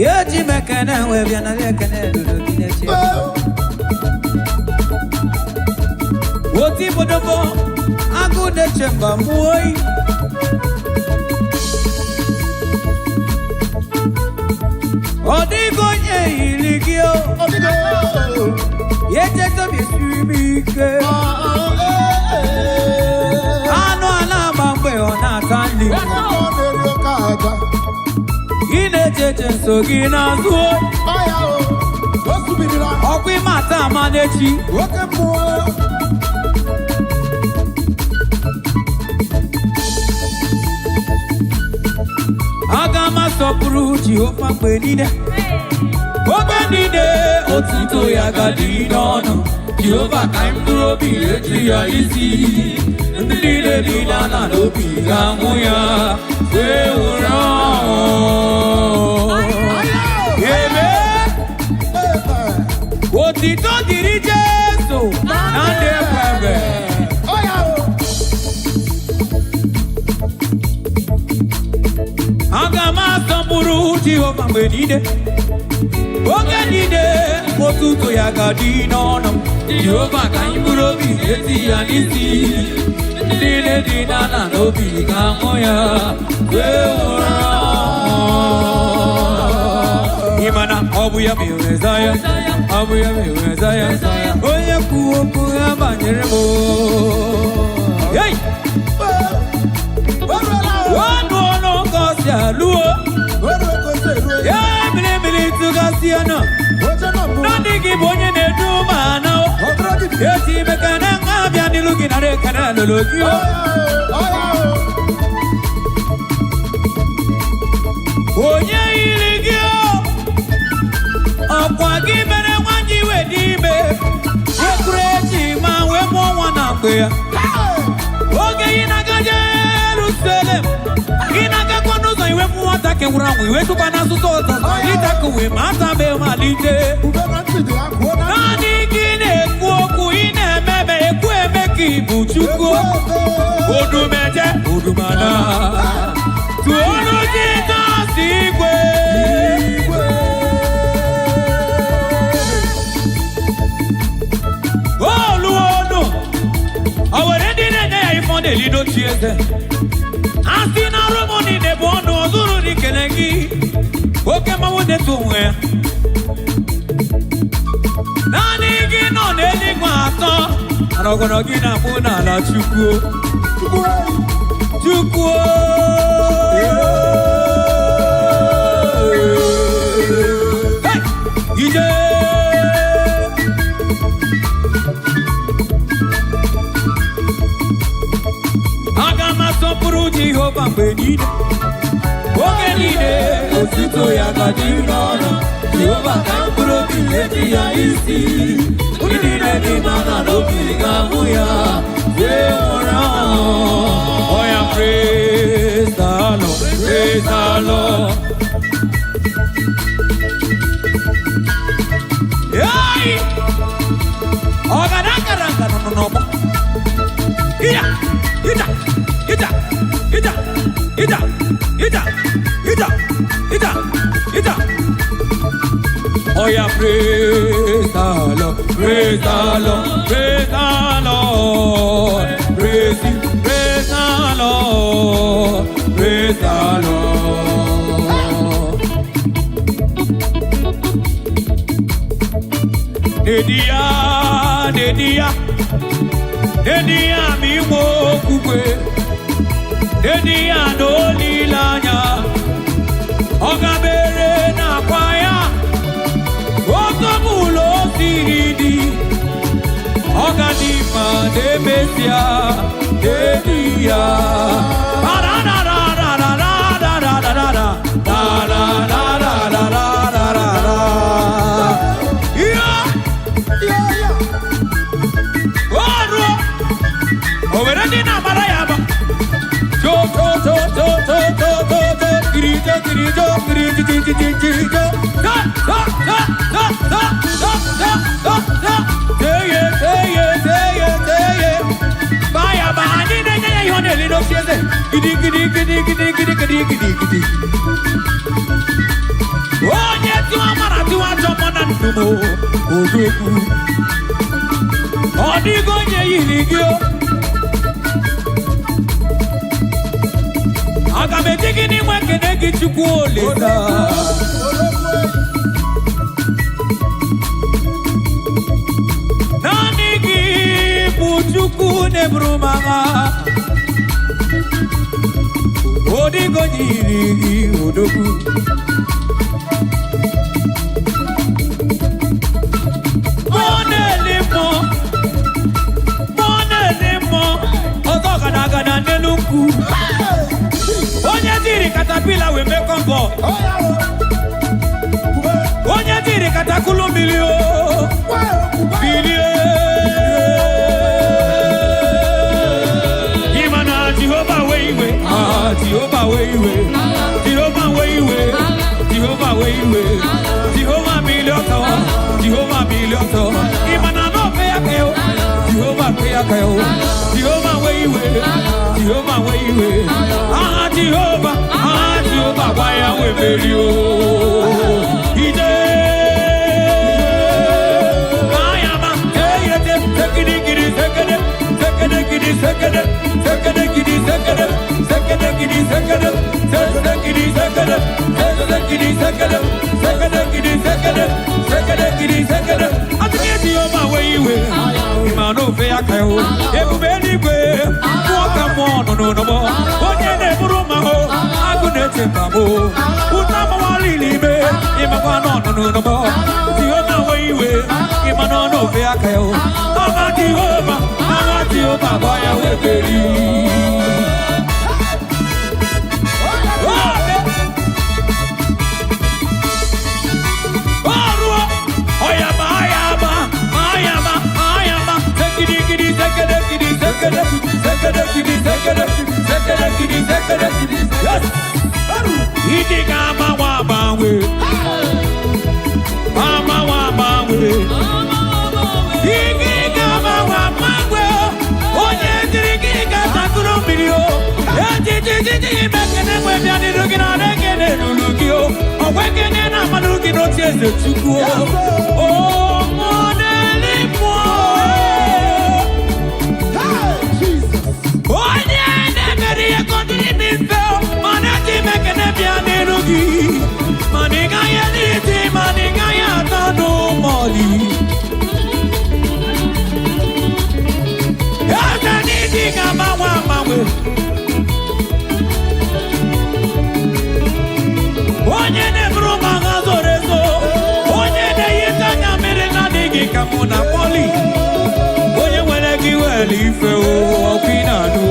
Yeji mekana webiana lekana dudukineche. Woti bodobo agude chemba muoi. Odigo nye iligio. Yete to bisubike. Ano alama mwe onatandi. Ine cheche sogina zuo. Okwi mata manechi. Agama sopuru Jehovah benide. Obenide otito ya gadi nono. Jehovah kaimduro bi eti ya isi. Ndide dina na dobi gamuya. We ura. Yeme. Otito diri Jesu. Nande pebe. Agama sopuru Jehovah benide. Ogenide otuto ya gadi nono. Jehovah kaimduro bi eti ya isi. Dine dina na dobi gamoya. Imana obuya miwezaya. Obuya miwezaya. Oya kuya banyeremo. Hey! Wano kosia luo. Yeah, mili tugasia no. Nandi kibonye ne duma no. Yeti mekana ngabia nilugi na rekana lulugio. Onye iligio. Okwa gibere wanji wedime. Yekureti ma we mo wana kwea. Oge inaga Jerusalem. Inaga kwanuza iwe muwata ke uramu iwe tukana susoza. Itakuwe mata be malite. Nani kine kuoku ine mebe kwe meki buchuko. Odumeje odumana. Tuonu jita sigwe. Oh luono. Aweredi nene ya ifonde lido chieze. Asina romoni ne bono ozuru ni kenegi. Oke mawude tuwe. Nani gino neni kwato. Anogono gina muna la chukuo. Chukuo. Hey! Ije. Agama sopuru Jehovah benide. Ogenide otito ya gadi nono. Jehovah kampuro bileti ya isi. Unidine di mana dobi gamuya. Oh yeah, praise the Lord, praise the Lord. Yay! Ogaranga no. Ida. Oh yeah, praise the Lord, praise the Lord, praise the Lord, praise Him, praise the Lord, praise the Lord. Dedia mi wo kukwe, Dedia no lilanya, Ogabere na kwaya. Otomulo siridi. Ogadima de besia. Dedia. Overandina marayaba. Oh Odogu. Odigo nye yiligio. Agamedigi ni mwekene kichuku oleza. Nanigi puchuku nebrumaga. Odigo nyirigi odogu. Onye diri katapila we make on board. Onye diri katakulu milio. Milio. Imana Jehovah way. Ah, Jehovah way. Jehovah way. Jehovah way. Jehovah milioto. Jehovah milioto. Imana no pay akeo. Jehovah pay akeo. Jehovah way. Jehovah way. Ah, Jehovah, why are we very old? He did. I am a second. No more. Onye neburu maho, agunete babo. Utama walilibe, imagwa no more. Jehovah weiwe, imano no fe akayo. Ama Jehovah, boya webeli. Yes. Idiga mawabawe. Idiga mawabawe. Onye dirigiga takuro video. Ejiji mekene mwebyani rugina rekene lulugio. Owekene na manugi no tieze chukuo. Oh, moneli mo. Maniga ya no moli. Ya nidiga mawe. Onye ne broma gazorezo. Onye ne yitanya mere na digi kamuna poli. Onye wele giweli fe o opinado.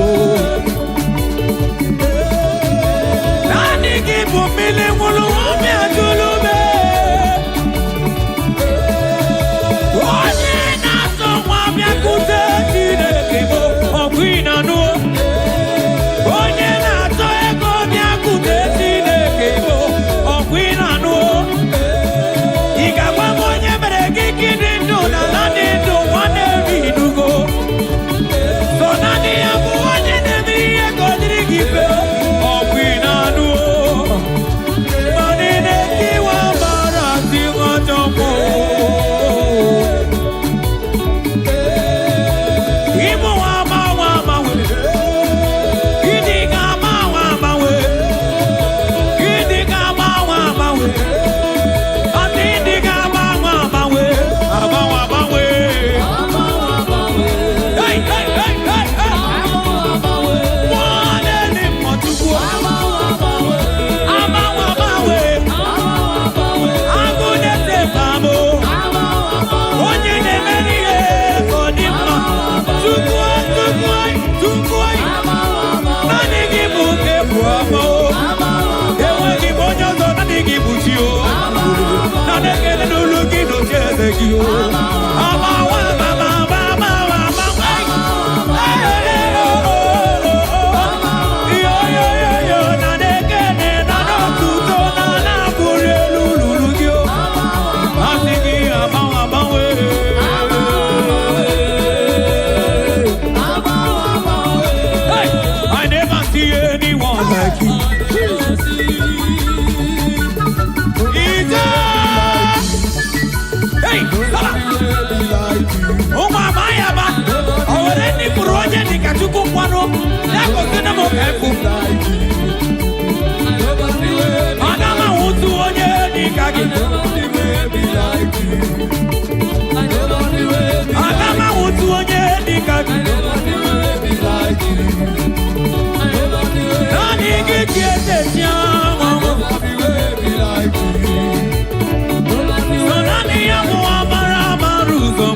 Mele mulu wame atulube. Onye naso wame akute tine kebo okwina no. Onye naso ego mi akute tine kebo okwina no. Igagwa monye mere kikini ndo na nani ndo wane vidugo. So nani yabu onye nevi ego dirigipe okwina no. Hey, gosi na mo efu. Adama wutu onye nikagi. Adama wutu onye nikagi. Nani kikiete siamo. Sonani ya muamara maruzo.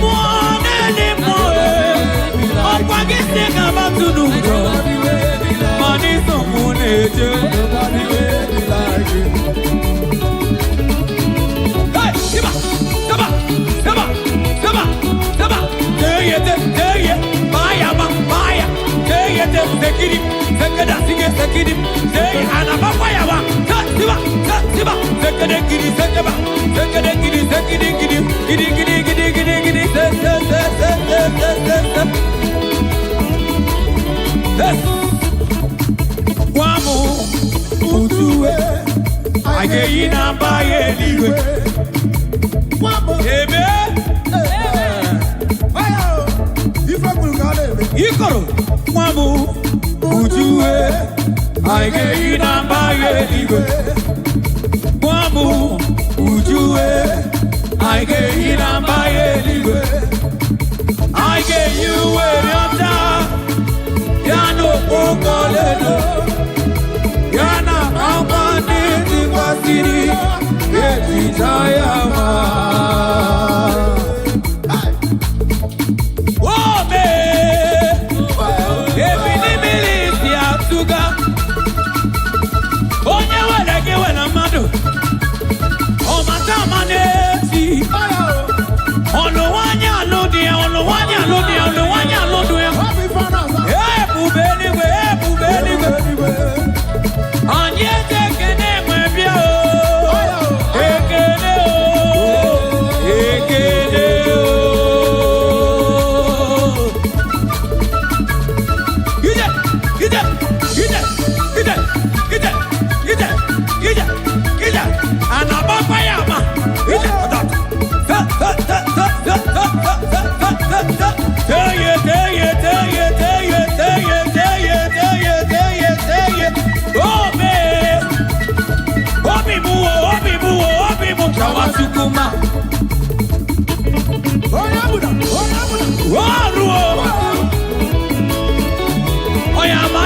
Mwaneni moe. Okwagisi kama tunuko. Maniso muneje. Hey, siba, siba, siba, siba, siba. Teyete, teye, baya, baya. Teyete, sekiri, sekeda, sige, sekiri. Teye, anababa yawa. Siba, siba, sekede, kiri, sekeba. Sekede, kiri, sekiri, kiri. Kiri, kiri, kiri, kiri, kiri. Se. Wamu, utuwe. Ageyi na baye liwe. Ebe. Ikoro. Wamu, utuwe. Ageyi na baye liwe. Wamu, utuwe. Ageyi na baye liwe. Ageyi we yota. Yano okoleno. Yana amani tikwasiri. Yeti tayama. Ome. Ebini milisi atuga. Onye wedege wena madu. Omata manesi. Ono wanya lodia, ono wanya lodia, ono wanya lodia. Bubeni we. Anye tekene mwebia o. Ekene o. Ekene o. Gide. Anabapa yama. Teye. Obi mu. Kawasukuma. Oyabuda. Waruo. Oyama.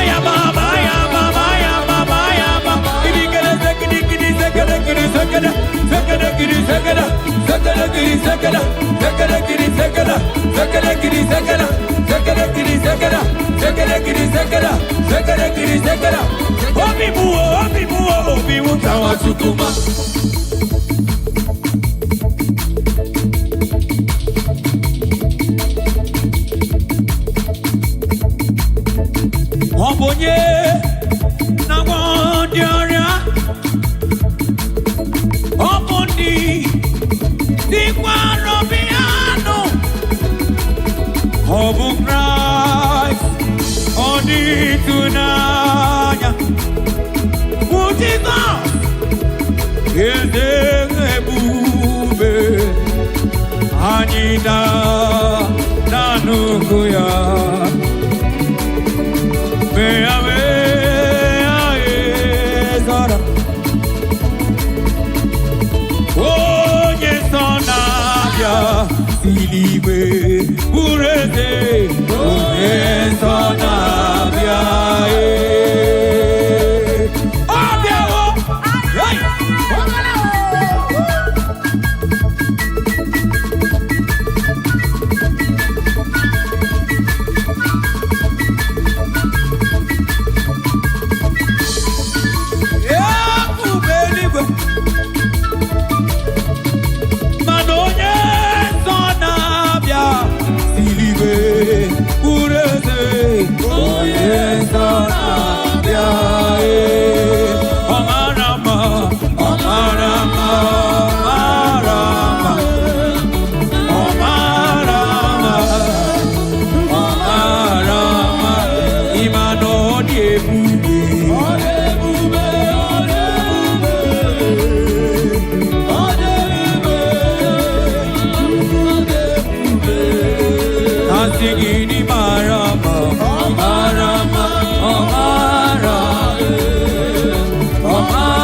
Obi mu. Kawasukuma. Obonye na wondiara. Obondi di kwarobiano. Obun Christ odi tunanya. Utiza ebube anida nanukuya. Zara. Oye sonabia siliwe ureze. Oye sonabia abia o. Hey. singing Marama, Marama, Mara, Mara,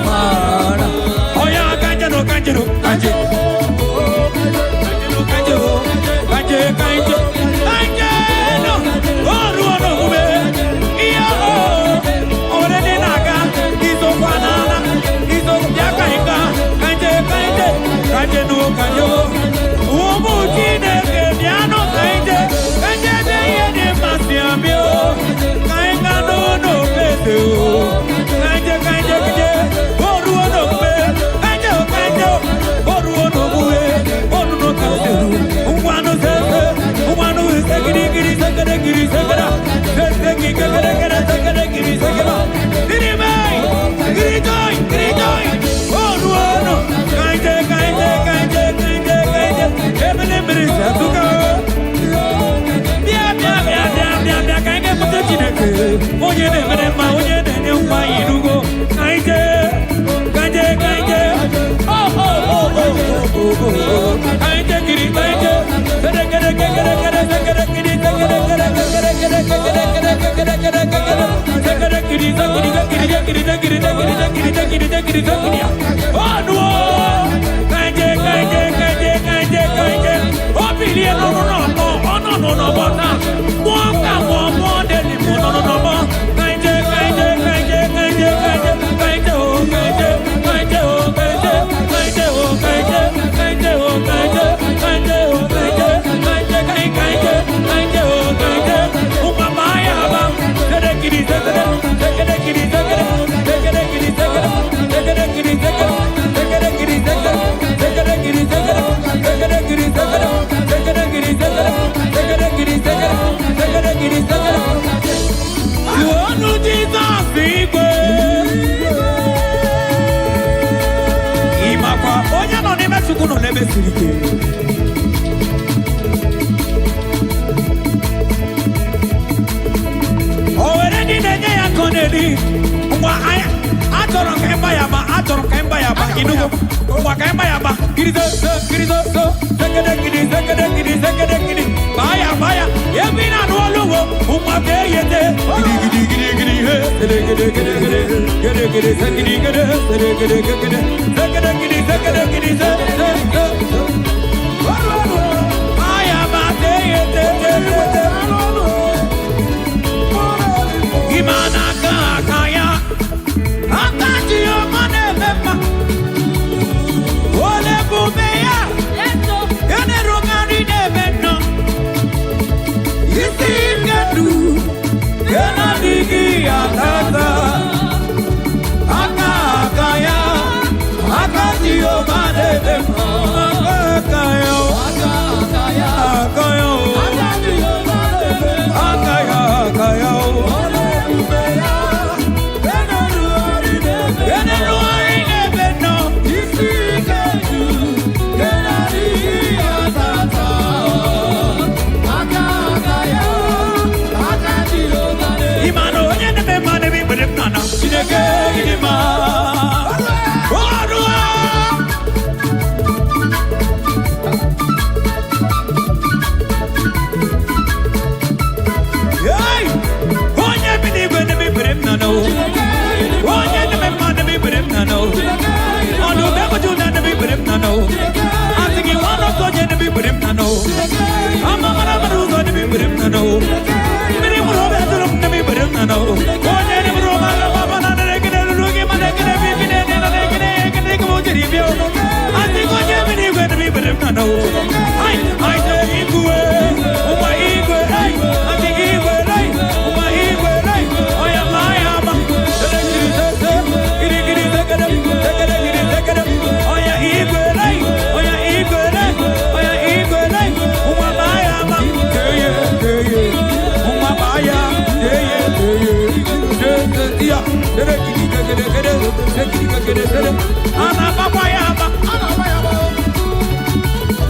Mara. Oh yeah, Kanjano, Kanjano, Kanjano, Kanjano, Kanjano, Kanjano.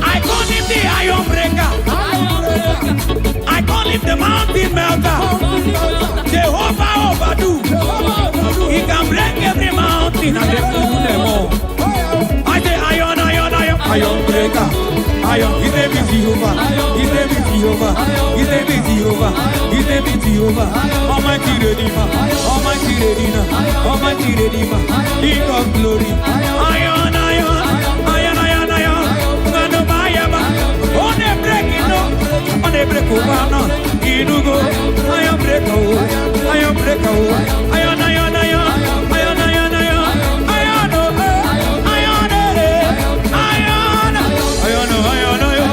I call him the iron breaker. I call him the mountain melter. Jehovah overdo. He can break every mountain and then do them all. I say iron breaker. Iron, his name is Jehovah. His name is Jehovah. His name is Jehovah. His name is Jehovah. Almighty Redeemer. Almighty Redeemer. Almighty Redeemer. King of glory. Iron, iron. Iron, iron, iron. Ngano bayaba. On the breaking no. On the break over no. Inugo. Iron break over. Iron break over. Iron, iron, iron. Iron, iron, iron. Iron, iron, iron. Iron, iron, iron.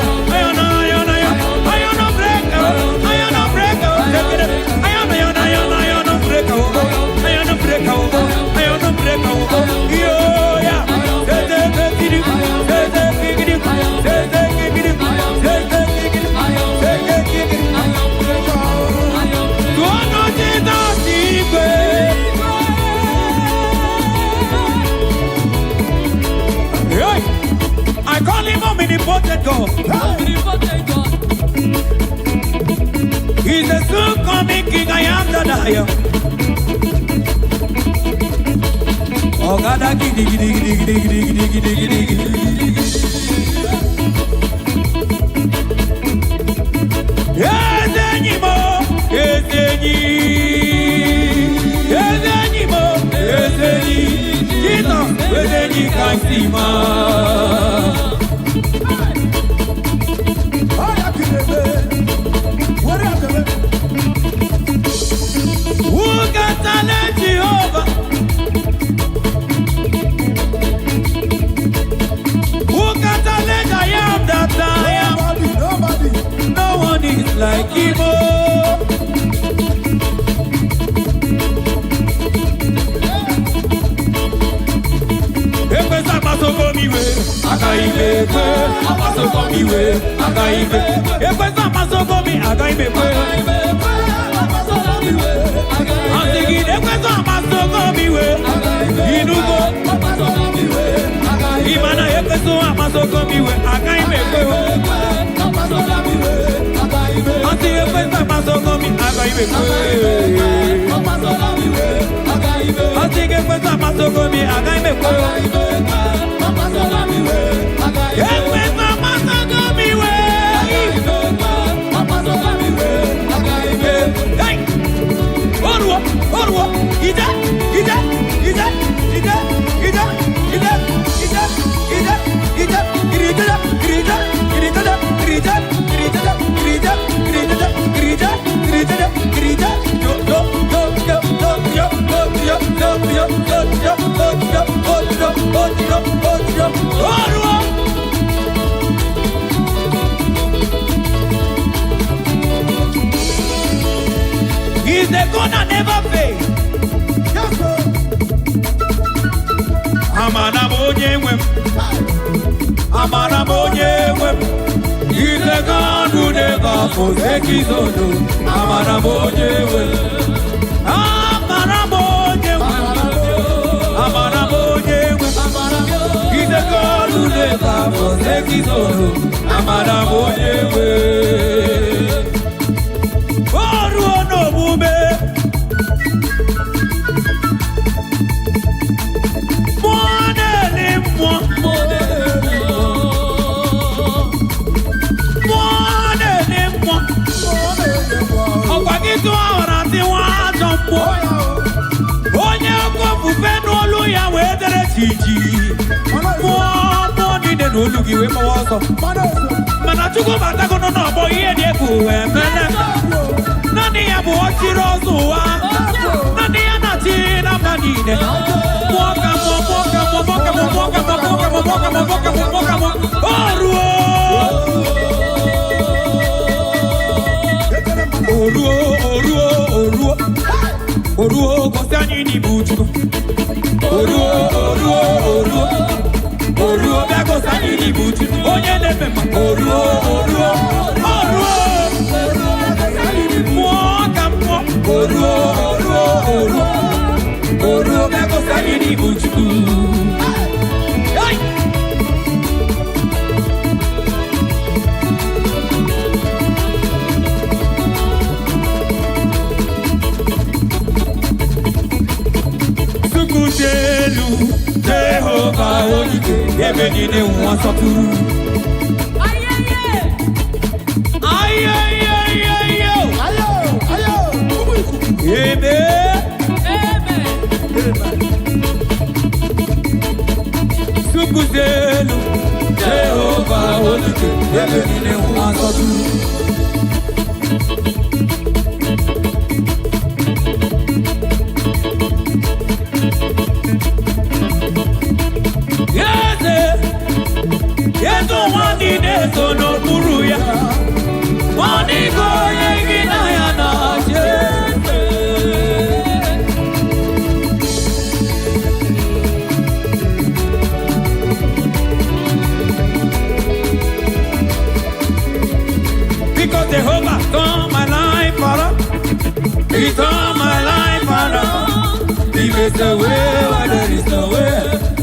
I call him omnipotent God. He's the soon coming King. I am that I am. Oh God, I giddy giddy giddy giddy giddy giddy giddy giddy. Yes, anymore. Yes, yes, anymore. Yes, Jesus, yes, any can see ma. Who can challenge Jehovah? Who can challenge I am that I am? Nobody. No one is like Igbo. He's the God that never fails. He's the God who never forsakes his own. He's the God who never forsakes his own. Oruo kosani ni buju. Oruo bia kosani ni buju. Onye nefema. Oruo. Mwaka mwo. Oruo bia kosani ni buju. Jehovah, Holy, every day one sort of. dike ebe niile nwa asọtụ Yesu nwa niile so n'okpuru ya ọ dịghị onye gị na ya na-achị Because Jehovah turned my life around. He turned my life around. He makes the way where there is no way.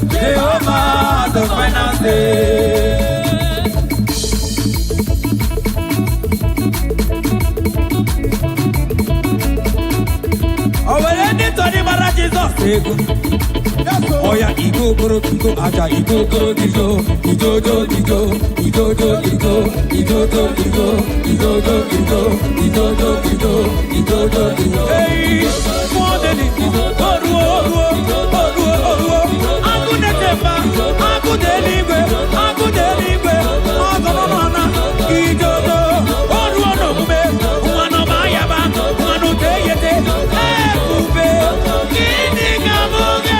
Jehovah has the final say. Oh, well, anybody but Jesus. Oh yeah, Igbo koro Igbo aja Igbo koro Igbo Ijojo Igbo Ijojo Igbo Ijojo Igbo Ijojo Igbo Ijojo Igbo Ijojo Igbo Hey, modeli oruo Agudetemba Agudeligwe Ogonona Ijojo oruo no mbe Nwano bayaba Nwano teyete Ekube Kini gamoge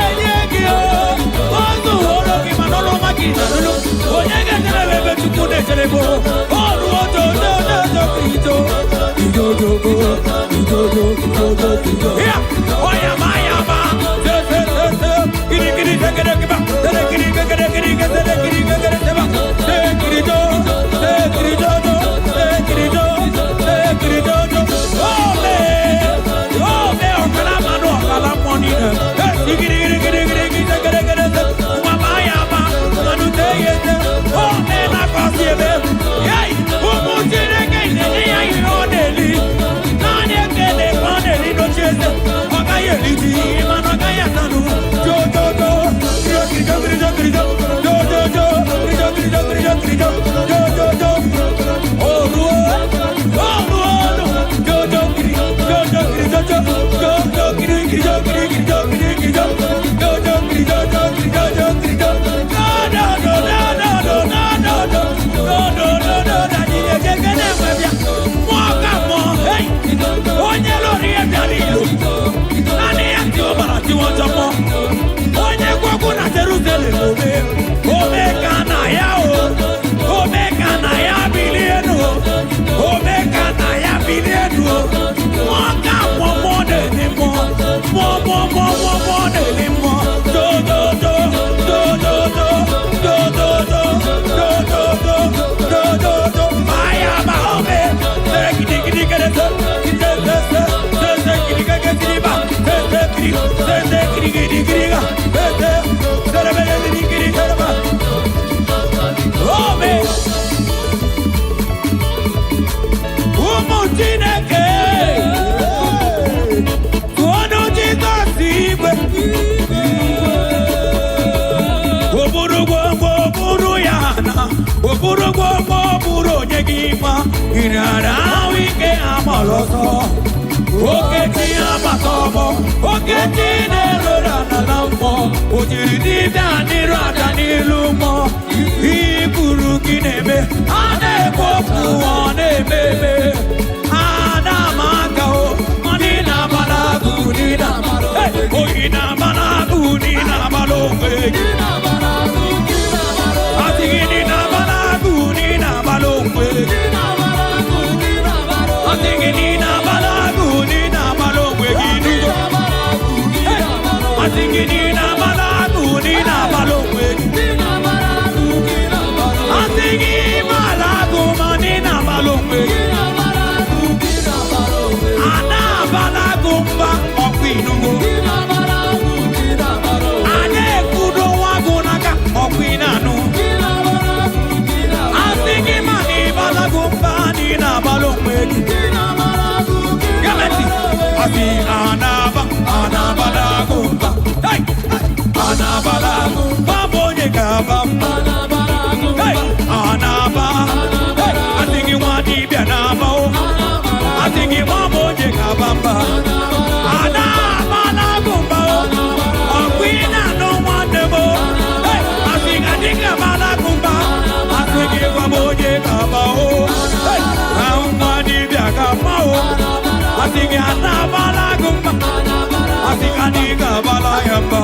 diga bala yamba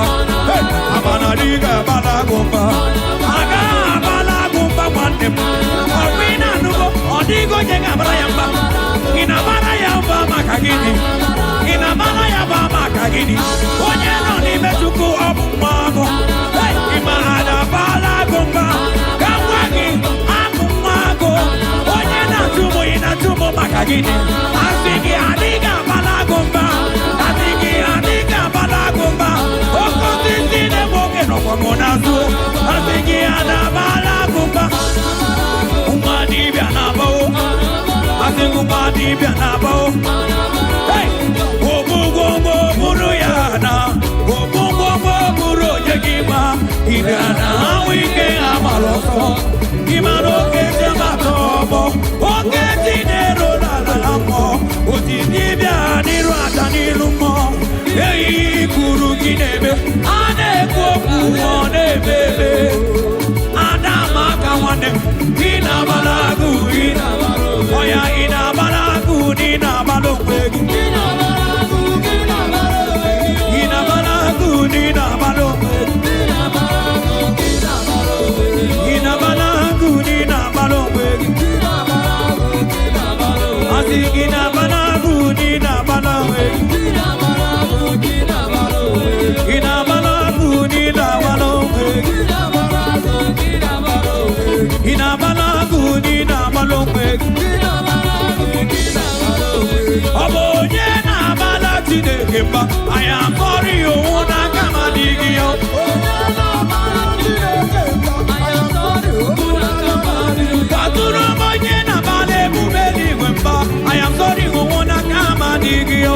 amana diga bala gumba aga bala gumba wande orina nugo odigo jenga bala yamba ina bala yamba makagini ina bala yamba makagini onye no ni metuku obumago ima ada bala gumba kawagi abumago onye na tumo ina tumo makagini asigi adiga bala gumba asigi adiga bala gumba okoti sine boke no kwa monazu asigi ada bala gumba umadi bia na bo asigi umadi bia na bo hey obugo buru yana obugo buru yegima idana wike amaloso imaro kete matobo oketi nero la mo otidibia niru atanilumo ei kuru ginebe ane koku one bebe adama kawane ina balagu ina oya ina balagu ina balopegi ina balagu ina balopegi ina balagu ina balopegi asigina balagu ina balopegi ina balagu ina balopegi ina balagu ina balopegi obonye na balati de kemba I am sorry you na kama digio katuro bonye na bale bubeli wemba I am sorry you na kama digio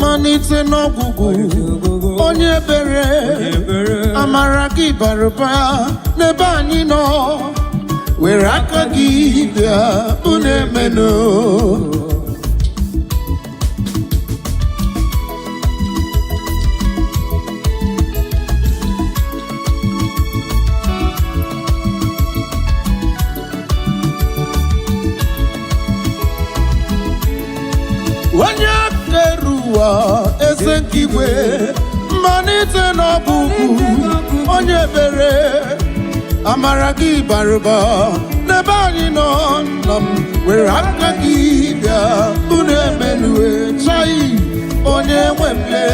Manite no gugu onye bere amara gị barụba n'ebe anyị nọ were aka gị bịa unu emeno onye keruwa eze nkigwe mmanite n'ọbụgwụ onye bere amara gị barụba n'ebe anyị nọ nọ m were aka gị bịa unu emenue chai onye nwemle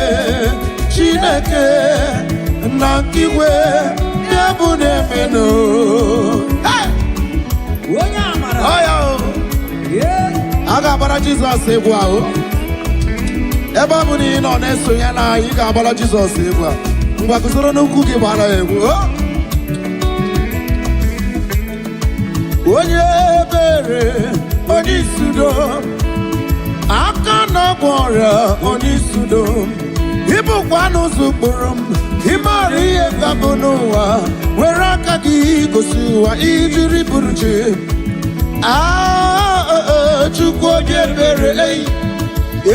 Chineke na nkigwe bịa bụ na-emenu onye amara ọya a ga-agbara Jizọs egwu ahụ ebe ọ bụ na ị nọ na-esonye na ị ga-agbara Jizọs egwu a ngwa guzoro n'ukwu gị gbara egwu onye ebere onye isudo aka na gwọrọ onye sudo ịbụkwa n'ụzọ kpụrụ m ịmara ihe gabụ n'ụwa were aka gị gosi ụwa ijiri bụrụ chi Chukwu obi ebere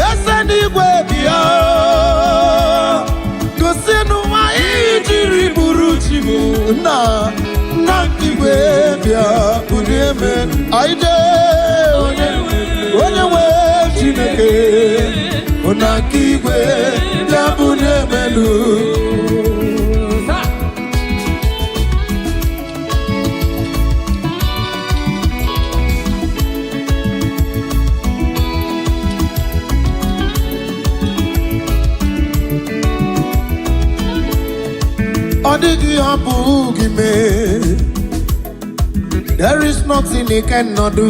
eze n'igwe bịa gosi n'ụwa ijiri bụrụ chi m na igwe bịa ụdị eme aide onye nwe Chineke na nke igwe bịa bụ n'emelu There is nothing he cannot do.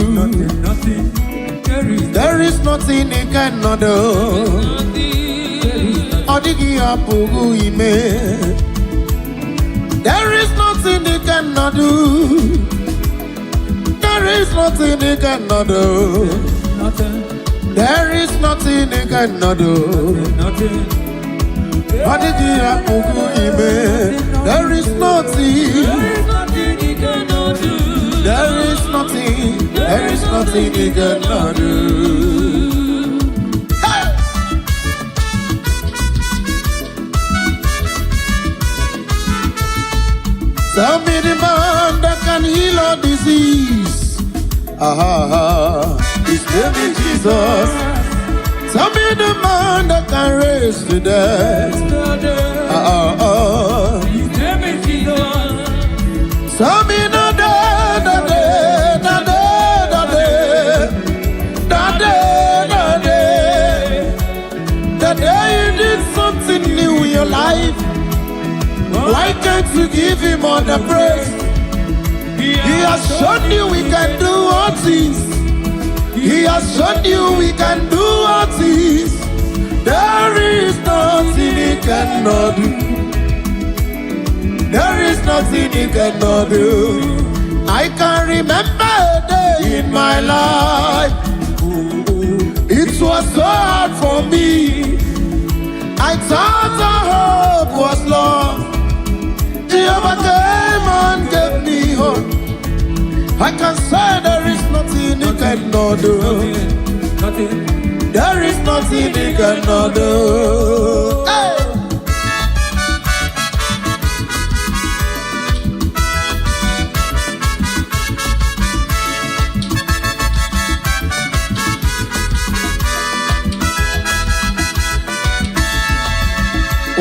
There is nothing he cannot do. There is nothing he cannot do. There is nothing he cannot do. There is nothing he cannot do. There is nothing he cannot do. There is nothing he cannot do. Hey! Tell me the man that can heal all disease. His name is Jesus. Tell me the man that can raise the dead. His name is Jesus. Tell me the day you did something new in your life. Why can't you give him all the praise? He has shown you we can do all things. He has shown you we can do all things. There is nothing he cannot do. There is nothing he cannot do. I can remember a day in my life. It was so hard for me. I thought our hope was lost. Jehovah came and gave me hope. I can say there is nothing he cannot do. There is nothing he cannot do. Hey!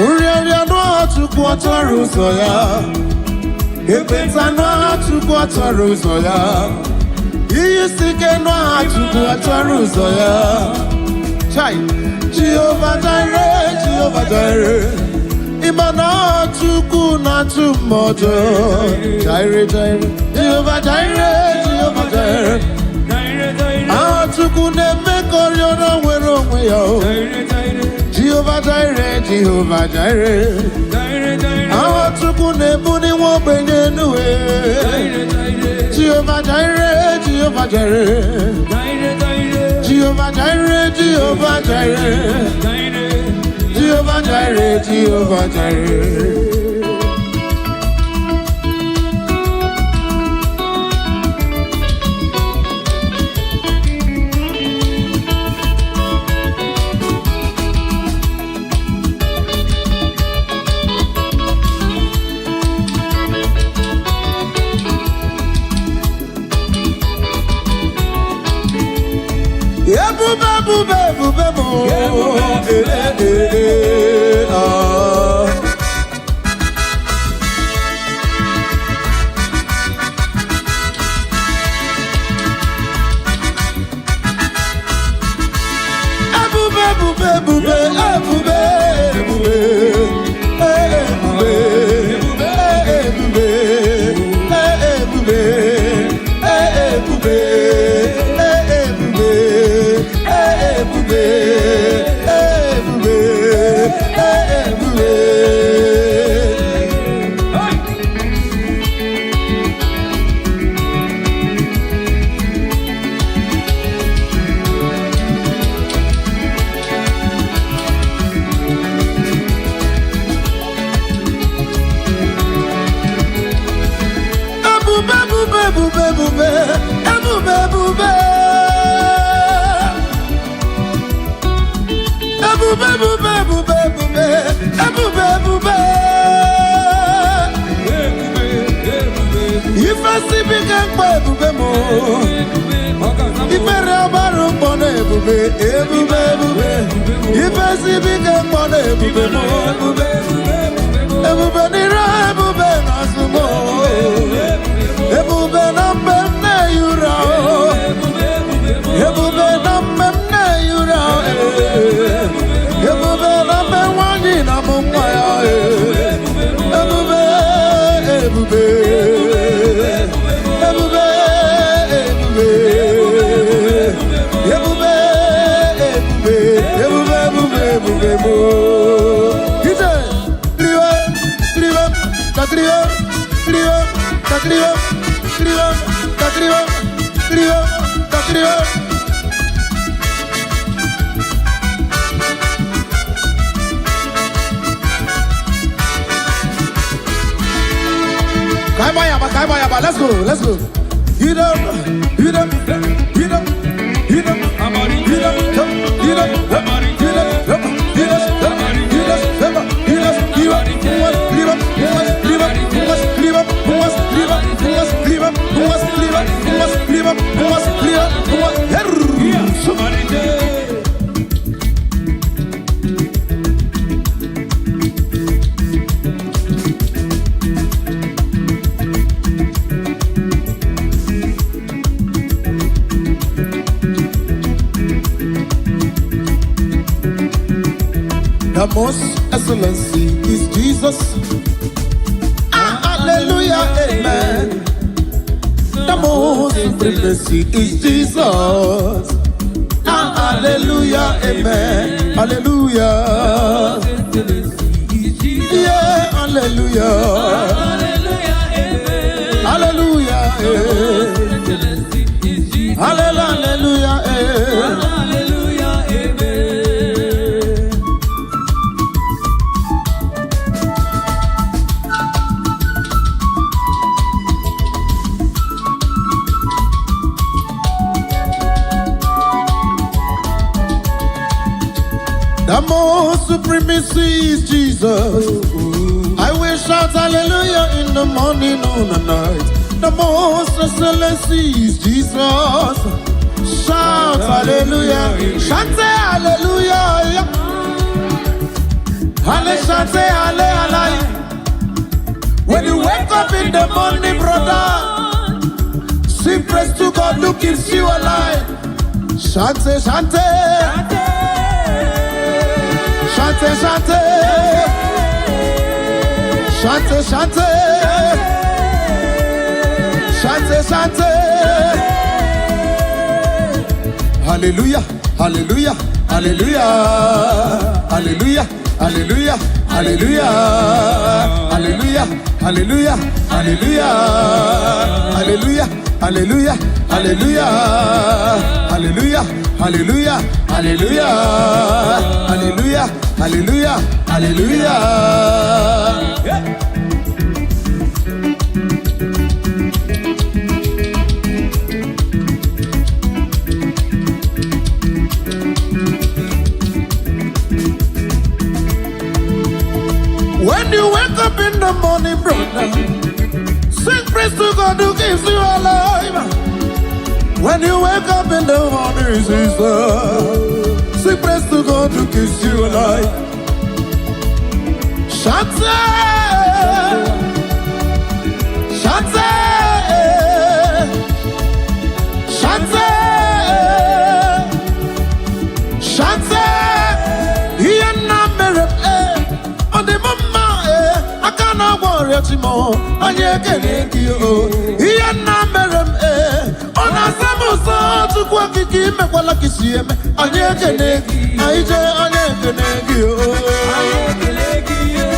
Uriaria no Chukwu atọrọ ụzọ ya. Ekpenta no Chukwu atọrọ ụzọ ya. Iyi sike no Chukwu atọrọ ụzọ ya. Chai, Jehovah Jireh, Jehovah Jireh. Ịma na Chukwu na-atụ mmọjọ. Jireh, Jireh, Jehovah Jireh, Jehovah Jireh. Chukwu na-eme ka oriọna nwere onwe ya. Jehovah Jireh, Jehovah Jireh. Chukwu na-ebuli nwa ogbenye enu. Jehovah Jireh, Jehovah Jireh. Jehovah Jireh, Jehovah Jireh. Jehovah Jireh, Jehovah Jireh. Ebube mo. Let's go, let's go. You don't. The most excellency is Jesus. Hallelujah, amen. The most supremacy is Jesus. Hallelujah, amen. Hallelujah. Yeah, hallelujah. Hallelujah, hallelujah, The most supremacy is Jesus. I will shout hallelujah in the morning, noon and night. The most excellency is Jesus. Shout hallelujah. Shout hallelujah. Shout hallelujah. When you wake up in the morning, brother, sing praise to God who keeps you alive. Shante, shante. Shante, shante. Shante, shante. Shante, shante. Hallelujah, hallelujah, hallelujah. Hallelujah, hallelujah, hallelujah. Hallelujah, hallelujah, hallelujah. Hallelujah, hallelujah, hallelujah. Hallelujah, hallelujah, hallelujah. Hallelujah, hallelujah, hallelujah. When you wake up in the morning, brother, sing praise to God who gives you alive. When you wake up in the morning, sister, sing praise to God who gives you alive. Shante, shante, shante, shante. Yana mere on the mama I cannot worry anymore. I can't get you. Yana mere ona samuso tukwa kiki me kwala kisieme. Anye kenegi, aije anye kenegi o.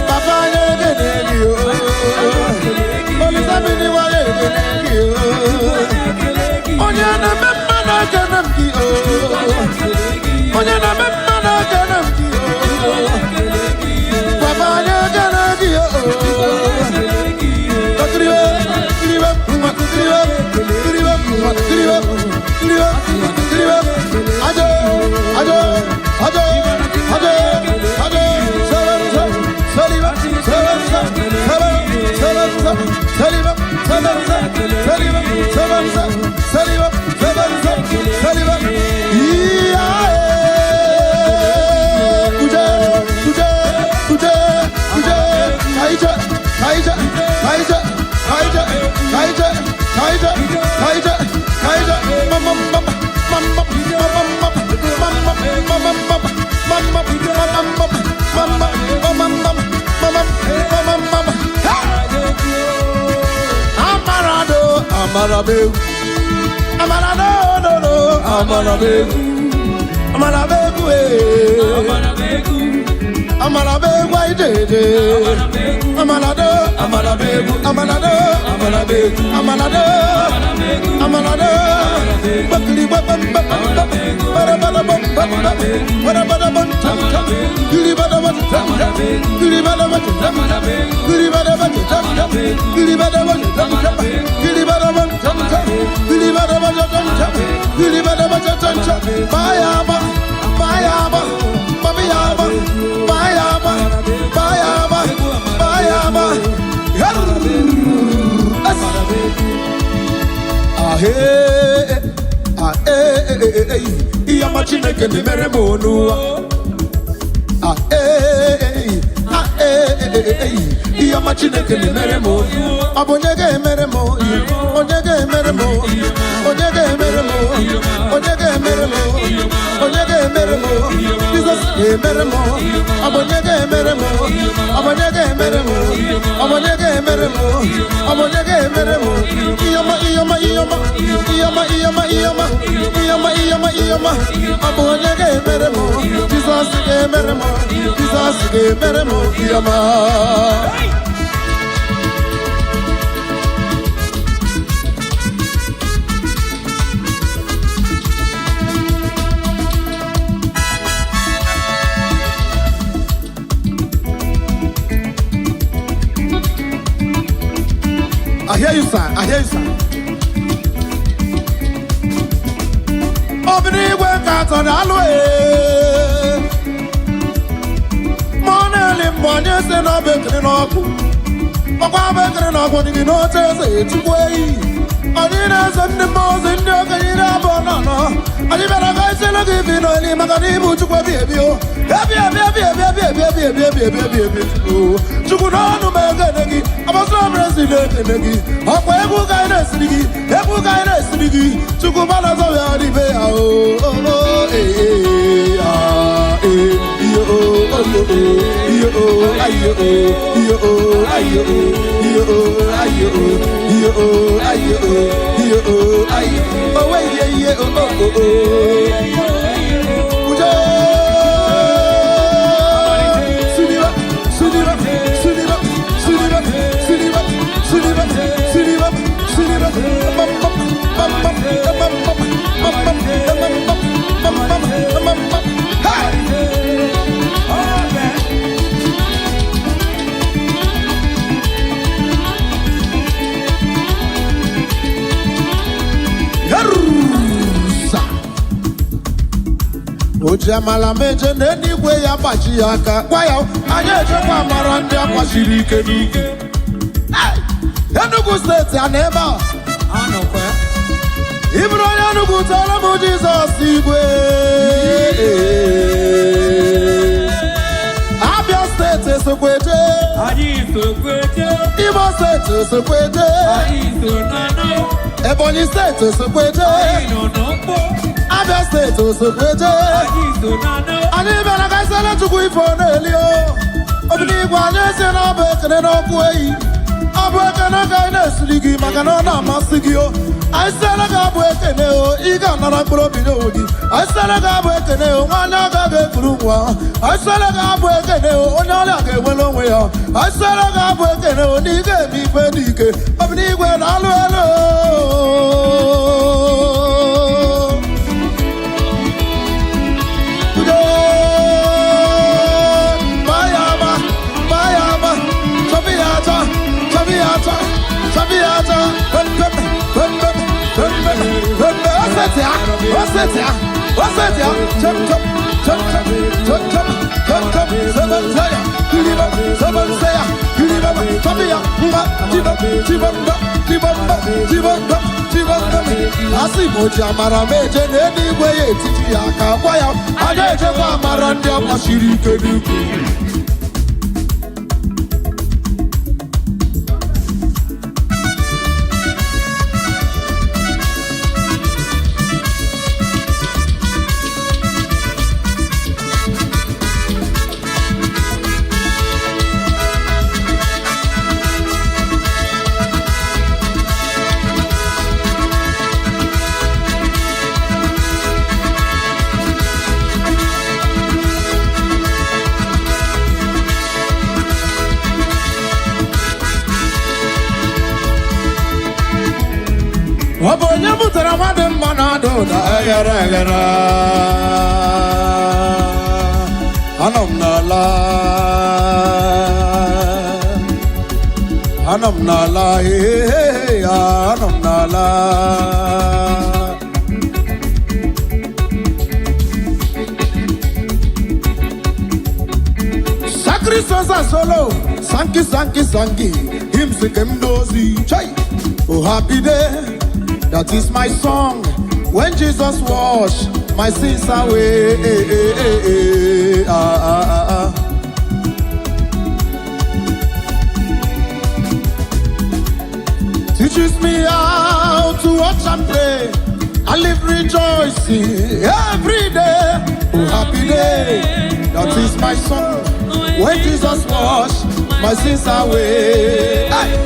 Papa anye kenegi o. Oni sabini wale kenegi o. Onye na memma na kenegi o. Onye na memma na kenegi o. Papa anye kenegi o. Takriwe, kriwe, kriwe, kriwe. Amarabegu, Amarabegu, Amarabegu, I did it. Amarado, Amarabegu, Amarado, Amarabegu, Amarado, Amarado, Bakli, Chineke ni mere monu Iyama Chineke ni mere mo Abonyege mere mo Onyege mere mo Onyege mere mo Onyege mere mo Onyege mere mo Jesus ye mere mo Abonyege mere mo Abonyege mere mo Abonyege mere mo Abonyege mere mo Iyama Abonyege mere mo Jesus ye mere mo Jesus ye mere mo Iyama I hear you, sir. I hear you, sir. Obìnrin ìwé kàtọ́ ní alóye. Mọ́nẹ́lì mbọ̀nyé ṣe náà bẹ̀kìrì náà kú. Ọkọ̀ abẹ́kìrì náà kú nìkì náà ṣe ṣe ètùkú èyí. Ọdún náà ṣe ní mọ́ọ̀sì ní okenye ní abọ́ náà náà. Ọdún bẹ̀rẹ̀ ká ṣe lókè ìbí náà ní maka ní ibù chukwu ebi ebi o. Ebi. Chukwu náà nù mẹ́ ekene gị. Abọ́sọ̀ mẹ́rẹ̀ sì ní ekene gị. Ọ̀pọ̀ egwu ka ị na-esiri gị. Egwu ka ị na-esiri gị. Chukwu bala sọ ya dịbe ya o. Ojamala meje n'eluigwe ya gbaji ya aka gwa ya anyị echekwa amara ndị akwasiri ike n'ike Enugu steeti a na ebe a ịbụrụ onye Enugu tọrọ m Jizọs igwe Abia steeti esokweje Imo steeti esokweje Ebonyi steeti esokweje Abia steeti esokweje anyị bịara ka isele Chukwu ifo n'eli o Obinigwe anyị esi na ọ bụ ekene n'ọkụ eyi ọ bụ ekene ka anyị na-esiri gị maka na ọ na-amasị gị o anyị siele ga-abụ ekene o ị ga-anara mkpụrụ obi n'onwe gị anyị siele ga-abụ ekene o nwaanyị agaghị ekuru nwa anyị siele ga-abụ ekene o onye ọrịa ga-enwere onwe ya anyị siele ga-abụ ekene o na ị ga-eme ife dị ike Obinigwe na-alụ elu What's that? Chop chop. Asi moja mara meje n'edi igwe ya etiti ya ka gwa ya a na-ejekwa amara ndị agbachiri ike n'ukwu. Wabonye mutara wade manado da agara anam nala hey anam nala sacrifice solo sanki him sikem dozi chai oh happy day. That is my song. When Jesus washed my sins away. Teaches me how to watch and pray. I live rejoicing every day. Oh, happy day. That is my song. When Jesus washed my sins away. Hey.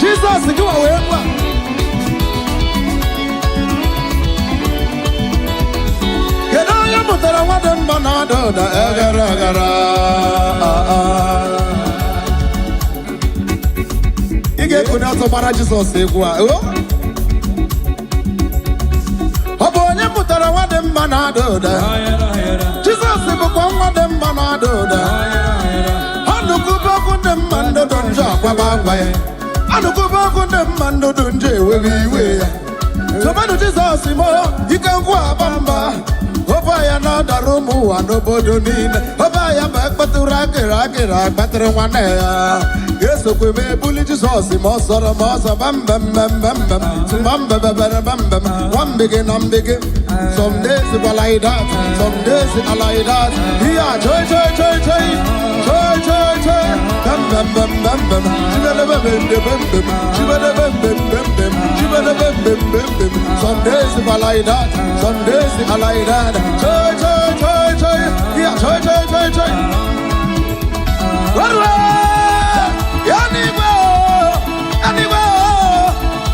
Jesus, go away. Get on your mother, I want them banana, the agara. You get good out of Jesus, say, go. Upon your mother, I want them banana, Jesus, if you want them banana. Mando don't drop about by I don't go back on them mando don't jail where we were. So man Jesus you can go a bamba. Obaya na da room and nobody need. Obaya back but to rock better one air. Yes, so we may bully Jesus Mosora Mosa bam bam bam bam bam bam bam bam. One begin I'm begin. Some days it will like that, some days it like that. Yeah, joy. Bam bam bam bam bam. Some days it will like that, some days it like that. Joy. Yeah, joy. Run away!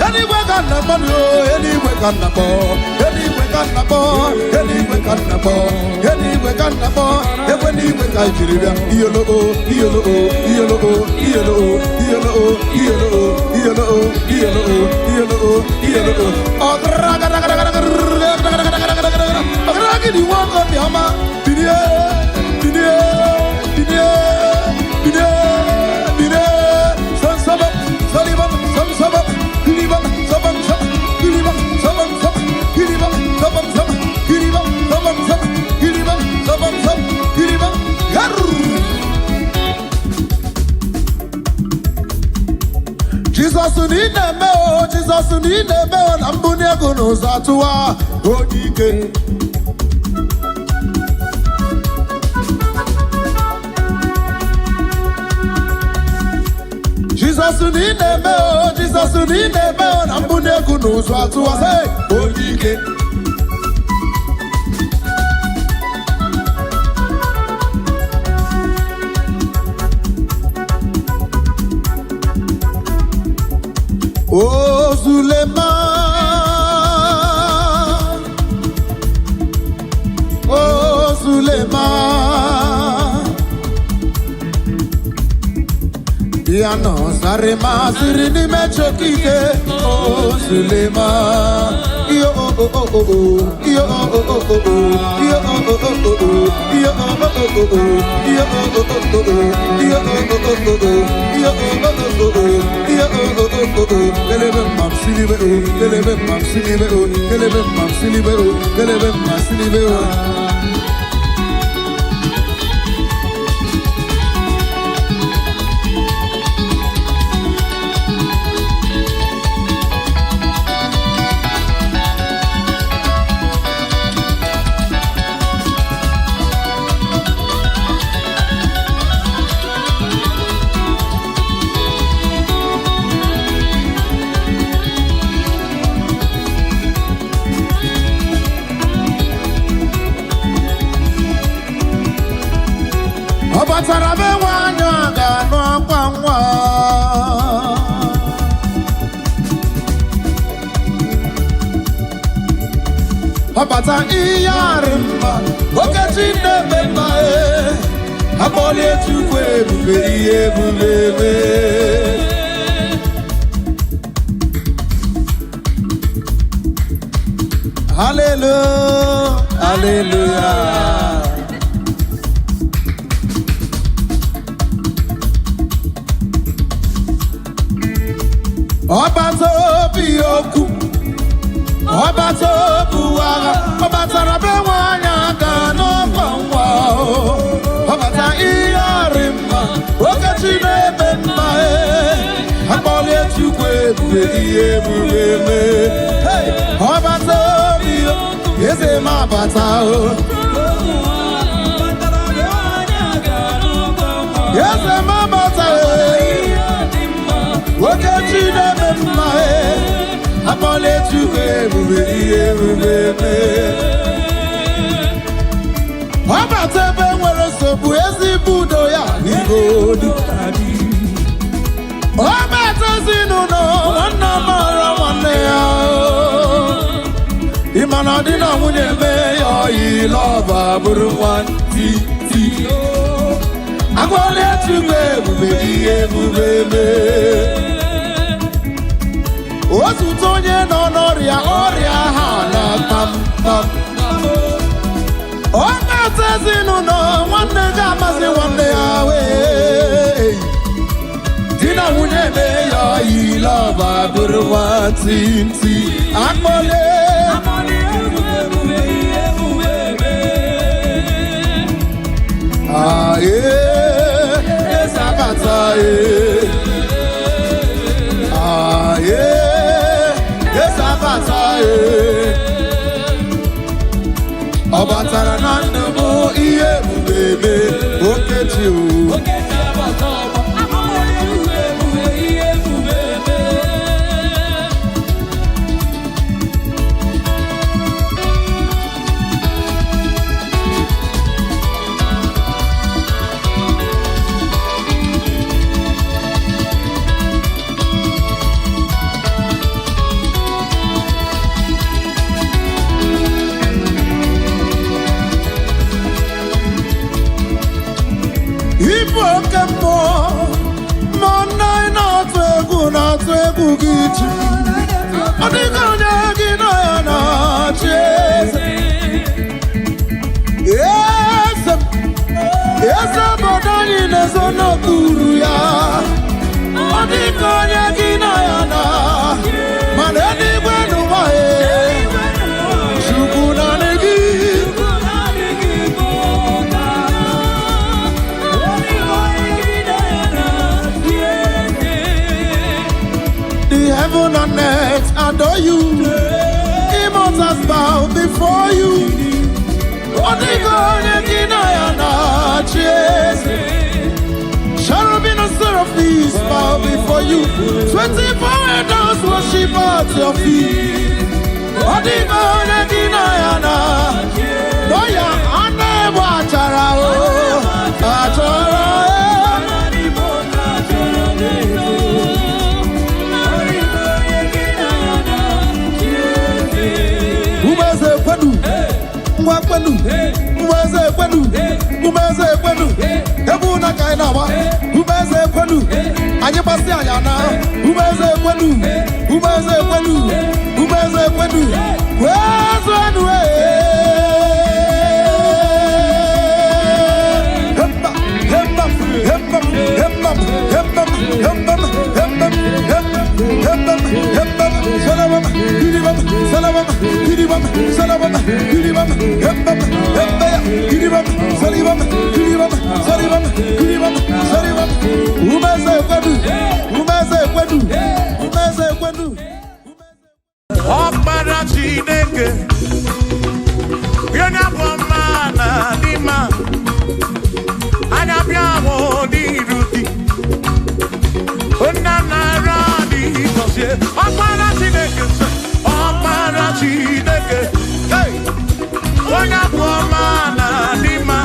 Anywhere gonna money, anywhere gonna ball, anywhere gonna ball, anywhere gonna ball, anywhere gonna ball. Anywhere I feel it, yellow. Oh, you walk up your man, Jesus need a bell and Bunego knows that to our Odike. Jesus need a bell and Bunego knows what to say Odike. Oh, Suleiman, Suliano Sarema Sirini Mechokike Oh Sulema Yo oh oh oh oh Yo oh oh oh oh Yo oh oh oh oh Yo oh oh oh oh Yo oh oh oh oh Yo oh oh oh oh Yo oh oh oh oh Yo oh oh oh oh Kelebe mam silibe o Kelebe mam silibe o Kelebe mam silibe o Kelebe mam silibe o Sarabe wanya gano kwangwa Abata iyarimba Oketi nebema Abole chukwe bubeye bubebe Hallelujah, hallelujah Obatobioku Obatobuara Obatarabe wanya gano kwangwa Obata iyarimba Okachine benma Abole chukwe bubeye bubebe Hey Obatobioku Yeze mabata Yeze mabata Wokechi nebe mae, apole chuwe bubebe. Wabatebe nwere sobu ezi budo ya igodu. Wabate zinuno wana mara wane ya. Imana dina munye me ya ilova buru wanti ti. Apole chuwe bubebe. Osutonye n'ọnọrịa ọrịa ha na-pam pam. Ọ na-atezi n'ụlọ nwanne ga-amasị nwanne ya wee. Di na nwunye eme ya yile ọba bụrụ nwantịntị. Akpọle. Eze abata Obatara na ndụ ihe bubebe Okechi o Gigi, I think I'm not yes, yes, but I need a son of Guruya. I think I'm not man, anywhere to my head. Heaven and earth adore you. Immortals bow before you. Cherubim and seraphims bow before you. 24 elders worship at your feet. anyị gbasị anya na umeze ekwenu umeze ekwenu umeze ekwenu kwezu enu hemba hemba hemba hemba hemba hemba hemba hemba hemba salam giribam salam giribam salam giribam hemba hemba giribam salam giribam salam giribam salam umeze ekwenu umeze ekwenu umeze ekwenu Ọkpara Chineke onye bụ mma na n'ime anya bịa hụ n'iru gị nna nara dị gọzie Ọkpara Chineke Ọkpara Chineke onye bụ mma na n'ime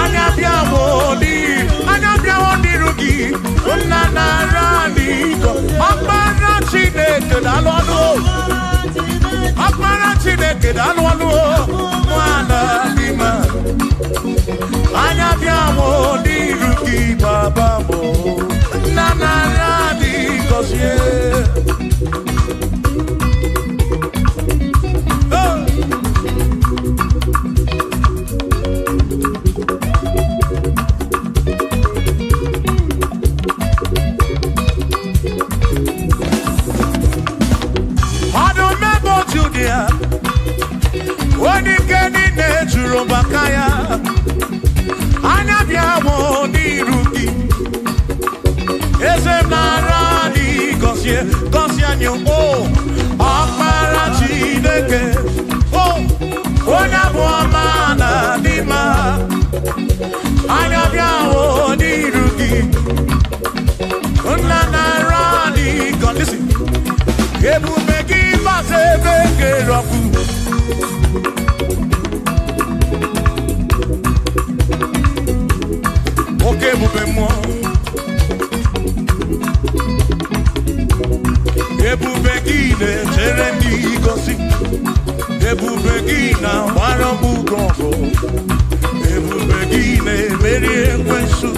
anya bịa hụ n'iru gị nna nara dị gọzie Ọkpara Chineke daalụ ọnụ Ọkpara Chineke daalụ ọnụ nwana n'ime anya bịa mụ n'iru gị baba mụ nna nara dị gọzie Onye geni na-ejuru maka ya anya bịa mụ n'iru gị eze m nara dị gọzie anyị Ọkpara Chineke onye bụ ọma na n'ime anya bịa mụ n'iru gị nna nara dị gọzie ebube gị bata ebe kere ọkụ oke ebube mmụọ ebube gị na-echere ndị gosi ebube gị na-agbara mbugo ọgụ ebube gị na-emeri ekwensu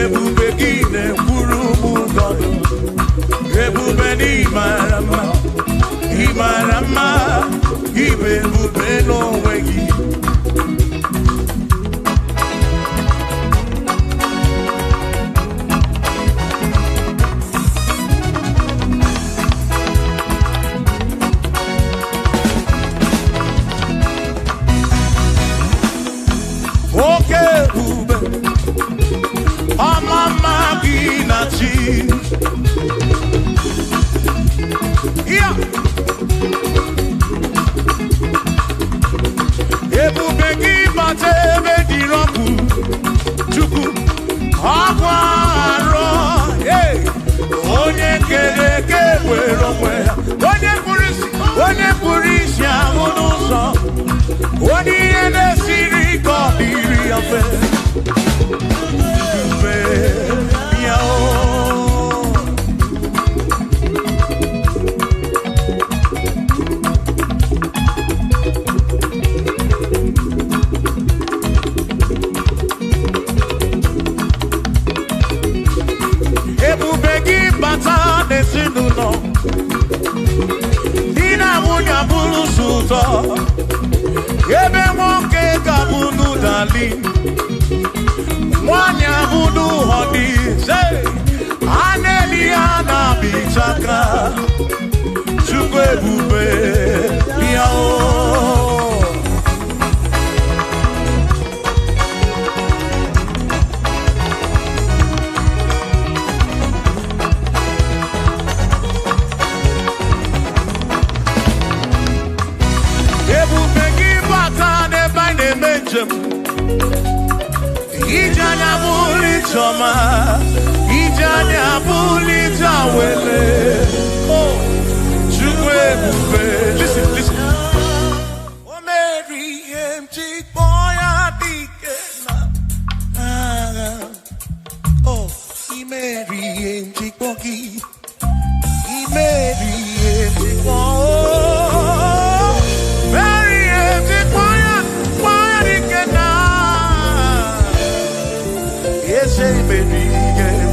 ebube gị na-ekwuru mbugodo ebube n'ịmara mma ịmara mma ibe ebube n'onwe gị oke ebube ọmama gị na chi ya ebube gị bata ebe dị rọpụ Chukwu ọgwụ arọ onye kere eke were onwe ya onye kpụrụ isi ahụ n'ụzọ onye ihe na-esiri ike ọ dịrị ya mfe ya ebube gị bata n'ezinụlọ di na nwunye abụrụ ụtọ ebe nwoke ga-abụ n'ụdali nwanyị abụ n'ụhọ dị a na-eli ya na-abịchaka Chukwu ebube ya ebube gị bata n'ebe anyị na-eme njem ije anya bụrụ ichọma ije anya bụrụ ije awele Chukwu ebube listen o mere ihe m ji kpọọ ya dike na agha i mere ihe m ji kpọọ gị i mere ihe m ji kpọọ say baby, yeah.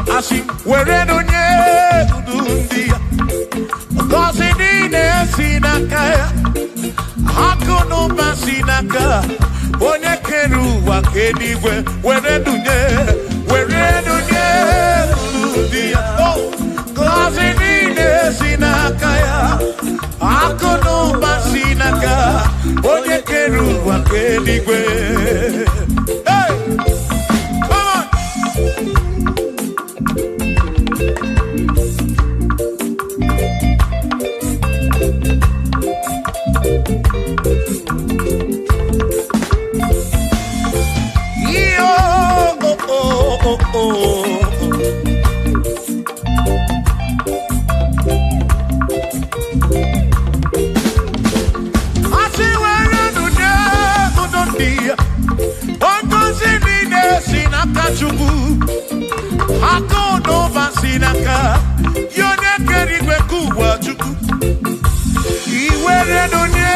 Asi were donye udundia Gozi nine sinaka Hakono basinaka Onye keru wa kenigwe were donye udundia Gozi nine sinaka Hakono basinaka Onye keru wa kenigwe Hakono basinaka yone kerigwe kuwa chuku iwere donye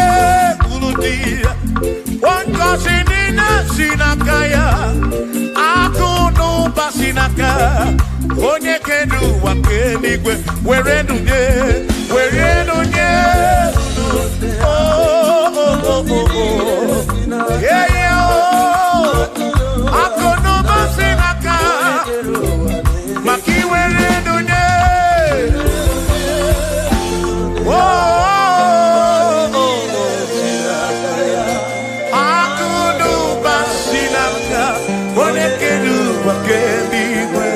kuludia wankosinina sinakaya Hakono basinaka onye kedu wakenigwe were donye yeah Hakono basinaka Makiwere dunye Hakono basinaka Onekedu wakendigwe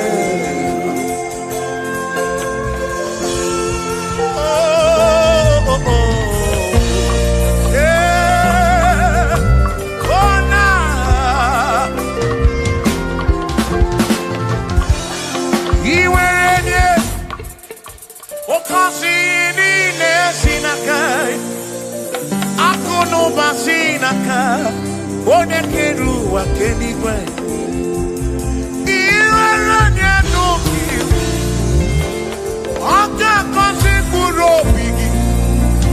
Hakono basinaka Onekedu wakendigwe Iweranye nuki Oka kosi kurobigi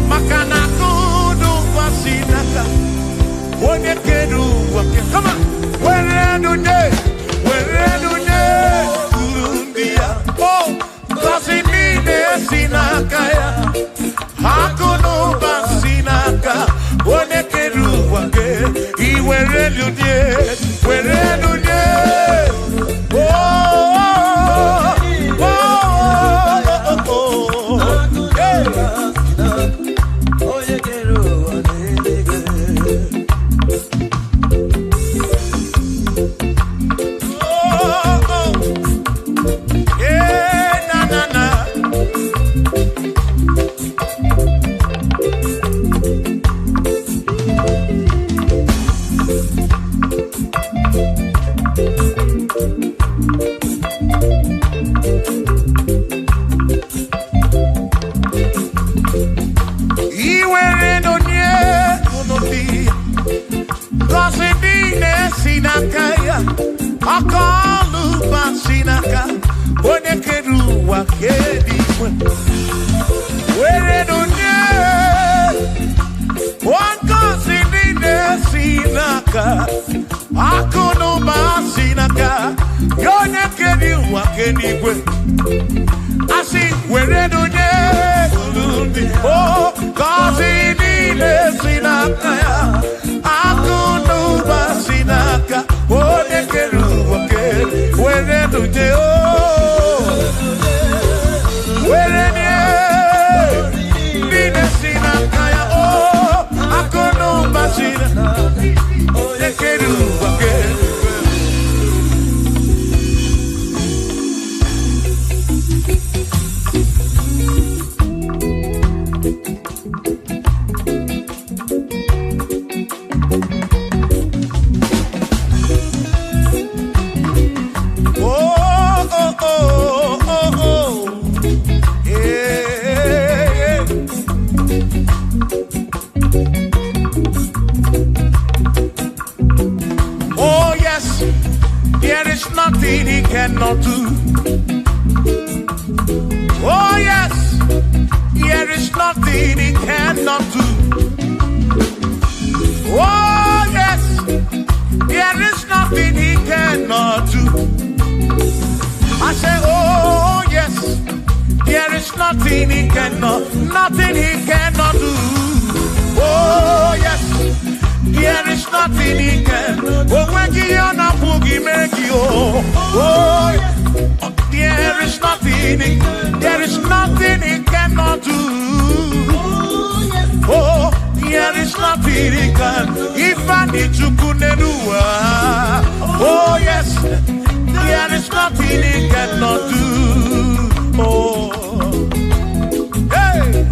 Makana Hakono basinaka Onekedu wakendigwe Come on! Where do Kurundia Oh! Kasi nine sinakaya Hakono basinaka Onekedu wake Iwere lunye Akalu basinaka Onekedu wakendigwe Were dunye Wankosi nine sinaka Hakono basinaka Yonekedu wakendigwe Asi were dunye Oh, kosi nine sinaka Hakono basinaka Onekedu wake Were dunye Were nine sinaka Oh, Hakono basinaka Onekedu wake Nothing he cannot do. Oh yes, there is nothing he cannot do. Oh yes, there is nothing he cannot do. I say, oh. nothing he cannot do. Oh yes, there is nothing he can. Oh when you na boogie make you. Oh yes, there is nothing he cannot do. Oh, there is nothing he can. If I need to kunenua. Oh yes, there is nothing he cannot do. Oh, hey.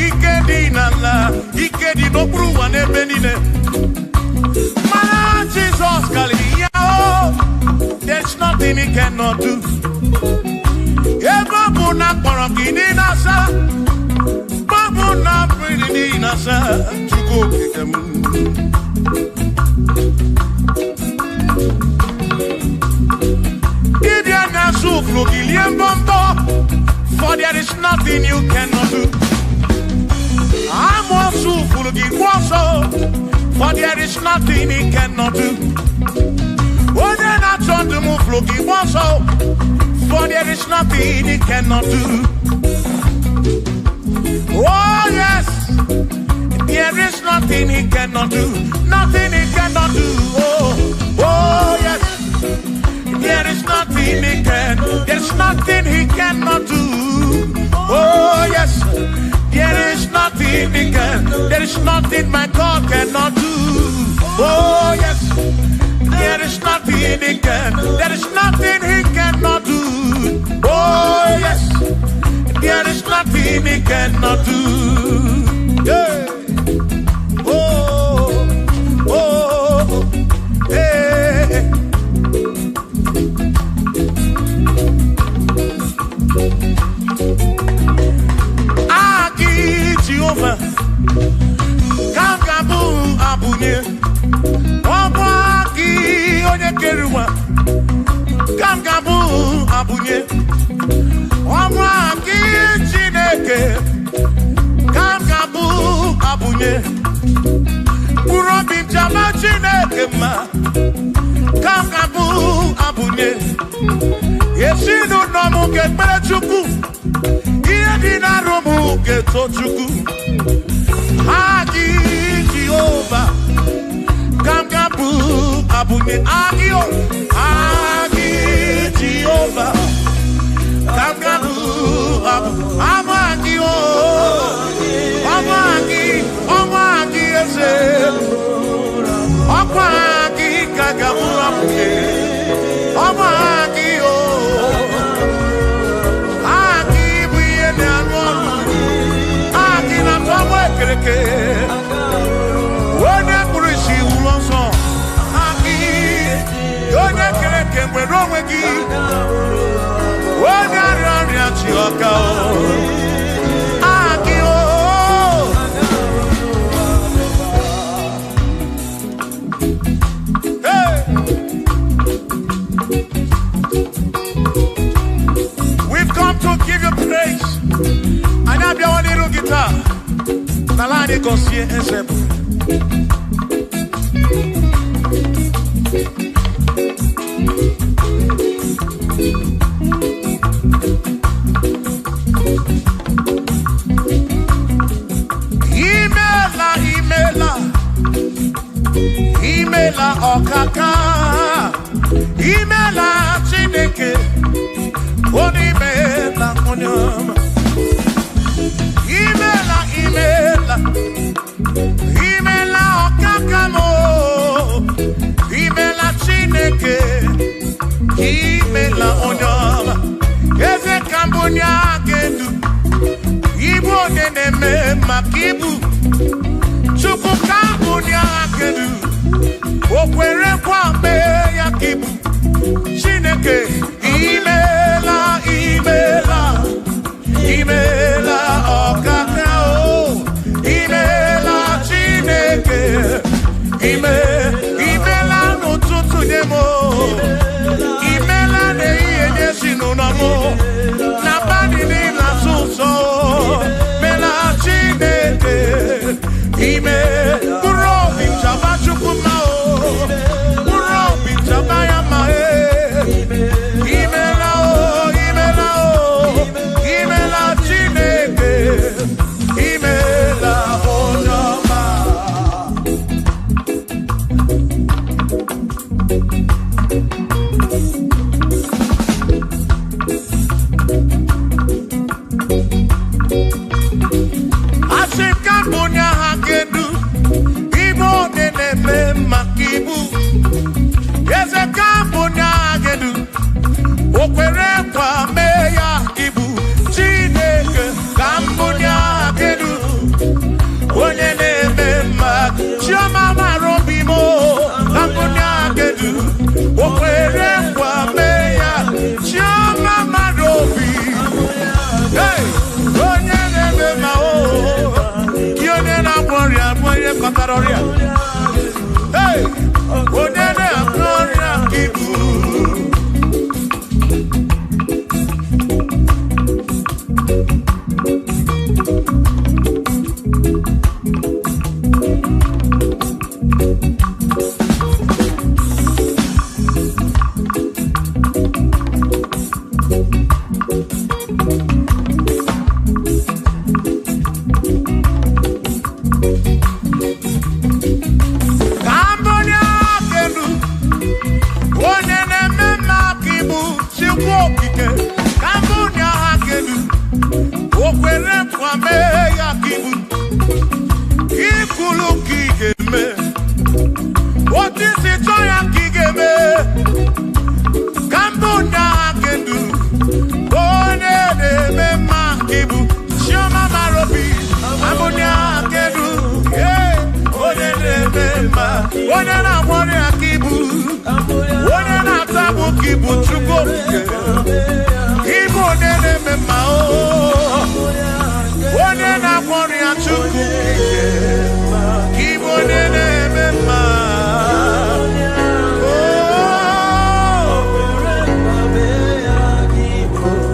Ikedi nala, ikedi no bruwa ne benine. Mana Jesus Kalia, there's nothing he cannot do. Eba buna korokini nasa, babu na pretty nasa, chuko kikemu. Idia nasu flugilian bombo, for there is nothing you cannot do. I'm also full of also, for there is nothing he cannot do. Oh, then I turn to move looking also, for there is nothing he cannot do. Oh, yes, there is nothing he cannot do. Nothing he cannot do. Oh, yes, there is nothing he can. There's nothing he cannot do. Oh, yes. There is nothing he can. There is nothing my God cannot do. Oh yes. There is nothing he can. There is nothing he cannot do. Oh yes. There is nothing he cannot do. Yeah. Oh, oh, hey. Jehovah, Kangabu Abunye, Wabaki Onekerua, Kangabu Abunye, Wabaki Chineke, Kangabu Abunye, Urobi Jama Chineke ma, Kangabu Abunye, Yeshinu Nomu Kepechuku. Dina romu geto chuku Agi Jehovah Kangabu Abunye Agio Agi Jehovah Kangabu Amagio Amagi eze Amagi Kangabu Abunye Amagio Wone kurishi ulonso Aki Yone kereke mwerowegi Wone ariaria chioka Aki o Hey We've come to give you praise And I'll be on a little guitar Nalani konsie ensebu Imela okaka Imela chineke Onimela onyama Imela okakamo Imela chineke Imela onyama Eze kambunya gedu Ibu neneme makibu Chupu kambunya gedu Okwere kwa me yakibu Chineke Imela okaka Imela chineke Imela n'ụtụtụ nye mo Imela n'ihe sinunamo N'abalị n'ịla sụsọ Mela chineke Asị ka mbunye ha kedu Igbo na-eme maka ibu Eze ka mbunye ha kedu O kwere kwa mee ya ibu Chineke ka mbunye ha kedu Onye na-eme maka Chioma mara obi mo ka mbunye ha kedu O kwere kwa mee ya Chioma mara obi Hey! Onye na-eme ma onye na-agwọrịa onye kọtara ọrịa Hey! Onye na-agwọ ọrịa ibu onye na-agbọrị aka ibu onye na-atabụ ka ibu chukwu ibu onye na-eme mma onye na-agbọrị ya chukwu ibu onye na-eme mma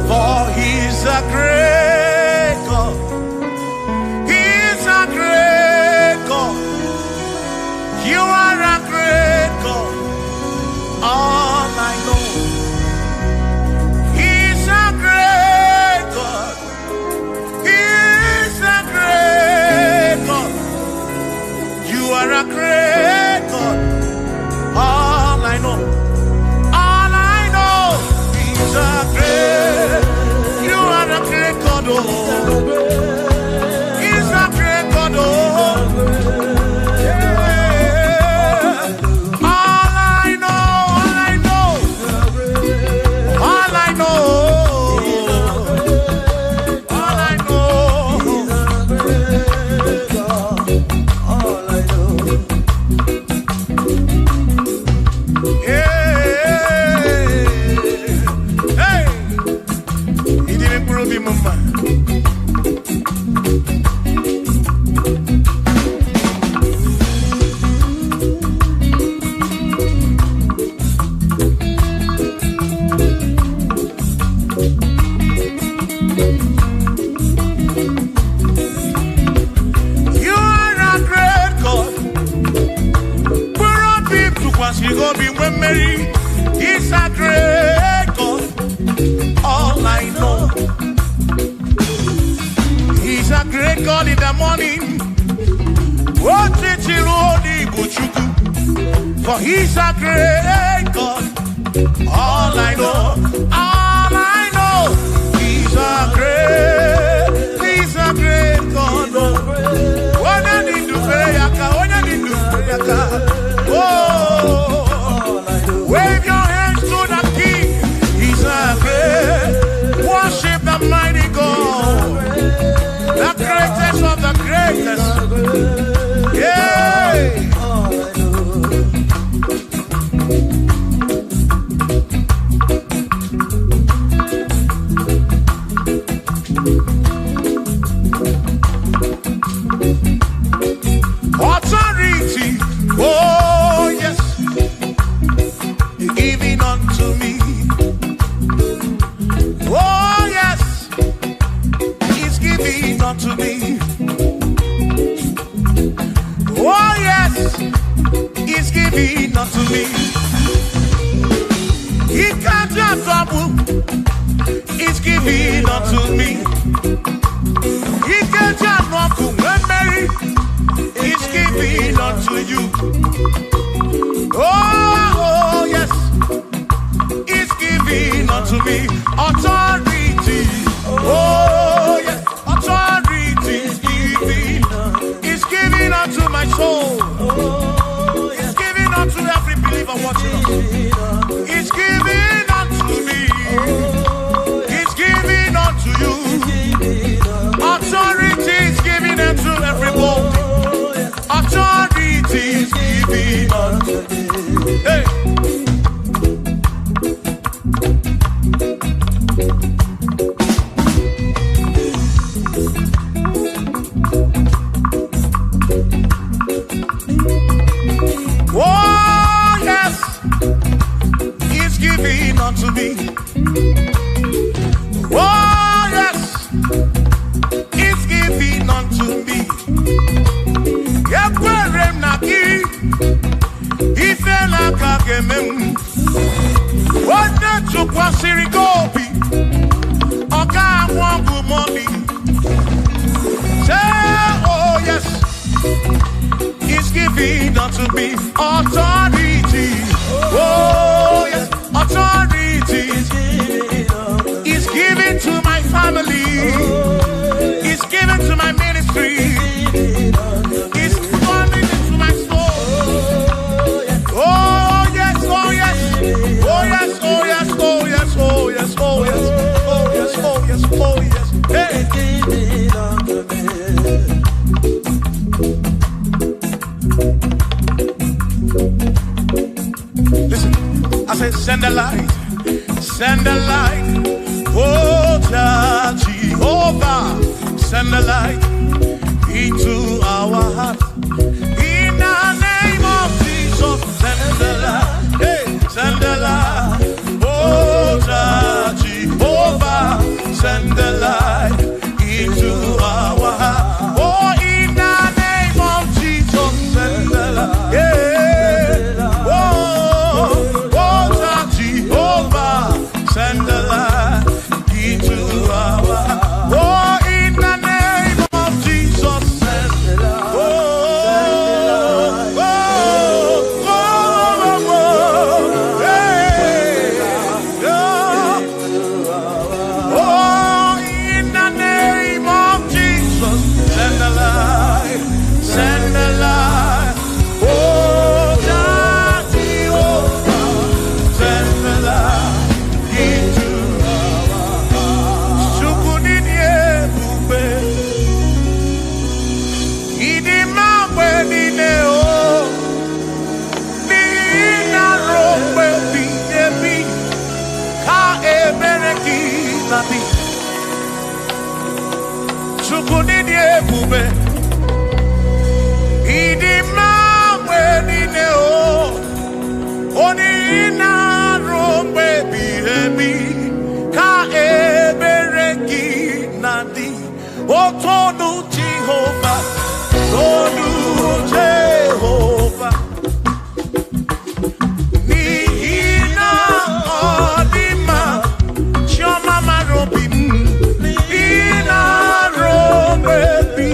for he's a great God. He's a great God. You are a great God, all I know. He's a great God. He's a great God. You are a great God, all I know. All I know. He's a great. You are a great God, oh. He's a great God, oh. He's a great God, all I know. He's a great God in the morning. For he's a great God, all I know. All I know, he's a great God. When I need to pray, oh. Wave your hands to the King. He's a great. Worship the mighty God, the greatest of the greatest. Yeah. Authority. Oh yes. Giving unto me. Oh yes, he's giving unto me. Oh yes, he's giving unto me. He can't just double. He's giving unto me. He can't just walk away, Mary. He's giving unto you. Oh yes. Unto me authority, oh yes, authority, watching us. He's giving unto me. He's giving unto you. Authority is giving unto everybody. Authority is giving unto me. Hey. Unto me. Oh, yes, it's giving unto me. Yakwere naki, ifela kakemem. Wanda chukwa sirigobi, oka wangu money. Say, oh yes, it's giving unto me authority. Oh yes, authority. Is given to my family. Is given to my ministry. Is coming into my soul. Oh yes, oh yes, oh yes, oh yes, oh yes, oh yes, oh yes, oh yes, oh yes, oh yes. Hey. Listen, I said send a light. Send a light, oh Jehovah, send a light into our hearts. In the name of Jesus, send a light, hey, send a light, oh Jehovah, send a light into our hearts. Oh, in the name of Jesus, send a light, yeah. Send the light into our oh, in the name of Jesus. Send the light. Oh, oh, oh, oh, oh, hey, oh, in the name of Jesus. Send the light. Send the light. Oh, Jehovah. Send the light. Chukunini ebube idima wenine o oni ina rombe birebi ka ebereki nadi otonu Jehovah tonu Jehovah ni ina odima chioma marobi ina baby,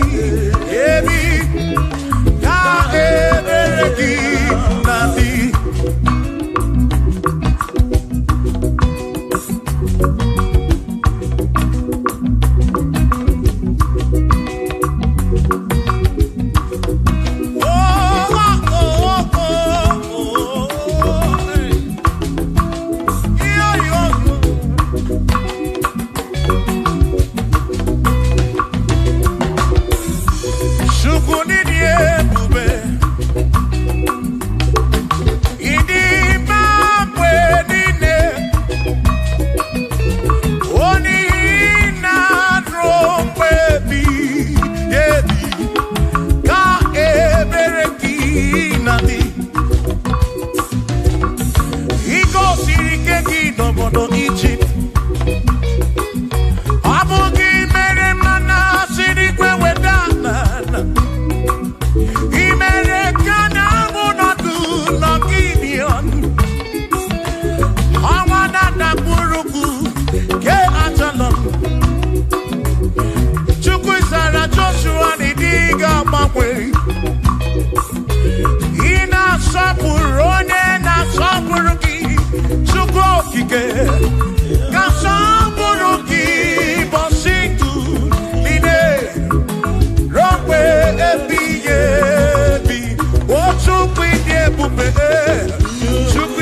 baby, ka ebereki nadi. Chukwu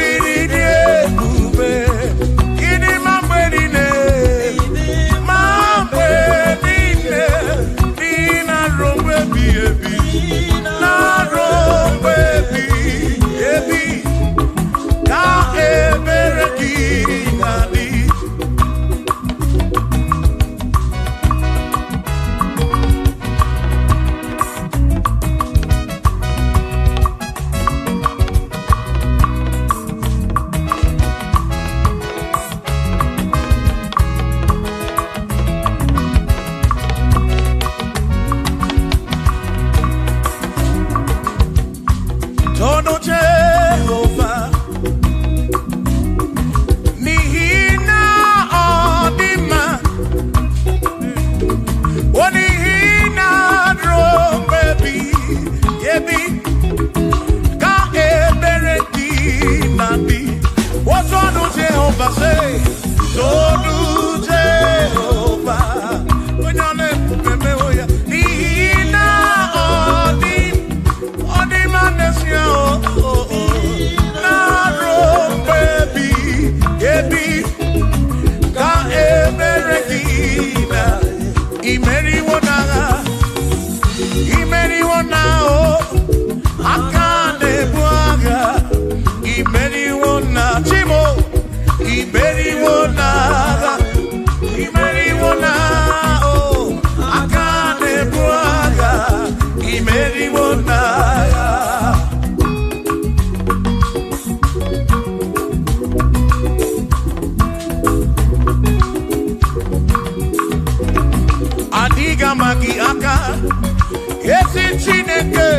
ezi Chineke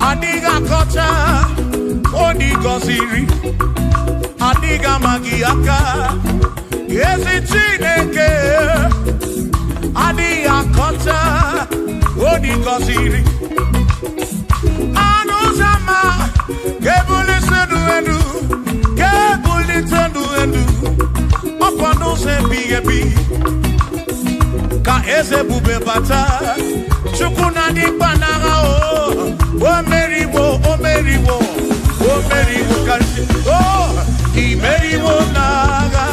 adịghị akọcha onye gọziri adịghị amaghị aka ezi Chineke adịghị akọcha onye gọziri anụ ụzọ ama ga-ebulite elu ga-ebulite elu ọkwa n'ụzọ ebighị ebi ka eze bube bata Chukwu na ndị gbanagha o meriwo karịsị imeriwo n'agha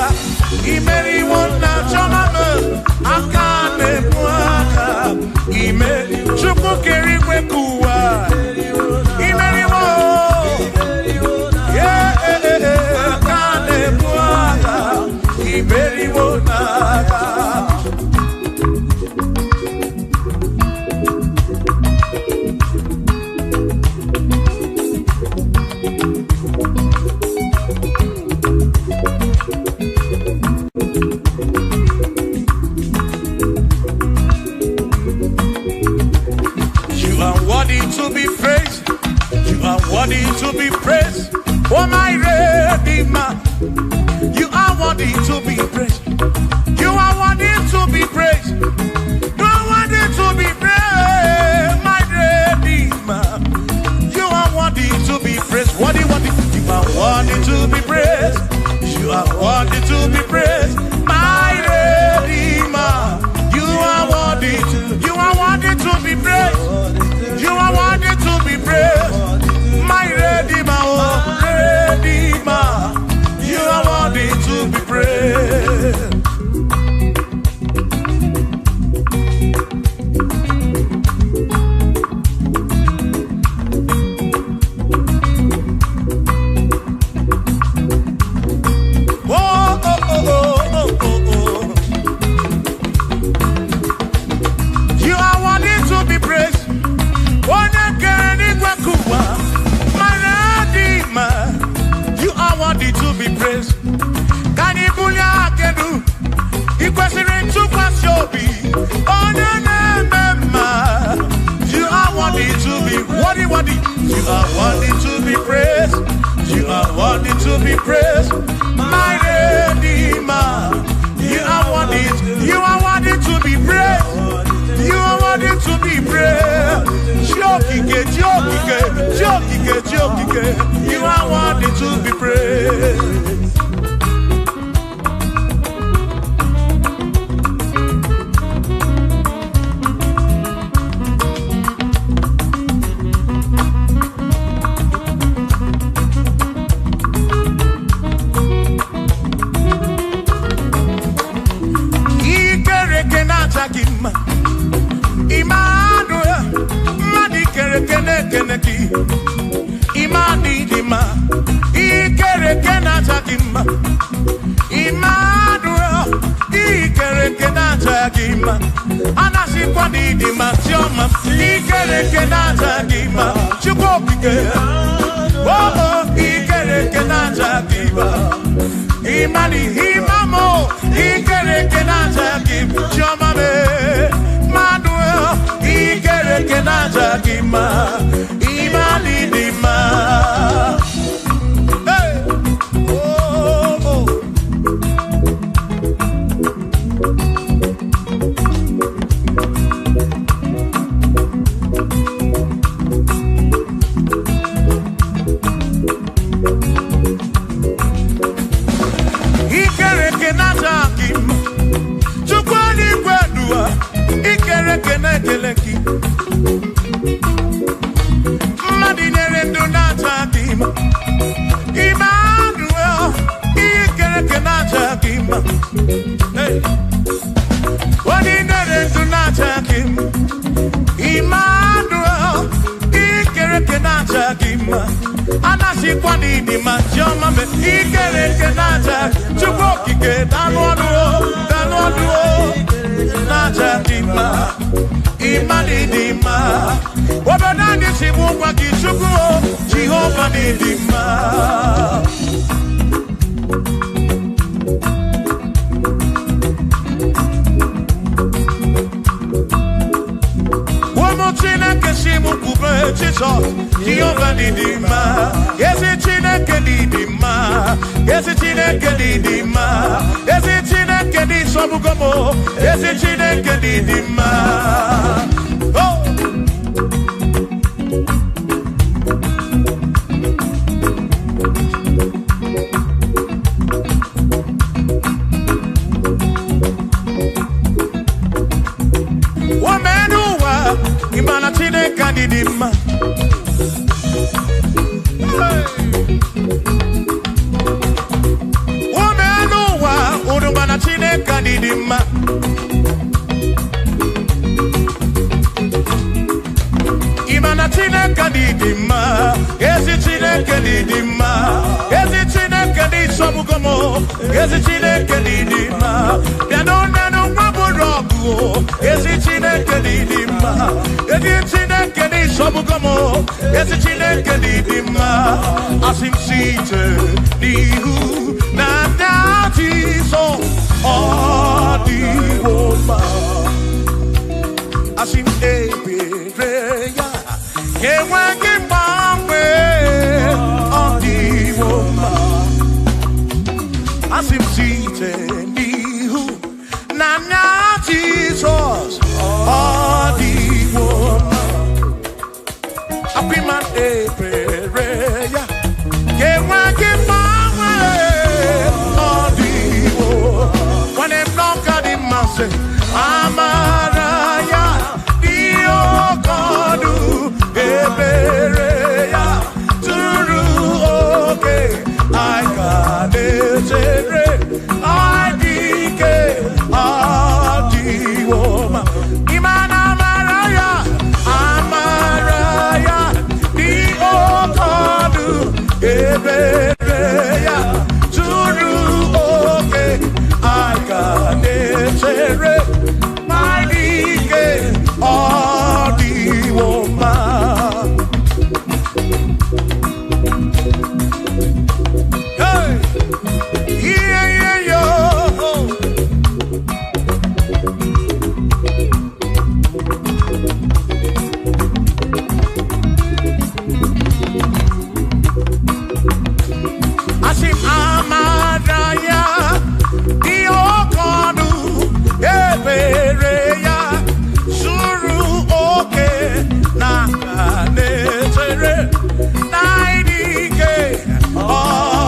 imeriwo na chọmanụ aka na-ebu aka Chukwu kere igwe ka ụwa imeriwo aka na-ebu aka imeriwo n'agha. Worthy to be praised, oh my Redeemer. You are worthy to be praised. You are worthy to be praised. You are worthy to be praised, my Redeemer. You are worthy to be praised. Worthy. You are worthy to be praised. You are worthy to be praised, my Redeemer. You are worthy to be praised. You are worthy to be praised. My Redeemer, oh Redeemer, you are worthy to be praised. You are worthy to be praised. You are worthy to be praised. Can you believe I can do? You question to Wazobia. Oh, you are worthy to be worthy. You are worthy to be praised. You are worthy to be praised. My Redeemer. You are worthy to be praised. You are worthy to be praised. Jokike. You are worthy to be praised. Imani dima, ikere kenata kima. Immanuel, ikere kenata kima. Anasi kwani dima tioma, ikere kenata kima. Chukopike, oh ikere kenata kima. Imani himamo, ikere kenata kima. Tioma me, Manuel, ikere kenata kima. Imani dima. Hey, oh. Ikere kenata kima. Chukwani kwedua. Ikere keneleki. Emmanuel, ikere kenata kima. Hey, ordinary to nata kima. Emmanuel, ikere kenata kima. Anasi kwani di majoma me ikere kenata. Chukokike danwaduo nata kima. Imani dima. Wabadani sibuwa kichukuo. Jehovah dima. Jesus, Jehovah Didima. Yes, it's Chineke Didima. Yes, it's Chineke Didima. Yes, it's Chineke Disobugomo. Yes, it's Chineke Didima. Oh. Imana Chineke Didima. Womenuwa Urumana Chineke Didima. Imana Chineke Didima. Ezi Chineke Didima. Ezi Chineke Disobugomo. Ezi Chineke Didima. Yanonanu Maburogu. Ezi Chineke Didima. Ezi Chineke Disobugomo. Ezi Chineke Didima. Asim Site Nihu Nana Jesus Adiwoma. Asim Ebereya Yewagi Bambe Adiwoma. Asim Site Nihu Nana Jesus Adiwoma. Apiman Ebereya Yewagi Bambe Adiwoma. When them knock at him and say Amaraya Diokodu Ebereya Turu Oke I got it I dike Adiwoma. Imana Amaraya Amaraya Diokodu Ebereya Turu Oke I got it I dike Adiwoma. Hey, yeah, yo. Asim Amaraya Diokodu Ebereya Suru Oke Nakanetere Naidike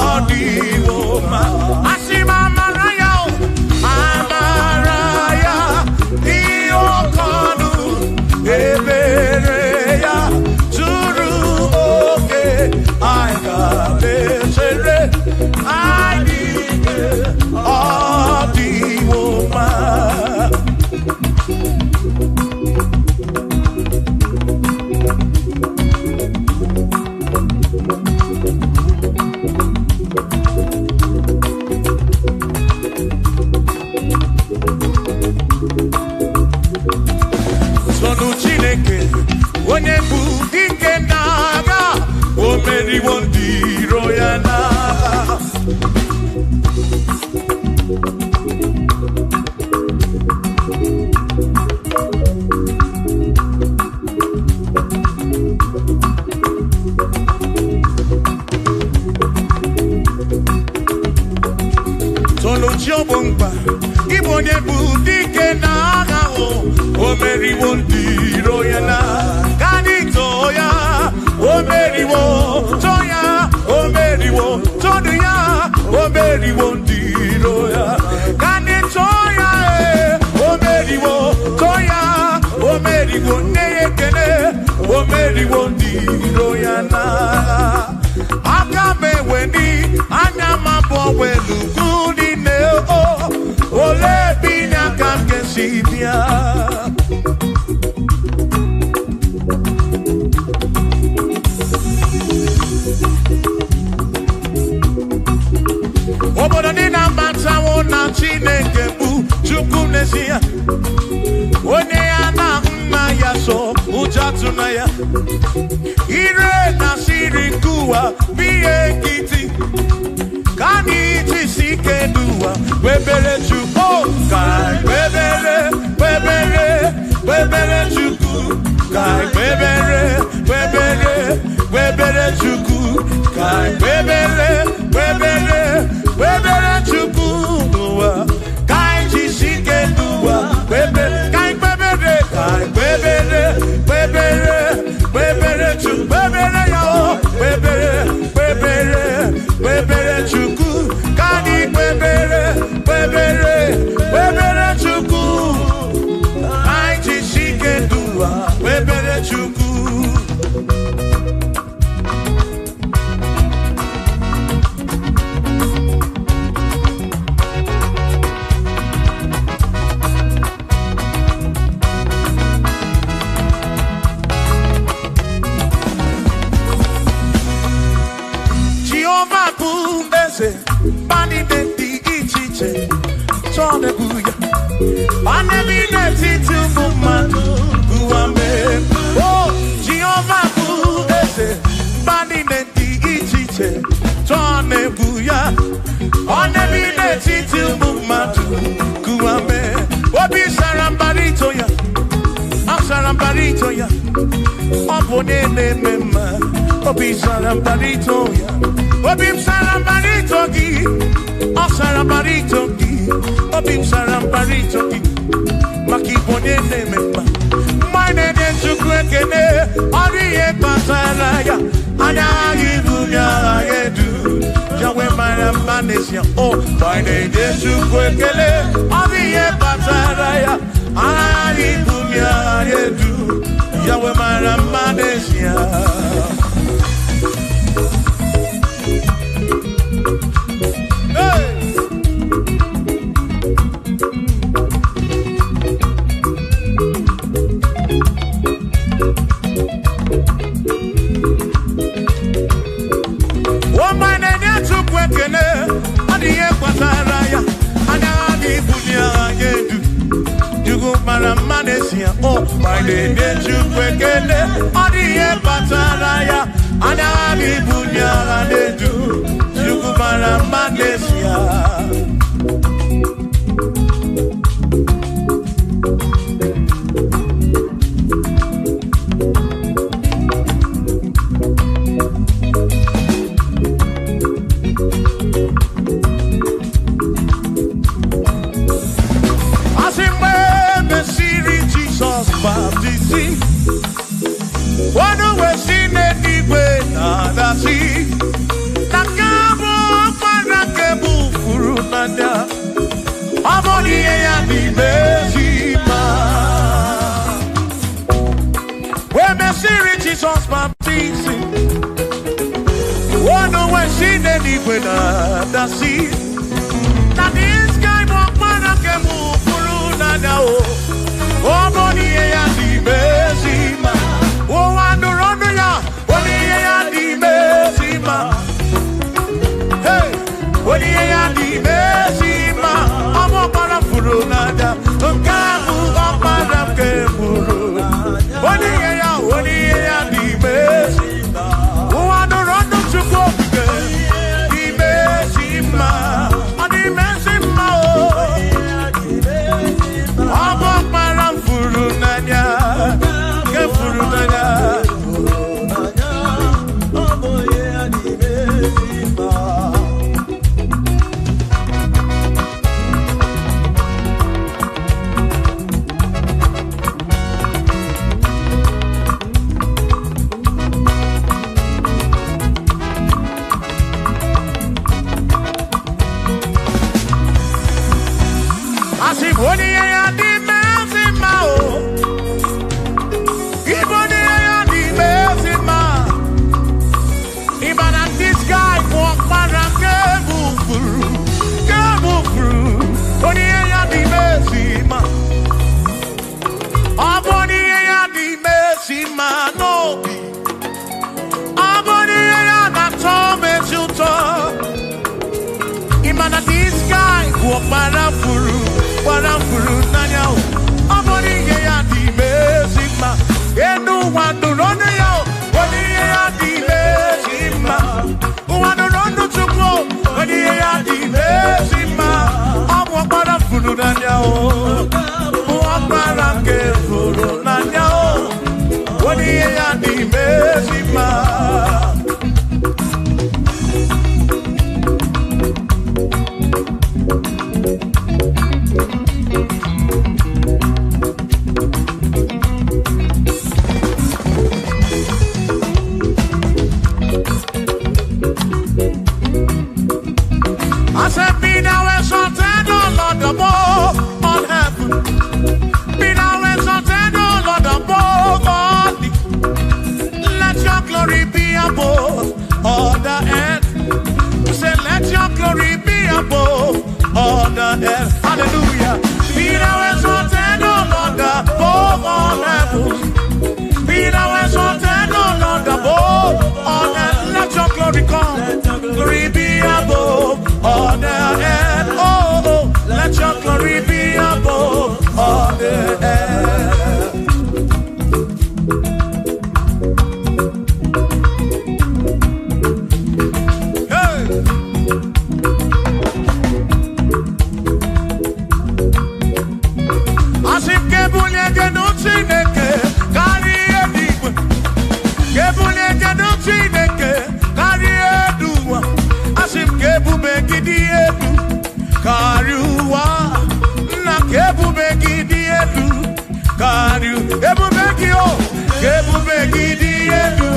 Adiwoma. Asim Amaraya Amaraya Diokodu Ebereya Suru Oke Nakanetere Naidike Adiwoma. Sonu Chineke onye bụ dike n'agha o meriwo ndị iro ya n'agha. Sonu Chiobomba Ibo onye bụ dike n'agha o meriwo ndị iro ya n'agha. Kanito ya o meriwo toya o meriwo todu ya o meriwo ndị iro ya. Kanito ya o meriwo toya o meriwo neyekene o meriwo ndị iro ya n'agha. Aka meweni anya mabọ welu gudi ne o ole binya ka nkesi bịa. Obodo dị na mbatanwụ na Chineke bụ Chukwu n'ezie. Onye ya na nna ya so ụjọ atụna ya. Ire na siri nkuwa biye nkịtị. Ka anyị jisi ike n'ụwa webere Chukwu ka webere Chukwu ka webere kwebere chukwu kai kwebere chukwu n'ụwa kai jisike n'ụwa kwebere kai kwebere chukwu kwebere ya o kwebere chukwu kai kwebere chukwu kai jisike n'ụwa kwebere chukwu. Bani de di ichiche, chone buya. Bani mi neti tu mumanu buame. Oh, Jehovah bu ese. Bani de di ichiche, chone buya. Bani mi neti tu mumanu buame. Obi sarambarito ya, sarambarito ya. Obone ne mema, obi sarambarito ya. Obim sarambarito gi, o sarambarito gi, obim sarambarito gi, maki bone ne memba. Mine de chukwekene, oriye pasaraya, ana ibunya yedu, jawe marambanesia. Oh, mine de chukwekene, oriye pasaraya, ana ibunya yedu, jawe marambanesia. Oh, my name is Chukwekene, Odiye Pataraya, Anabi Bunya Anedu, Chukwara Manesia. Jesus baptizing. One when she did it with the sea. That this guy walk man and can move through now. Oh, money and the Besima. Oh, and the run ya. Money and the Besima. Hey, money and the Besima. I'm up on a furunada. Kamu up on a kemuru. Money and the Besima. Oh, and the run to go. The Besima. And the Besima. I'm up on a furunada. Kefurunada. Warafuru nanyao, amoni ya di mesima, enu wandu rone yao, wani ya di mesima, wanu rondo chukwo, wani ya di mesima, amwa warafuru nanyao, waparake furu nanyao, wani ya di mesima. wonderful. Be thou exalted, O Lord, above all earth. Let your glory come. Glory be above all the earth. Oh, oh, let your glory be above all the earth. Hey. Asim kebunye genuti neke kari edigwe. Kebunye genuti neke kari eduwa. Asim kebube gidi edu kariwa. Na kebube gidi edu kariu. Kebube gio. Kebube gidi edu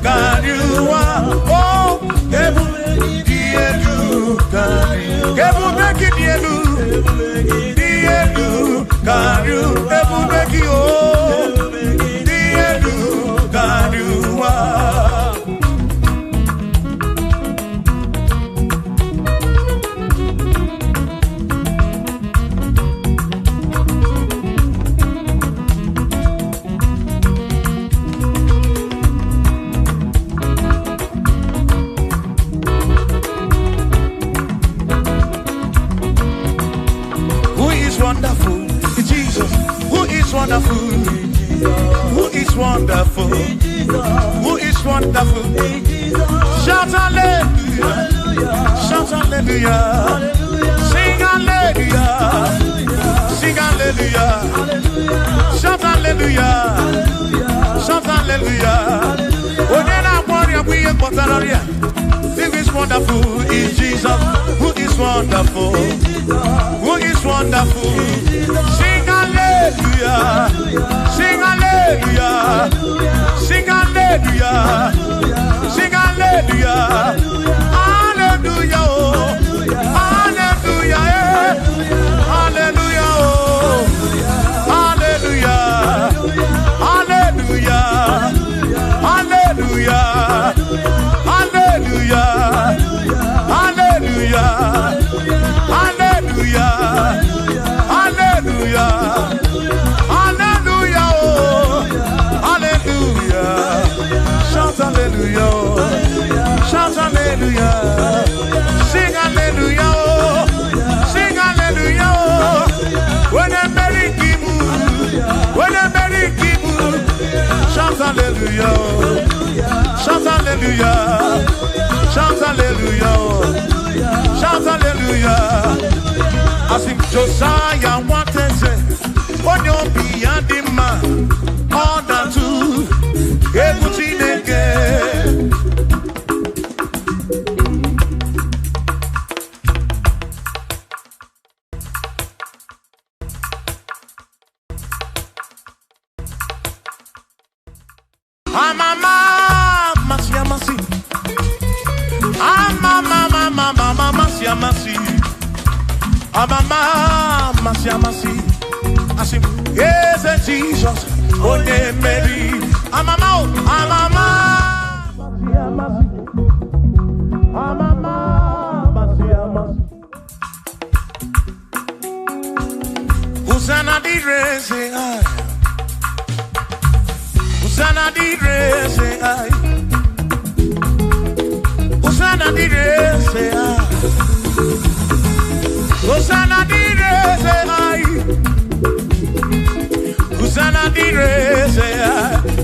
kariwa. Oh, kebube gidi edu kariu. Kebube gidi edu. Edu kariu. Kebube gio. Gidi edu kariwa. Wonderful, Jesus. Who is wonderful? Who is wonderful? Who is wonderful? Shout hallelujah! Shout hallelujah! Sing hallelujah! Sing hallelujah! Shout hallelujah! Shout hallelujah! Who is wonderful is Jesus. Who is wonderful? Who is wonderful? Sing hallelujah! Sing hallelujah! Sing hallelujah! Sing hallelujah! Hallelujah! Oh. Hallelujah! Hallelujah! Oh. Hallelujah! Hallelujah! Hallelujah! Hallelujah! Hallelujah! Hallelujah! Hallelujah! Hallelujah! Oh. Hallelujah! Shout hallelujah! Shout hallelujah! Sing hallelujah! Sing hallelujah! When I'm very kibu, when I'm very kibu, shout hallelujah! Shout hallelujah! Shout hallelujah! Shout hallelujah! I sing Josiah wanted to on your beyond the man, all that too, everything again. I sing, yes, Jesus, oh, Mary. I'm a Hosanna di re say I. Hosanna di re say I. Hosanna di re say I. Hosanna di re say I. Hosanna di re say I.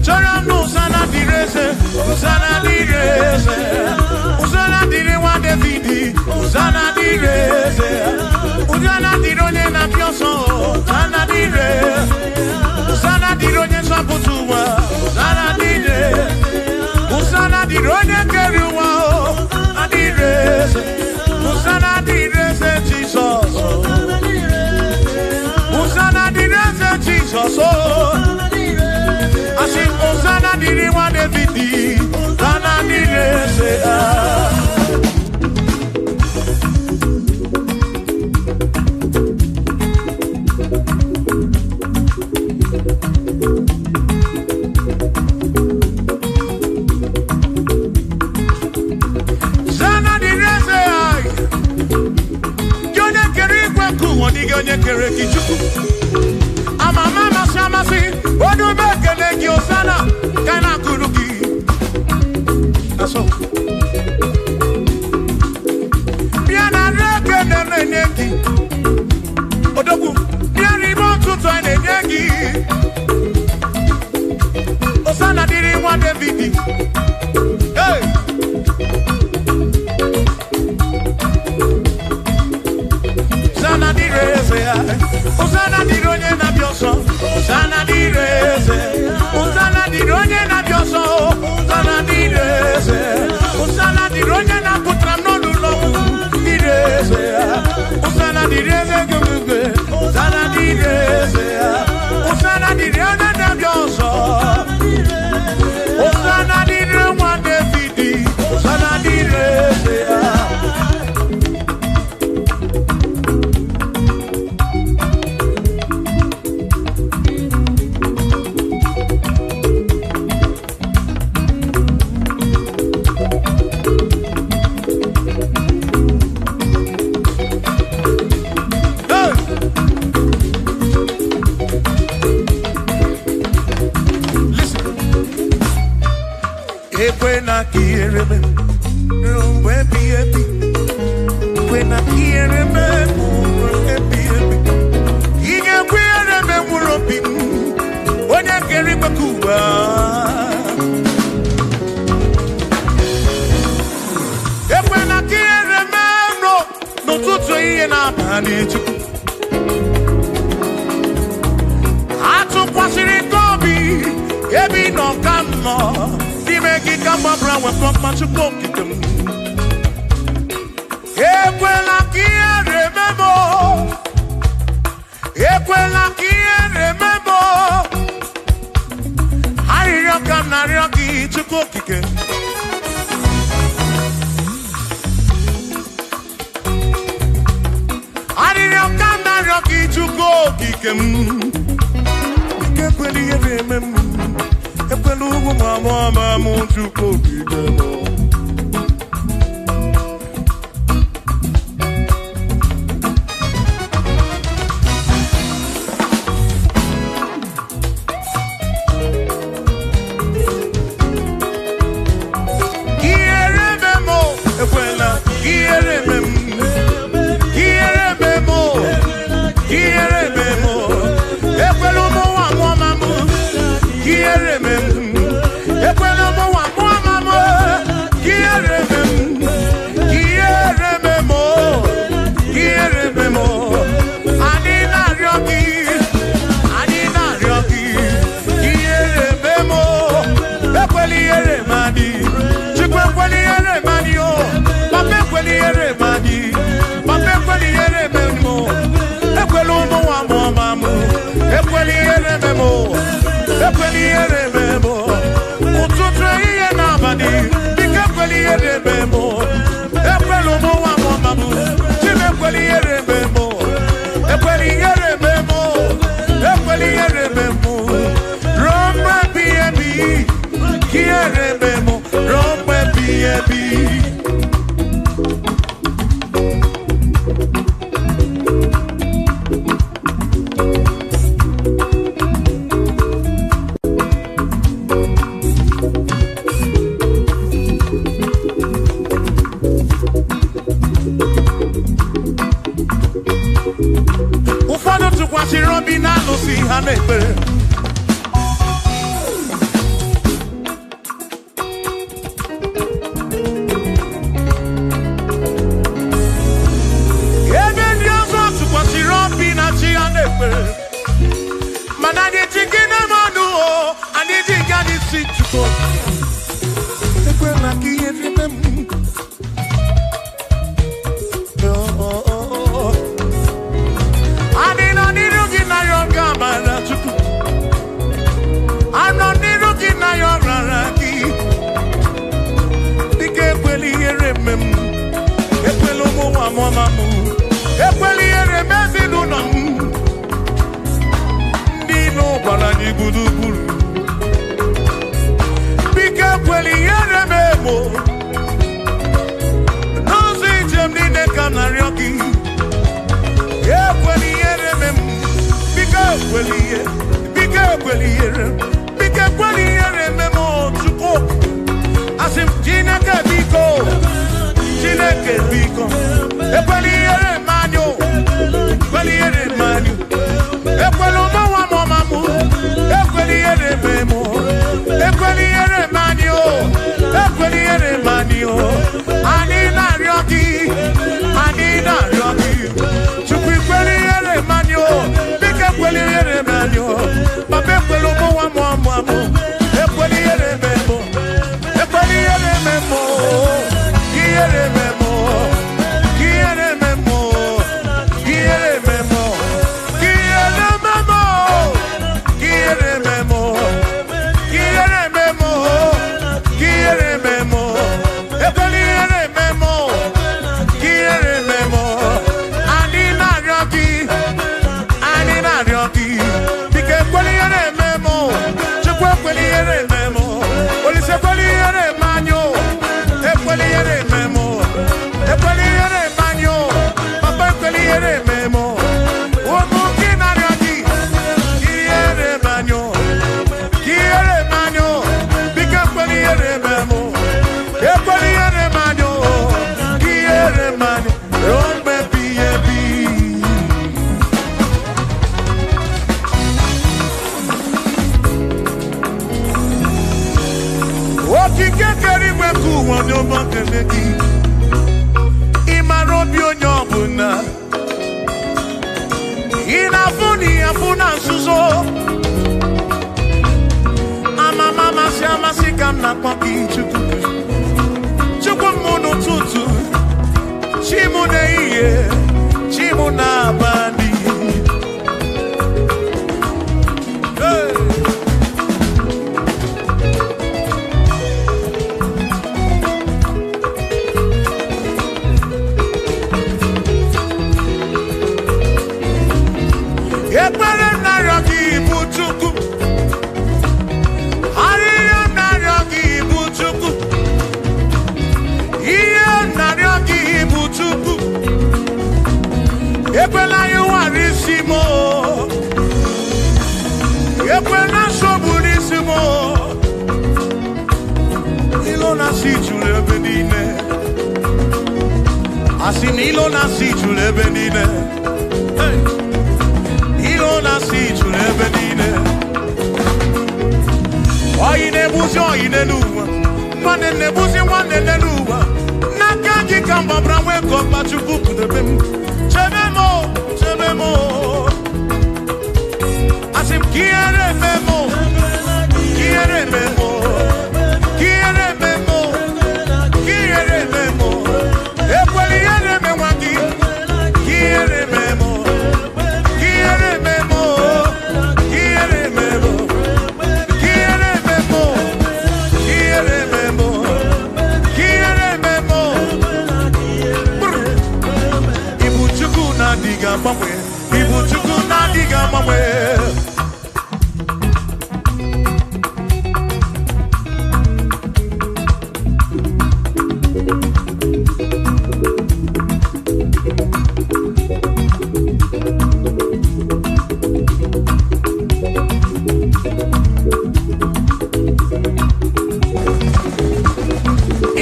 Chora no Hosanna di re say. Hosanna di re say I. Hosanna di re wa David. Hosanna di re say I. Hosanna di ro ne na pioso. Hosanna di re. Hosanna di ro ne so putuwa. Hosanna di re. Hosanna di ro ne keruwa. Hosanna di re. Hosanna di re say Jesus. Hosanna di re say Jesus. I sing Hosanna di re wa David. Hosanna di re say ah. Ekwena kiereme, rompe piepi. Ekwena kiereme, rompe piepi. Inge kiereme muropi, onya keri bakuba. Ekwena kiereme no tutu iye na bani chuku. Atu kwasiri kobi, ebi no kamo. Make come up round with from much of them. Equela kia remember. Equela kia remember. Hari yaka narioki chukokike. Hari yaka narioki chukokike. Equeli remember. Epelugu mama munchuko bidemo. Kierememo, ekwela, kierememo, kierememo, kierememo. Epelugu mama kierememo. Ekwela mo mama kierememo, kierememo. Anina ryoki, kierememo. Ekweli eremadi, chikwe kweli eremadi o. Pape kweli eremadi, pape kweli erememo. Ekwelo mo mama, ekweli erememo, ekweli erememo. Ekweli erememo, ekwelo mo mama, chime ekweli erememo, ekweli erememo, ekweli erememo. Rompe biebi, kierememo, rompe biebi. Robina no si hanepe. Even yoso to kwasi Robina si hanepe. Manani chikine manu o, ani chikani si chuko. Ekwela kieremem. I'm not looking at your raraki. The Ekweli eremem, Ekwelo mo mamu, Ekweli eremezi nunam. Dino balani guduguru. The Ekweli erememo. No si jemni ne kanarioki. Ekweli eremem, Bika Ekweli erememo chuko. Asim Chineke biko. Ekweli eremanyo. Ekwelo mo mamu. Ekweli erememo. Ekweli eremanyo. Anina ryoki. Chuku ekweli eremanyo. Bika ekweli eremanyo. Pape ekwelo mo mamu. Ekweli erememo. okike kerigwe ka ụwa n'ọma kele gị ịmara obi onye ọbụla ị na-afụ na ịafụ na nzuzo amama amasị amasị ka m na-akpọ gị Chukwu m n'ụtụtụ chi m n'ehihie chi m n'abalị ekpere narịọ gị bụ Chukwu arịrịọ narịọ gị bụ Chukwu ihe narịọ gị bụ Chukwu ekwela ya ụwara isi m ekwela nsogbu n'isi m ilo na-asị juru ebe niile asị na ilo na-asị juru ebe niile na-asị juru ebe niile oyi na-ebuzi oyi n'ụwa nwanne na-ebuzi nwanne n'ụwa n'aka gị ka mgbabara nwee ka ọkpa Chukwu pụdebe m chebe m asị m ka ihere eme m ka ihere eme m ka ihere eme m ka ihere eme m ekwela ihere eme nwa gị ka ihere eme m Ibu Chukwu na-adịghị agbanwe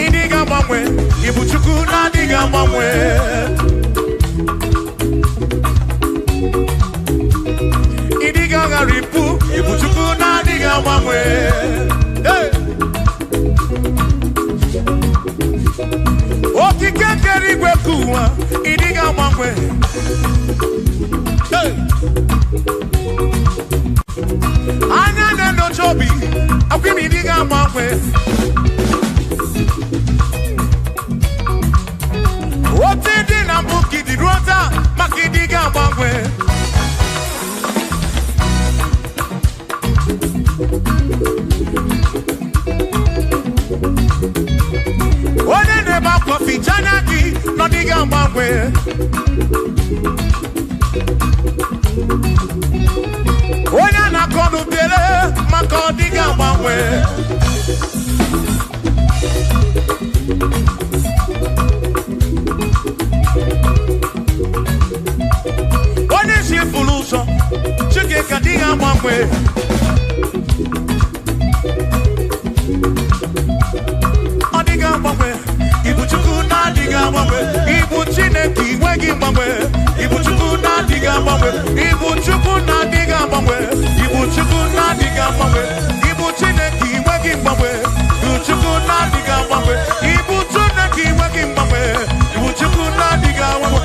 ịdịghị agbanwe Ibu Chukwu na-adịghị agbanwe Ripu Ibu Chukwu na-adịghị agbanwe okike kere igwe ka ụwa ịdịghị agbanwe anya na-enyocha obi akwụ m ịdịghị agbanwe otu dị na mbụ ka ịdị ruo taa maka ịdịghị agbanwe onye na-ebe akwa ficha anya gị n'ọdịghị agbanwe onye na-akọ n'ubele maka ọdịghị agbanwe onye si furu ụzọ Chike ka dịghị agbanwe Ibu Chukwu na-adịghị agbanwe Ibu Chineke inweghị mgbanwe Ibu Chukwu na-adịghị agbanwe Ibu Chukwu na-adịghị agbanwe Ibu Chukwu na-adịghị agbanwe Ibu Chineke inweghị mgbanwe Ibu Chukwu na-adịghị agbanwe Ibu Chineke inweghị mgbanwe Ibu Chukwu na-adịghị agbanwe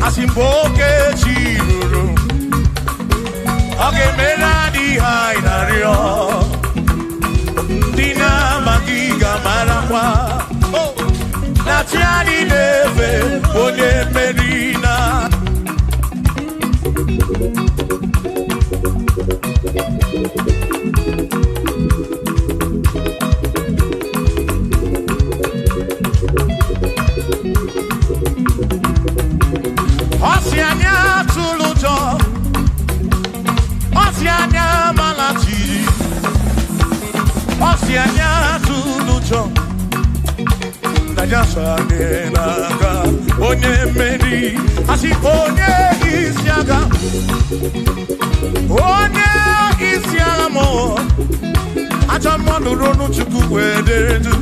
Asimboke chiruru Oge meladi hainario Dina magiga marakwa Natiani neve One merina Osianya tulujo Osianya malati Osianya tulujo Najasane naga Onye meri Asi onye isyaga Onye isyaga mo Acha mono ronu chuku wederedu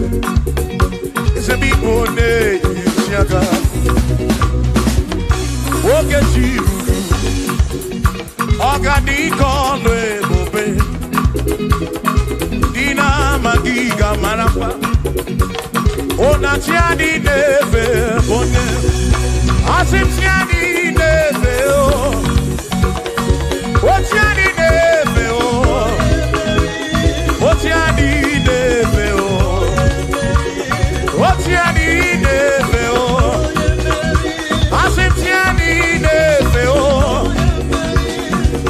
Isebi onye isyaga Oge chiruru Organico luebobe Dina magiga marapa Ona tiani neve one Asim tiani neve o O tiani neve o O tiani neve o O tiani neve o Asim tiani neve o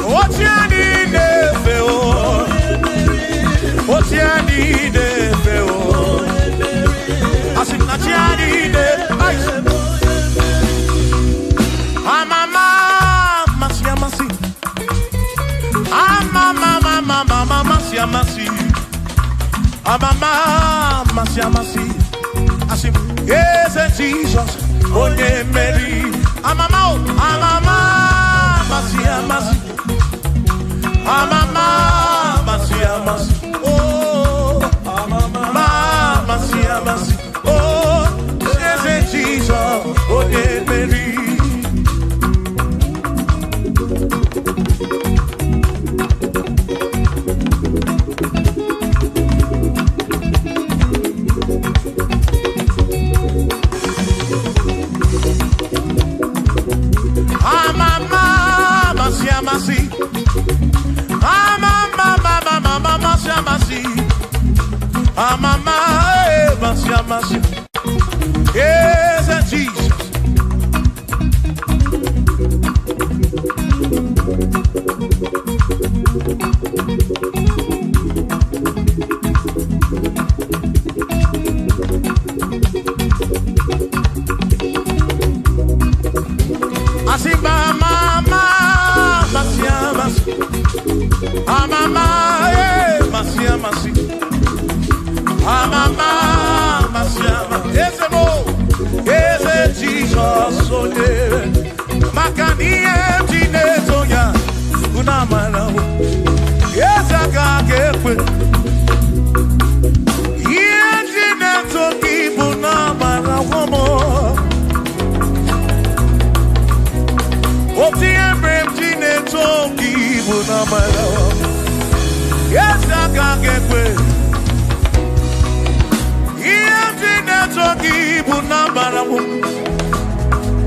O tiani neve o O tiani neve o Asim tiani neve Amama masia masi Amama mama masia masi Amama masia masi Asim yes Jesus Onye meri Amama masia masi Amama masia masi Oh Amama masia masi Oh yes Jesus Onye meri Yes, Jesus. Asimba mama masia masi Amama masia masi Amama masia masi Ese mo Ese Jesus ole Makani emtine toya Unamana Ese akakekwe Yemtine toki Unamana womo Oti emtine toki Unamana Ese akakekwe Toki bunambara mu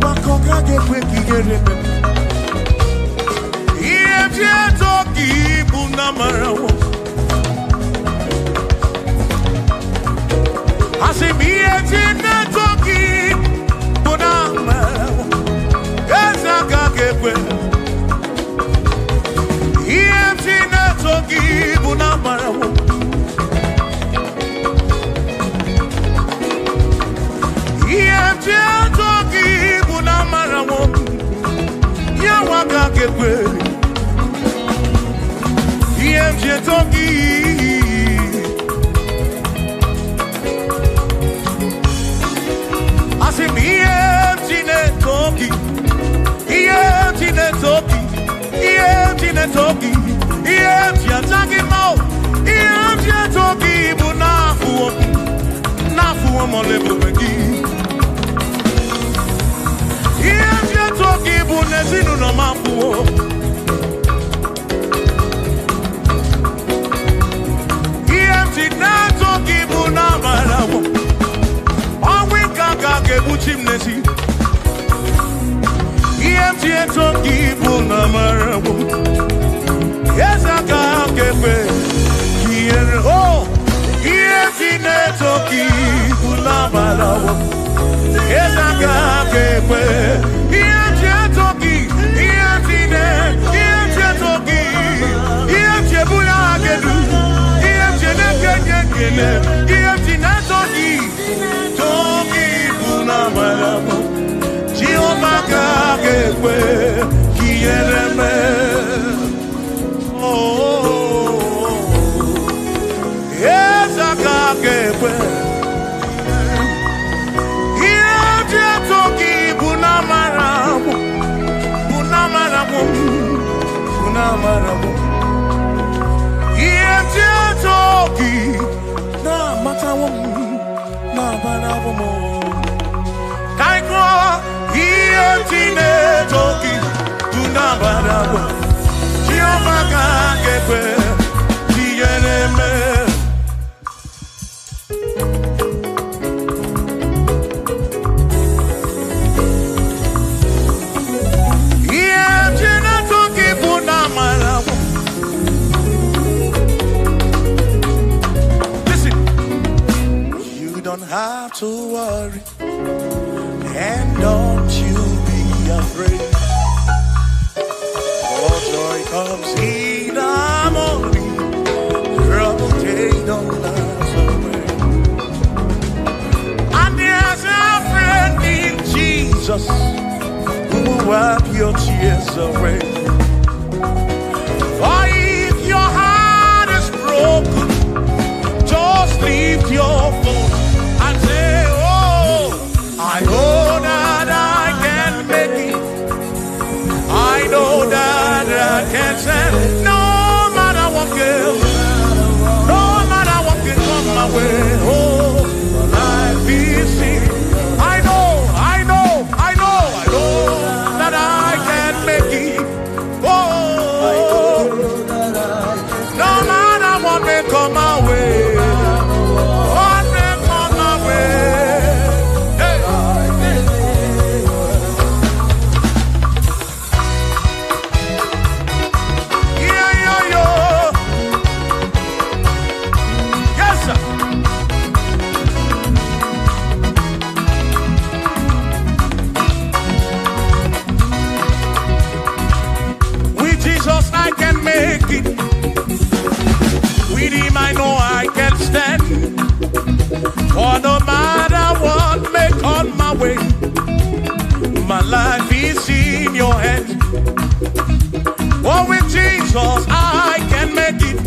makoka gekwe kigerebe Iye toki bunambara mu Asimiye tine toki bunambara mu Ezaka gekwe Iye tine toki bunambara mu Toki bunamara mo ya waka kekwe Yemje toki Asimi yemjine toki Yemjine toki Yemjine toki Yemje toki mo Yemje toki bunafu Nafu mo lebeki Yemje toki bunezinu no mafu Yemje na toki bunamara buchimnesi. EMT toki puna marabu. Yes, I can't get here. Oh, EMT toki puna marabu. Yes, I can't get EMT toki. EMT toki. EMT puna gedu. EMT nekene. EMT toki. Toki puna marabu. Listen, you don't have to worry, and don't you be afraid. For joy comes in the morning, trouble they don't last away. And there's a friend in Jesus who will wipe your tears away. For if your heart is broken, just lift your voice and say, oh, I know that I can make it. I know that I can stand. No matter what comes, no matter what can come my way. Oh, life is easy. I know that I can make it. Oh, no matter what may come my way. What may come my way. Hey. Yes, sir. With Jesus I can make it. With him I know I can stand. For no matter what may come my way, my life is in your hands. Oh, with Jesus I can make it.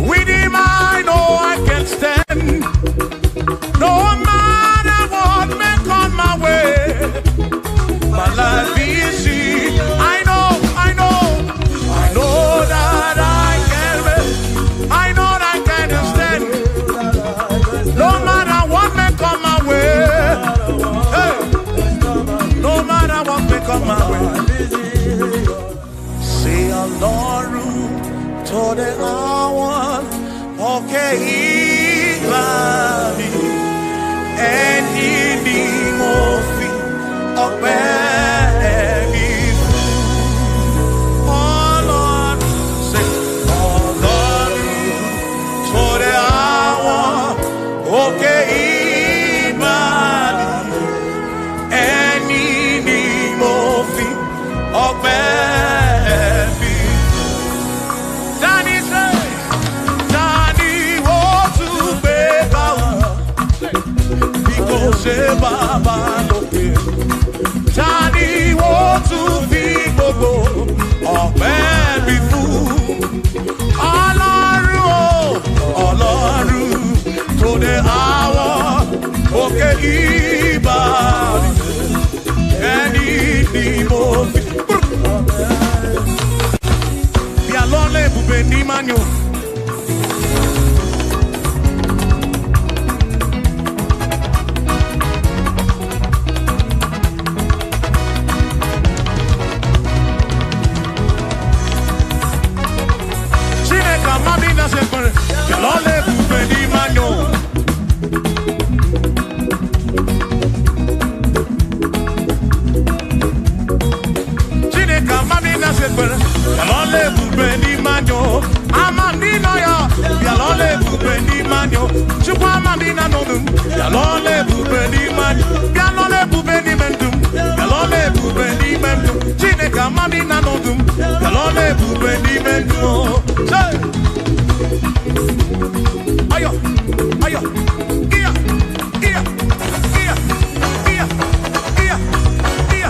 With him I know I can stand. No matter what may come my way, my life is in. I know that I can make. I know that I can stand. No matter what may come my way. Hey. No matter what may come my way. Say Ọlọ́run tó dé àwọn òkè ìgbà mi. Ẹni ni mo fi ọpẹ́ mi fún. Ọlọ́run, say Ọlọ́run tó dé àwọn òkè ìgbà mi. Ẹni ni mo fi ọpẹ́ mi fún. Danny says, Danny, oh, Chineke mami na sekpere yalole bube ni manyo amami no ya yalole bube ni manyo chukwa amami na nodum yalole bube ni manyo yalole bube ni mendum yalole bube ni mendum Chineke mami na nodum yalole bube ni mendum ayo ayo iya iya iya iya iya iya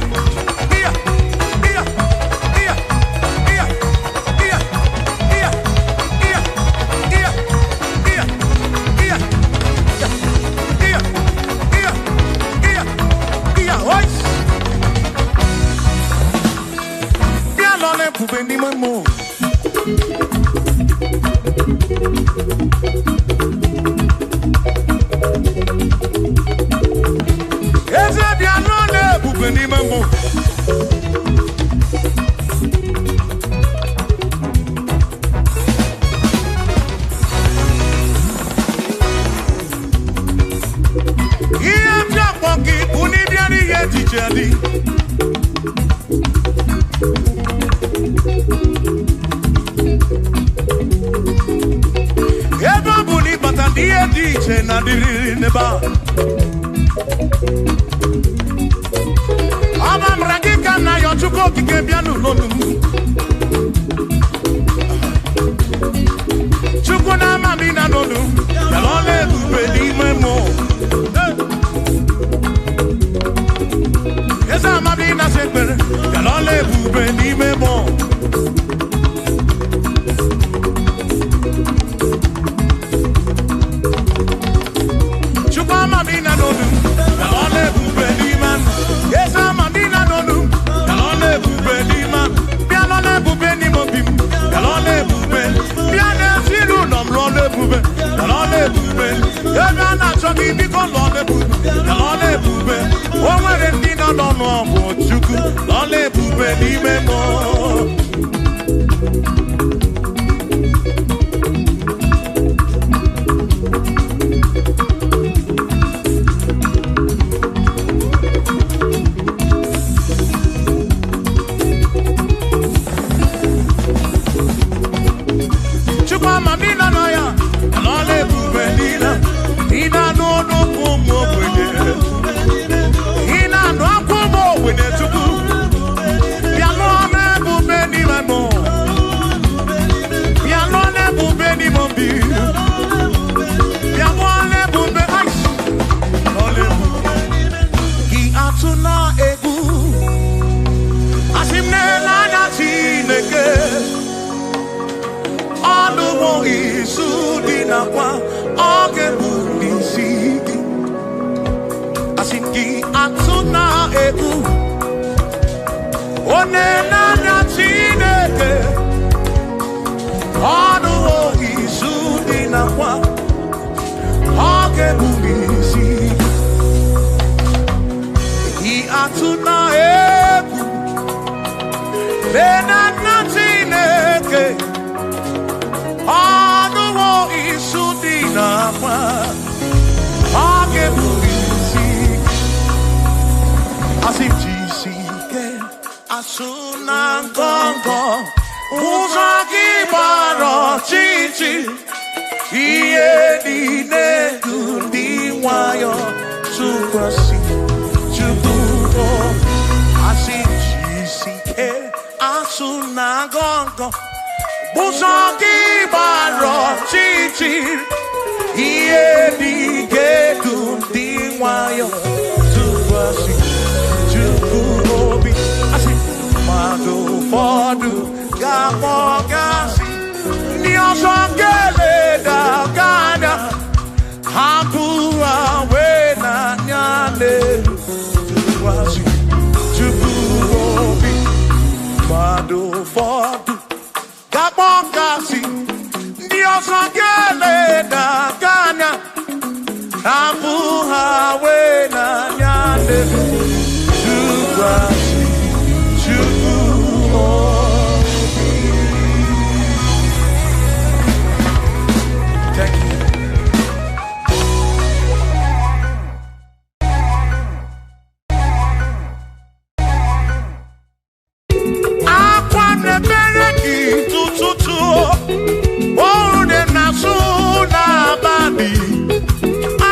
Oh, the Nasuna Babi.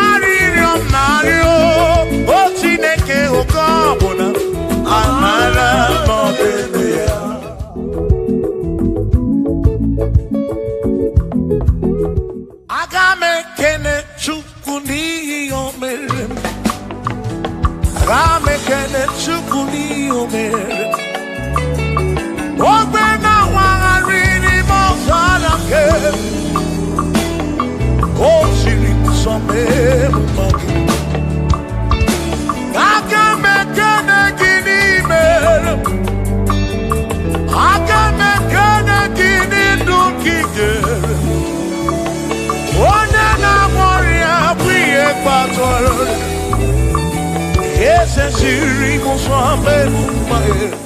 Arium Nario. Oh, Tineke Okabona. Amara Modelia. Agame Kene Chukuni Omer. Agame Kene Chukuni Omer. Ogbena Wangari Mozarake. Oh, Siri Some Magi. Agame Kene Ginimer. Agame Kene Gini Dukiger. Onena Moria Brie Pator. Yes, and Siri Mosame Magi.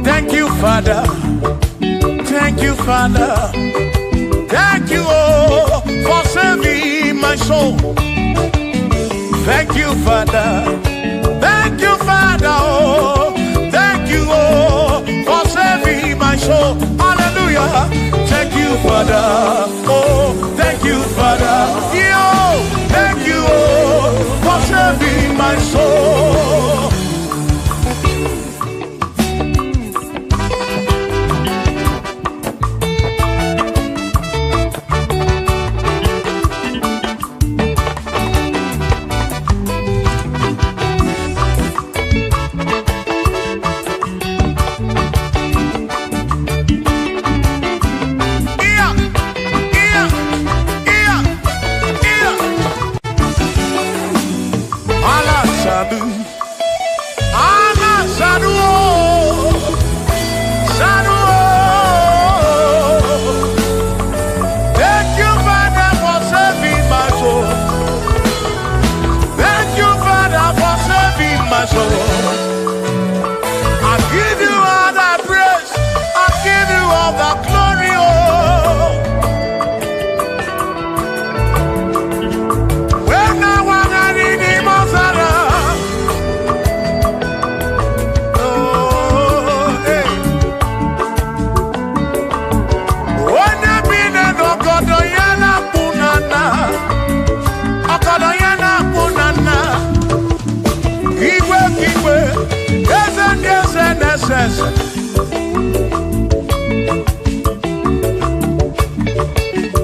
Thank you, Father. Thank you, Father. Thank you, oh, for saving my soul. Thank you, Father. Thank you, Father. Oh, thank you, oh, for saving my soul. Hallelujah. Thank you, Father. Oh, thank you, Father. Yo, thank you, oh, for saving my soul.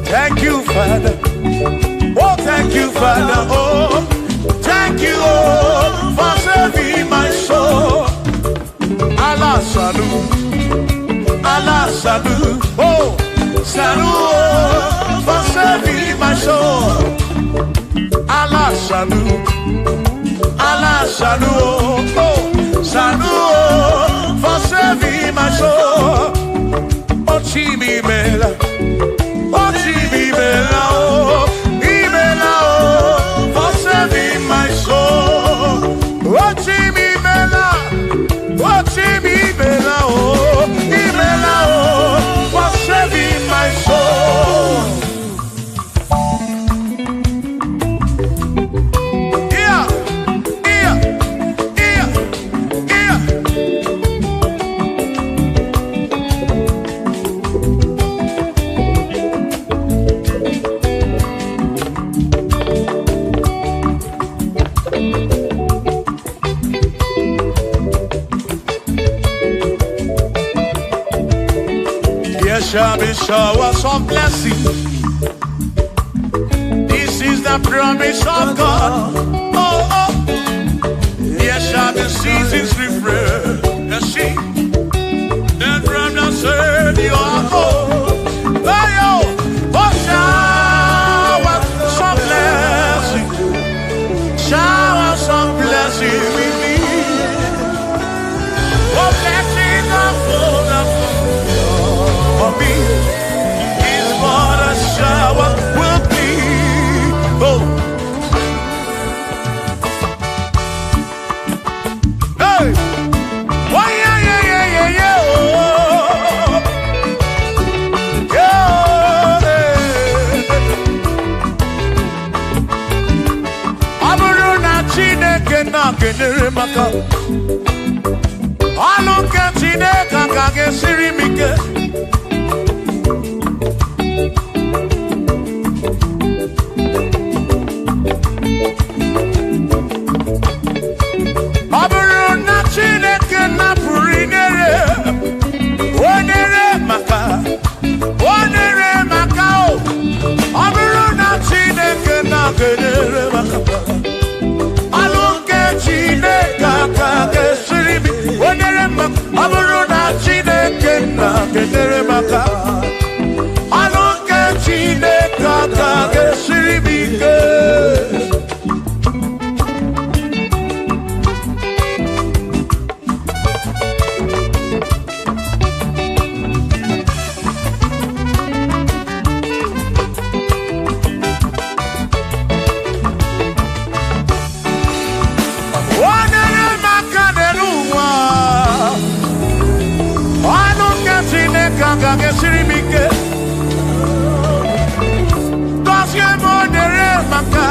Thank you, Father. Oh, thank you, Father. Oh, thank you, oh, for saving my soul. Allah salut, Allah salut. Oh, salut, oh, for saving my soul. Allah salut, Allah salut. Oh, salut, oh, for saving my soul. Oh, Chimi Mela. Oh, Chimi Mela. Oh, Mela. Oh, for saving my soul. Oh, Chimi Mela. Oh, Chimi Mela. Oh, Mela. Oh, for saving my soul. Yeah, yeah, yeah, yeah. There shall be showers of blessing. This is the promise of God. Oh, oh. There shall be seasons refreshing. And from the sun you are home. Oh, yo. Oh, showers of blessing. Showers of blessing we need. Oh, blessings are full of for me is what a shower will be. Oh, hey, oh yeah, yeah, yeah, yeah, yeah. Oh, yeah. Aburu na Chineke na kenere maka. Alunke Chineke kage siri mike. gesiri mike. Gozie monere maka.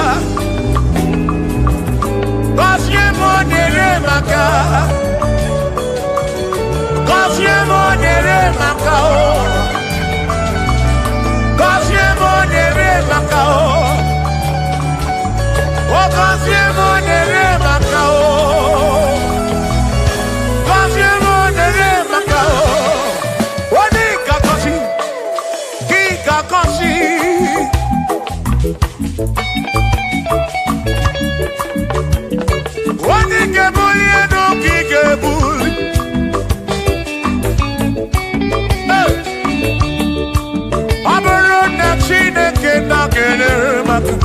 Gozie monere maka. Gozie monere maka. Gozie monere maka. Oh, gozie monere maka. Gozie monere maka. Oni kakosi, ki kakosi. Oni kebuli eno ki kebuli. Aburo na Chineke na kenere maka.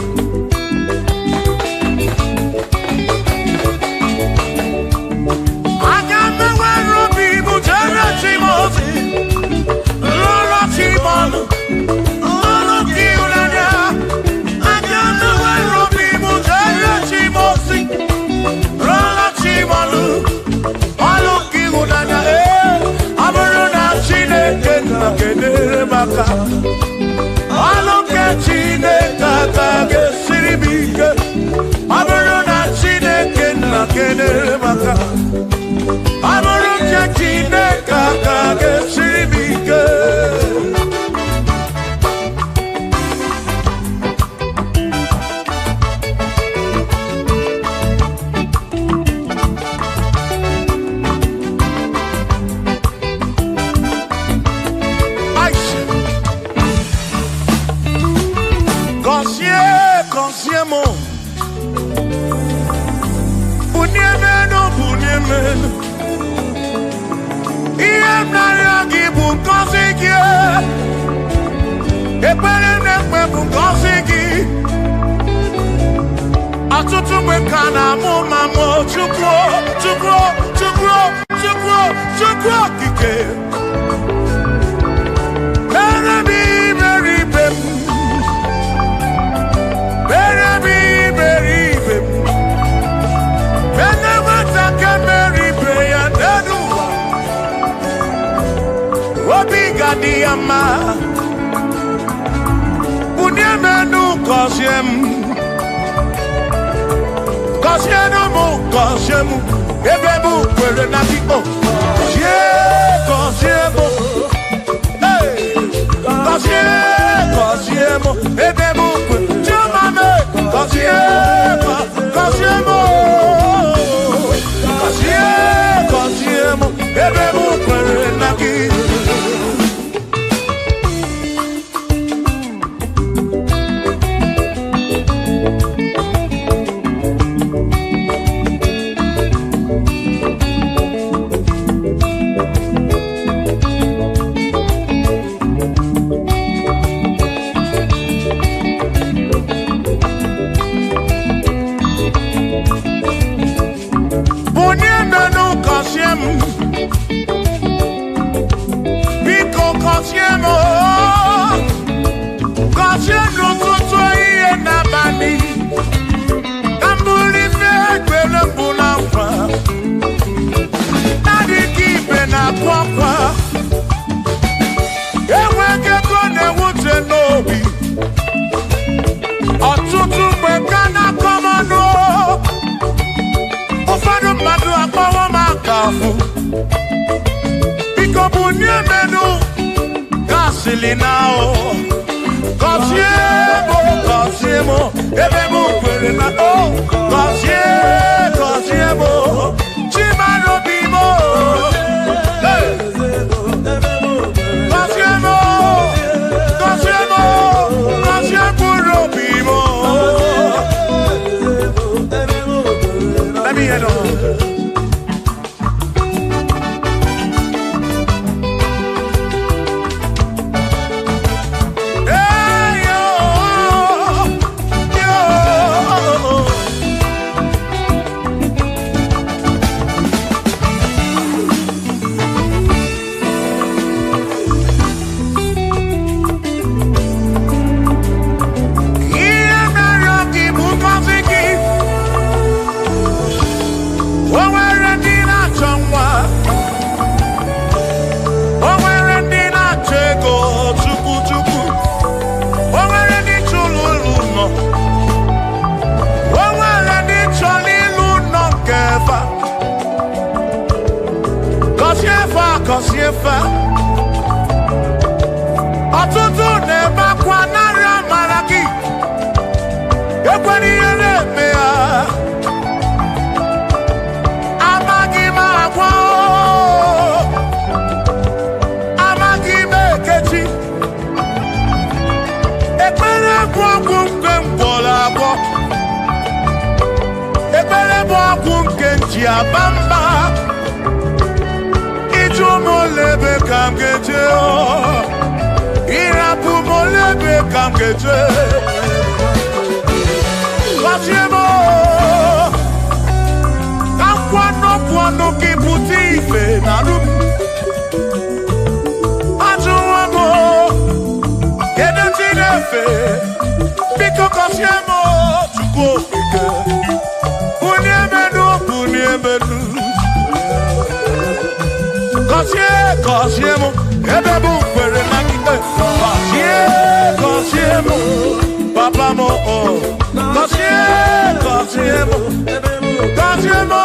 Bamba Itu molebe kam geje Irapu molebe kam geje Kasiemo Kwano kiputi ife na rup Ajuwamo Kede tinefe Biko kasiemo Chukwu okike Kuniemenu Kasiemo Ebebu kwere na kike Kasiemo Papa mo Kasiemo Kasiemo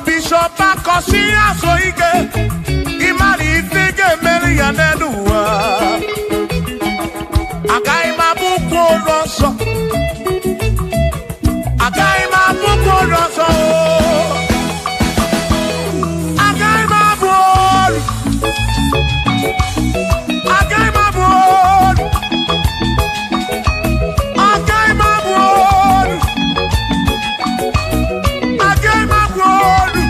Bishop Akosi Asoike ya n'ụwa agaghị m abụkwa onye ọzọ agaghị m abụkwa onye ọzọ agaghị m abụ olu agaghị m abụ olu agaghị m abụ olu agaghị m abụ olu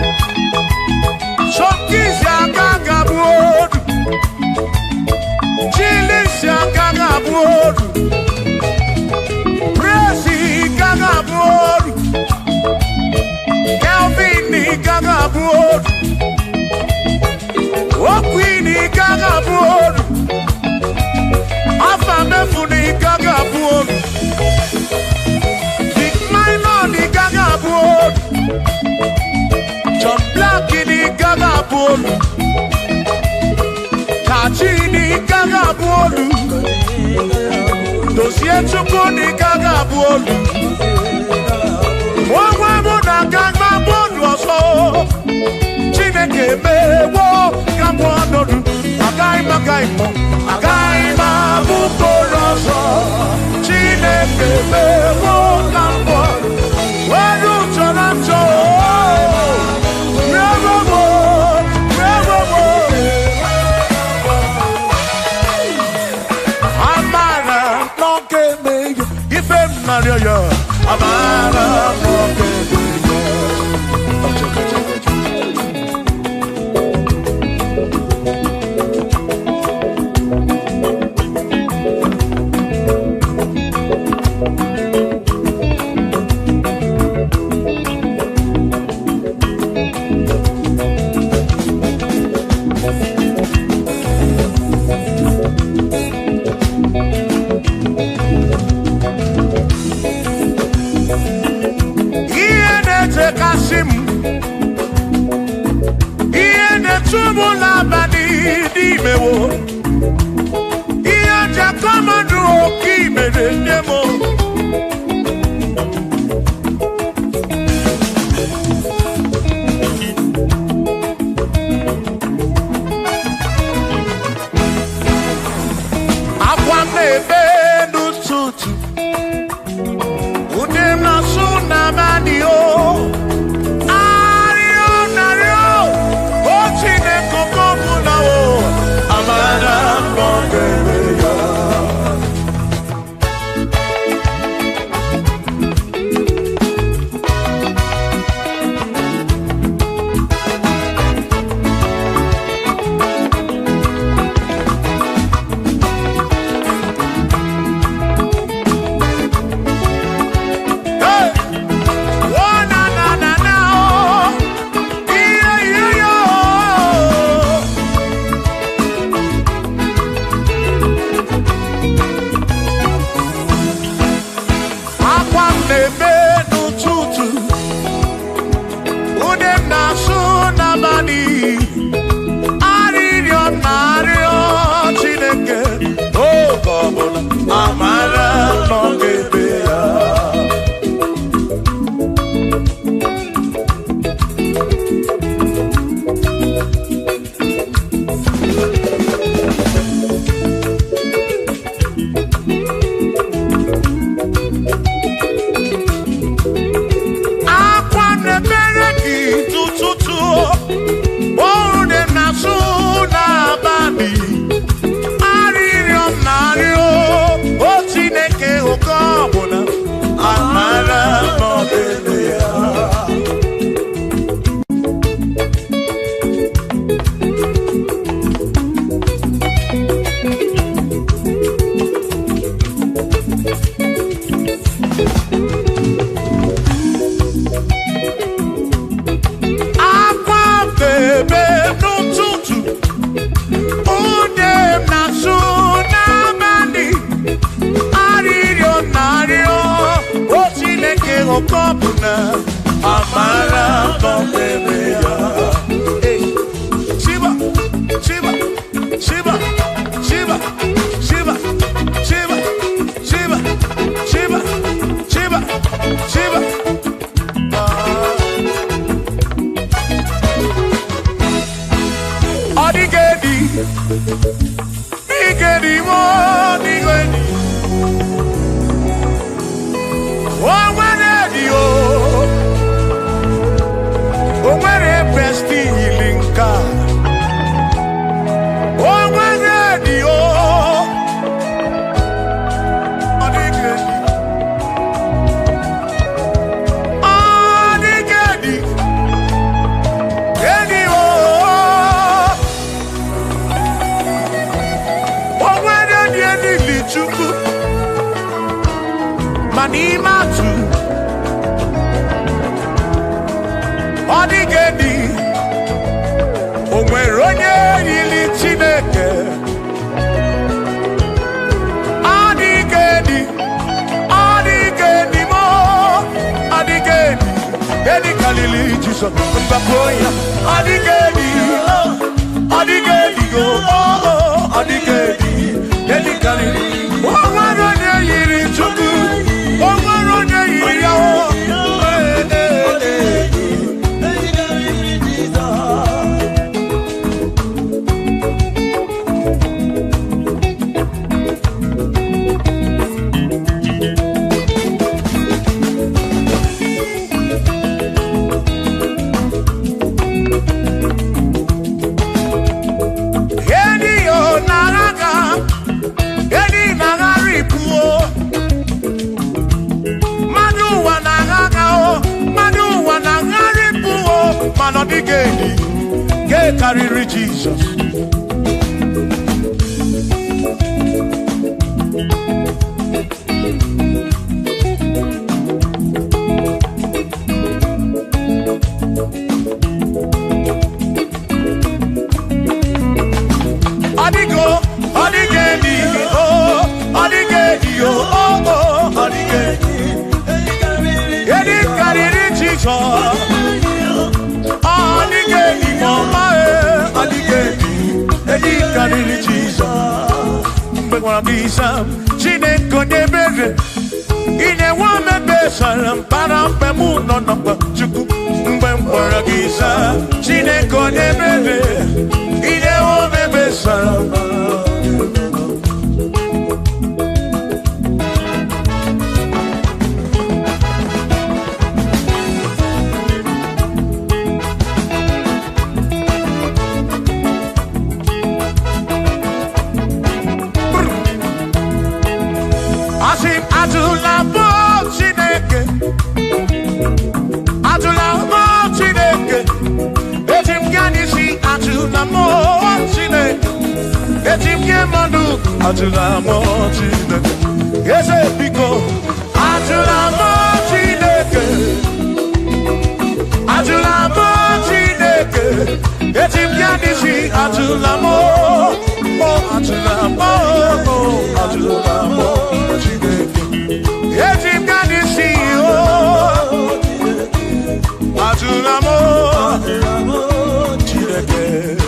Sokisi agaghị abụ olu Chilisi agaghị abụ olu Prezi gaghị abụ olu Kelvin gaghị abụ olu Okwini gaghị abụ olu Afamefuni gaghị abụ olu Big Minor gaghị abụ olu John Black ni gaga bolu Kachi ni gaga bolu Dossier Chukwu ni gaga bolu Wawa muna gaga bolu oso Chineke mewo gaga bolu Agaghị m abụ bolu oso Chineke mewo gaga bolu Welu chọrọ nchọ Amara n'imatu Odigedi onwere onye yiri Chineke Odigedi mo Odigedi Edi kalili Jesus mbakoya Odigedi go Odigedi Edi kalili onwere onye yiri Chukwu onwere onye yiri ya Odigedi get carry Jesus Odigedi Edi carry Jesus Chineke onye mere ine wame besara mpara mpe mụ nọ n'ọkpa Chukwu mgbe m gwara gị saa Chineke onye mere ine wame besara Ajula mo Chineke Eze biko Ajula mo Chineke Ajula mo Chineke Ezi myanisi Ajula mo Ajula mo Chineke Ezi myanisi Ajula mo Chineke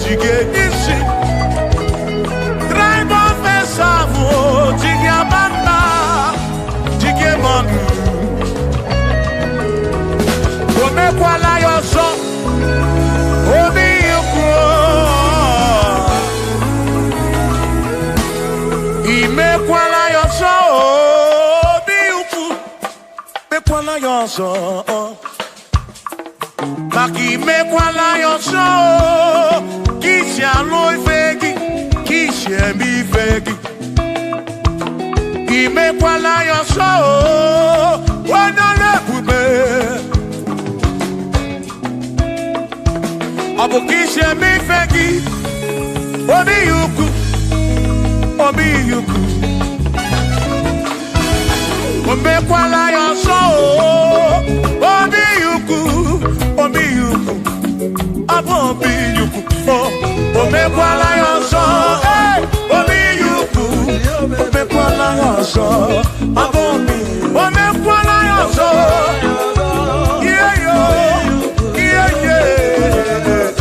jige nisi. Tribe of Esavu, jige abanda, jige monu. Ome kwala yoso, obi yukro. Ime kwala yoso, obi yukro. Me kwala yoso. Maki me kwala yoso, kishi aloi fegi, kishi emi fegi. Ime kwala yoso, wana lepube. Abu kishi emi fegi, obi yuku, obi yuku. Ome kwala yoso, obi yuku. Obi yuku, abobi yuku, oh, ome kwala yoso, hey, obi yuku, ome kwala yoso, abobi, ome kwala yoso, yeah yo, yeah yeah.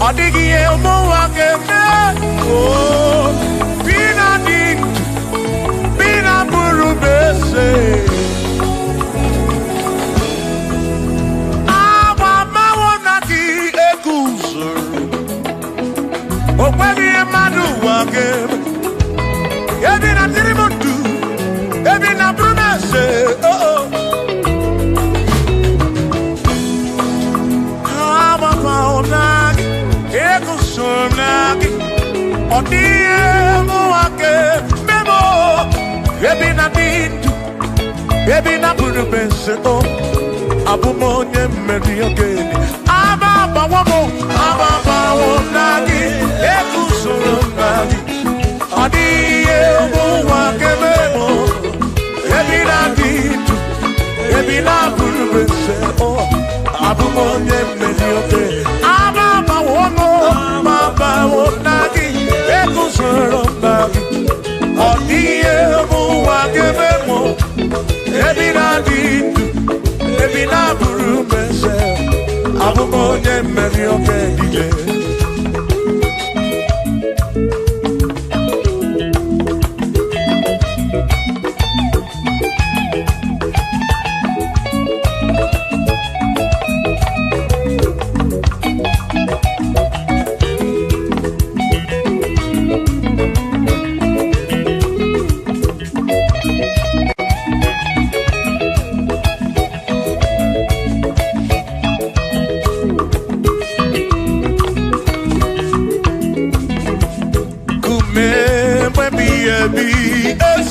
Odigi elmo wakeme, oh, bina di, bina buru bese. Aba mawonaki ekusoro, okweli emadu wakeme. Ebina tirimutu, ebina buru bese, oh oh. Aba mawonaki. Sonaki, odie muake, memo, ebi na dintu, ebi na buru benseto, abumonye meri ogeni, ababa wonaki, eku sonaki, odie muake memo, ebi na dintu, ebi na buru benseto, abumonye meri ogeni, ababa wono. Nagi, ekusoro nagi, odie muwakebemo, ebina ditu, ebina buru mese, abumonye meri okedije.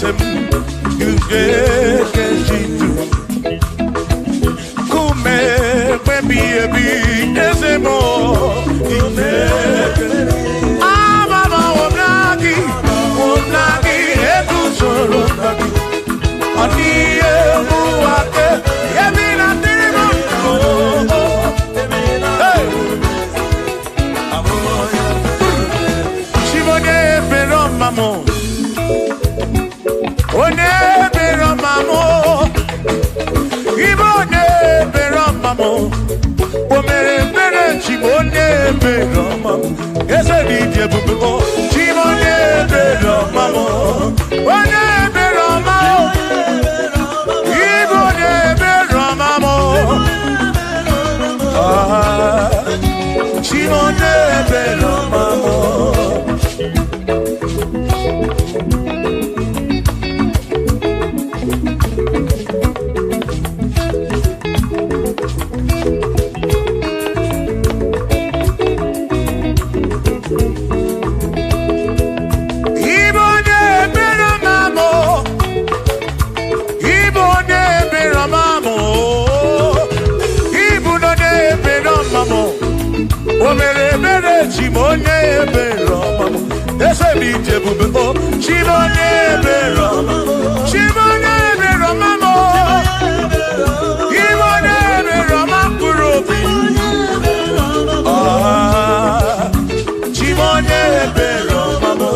sem ugeke jitu kume baby ebi ezemo ineke amama wonagi etu soro nagi ani emuake yemina tirimu hey Shimone pero mamo One pero mamo Ibone pero mamo Omere mere chimone pero mamo Ese DJ bubo chimone pero mamo One pero mamo Ibone pero mamo Chimone pero mamo Chimonye bero mamo, ese DJ bubo. Chimonye bero mamo, Chimonye bero mamo, Chimonye bero makurobi. Ah, Chimonye bero mamo.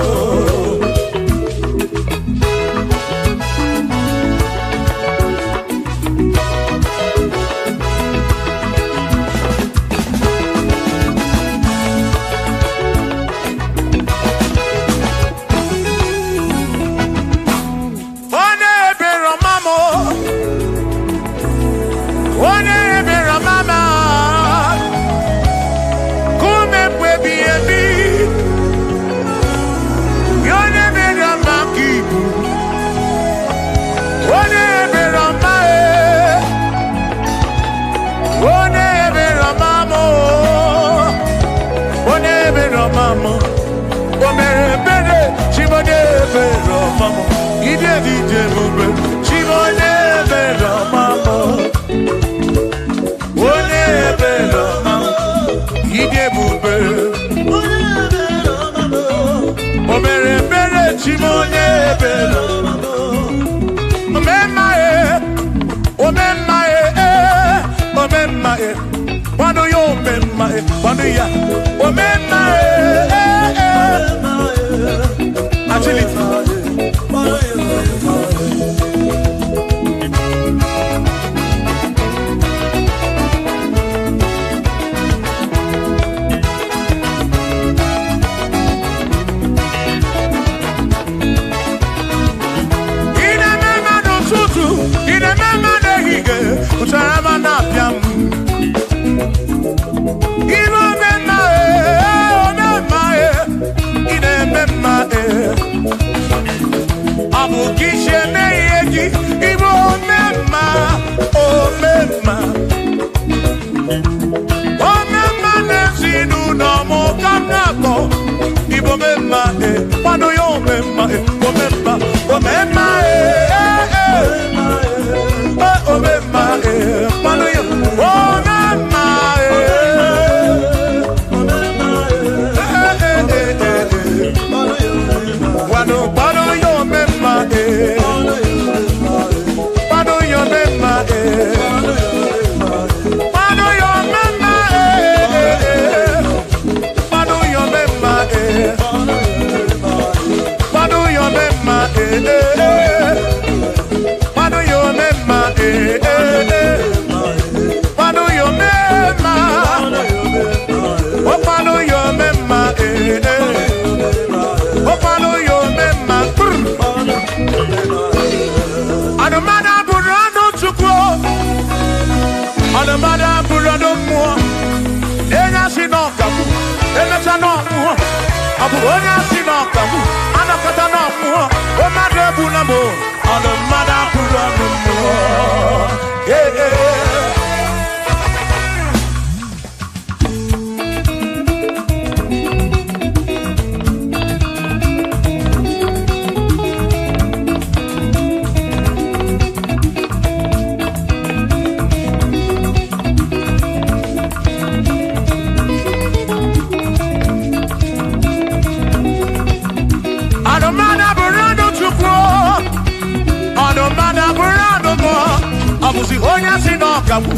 gawu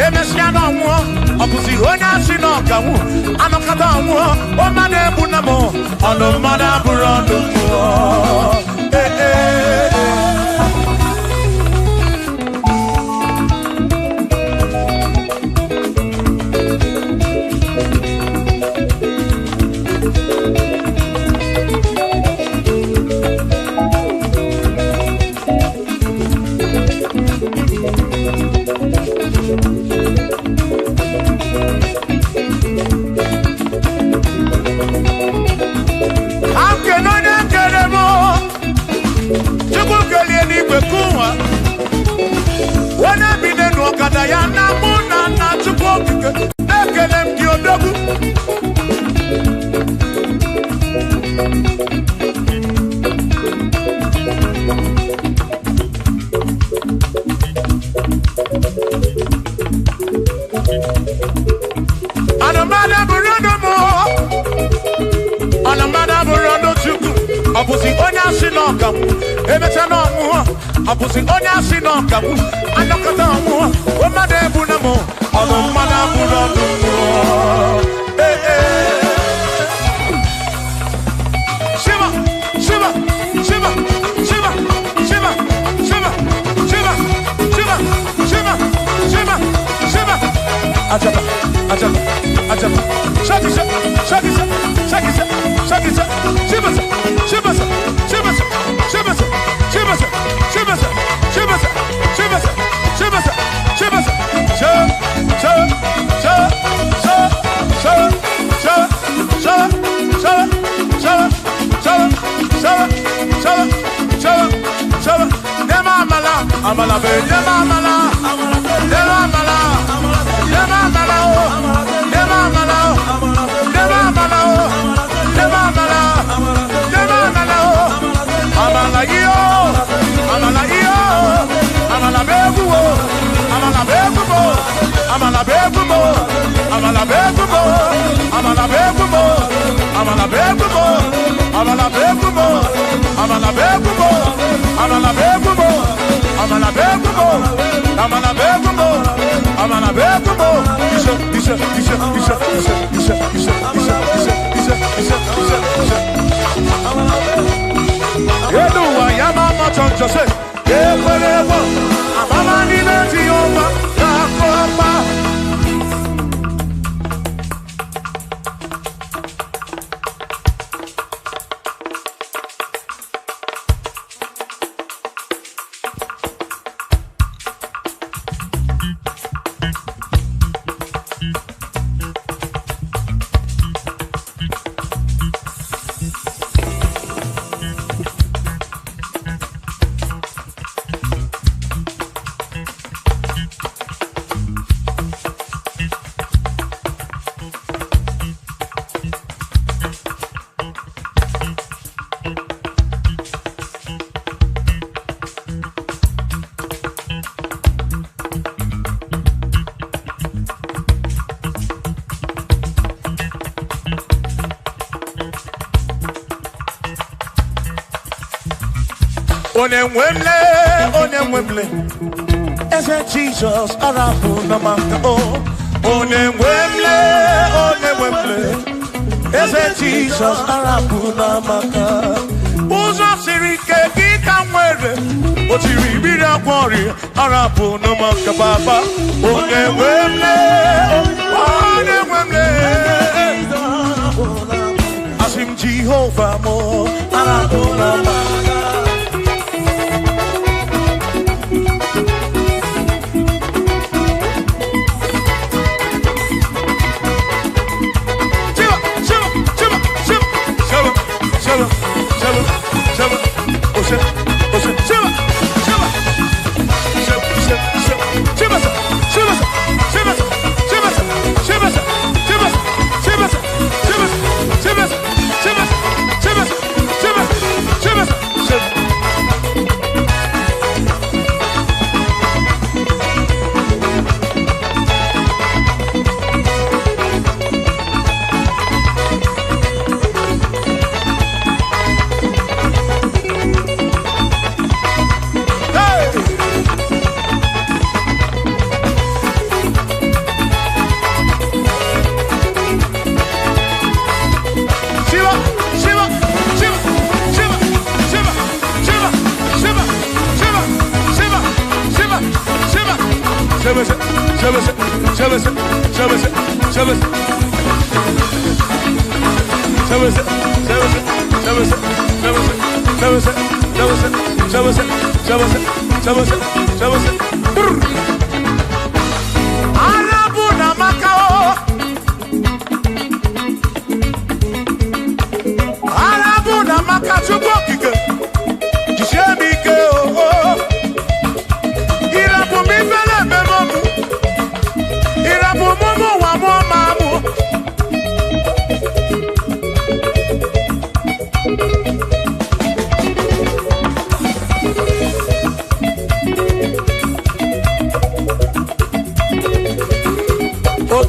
emesia no nwo obusi onya si no gawu anokata nwo o ma na ebu na mo ono ma na buru ndo Abusi onya sinoka emeta no mu abusi onya sinoka anokata mu o made bu na mo ono mana bu no du Shiva Shiva Shiva Shiva Shiva Shiva Shiva Shiva Shiva Shiva Shiva Ajaba Ajaba Ajaba Shakisa Shakisa Shakisa Shakisa Shiva Shiva Shiva Shiva Shiva Shiva Shiva Shiva Shiva Amala be amala amala Onemwemle, ese Jesus arapu namaka oh. Onemwemle, ese Jesus arapu namaka. Uzo sirike kika mwere, otiri bira kwori arapu namaka baba. Onemwemle, asim Jehovah mo arapu namaka.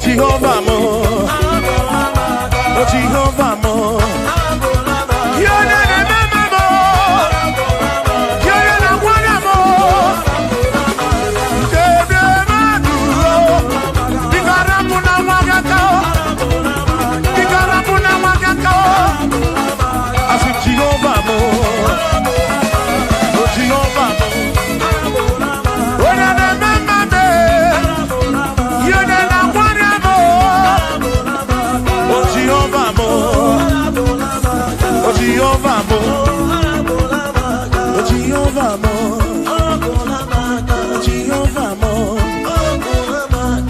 Jehovah mo, oh Jehovah mo, you're not a mama mo, you're not a one mo, Bikarapuna wagakao, Bikarapuna wagakao, I said Jehovah mo, oh Jehovah mo, oh na na mama me, you're not a Jehovah mo, oh Jehovah mo, oh Jehovah mo, oh Jehovah mo,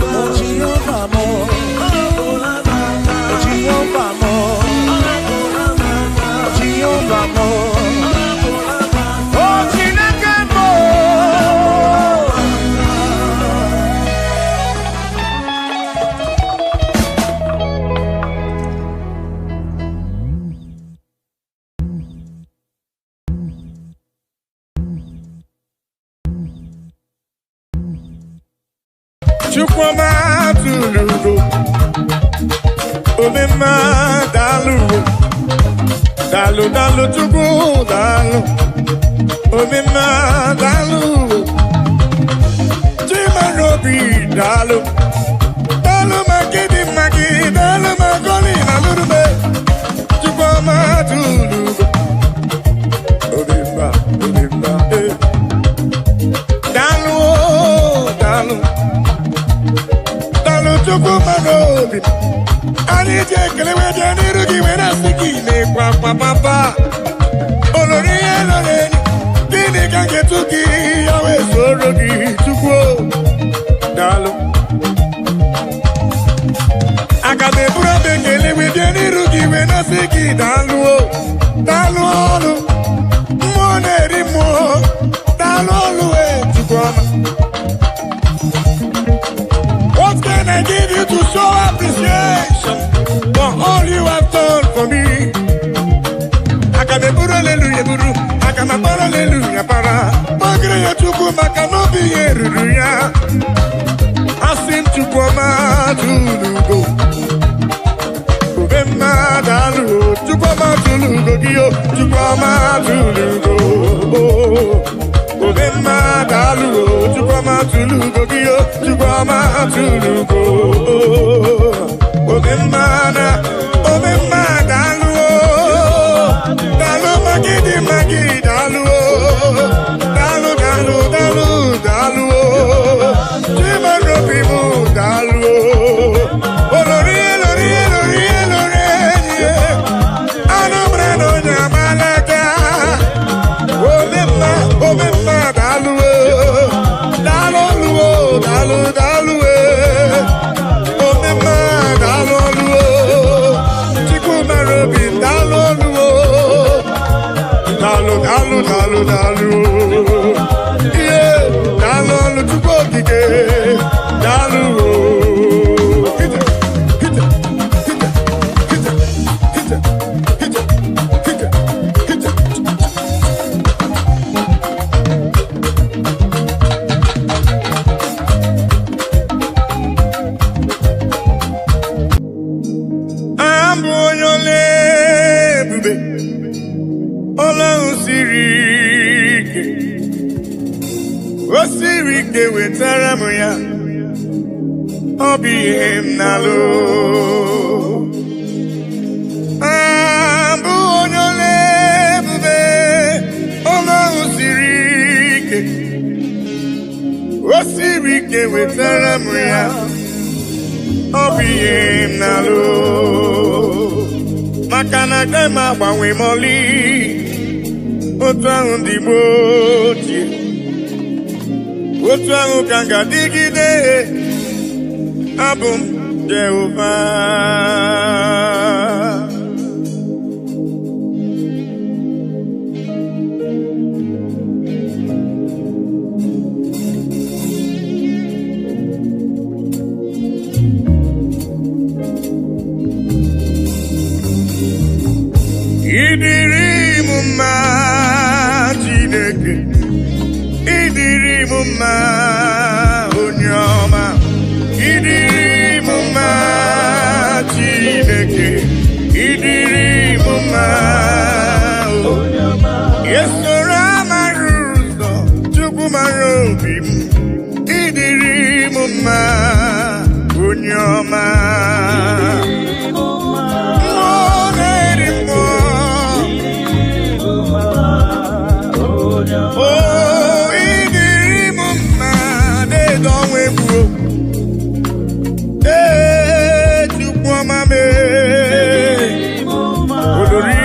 oh Jehovah mo, oh Jehovah mo, oh Jehovah mo, oh Chineke mo. Chukwuma tulugo, omema dalu, dalu dalu chukwu dalu, omema dalu, chimarobi dalu, dalu magidi magi, dalu magoli nalurube, Chukwuma tulugo, omema dalu dalu. Chukwuma nobi, ani jekele wede nirugi wena sikine kwa papa. Olori eloreni, kini kange tuki yawe sorogi chukwu dalu. Akabe bura bekele wede nirugi wena siki dalu dalu olu, moneri mo dalu olu Chukwuma. What can I give you to show appreciation for all you have done for me? Akabeburu hallelujah buru, akamapara hallelujah para. Magre ya Chukwuma kanobi yeruya. Asim Chukwuma tulugo, Chukwuma dalu, Chukwuma tulugo giyo, Chukwuma tulugo. Chukwuma dalu, Chukwuma tulugo giyo, Chukwuma tulugo. Chukwuma dalu, dalu magidi dalu, dalu dalu dalu dalu, chimarobi mu dalu. Olori elori elori elori, anombre no nyamalaka. Omema dalu, dalu dalu dalu, omema dalu, Chukwuma robi dalu, dalu dalu dalu dalu, yeah, dalu Chukwukike dalu. Osirike wetara m ya, ọ bụ ihe m na-alụ. Abụ onye ole ebube, ọlụ ahụ siri ike. siri ike wetara m ya ọ bụ ihe m na-alụ maka na agaghị m agbanwe m ọlị otu ahụ ndị Igbo ochie otu ahụ ka m ga-adịgide abụ m Jehova Idiri m mma Chineke Idiri m mma onye ọma Idiri m mma Chineke Idiri m mma onye ọma Yesoro amara ụzọ Chukwu mara obi m Idiri m mma onye ọma Oh, idiri m mma dedo onwe gbuo Chukwu ọma mee olori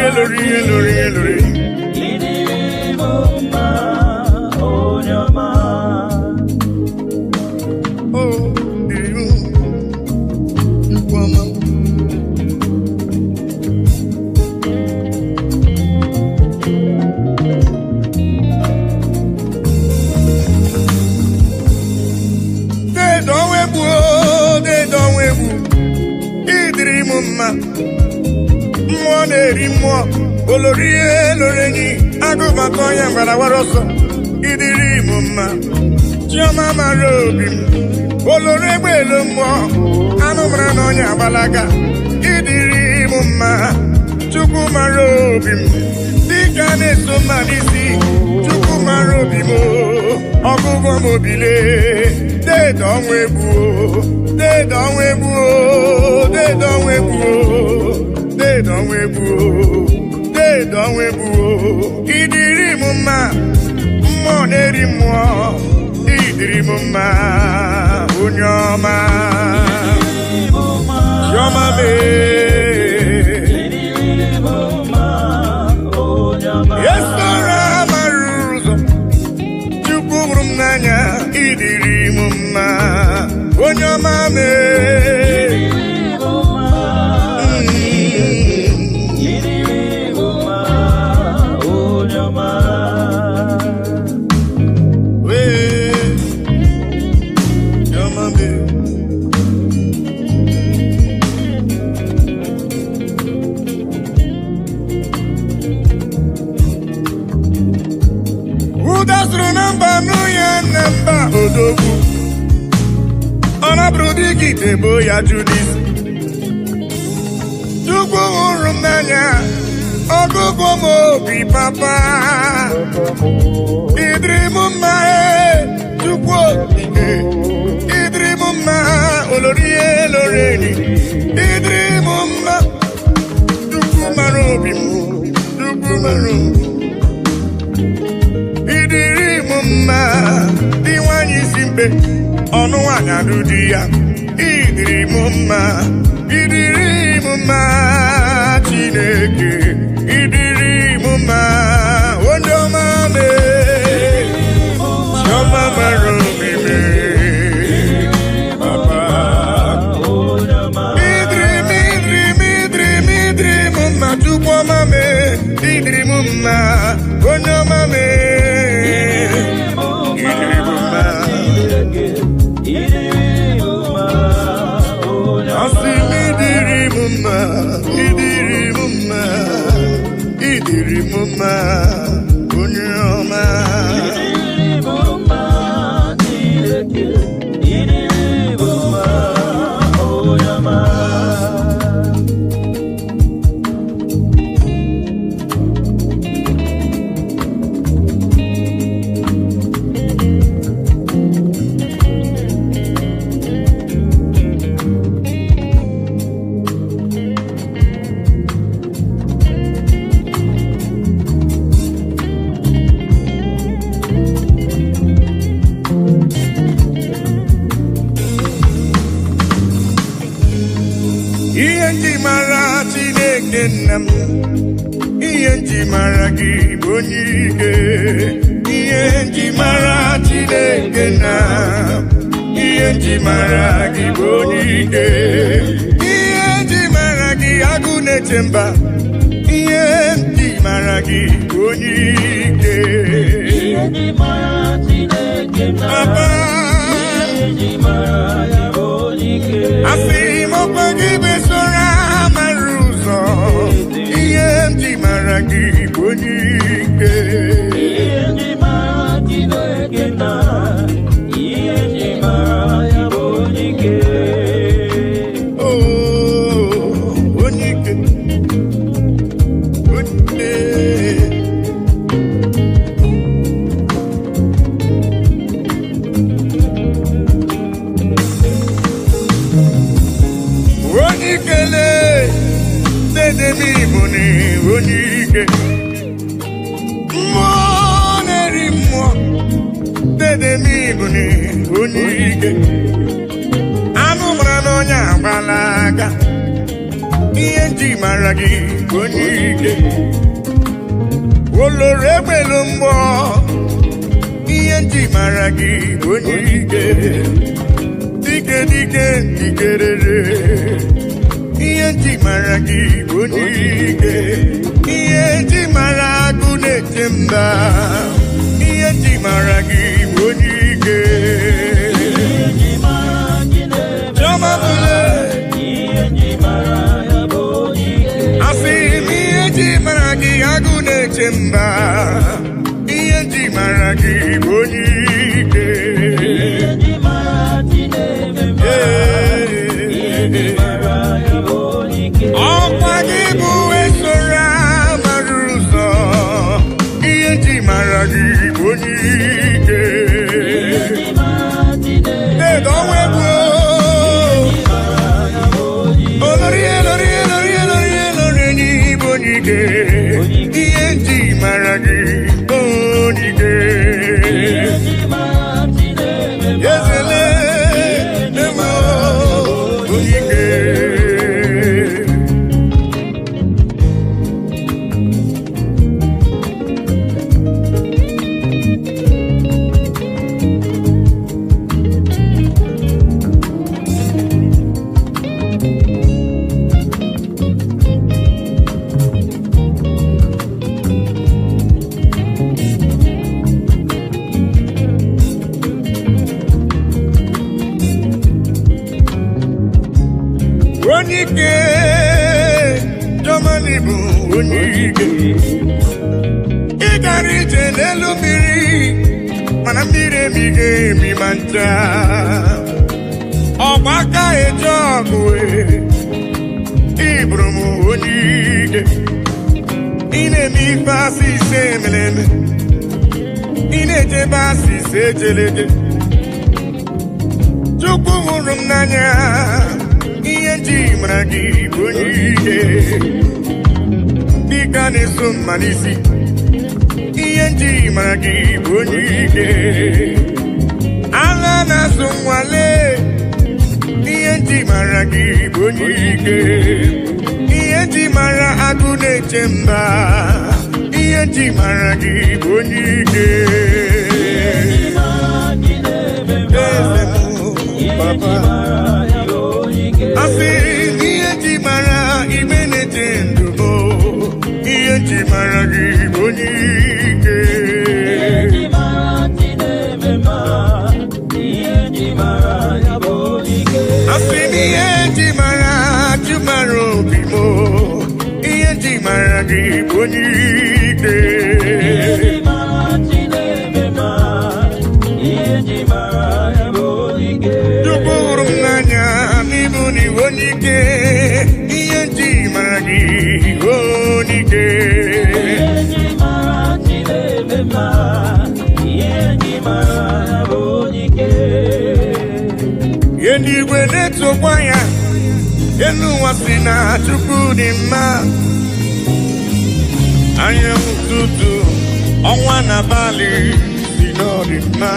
oh diri Chukwu ọma mmụọ na-eri mmụọ olori elorenyi agụbata onye mgbarawara ọsọ idiri m mma chiọma mara obi m olori egbe elu mmụọ anụ mara na onye agbalaga idiri m mma Chukwu mara obi m dịka na-eso mmadụ isi Chukwu mara obi m ọgụgụ m obile dedo ọnwa egwu dedo ọnwa egwu dedo ọnwa egwu dedo ọnwa egwu dedo ọnwa egwu idiri m mma mmụọ na-eri mmụọ idiri m mma onye ọma chiọma Yesoro amara ụzọ Chukwu hụrụ m n'anya idiri m mma onye ọma Udasuru namba nuya namba odogwu Ọnabụrụ dịka itebo ya Judis Chukwu hụrụ m n'anya ọgụgụ m obi papa idiri m mma Chukwu okike idiri m mma olori eloreni idiri m mma Chukwu mara obi m Chukwu mara obi idiri m mma dị nwanyị isi mkpe ọnụ nwanyị alụ di ya idiri m mma idiri m mma Chineke idiri m mma onye ọma mee chiọma mara obi mee papa idiri m mma Chukwu ọma mee idiri m mma onye ọma mee idiri m mma onye ọma Chineke nna m ihe nji mara gị bụ onye ike ihe nji mara Chineke nna ihe nji mara gị bụ onye ike ihe nji mara gị agụ na-eche mba ihe nji mara gị bụ onye ike ihe nji mara Chineke nna ihe nji mara ya bụ onye ike asị m ọkwa gị besora mara ụzọ ihe nji mara gị bụ onye ike ihe nji mara Chineke nna ihe nji mara ya bụ onye ike onye ike anụ mara n'ọnya agbalaga ihe nji mara gị onye ike oloro egbelu mgbọ ihe nji mara gị onye ike dike dike dikerere ihe nji mara gị onye ike ihe nji mara agụ na-eche mba ihe nji mara gị onye ike asị m ihe nji mara gị agụ na-eche mba ihe nji mara gị bụ onye ike ọkwa gị bụ esoro mara ụzọ ihe nji mara gị bụ onye ike ihe nji mara gị onye ike ezele eme onye ike onye ike Germany bụ onye ike ị gara ije n'elu mmiri mana mmiri emighị emi ma ncha ọgbaka eje ọgụ ịbụrụ m onye ike ị na-eme ife asị ise emeleme ị na-ejebe asị ise ejeleje Chukwu hụrụ m n'anya ihe nji mara gị bụ onye ike dịka na-eso mma n'isi ihe nji mara gị bụ onye ike agha na-asụ nwale ihe nji mara gị bụ onye ike ihe nji mara agụ na-eche mba ihe nji mara gị bụ onye ike Papa asị ihe nji mara ime na-eche ndụ ihe nji mara gị bụ onye ike asị m ihe nji mara jụmara obi m ihe nji mara gị bụ onye ike Chukwu hụrụ m n'anya n'ịbụ n'iwu onye ike ihe nji mara gị onye ike ihe ndị igwe na-etokwa ya elu ụwa si na Chukwu dị mma anyanwụ ụtụtụ ọnwa na abalị si n'ọdị mma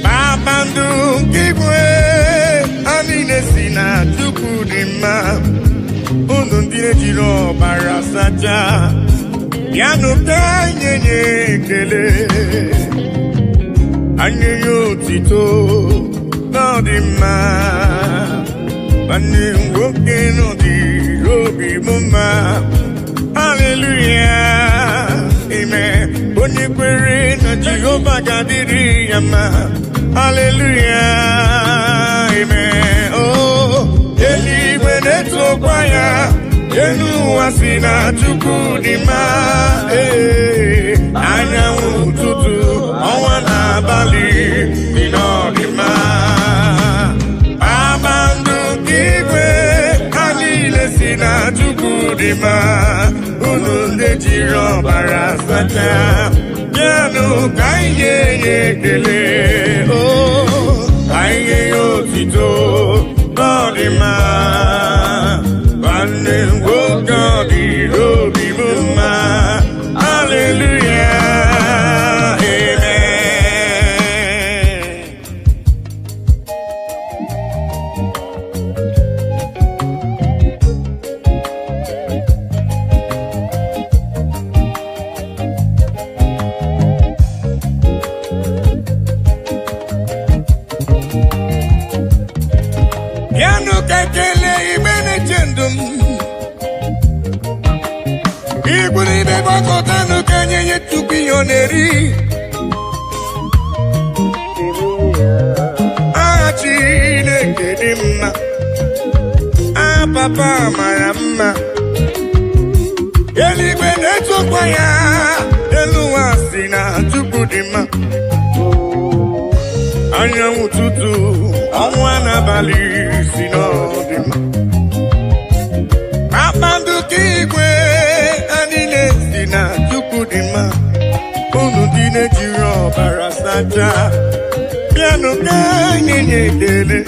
kpakpando nke igwe ha niile si na Chukwu dị mma unu ndị dine jiro barasaja yanu kanye kele anye yo tito no di ma bani woke no di robi mama hallelujah amen oni kwere na Jehovah gadiri yama hallelujah amen oh eligwe netokwa enu wasina chukudima anya ututu ọnwa n'abalị dinọdima amandu igwe anile si na chukudima unu ndị jiri ọbara sacha bịanụ ka ihe nye ekele o ka ihe ya otito n'ọdịma nwanne nwoke ọdịrobi mma hallelujah Kekele imene chendum Igwuri bebo kotanu kenye yetuki yoneri Achine kedimma Papa mayamma Eligwe netsokwaya Eluwasina chukudima Anya ututu ọnwa n'abalị si n'ọdịma akpanduka igwe anyị na-esi na Chukwudịma unu dị na-ejiri ọbara sacha bịanụ ka anyị nye ekele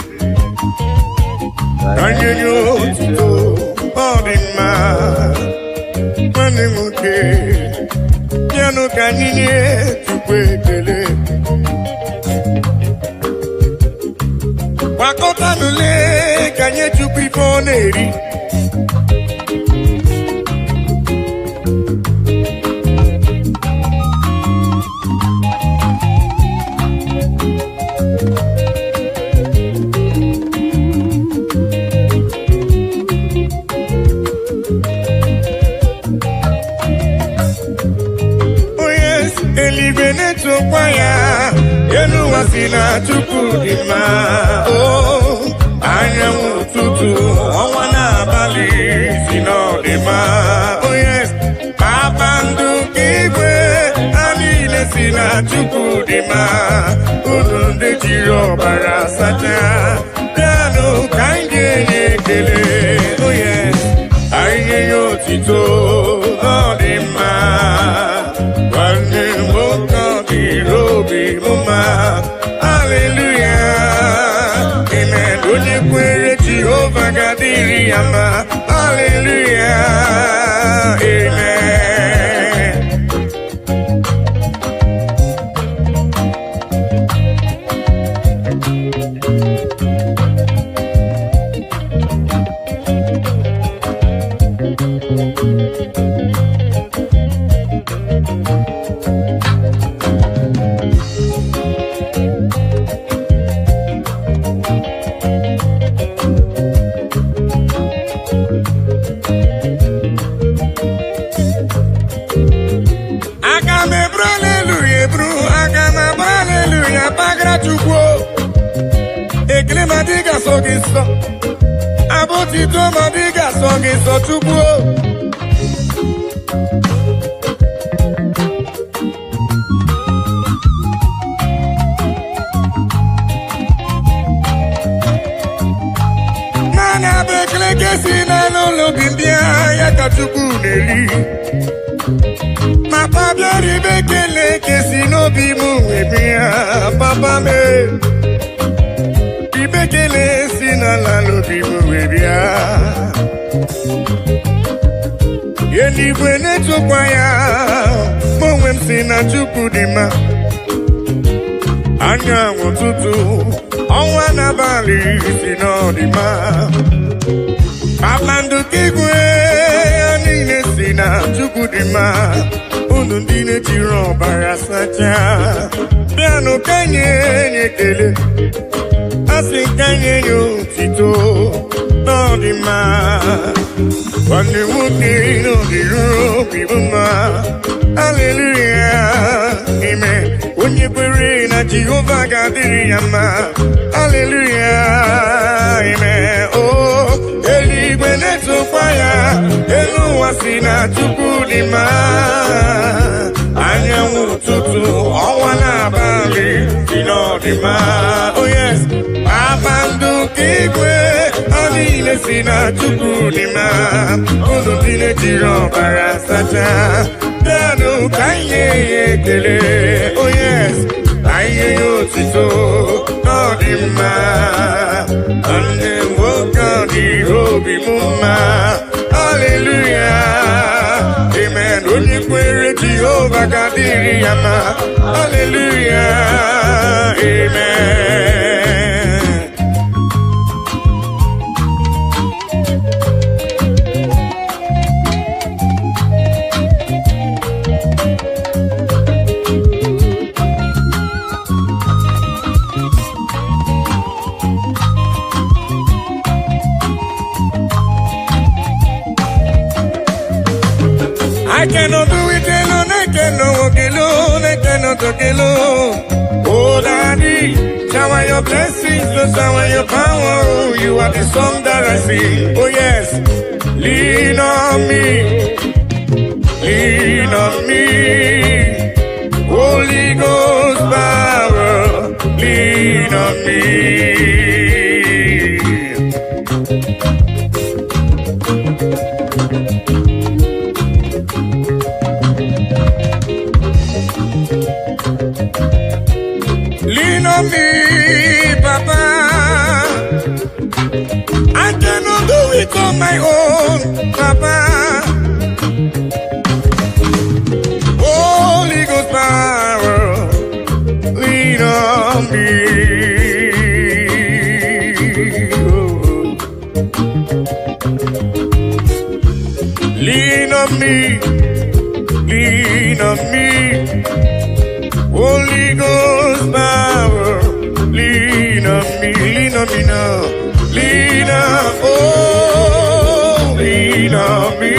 ka anyị nye otuto ọdịmma nwanne nwoke bịanụ ka anyị nye Chukwu ekele Wakota nule kanye Chukwu ife ọ na-eri Oh yes, eligwe netokwa ya elu wasina Chukwudịma oh anyanwụ ụtụtụ ọnwa n'abalị si n'ọdịma oh yes kpakpando igwe ha niile si na Chukwudịma unu ndị jiri ọbara sacha bịanụ ka anyị ga-enye ekele oh yes anyị nye ya otito ọdịmma nwanne nwoke ọdịrobi mma hallelujah amen onye kwere Jehova gadiri ya ma hallelujah amen ekele ma dịga sọ gị nsọ abụtito ma dịga sọ gị nsọ Chukwu naanị abụ ekele ka esi n'ụlọ obi ndị ya ka Chukwu na-eri Papa bịara ibe ekele ka esi n'obi m ebe ya papa mee ibekele si n'ala n'obi m bịa eluigwe na-etokwa ya ma onwe m si na Chukwudịma anyanwụ ụtụtụ ọnwa n'abalị si n'ọdịma kpakpando igwe na chukudima unu ndị na-ejiri ọbara sacha bịanụ kanye nyekele asị kanye nye otito n'ọdịma nwanne nwoke n'ọdịruru obi bụ mma haleluya amen onye kwere na Jehova ga-adịrị ya mma haleluya amen oh eluigwe na-etokwa ya elu ụwa si na Chukwu dị mma anyanwụ ụtụtụ ọnwa n'abalị si n'ọdịmma oh yes kpakpando nke igwe ọ niile si na Chukwu dị mma unu ndị na-ejiri ọbara sacha bịanụ ka anyị nye ya ekele oh yes ka anyị nye ya otito n'ọdịmma nne nwoke ọ dị obi m mma haleluya amen onye kwere Jehova ga-adịrị ya mma haleluya amen I cannot do it alone, I cannot walk alone, I cannot talk alone. Oh, Daddy, shower your blessings, Lord, shower your power. Oh, you are the song that I sing. Oh, yes, lean on me, lean on me. Holy Ghost power, lean on me. Lean on me, Papa. I cannot do it on my own, Papa. Holy Ghost power, lean on me. Oh. Lean on me, lean on me. Holy Ghost power, lean on me now, lean on, oh, lean on me,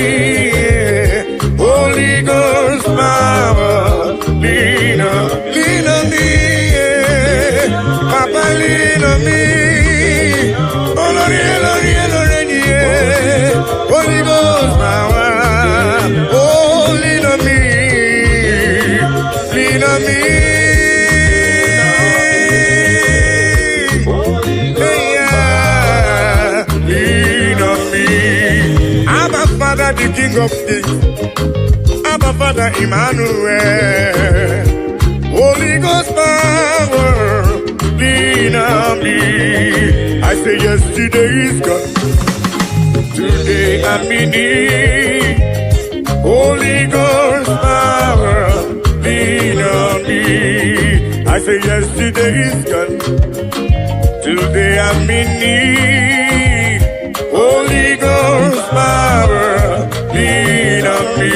yeah. Holy Ghost power, lean on me, yeah. Papa, lean on me, oh, Lord, yeah. Holy Ghost power, oh, lean on me, lean on me. Father, the King of Kings, Abba Father Emmanuel, Holy Ghost power, lean on me. I say yesterday is gone, today I'm in need. Holy Ghost power, lean on me. I say yesterday is gone, today I'm in need. Holy Ghost power, lean on me.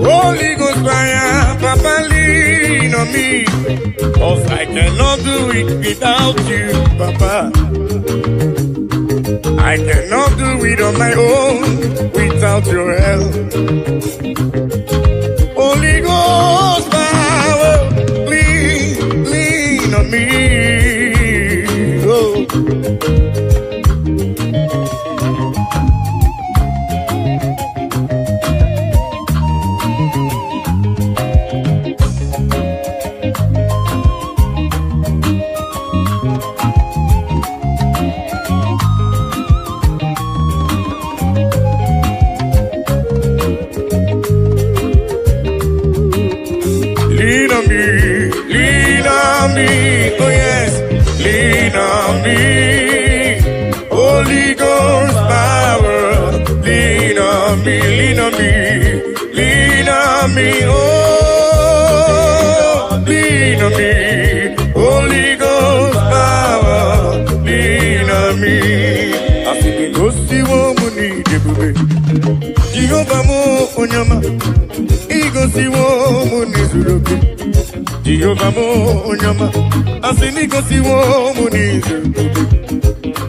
Holy Ghost fire, Papa, lean on me, 'cause I cannot do it without you, Papa. I cannot do it on my own without your help. Holy Ghost power, lean on me. Oh. Oh yes, lean on me. Holy Ghost power, lean on me, lean on me, lean on me. Oh, lean on me. Holy Ghost power, lean on me. I think it goes to woman, Jehovah mo onyama, ego si woman is looking. Jehovah mo onyama, I think it goes to woman is looking.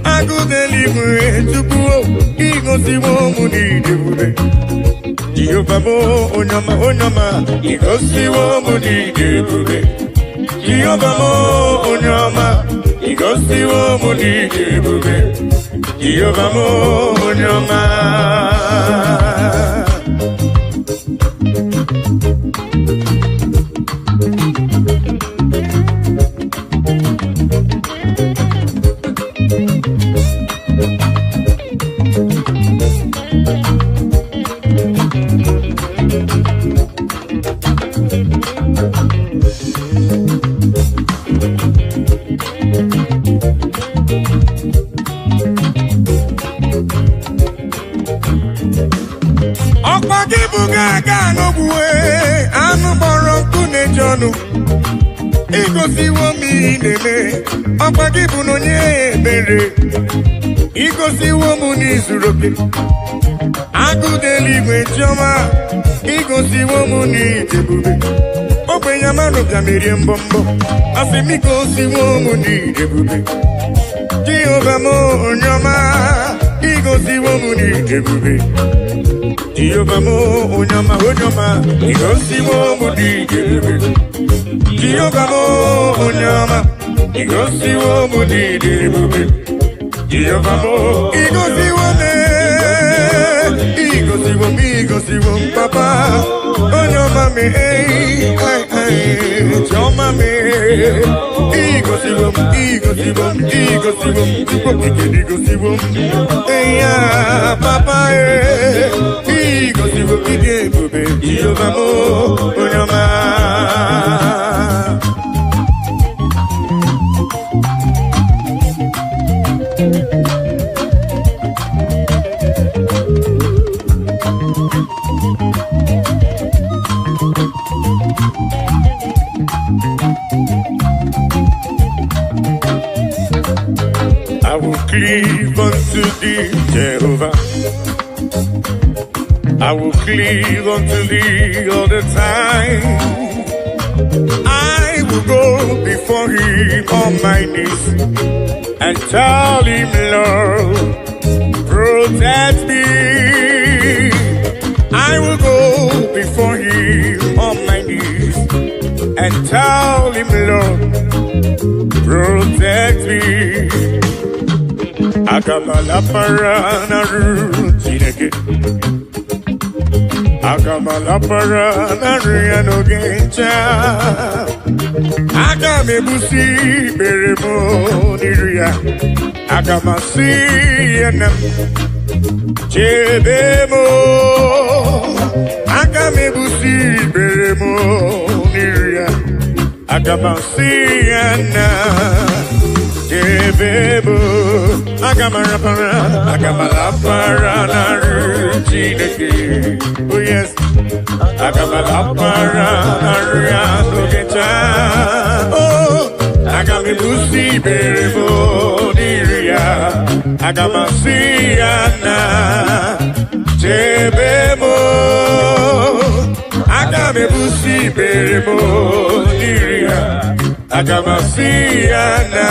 I go deliver to go, ego si woman is looking. Jehovah mo onyama, onyama, ego si woman is looking. Jehovah mo onyama, ego si woman is looking. Jehovah mo onyama. Igosiwo mi neme, ọgbagibu n'onye ebere. Igosiwo mu n'izuru oke, agụdeligwe chioma. Igosiwo mu n'idebube, ogbenye mmadụ bịa merie mbọmbọ. Asị m igosiwo mu n'idebube, Jehova m onye ọma. Igosiwo mu n'idebube, Jehova m onye ọma, onye ọma. Igosiwo mu n'idebube, Jehovah mo onyama, igosiwo mo n'idebube. Jehovah mo, igosiwo me, igosiwo papa. Onyama me, choma me. Igosiwo, igosiwo, eya papa igosiwo idebube. Jehovah mo onyama. I will cleave unto thee, Jehovah. I will cleave unto thee all the time. I will go before him on my knees and tell him, Lord, protect me. I will go before him on my knees and tell him, Lord, protect me. Akamala parana rutineke, akamala parana riano gencha, akamebusi beremo niria, akamasi enam chebemo, akamebusi beremo niria, akamasi enam. Jebebo, agamara para na rutineke. Oh yes, agamala para na rutineke. Oh, agamibusi berebo niria, agamasiana. Jebebo, agamibusi berebo niria. Agamasiana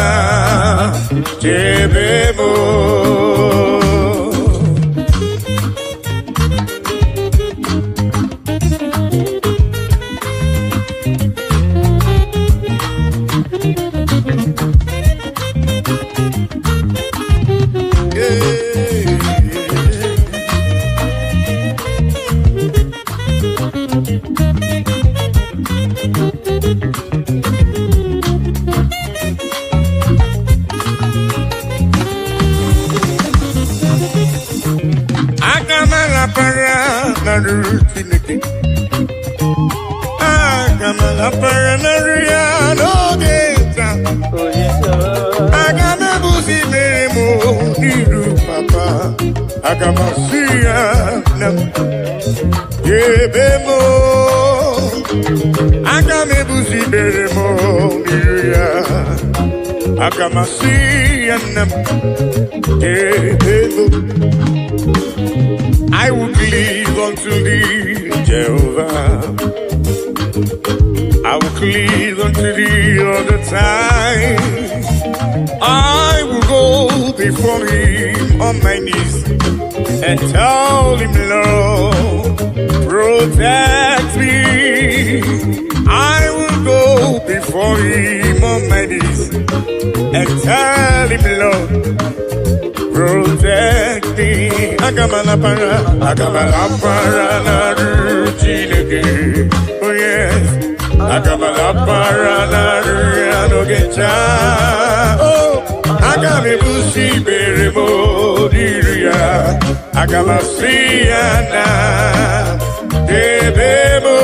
Jebemo. Agamala para na riano geta, Agamasia nam Yebemo Agamebusi beremo Niruya Agamasia nam Yebemo I will cleave unto thee, Jehovah. I will cleave unto thee all the time. I will go before him on my knees and tell him, Lord, protect me. I will go before him on my knees and tell him, Lord, protect me. Agamala para na ruchineke. Oh yes. Agamala para na ruanogecha. Oh, agame busi beremo diria. Agamasiana debemo.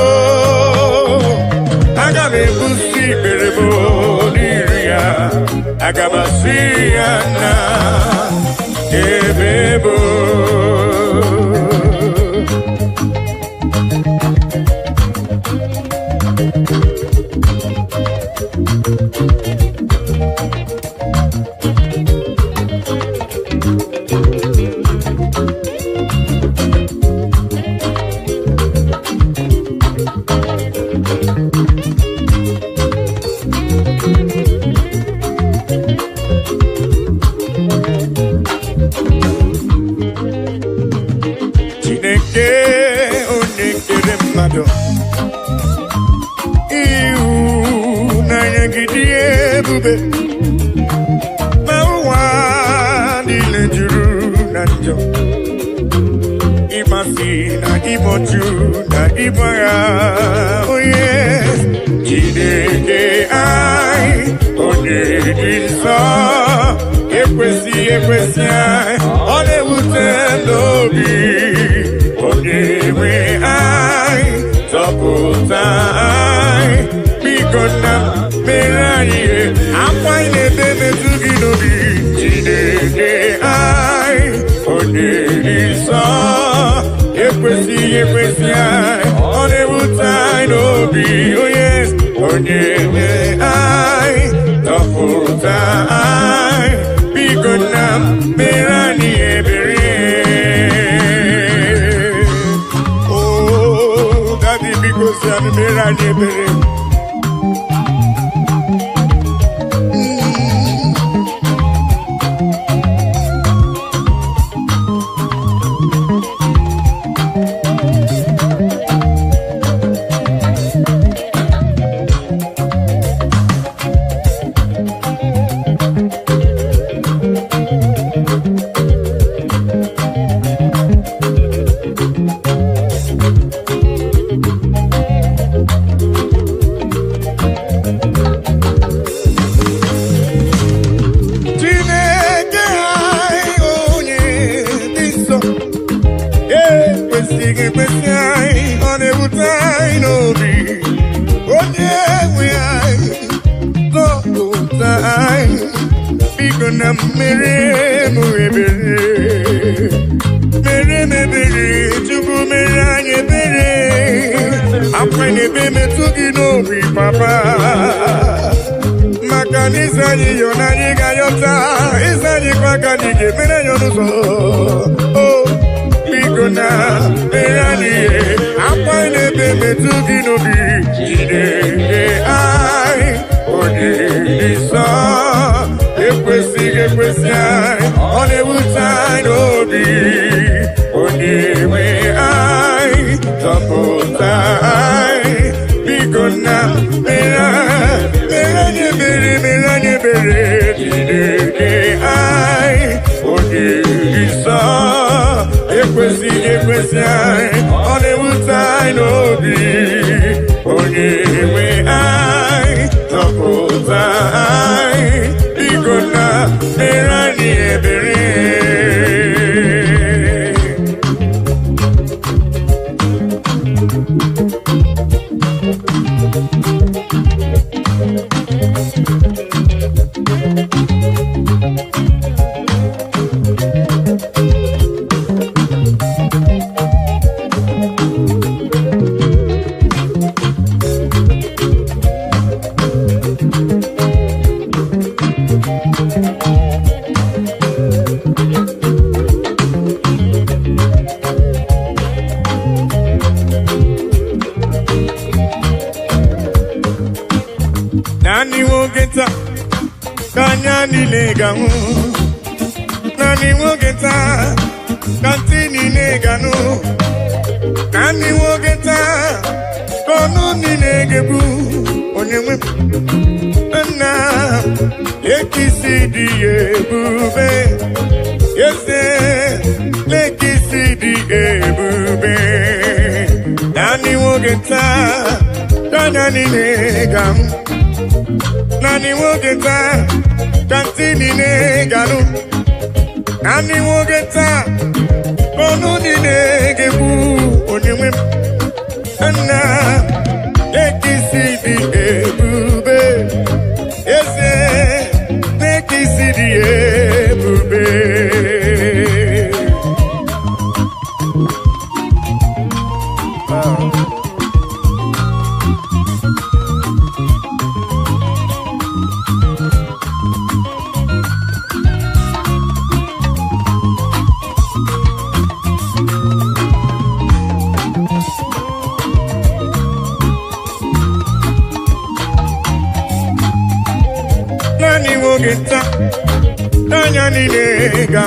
Agame busi beremo diria. Agamasiana. Ebebo oh yes, Chineke ai, onye dị nsọ, ekwesị ai, ọ na-ewute n'obi, onye nwe ai, zọpụta ai, biko na mere anyị akwa ị na-ebe metụ gị n'obi, Chineke ai, onye dị nsọ. Ekwesị anyị, ọ na-ewute anyị n'obi, oh yes, onye nwe anyị, zọpụta anyị, biko na mere anyị ebere. Oh, Daddy, biko si anyị mere anyị ebere. kanya nilega nani wogeta kantini neganu nani wogeta kono ninegebu onyewe na ekisidi ebube yese lekisidi ebube nani wogeta kanya nilegam nani wogeta kantini neganu nani wogeta kono ninegebu onyewe na ekisidi ebube yese lekisidi ebube nani wogeta kanya nilega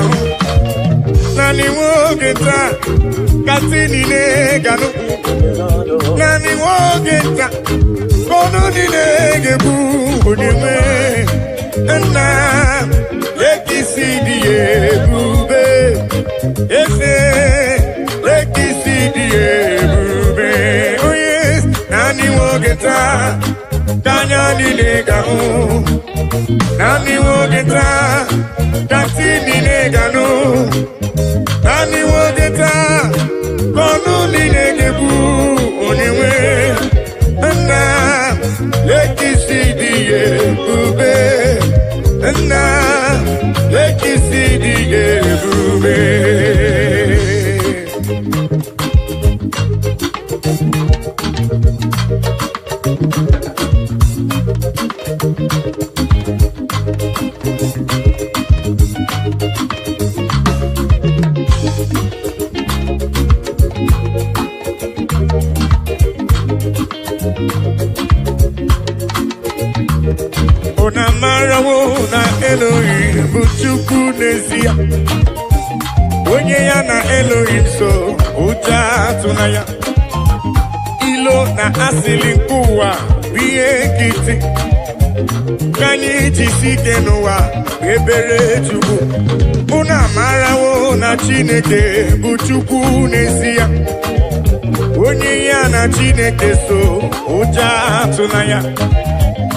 nani wogeta katini neganu nani wogeta kono ninegebu onyewe na lekisidi ebube ese lekisidi ebube oh yes nani wogeta kanya nilega nani wogeta kantini neganu nani wogeta kono ninegebu onyewe na lekisidi ebube na lekisidi ebube Ona marawo na Elohim buchuku nezia onye ya na Elohim so uja tunaya ilo na asili nkuwa biye kiti kanyi jisike n'ụwa ebere chukwu una marawo na Chineke buchuku nezia onye ya na Chineke so uja tunaya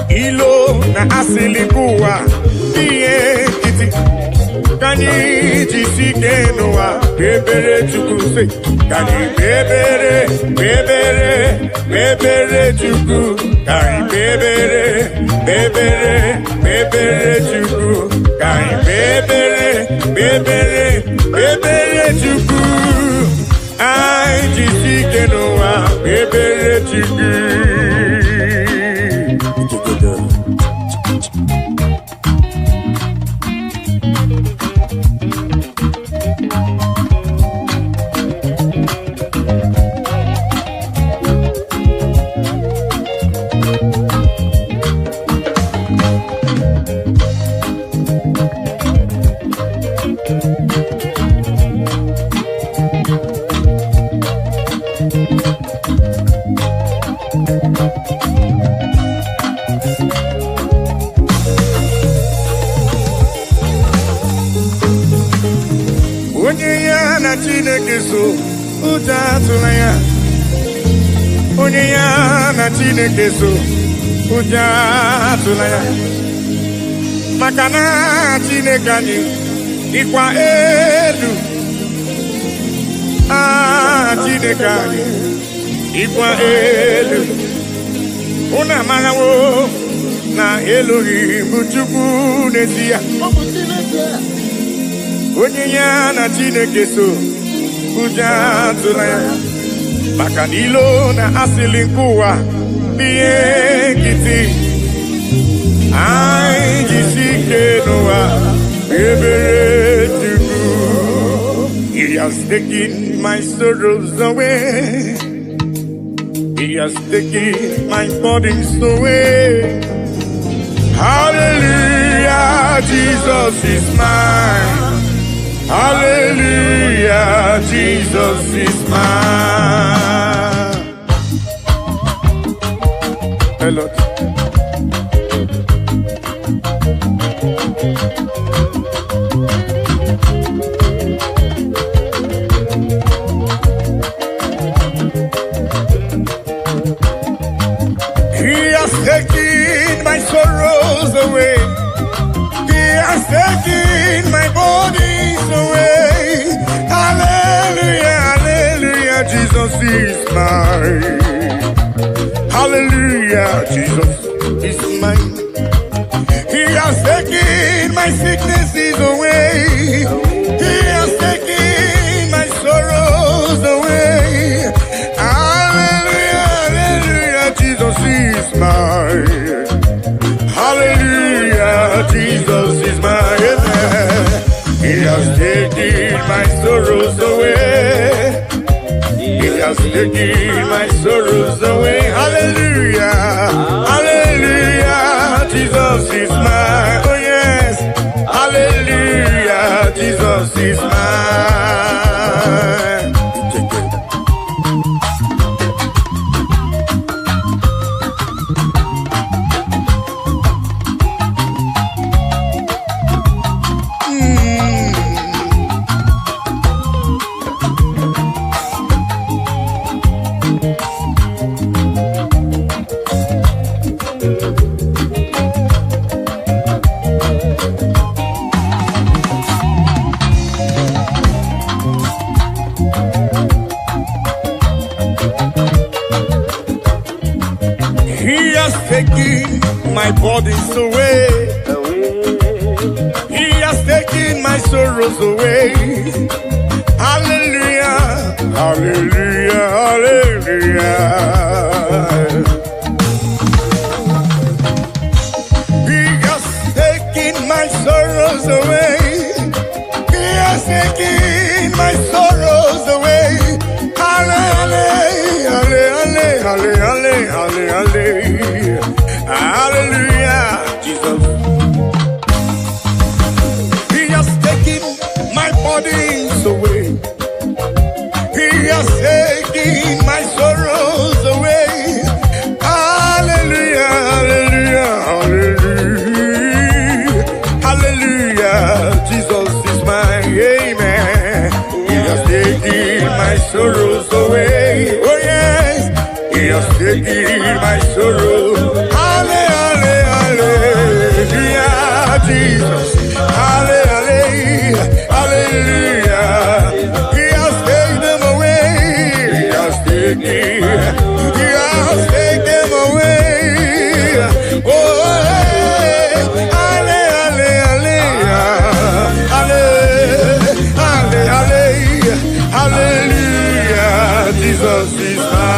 ilo na asili kuwa biye kiti kanyi jisike n'ụwa bebere chukwu se kanyi bebere chukwu kanyi bebere chukwu kanyi bebere chukwu ai jisike n'ụwa bebere chukwu. Onye ya na Chineke so uja tunaya onye ya na Chineke so uja tunaya maka na Chineke anyị ịkwa elu Chineke anyị ịkwa elu una marawo na Elohim bụ Chukwu n'ezie onye ya na Chineke so uja tunaya maka n'ilo na asili nkuwa biye kiti ai jisike n'ụwa ebere Chukwu. He has taken my sorrows away, He has taken my burdens away. Hallelujah. Jesus is mine. Hallelujah, Jesus is mine. Hello. He has taken my sorrows away. He has taken my bodies away. Hallelujah, hallelujah, Jesus is mine. Hallelujah, Jesus is mine. He has taken my sicknesses away. He has taken my sorrows away. Hallelujah, hallelujah, Jesus is mine. Hallelujah, Jesus is mine. He has taken my sorrows away. He has taken my sorrows away. Hallelujah, hallelujah, Jesus is mine. Oh yes, hallelujah, Jesus is mine. He has taken my bodies away. He has taken my sorrows away. Hallelujah, hallelujah, hallelujah. He has taken my sorrows away. He has taken my sorrows away. Hallelujah, hallelujah, hallelujah, hallelujah, hallelujah, Jesus. He has taken my bodies away. He has taken my sorrows away. Hallelujah, hallelujah, hallelujah, hallelujah, Jesus is my amen. He has taken my sorrows away. Oh yes, He has taken my sorrow. Hallelujah, hallelujah, Jesus. Hallelujah, hallelujah. He has taken them away. He has taken them away. Oh, hallelujah, hallelujah, hallelujah, hallelujah, Jesus is mine.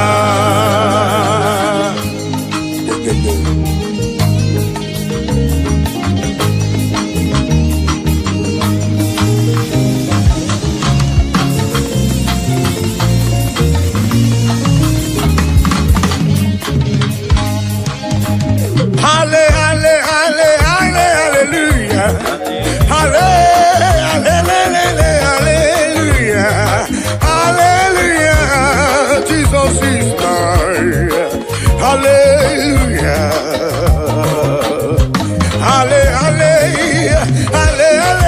Hallelujah, hallelujah, hallelujah, Jesus is mine. Hallelujah, hallelujah, hallelujah,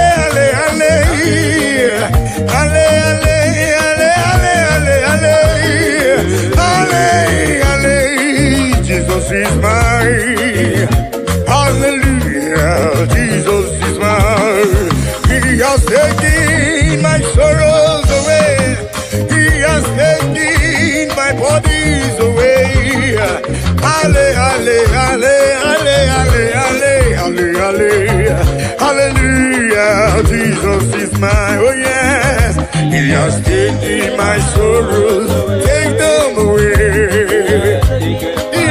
hallelujah, Jesus is mine. Hallelujah, Jesus is mine. He has taken my sorrows away. He has taken my bodies away. Hallelujah, Jesus is mine. Oh yes, He has taken my sorrows. Take them away. He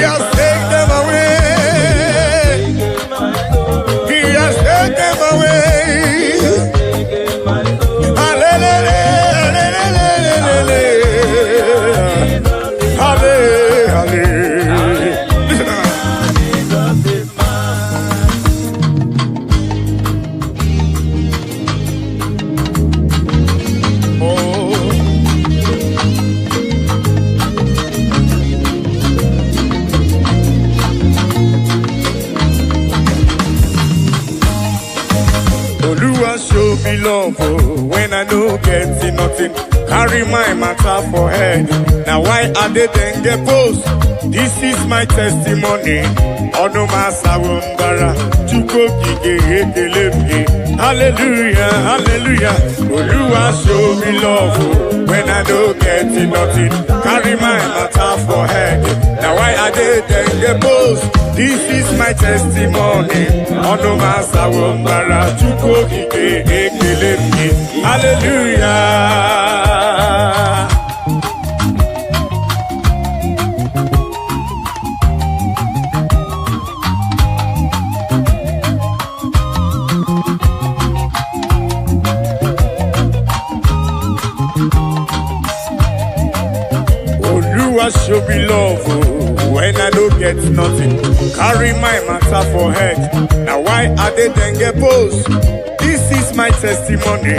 has taken them away. He has taken them away. love when I no get nothing. Carry my matter for head. Now why are they then get post? This is my testimony. Ono masawumbara chuko kike. Hallelujah, hallelujah. Oluwa show me love when I don't get nothing. Carry my matter for head. Now why are they then get post? This is my testimony. Ono masawumbara chuko kike. Hallelujah. Show me love when I don't get nothing. Carry my matter for head. Now why are they then get post? This is my testimony.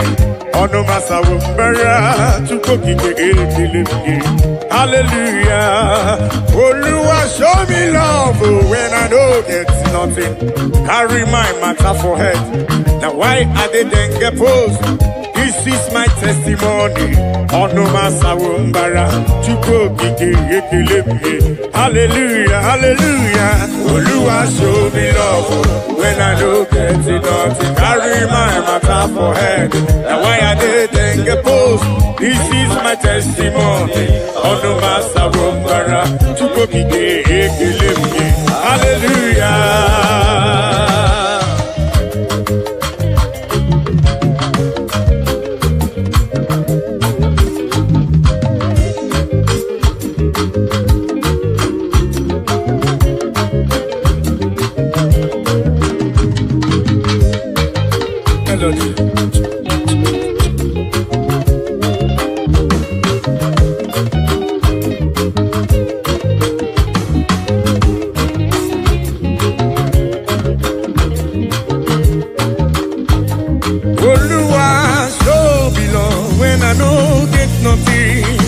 Ono masawumbara chuko kike. Hallelujah. Oluwa show me love when I don't get nothing. Carry my matter for head. Now why are they then get post? This is my testimony. Ono masawumbara chuko kike. Hallelujah, hallelujah. Oluwa show me love when I don't get nothing. Carry my matter for head. Now why I didn't get post? This is my testimony. Ono masawumbara chuko kike. Hallelujah.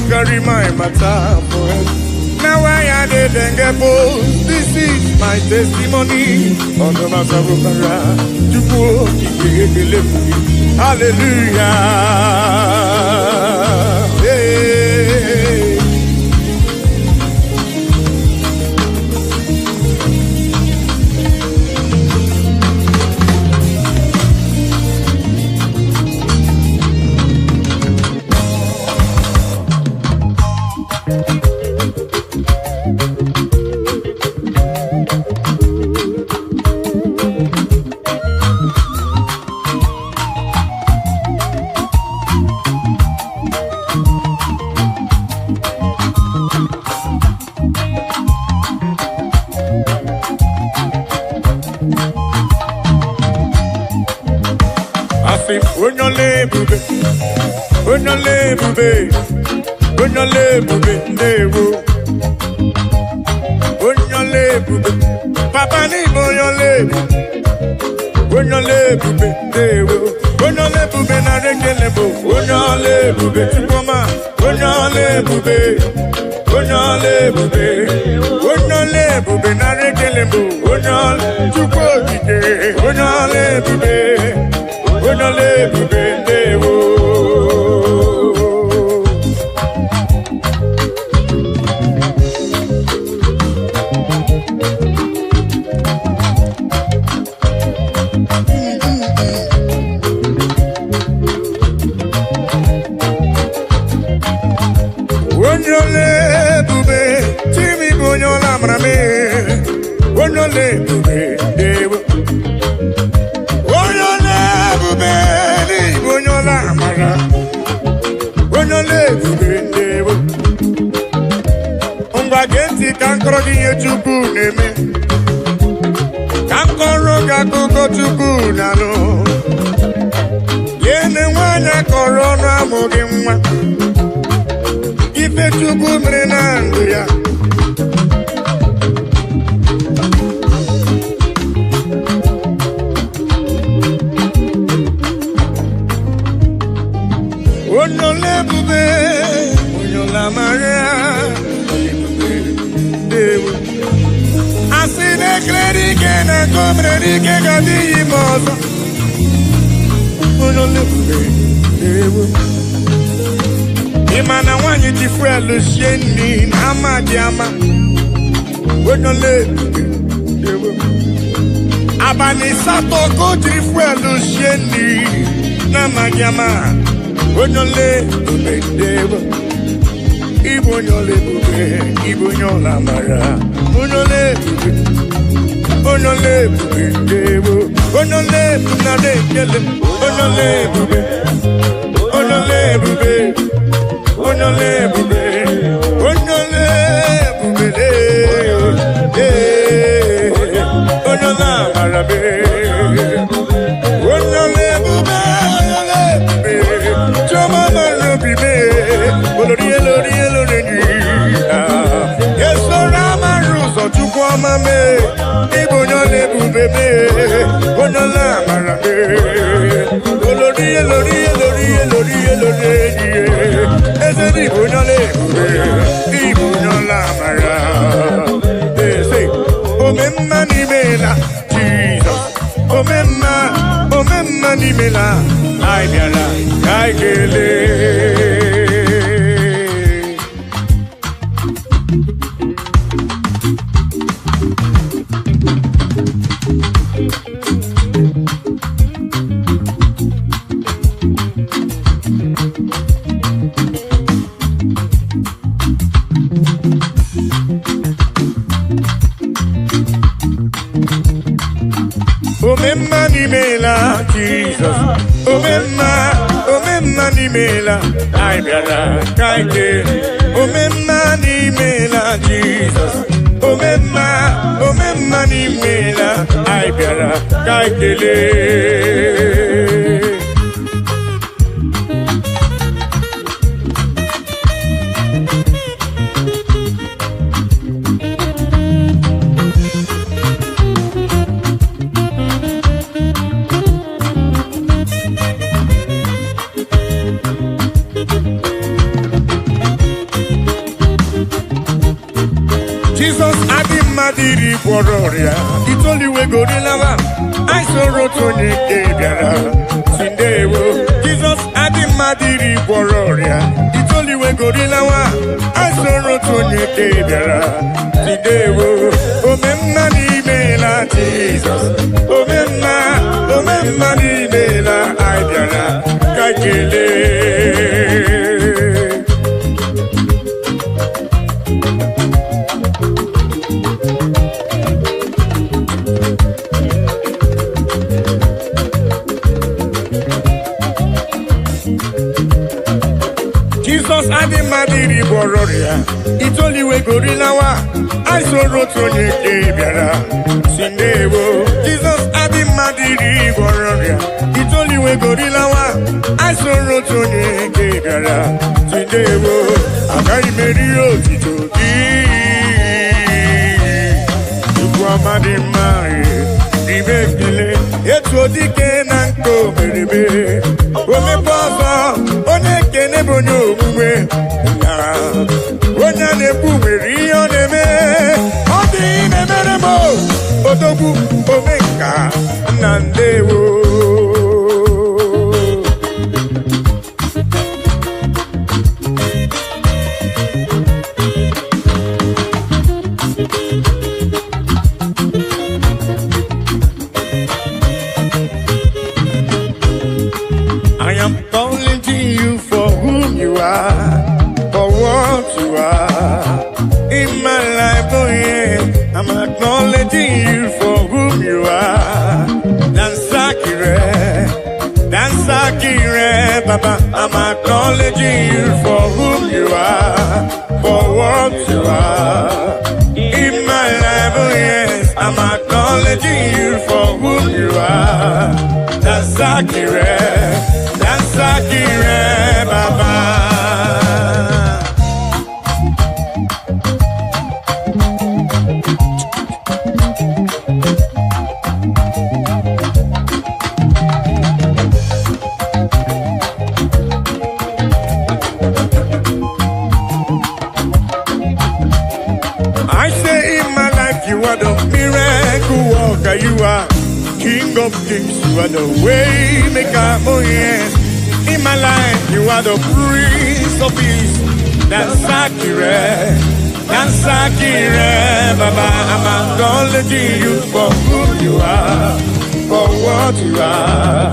Carry my matter for it. Now why I didn't get post? This is my testimony. On the matter of hallelujah. Hey. Papa ni bonyole bube dewo bonyole bube na rekele bo bonyole bube tukoma bonyole bube na rekele bo bonyole tukokike bonyole bube dewo. Kankoro diye chuku neme Kankoro gakuko chuku nano Yene wana korona moge mwa Ife chuku mrenangu ya Onole bube Onyola maria Asine kredi ke na komre di ke gadi moza Imana wanyi tifwelu sheni ama diama Onole Abani sato ko tifwelu sheni nama diama Onole Ubedewa Ibo nyole bube Ibo nyola mara Onole Onole Ubedewa Onole Nade kele Onole bube Onole bube Onole bube, onole bube, onola marabe, onole bube, choma marubibe, olori yeso rama ruso chukwa mame, ibonyole bube, onola marabe, olori Ibunyola mara. Say, Omemma ni mela, Jesus. Omemma ni mela, I biara, I gele. Omemma ni mela, Jesus. Omemma ni mela, I biara, kaike. Omemma ni mela, Jesus. Omemma ni mela, I biara, kaikele. Jesus Adimadiri Bororia, it's only way go to lava. I saw Rotoni Gabiara, Sindewo. Jesus Adimadiri Bororia, it's only way go to lava. I saw Rotoni Gabiara, Sindewo. Omemma ni mela, Jesus. Omemma ni mela, I biara, Kakele. Jesus Adimadiri Bororia, it's only way Gorilawa. I saw Rotoni Gabiara, Sindewo. Jesus Adimadiri Bororia, it's only way Gorilawa. I saw Rotoni Gabiara, Sindewo. Akai Merio Titogi, Tukwamadi Mari, Ribekile, Etodike Nanko Merebe, Omeposo, Oneke Nebonyo Mwe, Onya Nebu Rio Neme, Odi Nemeremo, Odobu Omeka, Nandewo. I am calling to you for whom you are, for what you are in my life. Oh yeah, I'm acknowledging you for whom you are. Dansakire, Baba. I'm acknowledging you for whom you are, for what you are in my life. Oh yes, I'm acknowledging you for whom you are. Dansakire, Baba. I say in my life you are the miracle worker, you are King King of kings, you are the way maker, oh yes. In my life, you are the Prince of Peace. That's accurate, Baba. I'm acknowledging you for who you are, for what you are.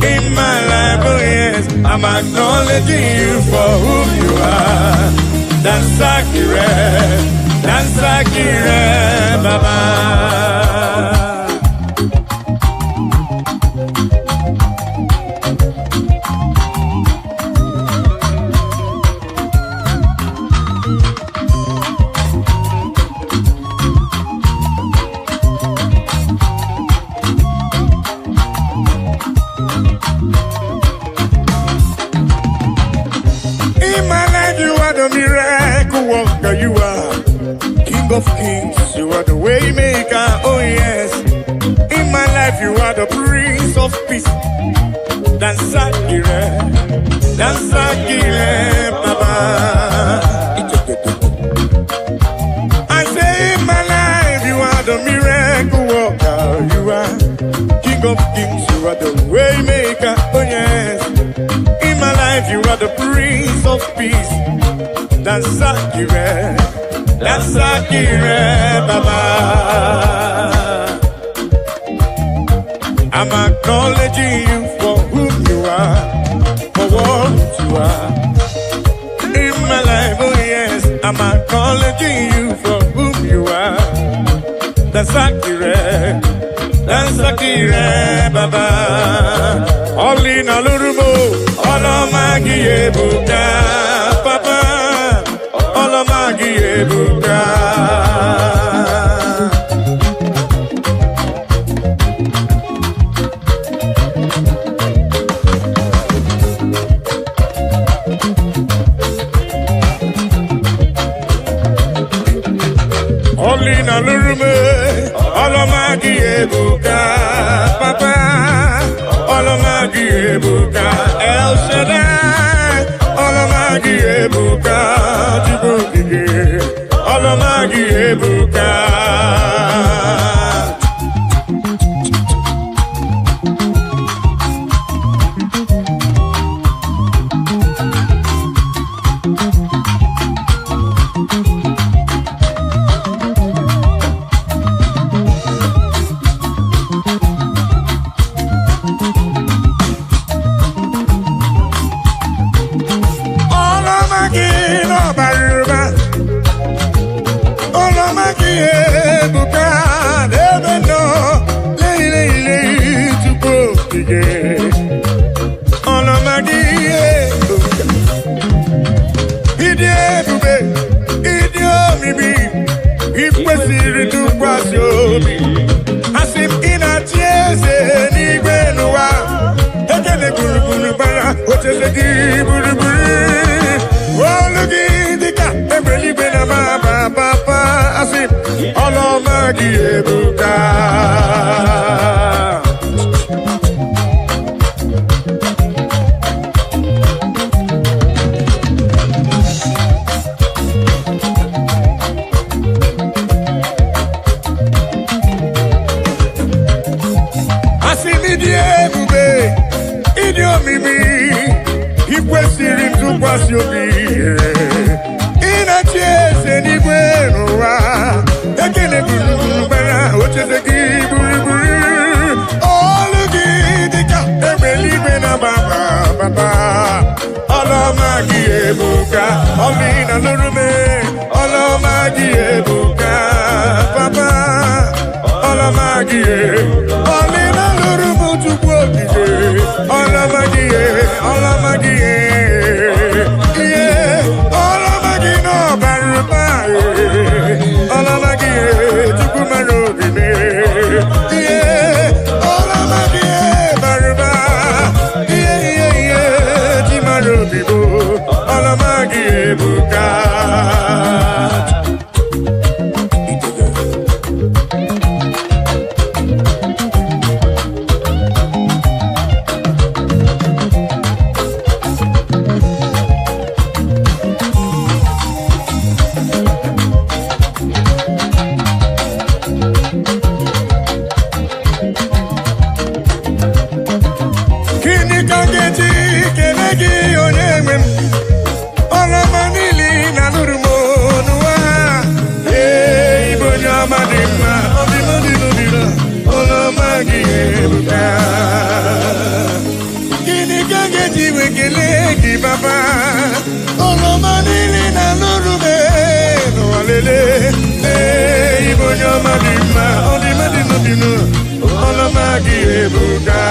In my life, oh yes, I'm acknowledging you for who you are. That's accurate, Baba. Miracle worker, you are King of kings, you are the way maker, oh yes. In my life, you are the Prince of Peace. That's accurate, Baba. I say in my life, you are the miracle worker, you are King of kings, you are the way maker, oh yes. In my life, you are the Prince of Peace. That's accurate, Baba. I'm acknowledging you for who you are, for what you are. In my life, oh yes, I'm acknowledging you for who you are. That's accurate, Baba. All in a little more, all of my Buddha, Papa. Ebuka. Olina lurume, olomagi ebuka, papa, olomagi ebuka, El Shaddai, olomagi ebuka, Djibouti, olomagi ebuka. Gini kange jiwe kelegi baba Olomanili na lurube No alele Ibo nyoma dima Odima dino dino Olomagi ebuka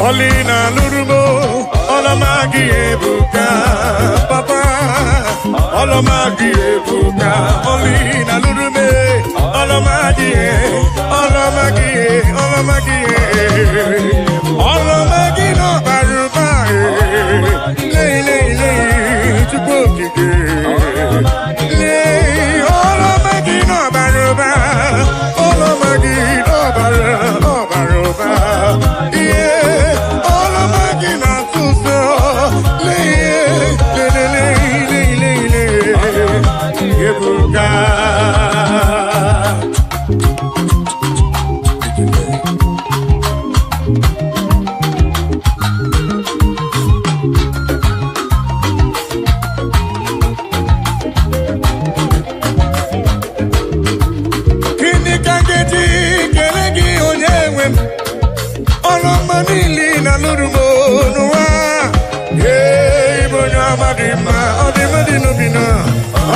Olina lurubo, olomagi ebuka, papa. Olomagi ebuka, olina lurume, olomagi no baruba, le, chukokike, le, olomagi no baruba, olomagi no baruba, yeah.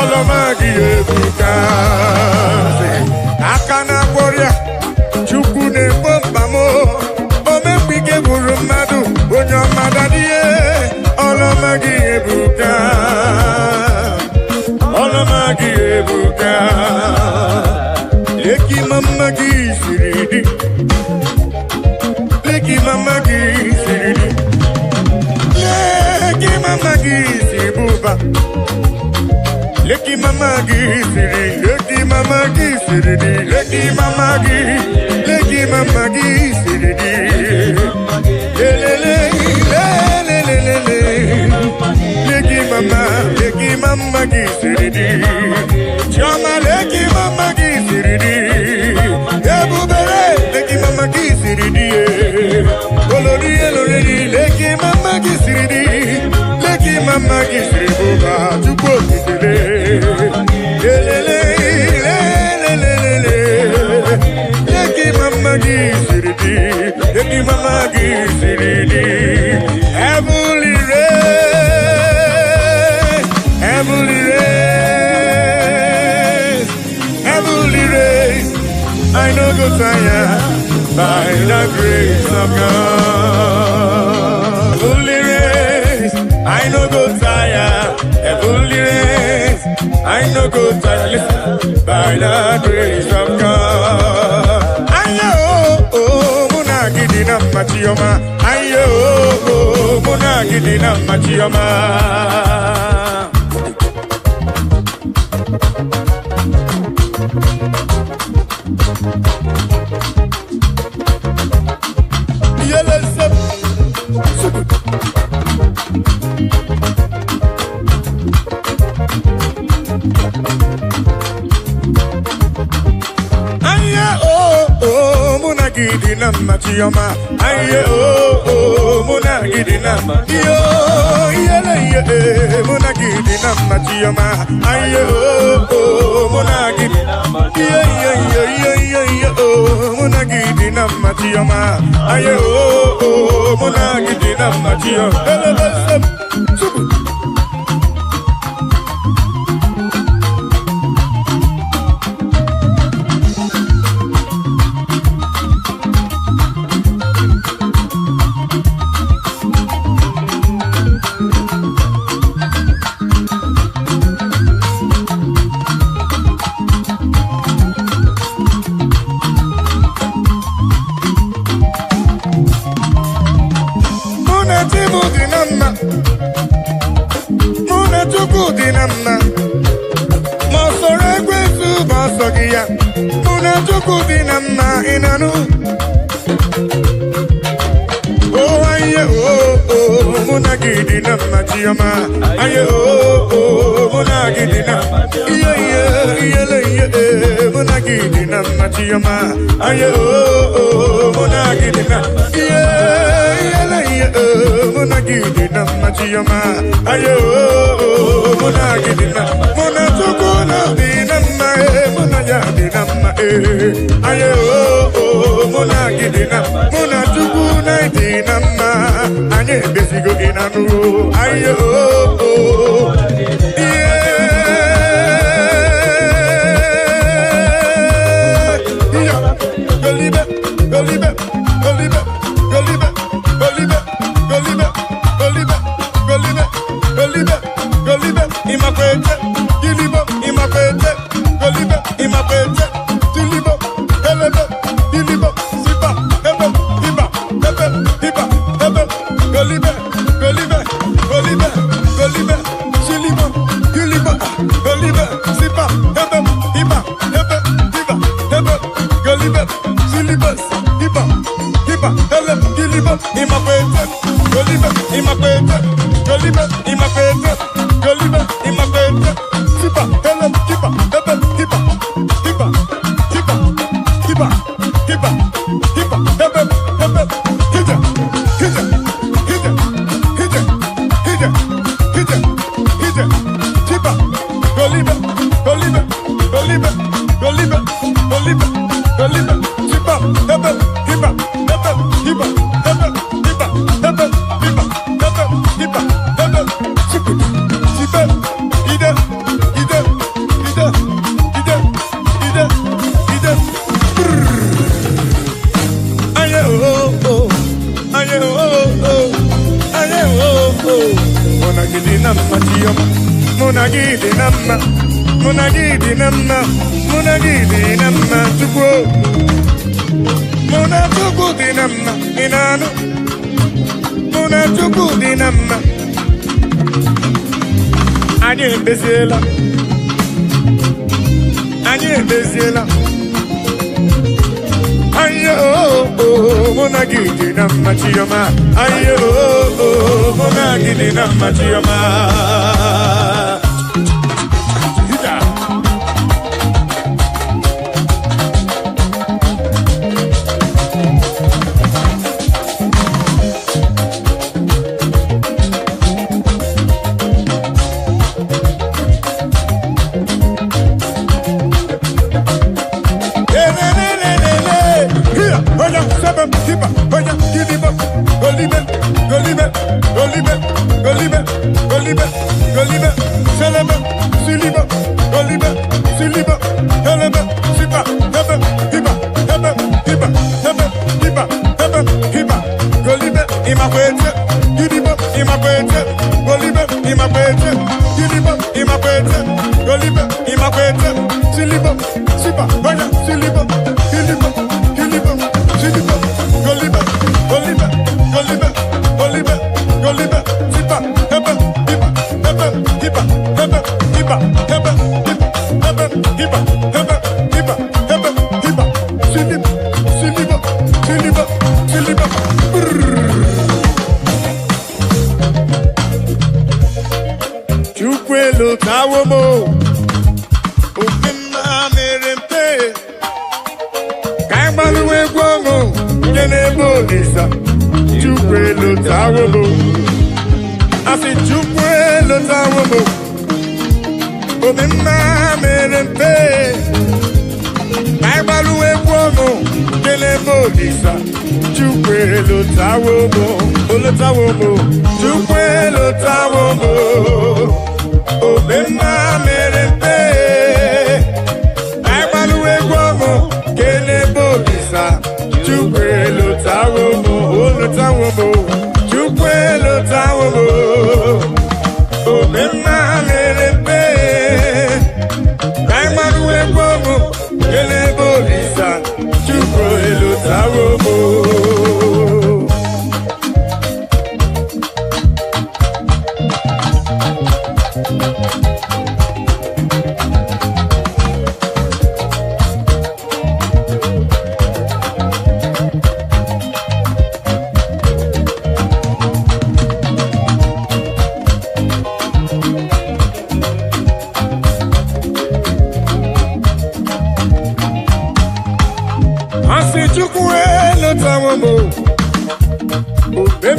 Olomagi ebuka akana warrior chukune bombamo omepike buru mmadụ onye ọmadadie Olomagi ebuka leki mama gị siri di leki mama gị si buba Leki mama gisiri, leki mama gisiri, leki mama gisiri, chama leki mama gisiri, ebubere leki mama gisiri, olori leki mama gisiri, leki mama gisiri buba chukwu okikele. Leki mama gisiri, heavenly race, I no go tire by the grace of God. Heavenly race, I no go tire, heavenly race, I no go tire, listen, by the grace of God. Ayo, muna gidina machioma. Ayo, muna gidina machioma. Gidina machioma, aye muna gidina yo yele muna gidina machioma, aye muna gidina muna gidina machioma, aye muna gidina machioma. Muna gidina machioma, aye muna gidina Chioma. Aye oh, Monagidina. Yeah, Monagidina, Chioma. Aye oh, Monagidina. Monatokona dinamma, Monayadina. Aye oh, Monagidina. Monatukuna dinamma. Aye besigo inanu. Aye oh,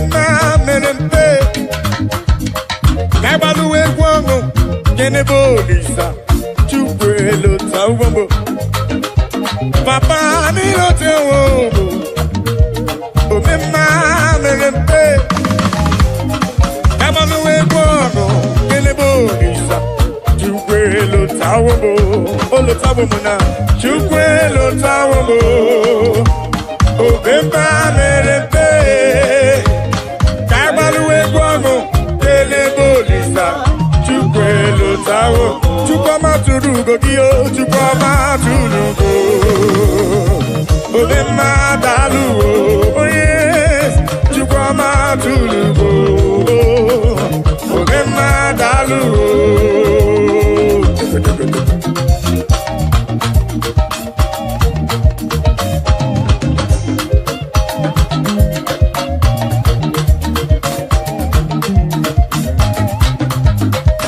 merempe. Kaibaluwe kwango, Melodies, Chukwelo Tawambo. Papa ni lote wo, Omema merempe. Kaibaluwe kwango, Melodies, Chukwelo Tawambo. Olo Tawambo na, Chukwelo Tawambo. Omema merempe. Kaibaluwe kwango, Melodies, Chukwelo Tawo. Chukwama turugo kiyo, Chukwama turugo. Omema daluwo, oh yes, Chukwama turugo. Omema daluwo.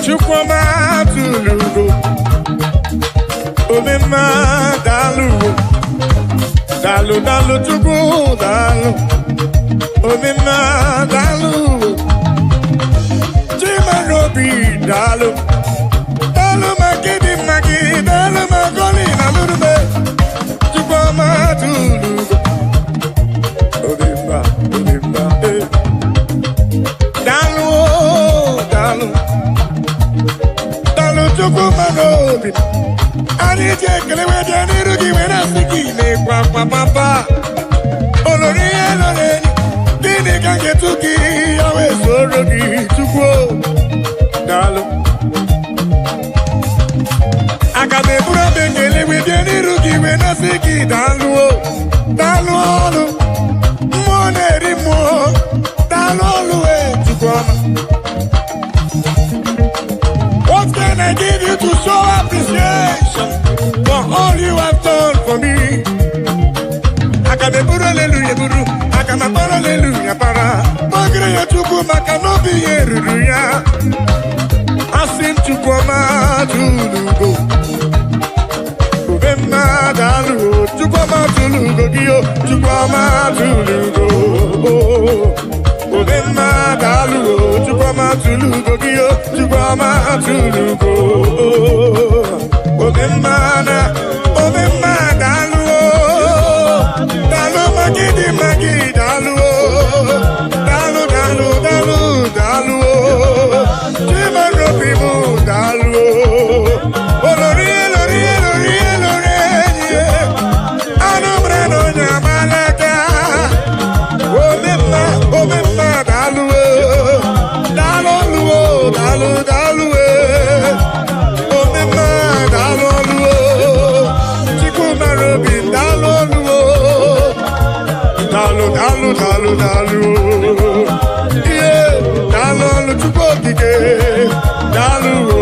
Chukwama tulugo, Omema daluwo, dalu dalu chukwu dalu, Omema daluwo, Chimarobi dalu, dalu magidi magi, dalu magoli nalurube, Chukwama tulugo, Omema, Omema, dalu, dalu. Chukwumanobi, ani jekele wedi anirugi wena sikile kwa papa. Olori eloreni, dini kange tuki yawe sorogi chukwo. Dalo. Akabe bura bengele wedi anirugi wena siki daluo. Daluolu, moneri mo, daluolu chukwama. What can I give you to show appreciation for all you have done for me? Akabeburu hallelujah buru, akamapara hallelujah para. Magre ya chuku makanobi yeruya. Asim chukwama tulugo. Ubema dalu, chukwama tulugo giyo, chukwama tulugo. Omema daluwo, Chukwama tulugo giyo, Chukwama tulugo. Omema daluwo, dalu magidi magi daluwo, daluwo, Chimarobi mu daluwo. Olori, anombre no nyamalaka. Omema daluwe, daluwe. Omema daluwe, Chukwumarobi daluwe. Dalu. Yeah, dalu Chukwokike, daluwe.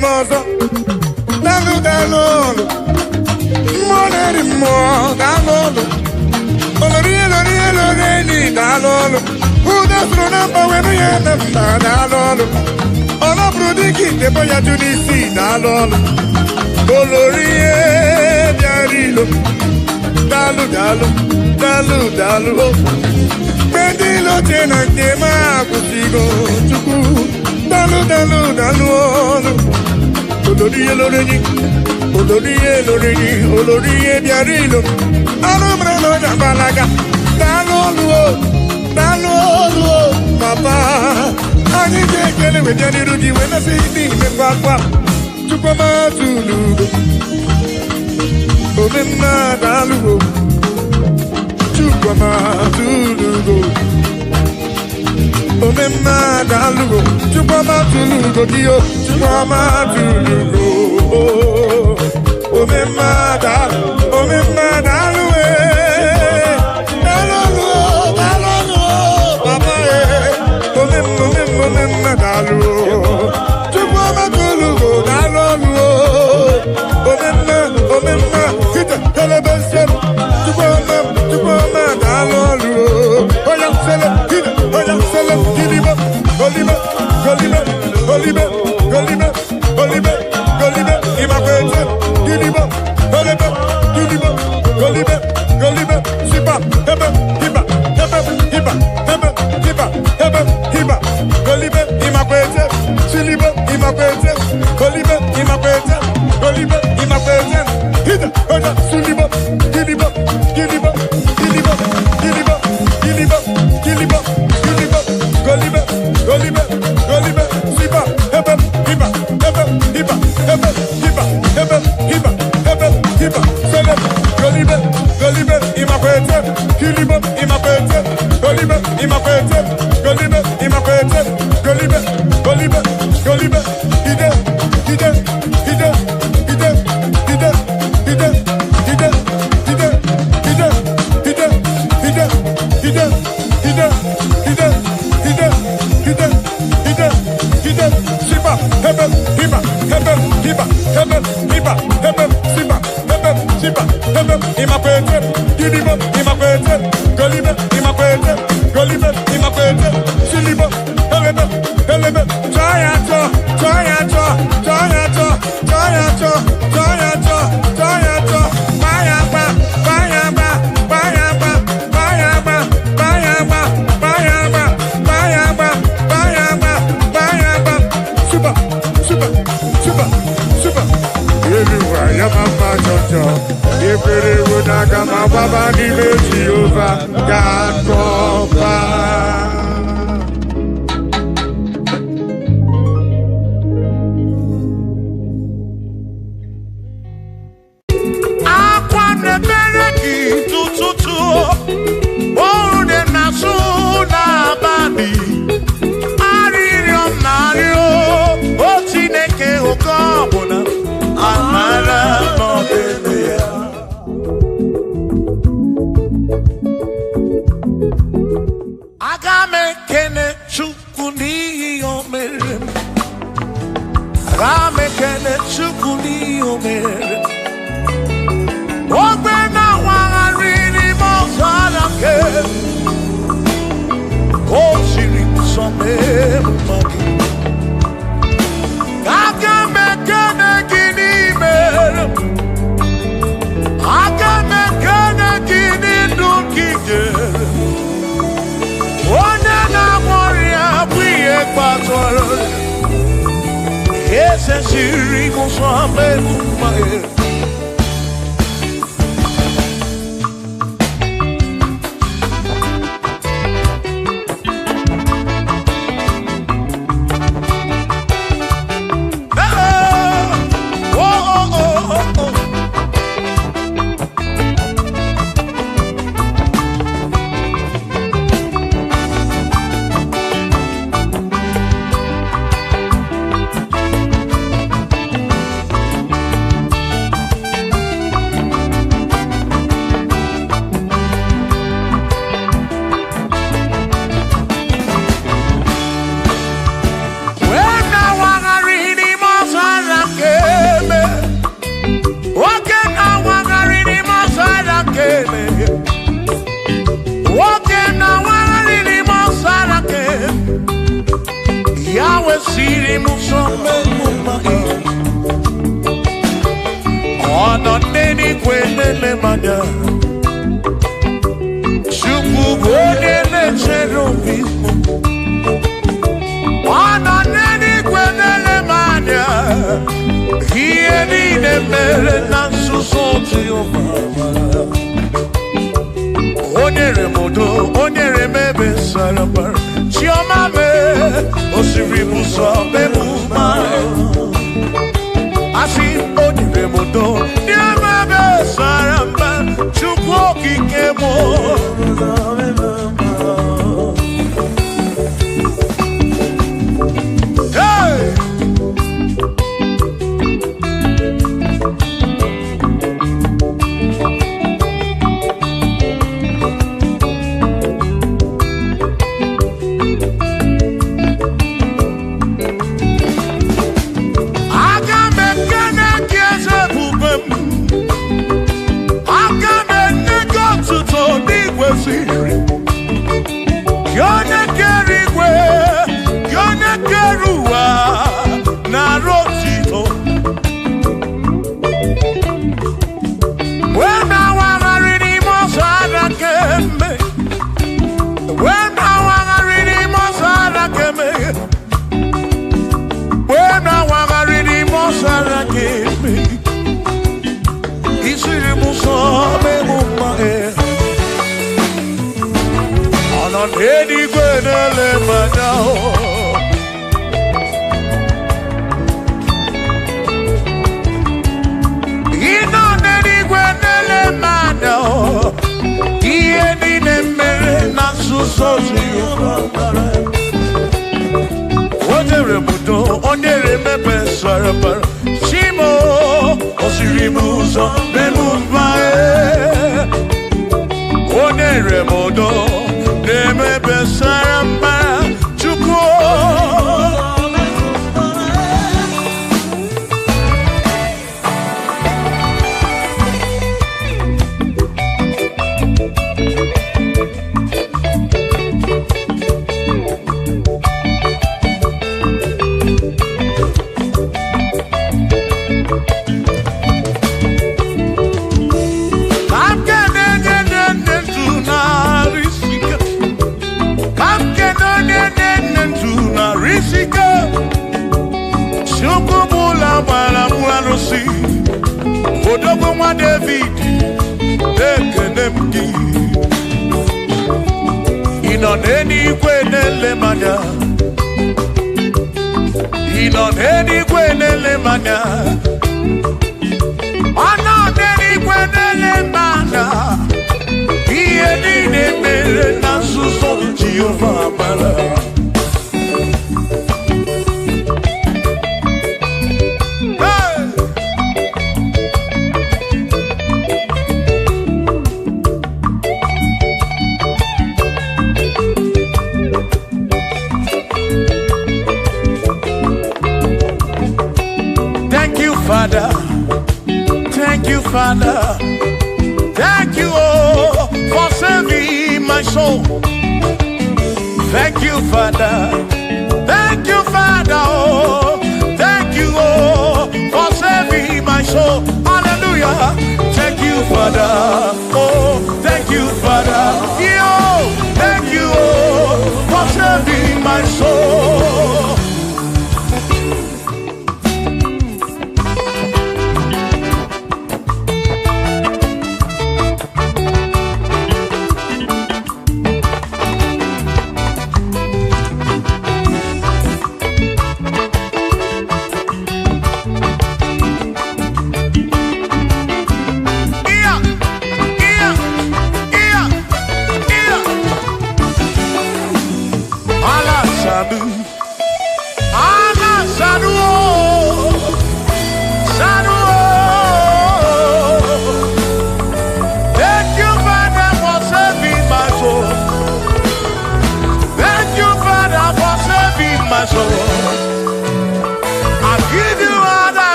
Mozo, dalu, moneri mo, dalu, olori, dalu, who does no number when we are number, dalu, all of Rudiki, the boy to the sea, dalu, olori, diarilo, dalu, Pendilo tena kema kusigo, chuku, dalu, olori, diarilo, anombre no jambalaga, dalu, papa, ani jekele we janirugi we na sidi me papa, Chukwama tulugo, Omema dalu, Chukwama tulugo. Omema dalugo, Chukwama tulugo giyo, Chukwama tulugo. Omema daluwe, dalu, not any good now. Shimo osirimuso bemumae oneremodo nemebesaramba chuko. Odogwa David ekenemdi ino n'eluigwe n'elemanya ino n'eluigwe n'elemanya ọnọ n'eluigwe n'elemanya ihe niile mere na nzuzo Jehova mara. Father, thank you, Father, thank you, oh, for saving my soul. Thank you, Father, thank you, Father, oh, thank you, oh, for saving my soul. Hallelujah, thank you, Father, oh, thank you, Father, yo, thank you, oh, for saving my soul.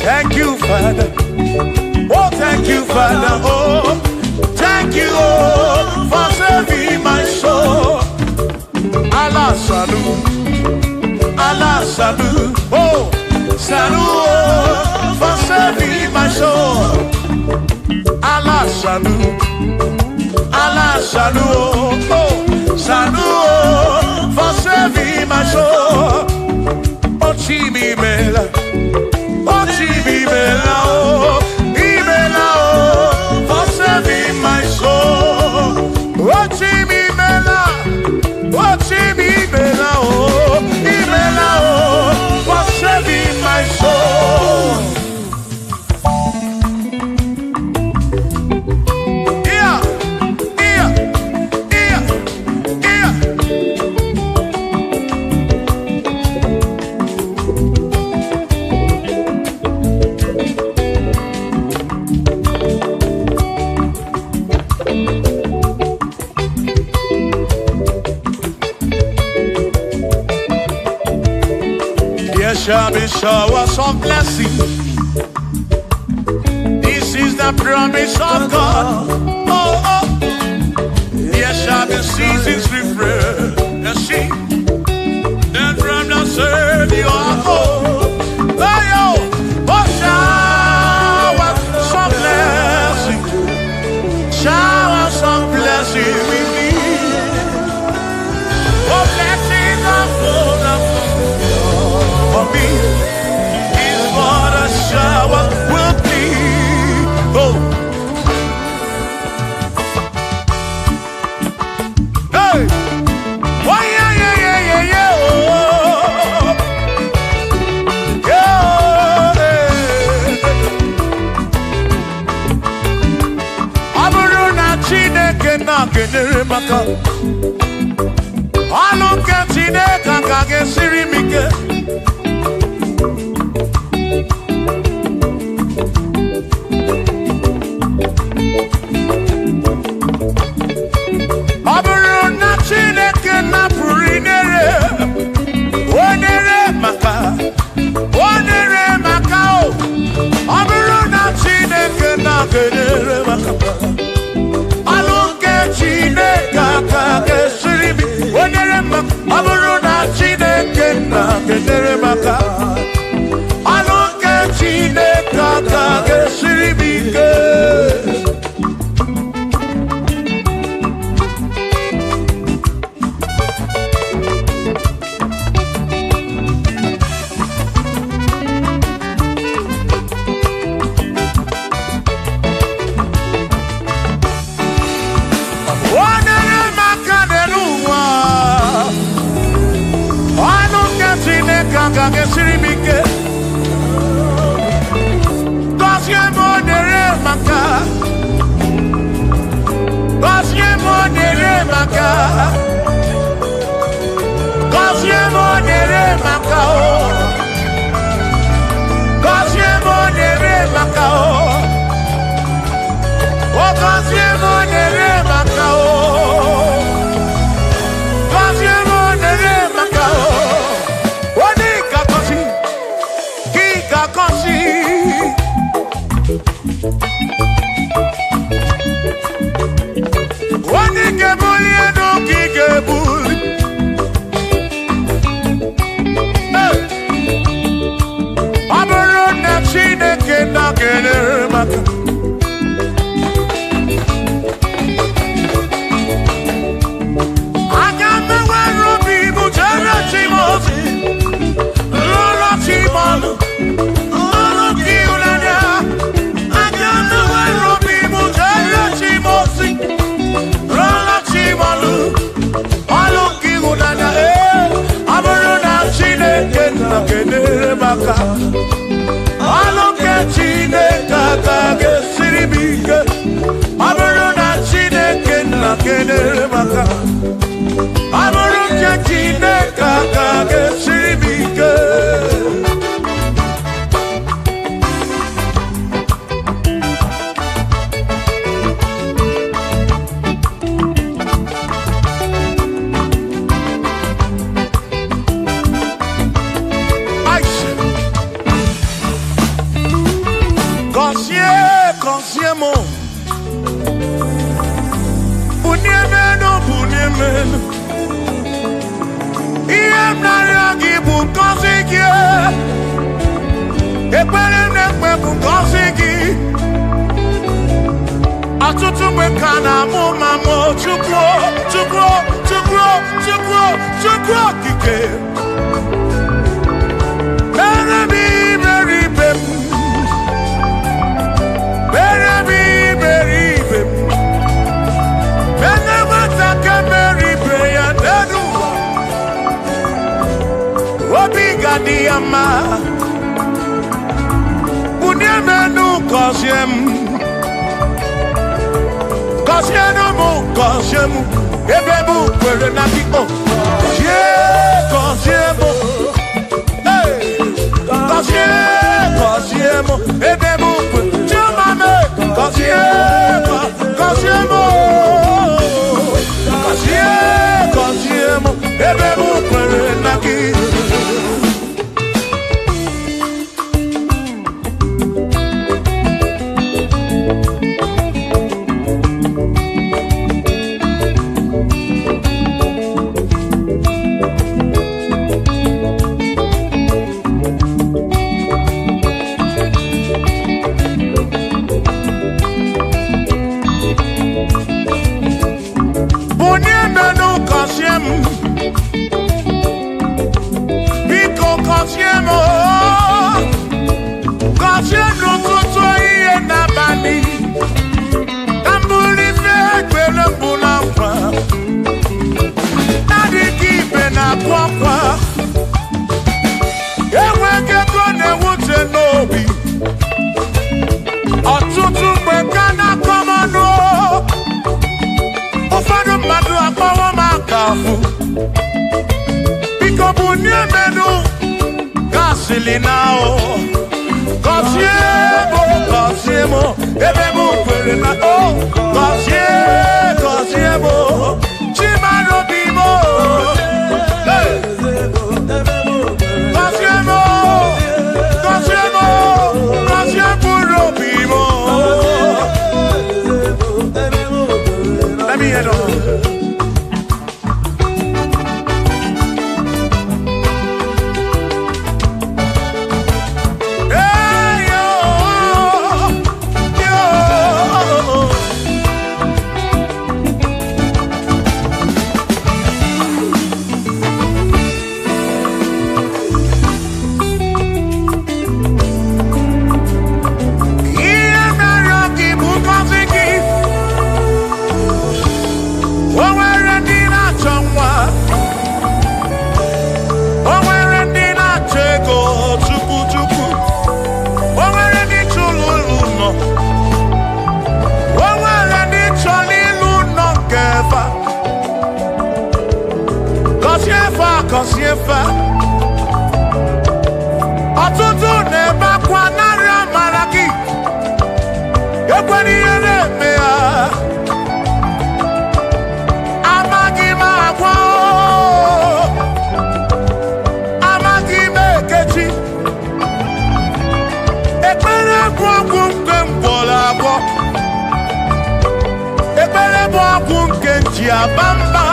Thank you, Father. Oh, thank you, Father. Oh, thank you, oh, for saving my soul. Allah salut, Allah salut. Oh, salut, oh, for saving my soul. Allah salut, Allah salut. Oh, salut, oh, for saving my soul. Oh, Chimi Mela. Oh, Chibibela, oh, Ibela, oh, for saving my soul. Oh, Chibibela, oh, Ibela, oh, for saving my soul. Yeah, yeah, yeah, yeah. There shall be showers of blessing. This is the the promise of God. Oh, oh. There shall be seasons refreshed. You see, then from the serve you are home. Oh, yo, oh, shower some blessing. Shower some blessing with me. Oh, blessings are full of for me. Is what a shower will be. Oh. Hey. Oh, yeah, yeah, yeah, yeah, yeah. Oh. Yeah. Aburu na Chineke na kenere maka. Alu ke Chineke ka gesiri mike. now. Cosiemo, ebemo kwere na oh. Cosiemo, chimano bimo. Cosiemo bimo. Let me hear it. Cosiefa ọtụtụ na-ebe akwa narị amara gị ekwere ihe na-eme ya amaghị m agwa amaghị m ekechi ekpere bụ ọgwụ nke mgbọrọ agwọ ekpere bụ ọgwụ nke nji aba mba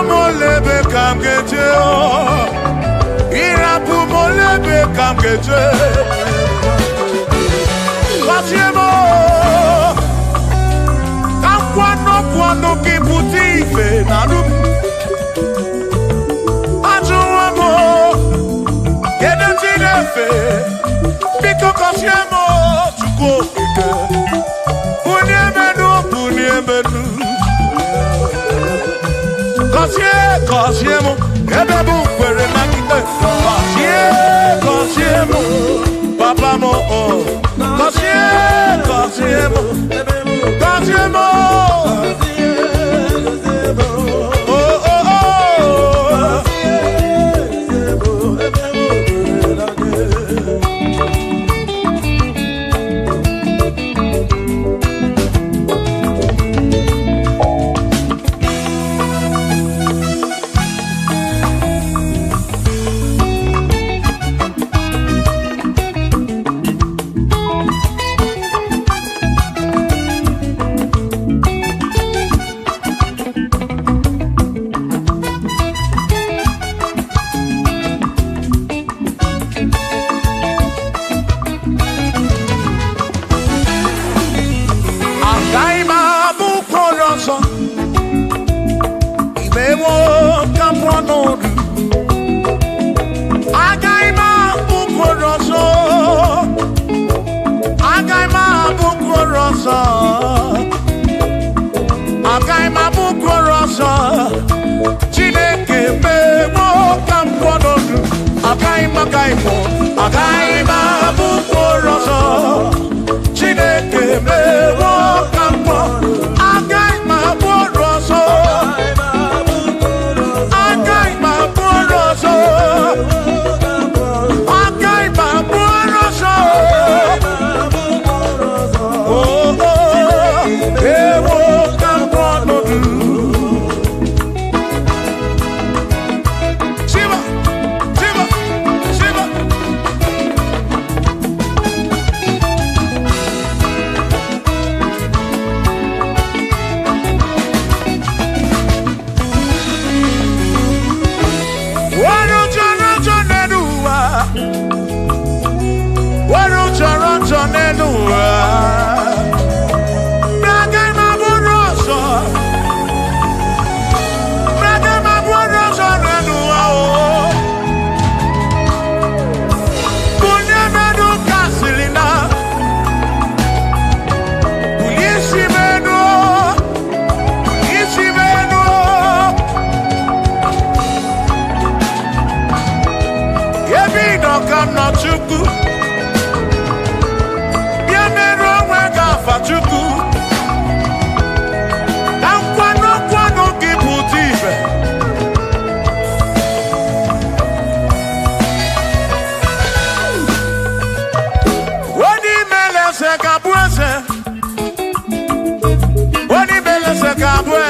molebe kam geje irapu molebe kam geje Cosiemo kwano ki puti ife nanu ajuwamo yede tinefe biko Cosiemo chuko ike uniemenu Cosiemo, ebebu kwere na kite. Cosiemo, papa mo oh. Cosiemo, oh oh oh.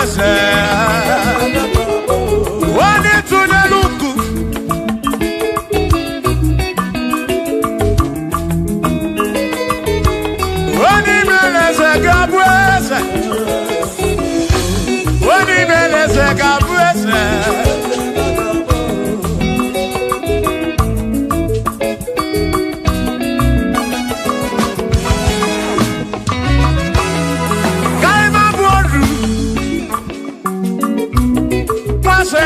ese wani tuneluku wani meleze gabuese wani meleze gabuese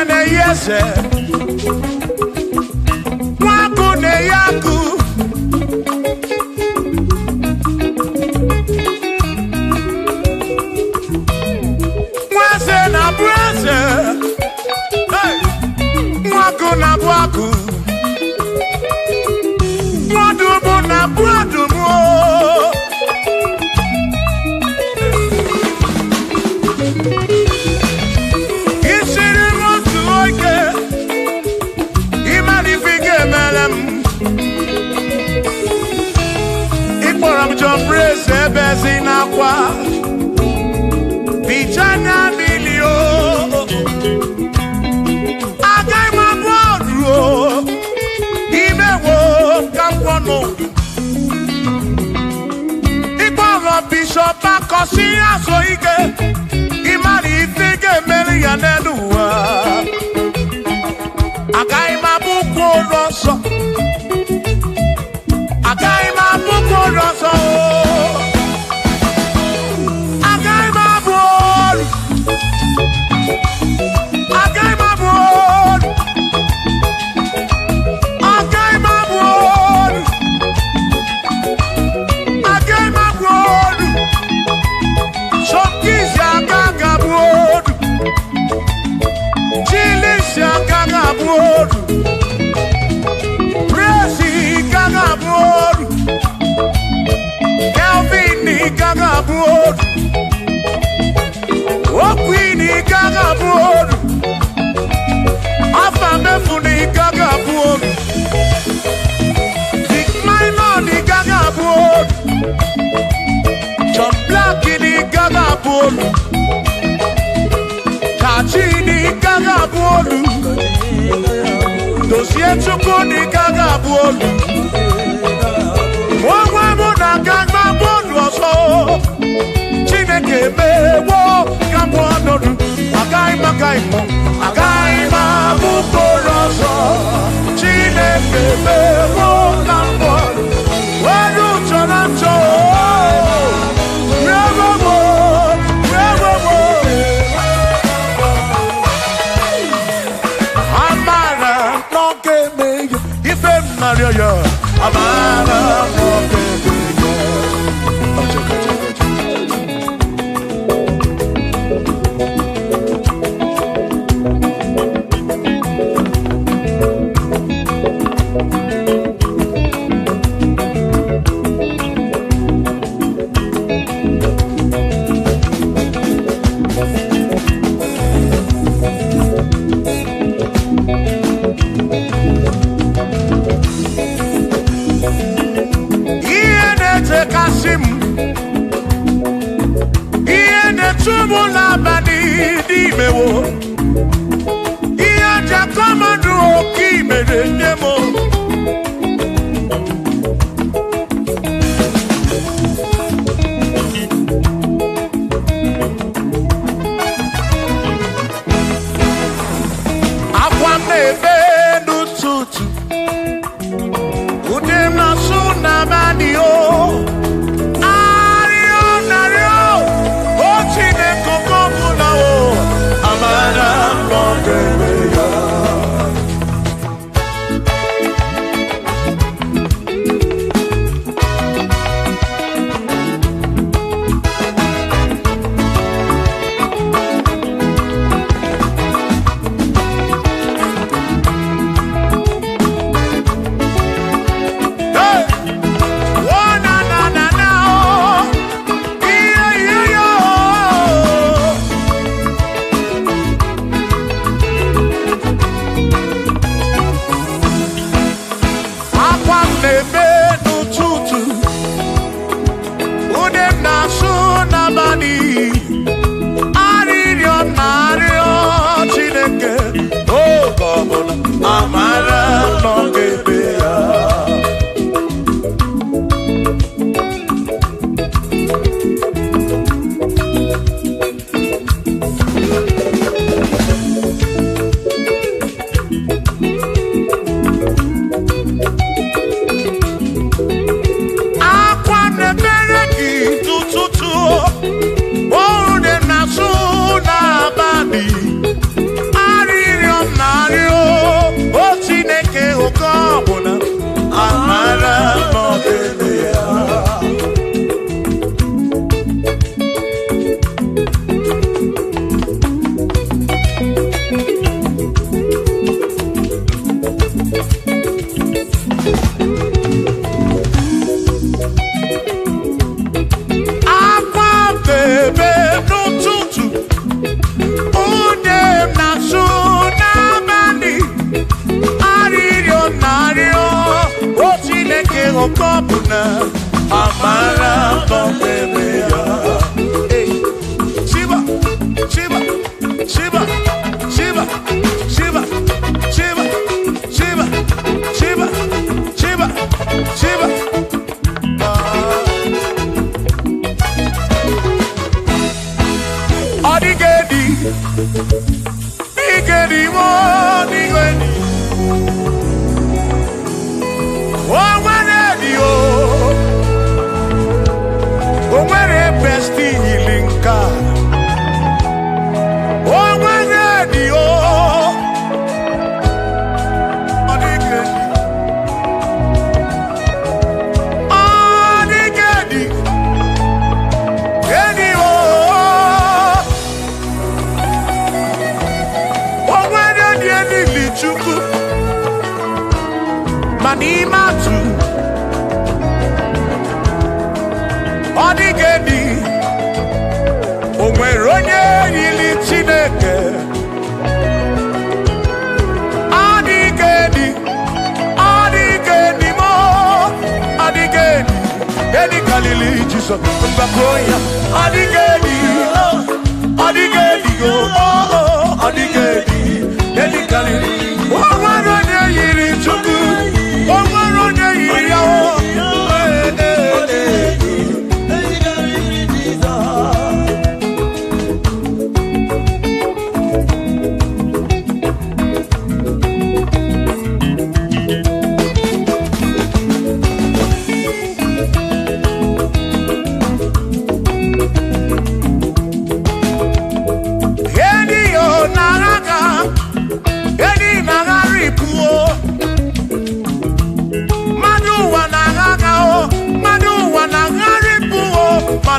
ne yese waku ne yaku mwase na bwase hey waku na bwaku mwadumu na bwadumu Brace bezina kwa Bichanya milio Agai mabodro Imewo kampono Ikwaro bishop akosi aso ike Imani ifike meli ya neduwa Agai mabuko roso Agai mabuko roso Dossier chukuni gaga bolu Wawa muna gagma bolu oso Chineke mewo gambo nodu Agai mo Agai mabu koroso Chineke mewo gambo Wadu chonancho Amara ebe n'ụtụtụ onye na-asụ n'abalị arịrịọ na-arịọ o Chineke oke ọ bụ na amara nọdebe ya. Shiva, Shiva, Shiva, Shiva, Shiva, Shiva, Shiva, Shiva, Shiva, Shiva. Odigedi, Igedi, Odigedi, Owanedi, Owere besti hilinka, Owanedi, Odigedi, Odigedi, Edi Owanedi Eli Chukwu, Manimatu, Odigedi, onwere onye yiri Chineke. Odigedi, Odigedi mo, Odigedi, Edi Galili Jesus, Mbakoya, Odigedi, Odigedi, Odigedi, Edi Galili, onwere onye yiri Chukwu, onwere onye yiri ya.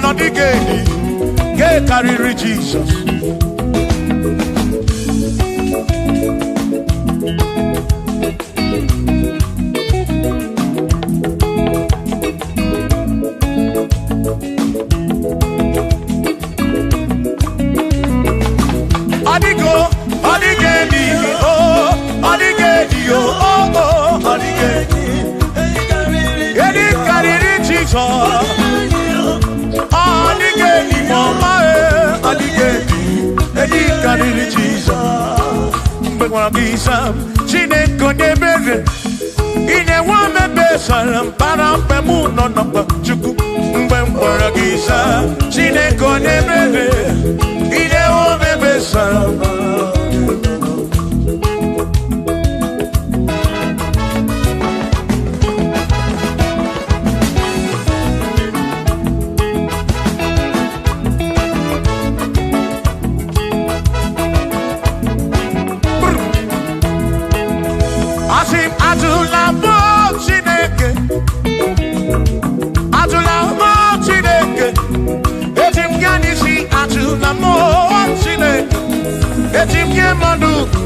Odigedi, get carry Jesus. Odigo, Odigedi, oh, Odigedi, oh, Odigedi, get carry Jesus. Odigedi, mama, Odigedi, Edi kariri Jesus. Mbekwa gisa, Chineke nebere, ine wame besara, para pemu no napa chuku. Mbekwa gisa, Chineke nebere, ine wame besara.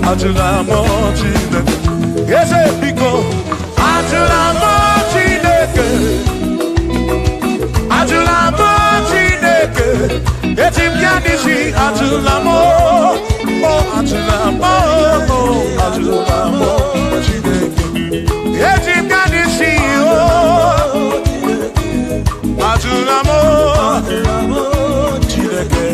Atula mo Chineke, ese biko. Atula mo Chineke, atula mo Chineke. Etim yanisi atula mo, oh atula mo, oh atula mo Chineke. Etim yanisi oh, atula mo Chineke.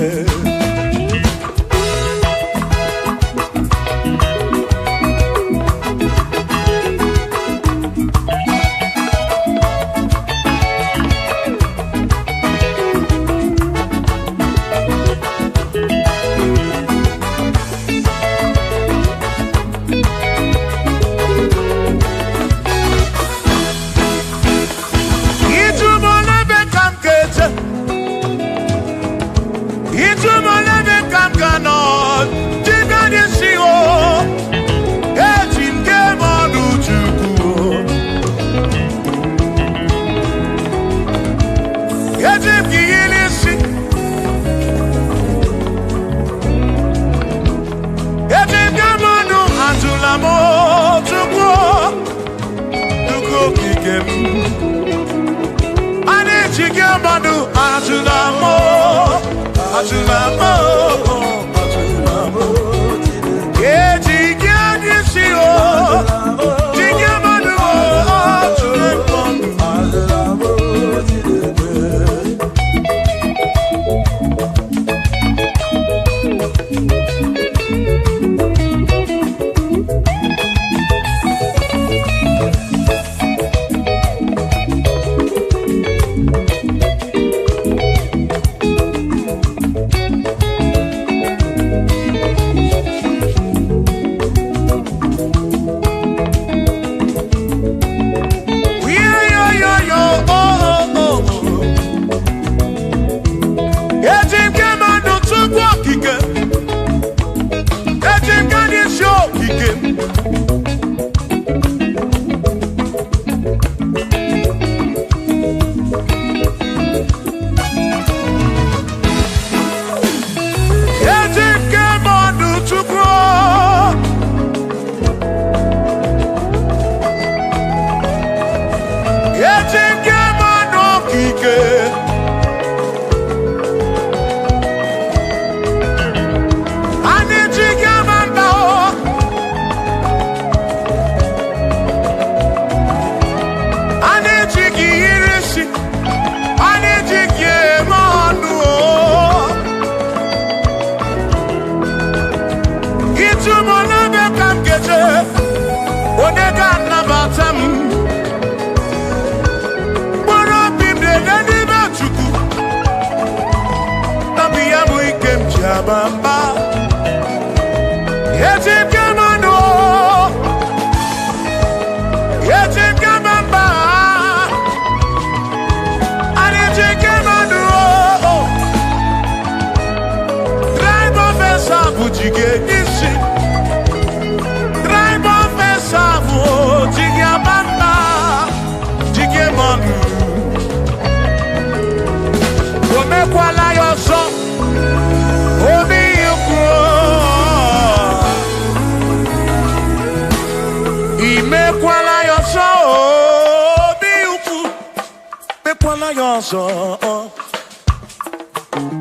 Chicken manu atulamo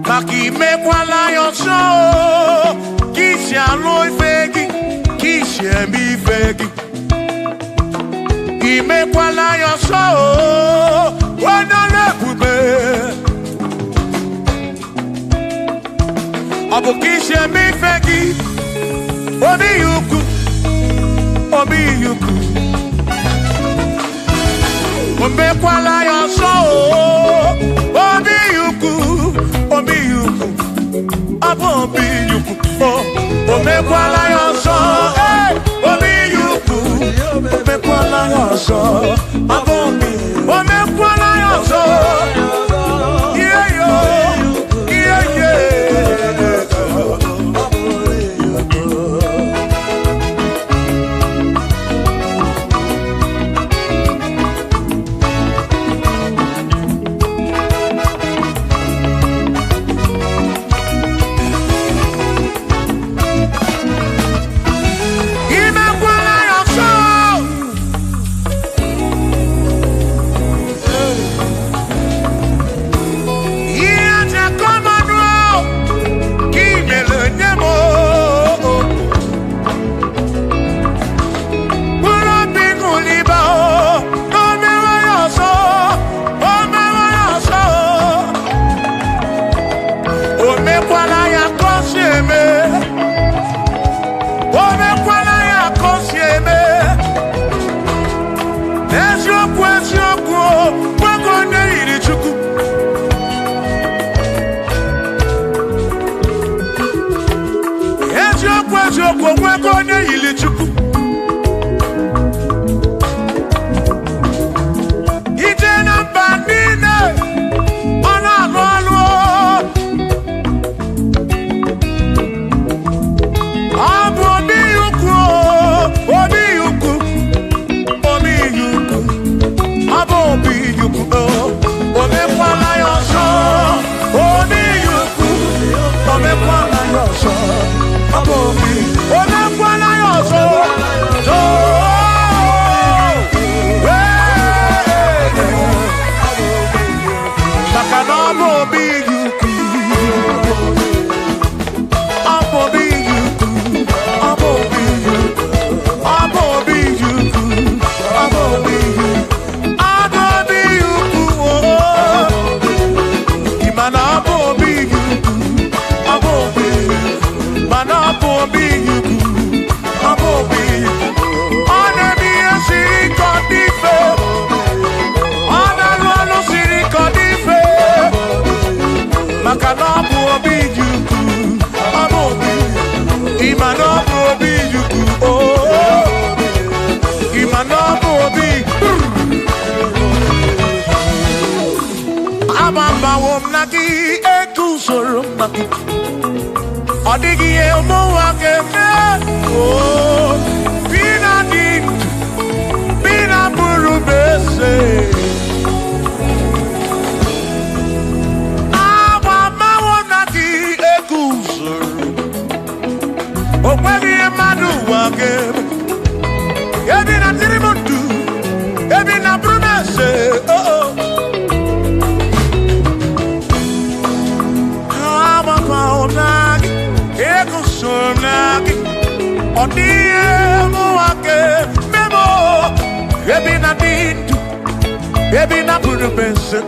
Maki mekwala yoso, kisi aloi fegi, kisi emi fegi. Imekwala yoso, wana lebube. Abu kisi emi fegi, obi yuku, obi yuku. Umekwala yoso, obi yuku, obi yuku, abo obi yuku, oh. Umekwala yoso, obi yuku, umekwala yoso, abo obi, umekwala yoso, yeah yo, yeah yeah. maka na ọ bụ obi Chukwu ọ bụ obi ịma na ọ bụ obi Chukwu ịma na ọ bụ obi amambawo m na gị etu usoro m na gị ọ dịghị ihe ụmụ nwa ga-eme bi na dị ndụ bi na bụrụ m eze amambawo m na gị etu usoro o nweghị ihe mmadụ ụwa ga-eme ebi na dịrị m ndụ ebi na bụrụ m eze ọ dịghị ụwa ga-eme ebi na dị ndụ ebi na bụrụ m eze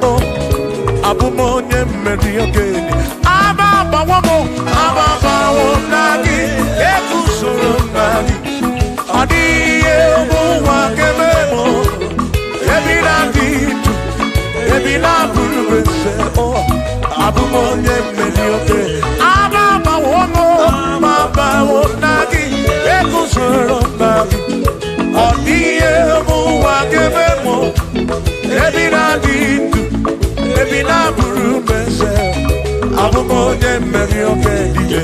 abụ m onye mmeri okenye ababawo m na gị eguzoro m na gị ọ dịghị ụwa ga-eme ebi na dị ndụ ebi na bụrụ m eze abụ m onye mmeri okenye ababawo m na gị eguzoro m na gị ọ dịghị ụwa ga-eme ebi na dị ndụ ebi na bụrụ m eze abụ m onye mmeri okenye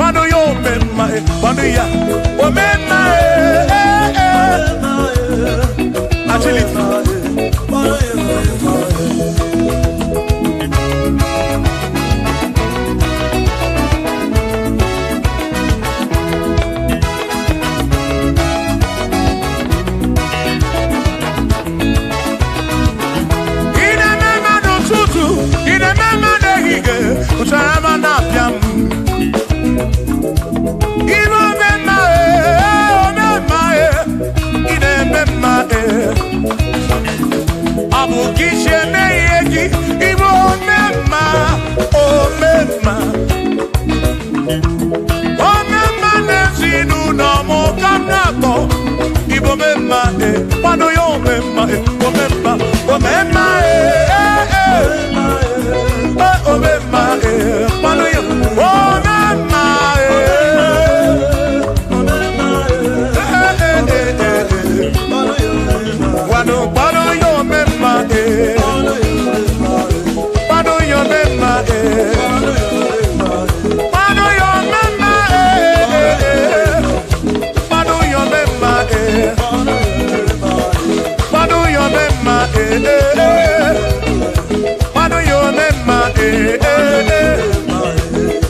Pano yo mema, pano ya, o mema, agility. Uchama na piam Ino mema Ine mema Abu kishe meyeki Ibo mema O mema Nezinu na mo kanako Ibo mema Pano yo mema O mema O mema Oh, mema, pano yo, oh, mema, pano yo, mema, pano yo, mema, pano yo, mema, pano yo, mema, pano yo, mema, pano yo, mema.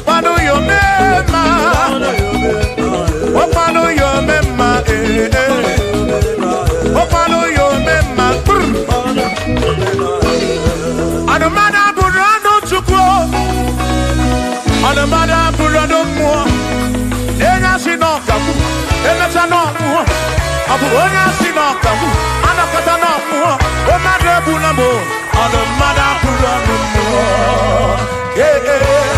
Pano yo mema, oh pano yo mema, oh pano yo mema. Adamada burano chukwo, adamada burano mo. Enya sinokamu, enya sanomu. Abu onya sinokamu, anakata namu. O madebu namo, adamada burano mo. Yeah, yeah.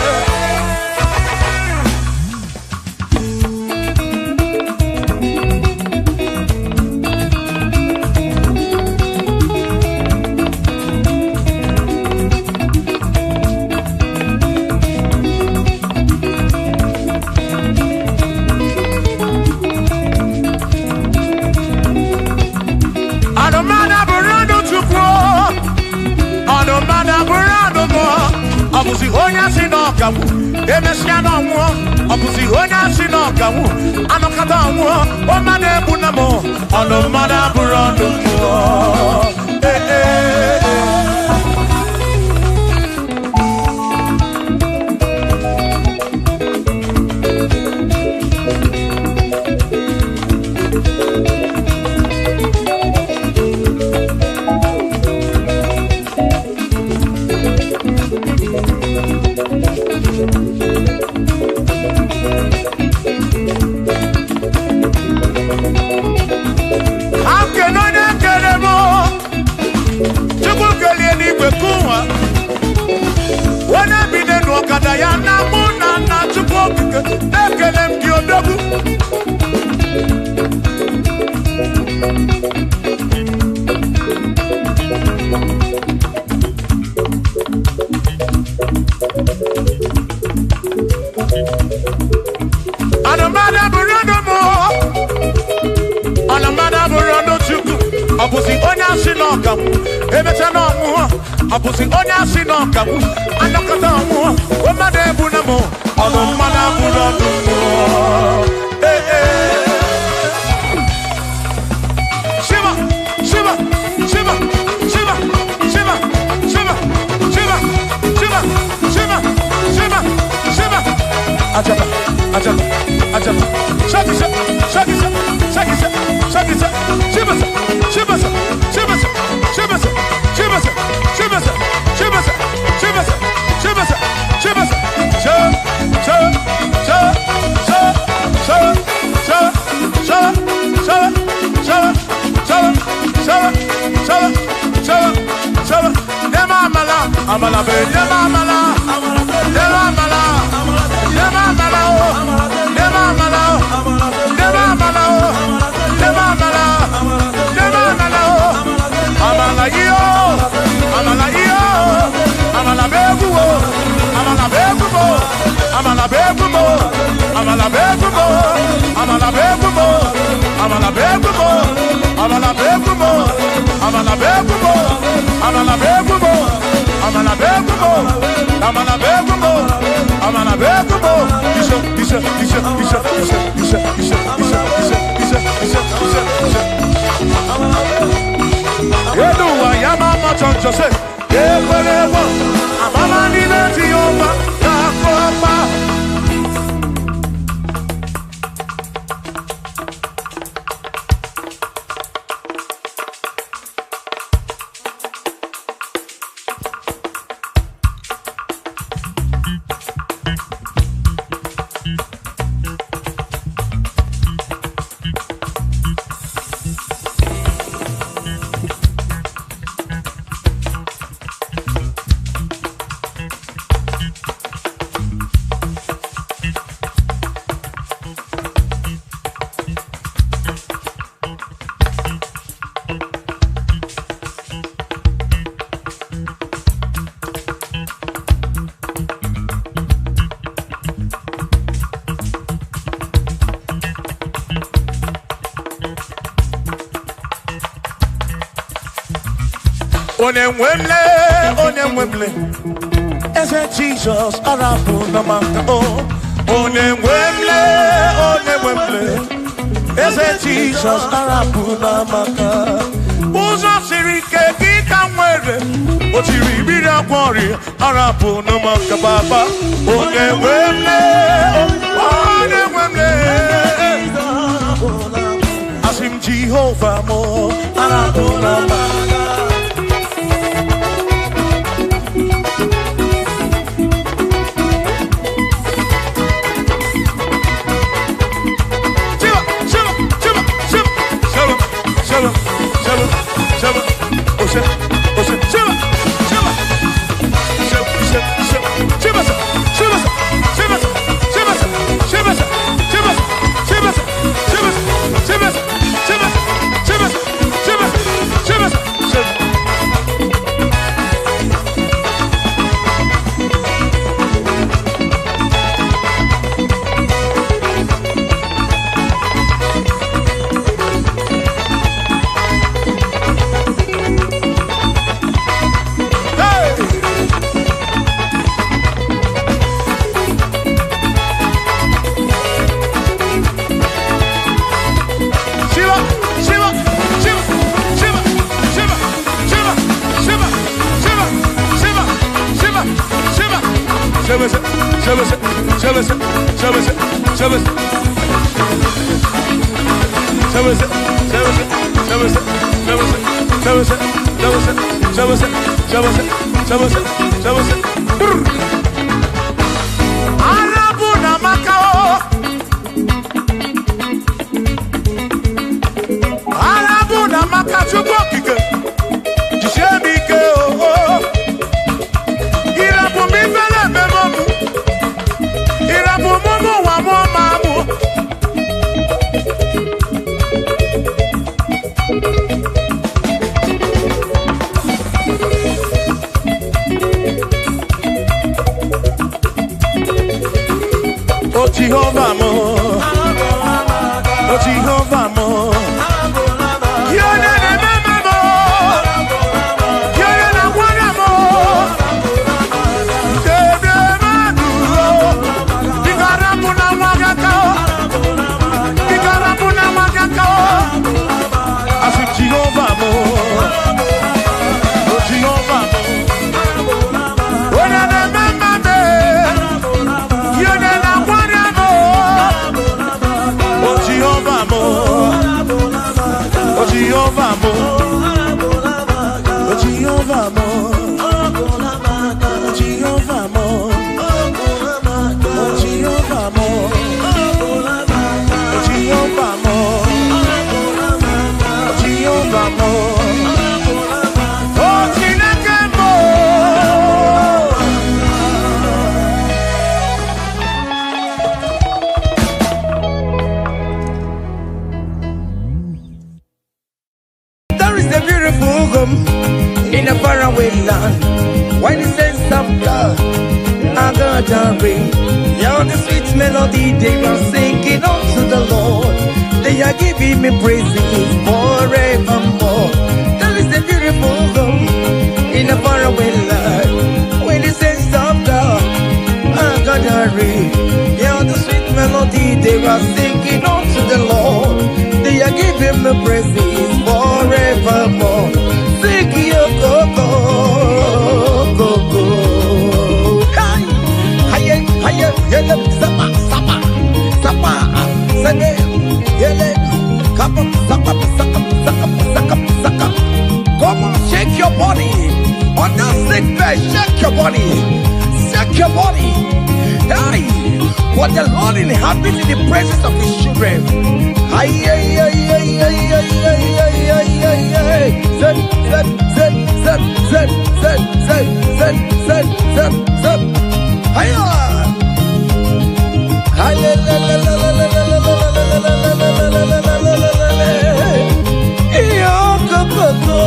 Abusi onya sinokamu, emesiano mo. Abusi onya sinokamu, anokata mo. O mane bunamo, ono mana burando mo. Abusi onya sinokamu, emechano mu. Abusi onya sinokamu, anokata mu. O made bunamo, ono mana burando mu. Shiva, Shiva, Shiva, Shiva, Shiva, Shiva, Shiva, Shiva, Shiva, Shiva, Shiva. Ajaba, ajaba, ajaba. Shakisa, shakisa, shakisa, shakisa. Shiva, Shiva, Shiva, Shiva, Shiva, Shiva, Shiva, Shiva, Shiva, Shiva, Shiva, Amala be, amala, amala, amala, Onemwemle, ese Jesus arabu namaka oh. Onemwemle, ese Jesus arabu namaka. Uzo sirike kika mwere, otiri bira kwori arabu namaka baba. Onemwemle, asim Jehovah mo arabu namaka. In a faraway land, why the sense of God, I got a ring. Yeah, the sweet melody they are singing unto the Lord. They are giving me praises forevermore. That is the beautiful home in a faraway land. When the sense of God, I got a ring. Yeah, the sweet melody they were singing unto the Lord. They are giving the praises forevermore. Sing your go-go, go-go. Hi, hiya, hiya, yele, sapa, sapa, sapa, sene, yele, kapa, sapa, saka, saka, saka, saka. Come on, shake your body. On that sick bed, shake your body. Shake your body. Hey, what the Lord inhabits in the presence of his children. Ay, ay, ay, ay, ay, ay, ay, ay, ay, ay, ay. Zed, zed, zed, zed, zed, zed, zed, zed, zed, zed, zed. Hiya. Ay, la, la, la, la, la, la, la, la, la, la, la, la, la, la, la, la, la. Iyo, go, go, go.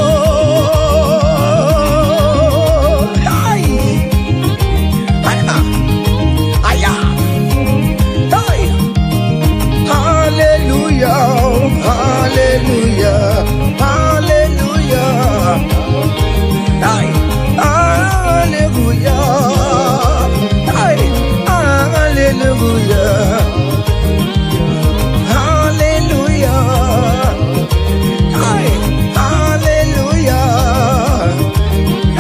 Ay. Hiya. Hiya. Hey. Hallelujah, hallelujah, hallelujah. Hey. Hallelujah. Hey. Hallelujah. Hallelujah. Hey. Hallelujah.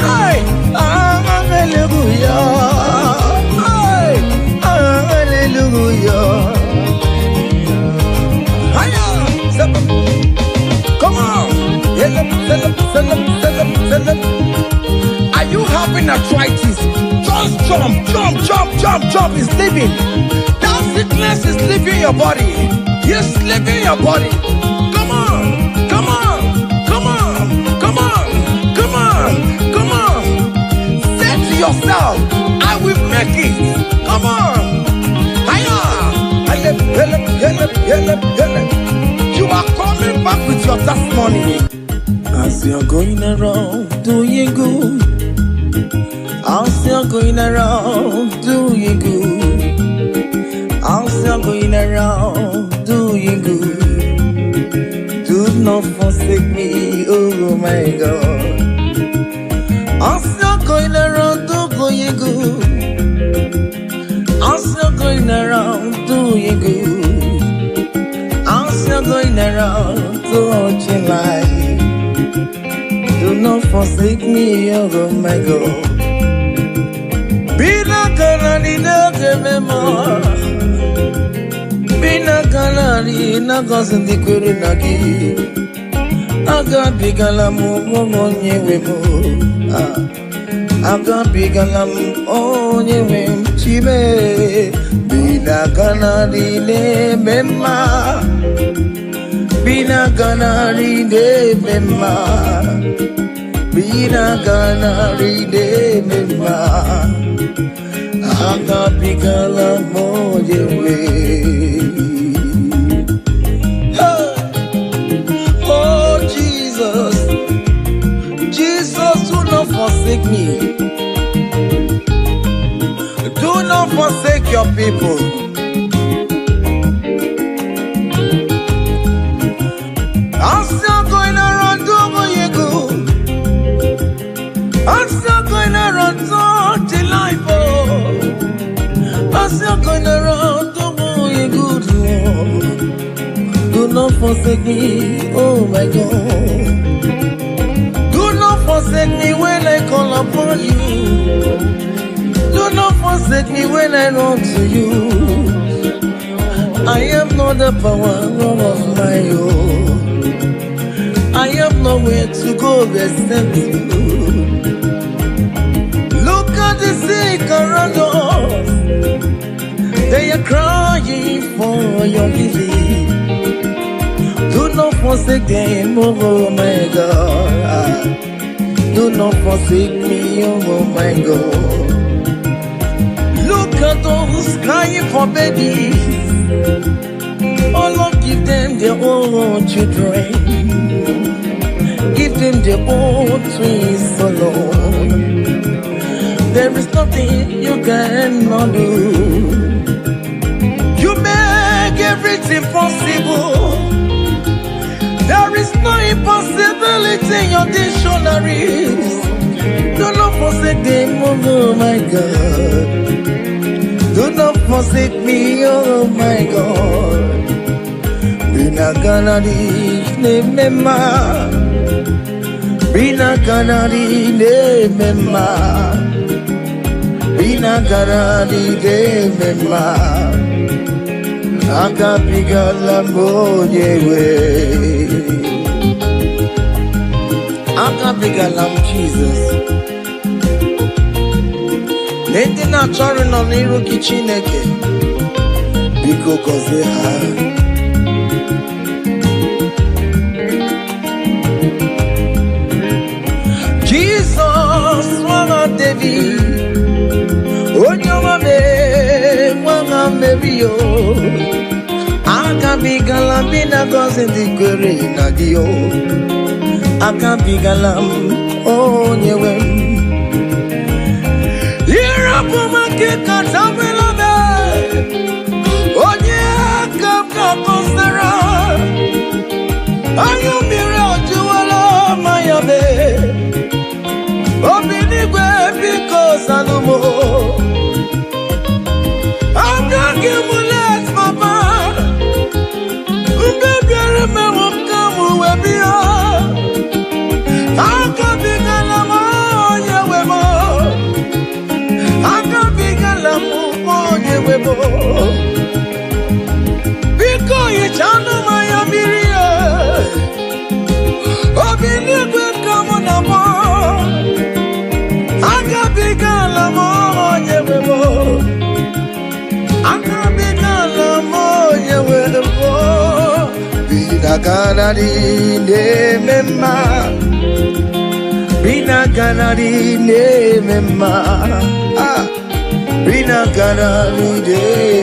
Hey. Hallelujah. Hey. Hallelujah. Hiya. Come on. Are you having arthritis? Just jump, jump, jump, jump, jump. It's leaving. That sickness is leaving your body. It's leaving your body. Come on, come on, come on, come on, come on, come on. Say to yourself, I will make it. Come on. Hiya. You are coming back with your testimony. As you're going around doing good, as you're going around doing good, as you're going around doing good, do not forsake me, oh my God. As you're going around doing good, as you're going around doing good, as you're going around touching life, do not forsake me, oh my God. Be not gonna need no more. Be not gonna need no cousin the Kurunagi. I got big alam on ye wemo. I got big alam on ye wem chibe. Be not gonna need mema. Be not gonna need mema. Be not gonna read me. I'm not because I'm more oh Jesus, Jesus, do not forsake me. Do not forsake your people. I'm still going around doing you good. I'm still going around touching life, oh. I'm still going around doing good, Lord. Do not forsake me, oh my God. Do not forsake me when I call upon you. Do not forsake me when I run to you. I have not the power of my own. I have nowhere to go except you. Look at the sick around us. They are crying for your healing. Do not forsake them, oh my God. Do not forsake me, oh my God. Look at those crying for babies. Oh Lord, give them their own children. Give them their own twins alone. There is nothing you cannot do. You make everything possible. There is no impossibility in your dictionaries. Do not forsake them, oh my God. Do not forsake me, oh my God. ganadi ne mema. Bina ganadi ne mema. Bina ganadi ne mema. Akapigala moyewe. Akapigala Jesus. Nende na chọrọ nọ n'iru gị Chineke. Biko gọzie ha. Jesus nwa David. Onye ọma mee nwa Mary o. Akabigala bina gọzie ndị kwere na gị o. Akabigala m onye nwe m. Irapumake katabelame. Onye kapkapostera. Ayumire ojuwala mayabe. Obinigwe biko salumo. Agagimulet papa. Mbebiere me wakamu webia. Akabigala mo onye webo. Akabigala mo onye webo. Biko yichanu mayamirie. Obinigwe kamo na mo. Akabigala mo onye webo. Akabigala mo onye webo. Bina ganadi ne mema. Bina ganadi ne mema. Bina ganadi ne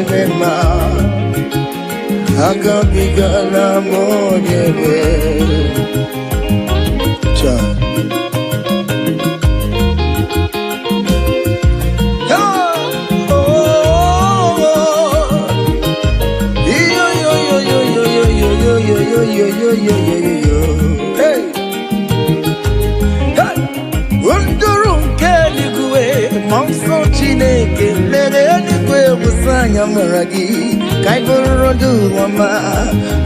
mema. Akabigala monyewe. Cha. Hey. Unduru keligwe monso Chineke mere eligwe busanya maragi kaiburu wama.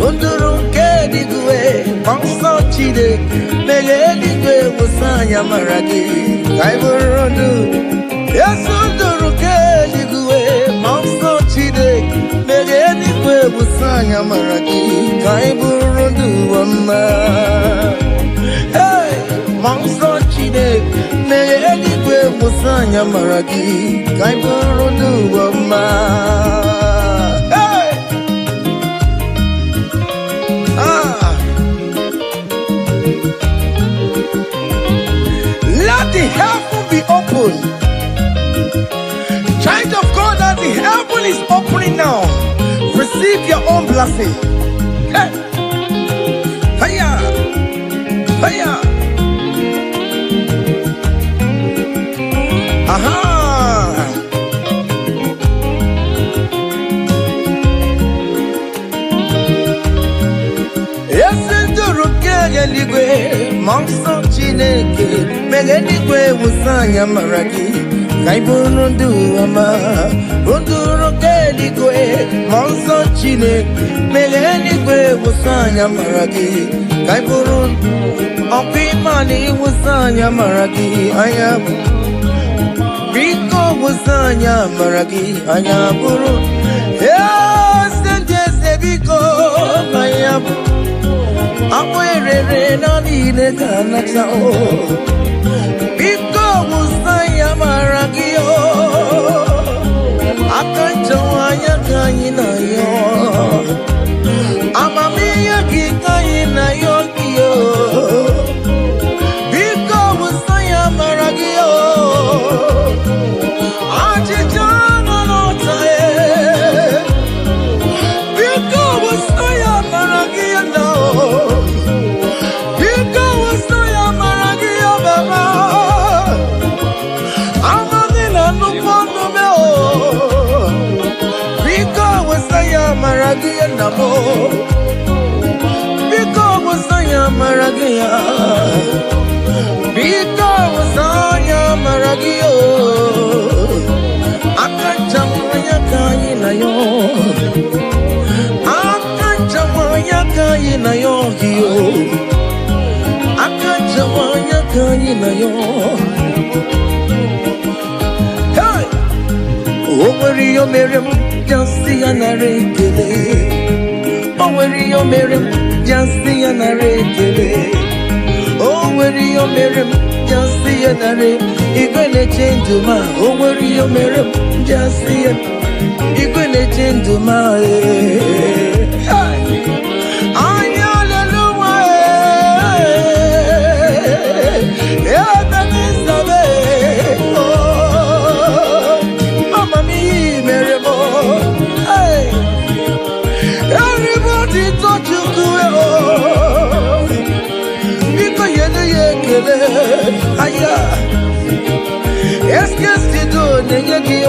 Unduru keligwe monso Chineke mere eligwe busanya maragi kaiburu. Yes, unduru keligwe monso Chineke mere eligwe busanya maragi kaiburu wama. Hey, monso Chineke mere eligwe busanya maragi kaiburu wama. Hey, let the heaven be open. Child of God, that the heaven is opening now. Receive your own blessing. Hey, hiya, hiya. Aha. Yesenduru keligwe monso Chineke mere eligwe busanya maragi kaiburu ama. Unduru keligwe monso Chineke mere eligwe busanya maragi kaiburu. Opimani busanya maragi ayabu. Biko busanya maragi ayaburu. Yes, ndese biko ayabu. Awerere na nile kanata o. Biko busanya maragi o. Akanchawanya kanyina yo. Amamiya kikanyina yo kiyo. Biko busanya maragi o. Achijana notae. Biko busanya maragi no. Biko busanya maragi o baba. Amagina nupono me o. Biko busanya maragi no. Biko busanya maragi ya. Biko busanya maragi o. Akachamanya kanyina yo. Akachamanya kanyina. na yo. Akajawanya kanyi na yo. Hey! Oweri yo merem jasi anarekele. Oweri yo merem jasi anarekele. Oweri yo merem jasi anare. Igwele change ma. Oweri yo merem jasi anare. Igwele change ma. Hey! Everybody touch you because you're the aya. Excuse me, do negi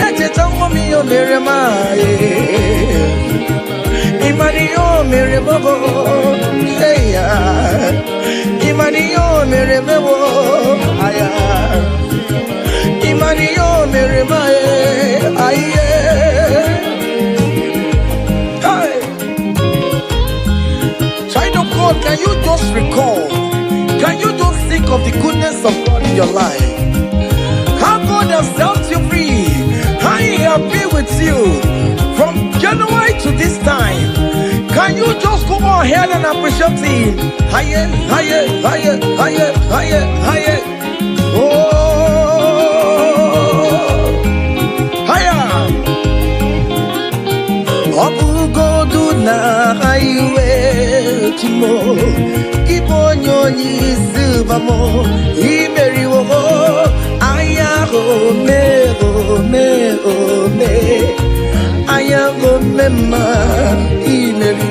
Ete tango mi yo merema. Imani yo merema bo. Eya. Imani yo merema bo. Aya. Imani yo merema. Aye. Can you just recall? Can you just think of the goodness of God in your life? How God has set you free? How He has been with you from January to this time? Can you just go ahead and appreciate Him? Higher, higher, higher, higher, higher, higher. Oh, higher. Obu godu na highway timo. Kibonyo ni subamo. Imeri wo. Aya go me go me go me. Aya go me ma. Imeri.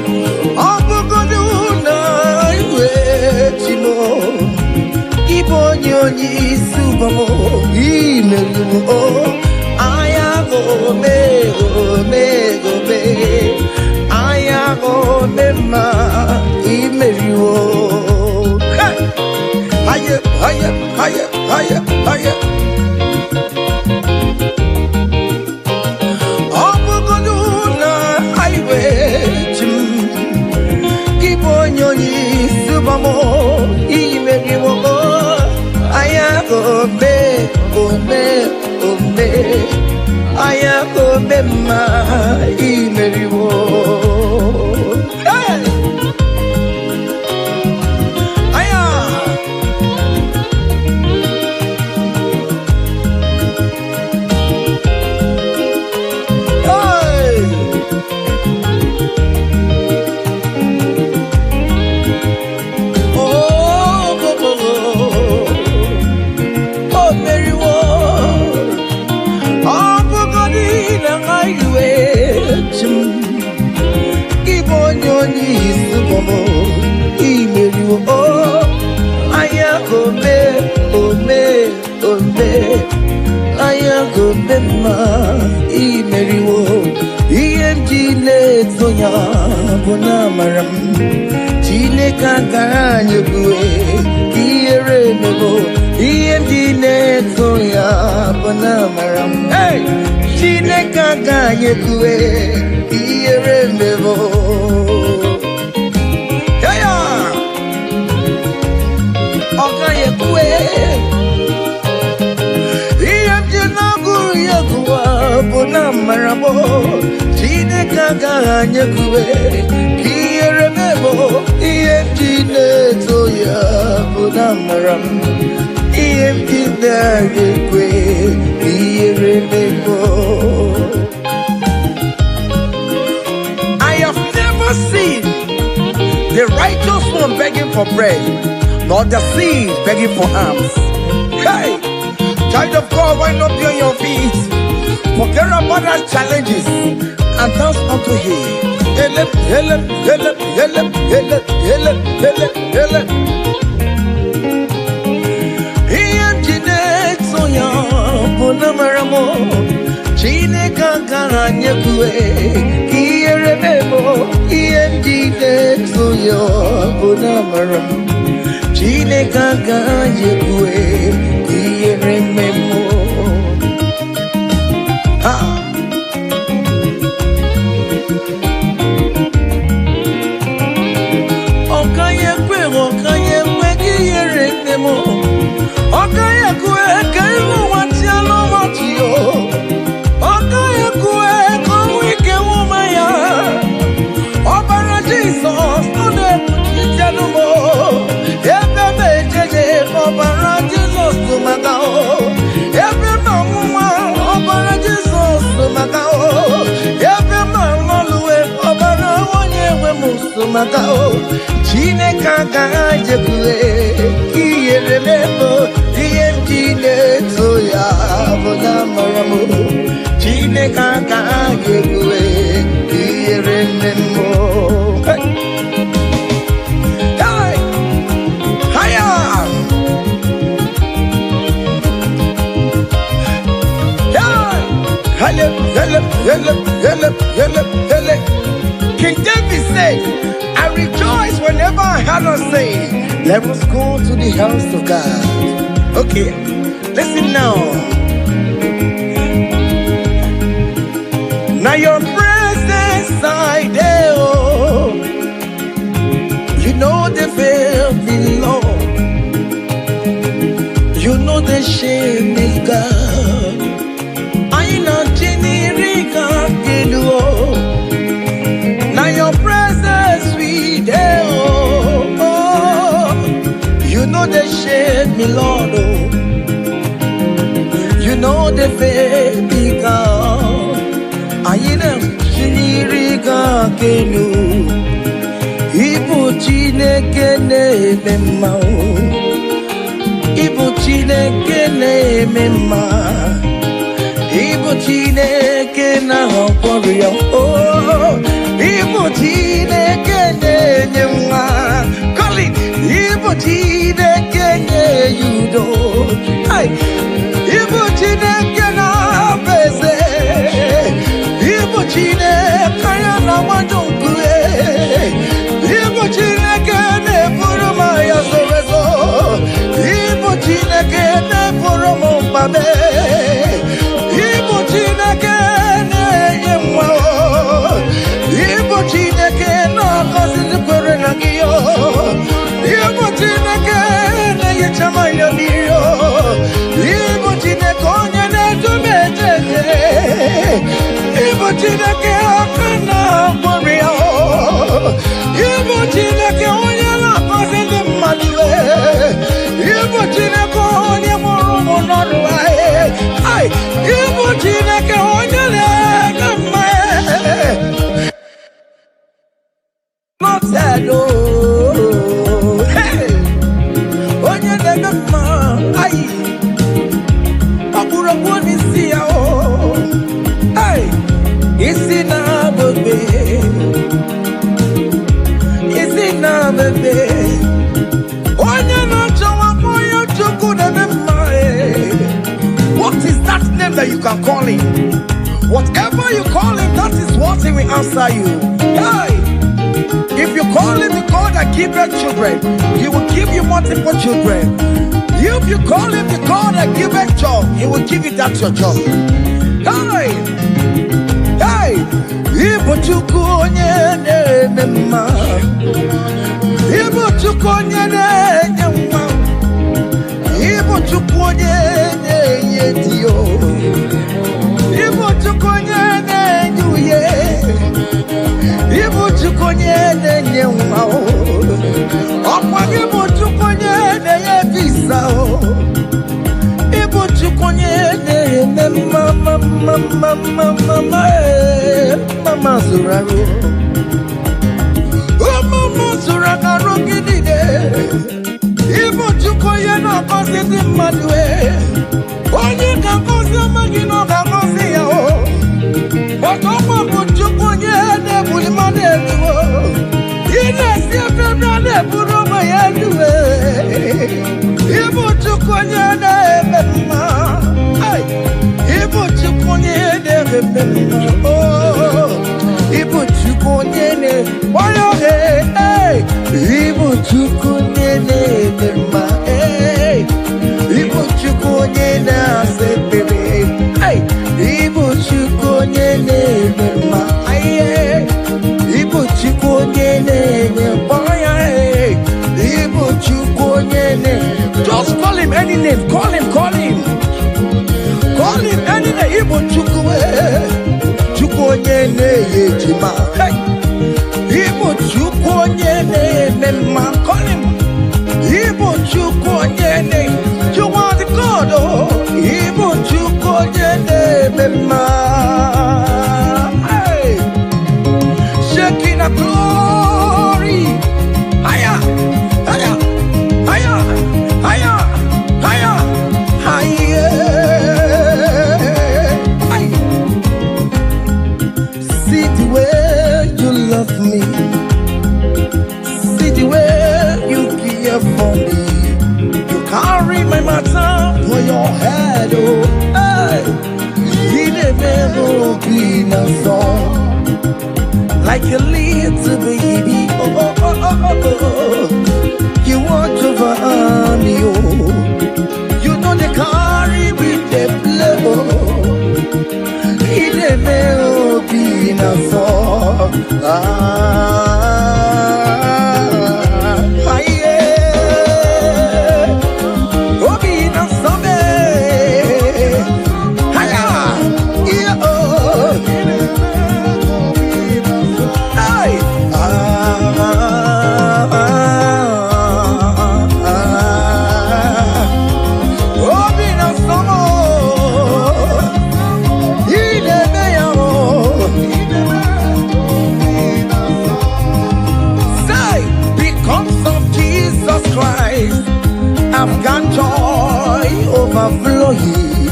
Obu godu na highway timo. Kibonyo ni subamo. Imeri wo. Aya go me go me go me. Aya go me ma imeri wo. Higher, higher, higher, higher, higher. Obugodu na highway chim. Kibonyo ni subamo imeri wo. Aya go me go me go me. Aya go me ma imeri wo. Hey! Aya! Hey! Oh, go, go, go. Oh, Mary wo. Kibonyo ni subomo imeri wo. Aya go me ome ome. Aya go me ma imeri wo. EMG le tonya bona maram. Chile kankanye bue kiere mebo. EMG le tonya bona maram. Hey! Chile kankanye bue kiere mebo. Yaya! Okaye bue. EMG na guru yekuwa bona marabo. Chile kankanye bue kiere mebo. EMG le tonya bona maram. EMG there kwe kiere mebo. Seen the righteous one begging for bread, nor the seed begging for alms. Hey, child of God, why not be on your feet? Forget about our challenges and dance unto Him. Ele, ele, ele, ele, ele, ele, ele, ele. Bonamaramo, Chine Kankanya Kue, Kiere Memo, EMG Suyo, Bonamaram, Chine Kankanya Kue, Kiere Memo. Magao, Chineka Gajekue, Kieremebo, DMG Soya, Bonamaramu, Chineka Gajekue, Kieremebo. King David said, I rejoice whenever I hear us say, let us go to the house of God. Okay, listen now. Now your presence I there, oh, you know the fear of the Lord, you know the shame is God. Now your presence we there, oh, you know the shame, me Lord, oh, you know the baby God. I am Chiniriga Kenu, Ibu Chineke Mema, Ibu Chineke Mema. Ibu Chineke na warrior, oh, Ibu Chineke nyemwa, calling Ibu Chineke yudo, ay, Ibu Chineke na beze, Ibu Chineke na wadungwe, Ibu Chineke ne puruma ya sorezo, Ibu Chineke ne puruma babe. What is that name that you can call him? Whatever you call him, that is what he will answer you. Hey! If you call him the God that giveth children, he will give you multiple children. If you call him the God that giveth job, he will give you that your job. Hey! Hey! Ibu chukonye nema, Ibu chukonye nema, Ibu chukonye yetio, Ibu chukonye nyuye, Ibu chukonye nema, Opa Ibu chukonye yevisa, Ibu chukonye nema, Mama Zurago, oh Mama Zurago, Gidide, Ibo Chukoya no Cositi Madue, only can cause your Magino Gamosia, but Opa Chukoya, the Bulimane, Ines, your brother, Buroma Yadue, Ibo Chukoya, Ibo Chukoya, oh, Ibo Chukoya, why oh hey, Ibo Chukoya, hey, Ibo Chukoya, say baby, hey, Ibo Chukoya, hey, Ibo Chukoya, boy, hey, Ibo Chukoya, just call him any name, call him. Call him any name, Ibo Chukoye Yejima. Hey, Ibo Chukoye Mema. Call him Ibo Chukoye. You are the God, oh, Ibo Chukoye Mema. Hey, shaking a glory me. See the way you care for me. You carry my matter for your head, oh. Hey. You never be a song like a little baby. Oh, oh, oh, oh, oh, oh. You watch over me, oh. You know they carry with the blow. It never be a song. I've got joy overflowing.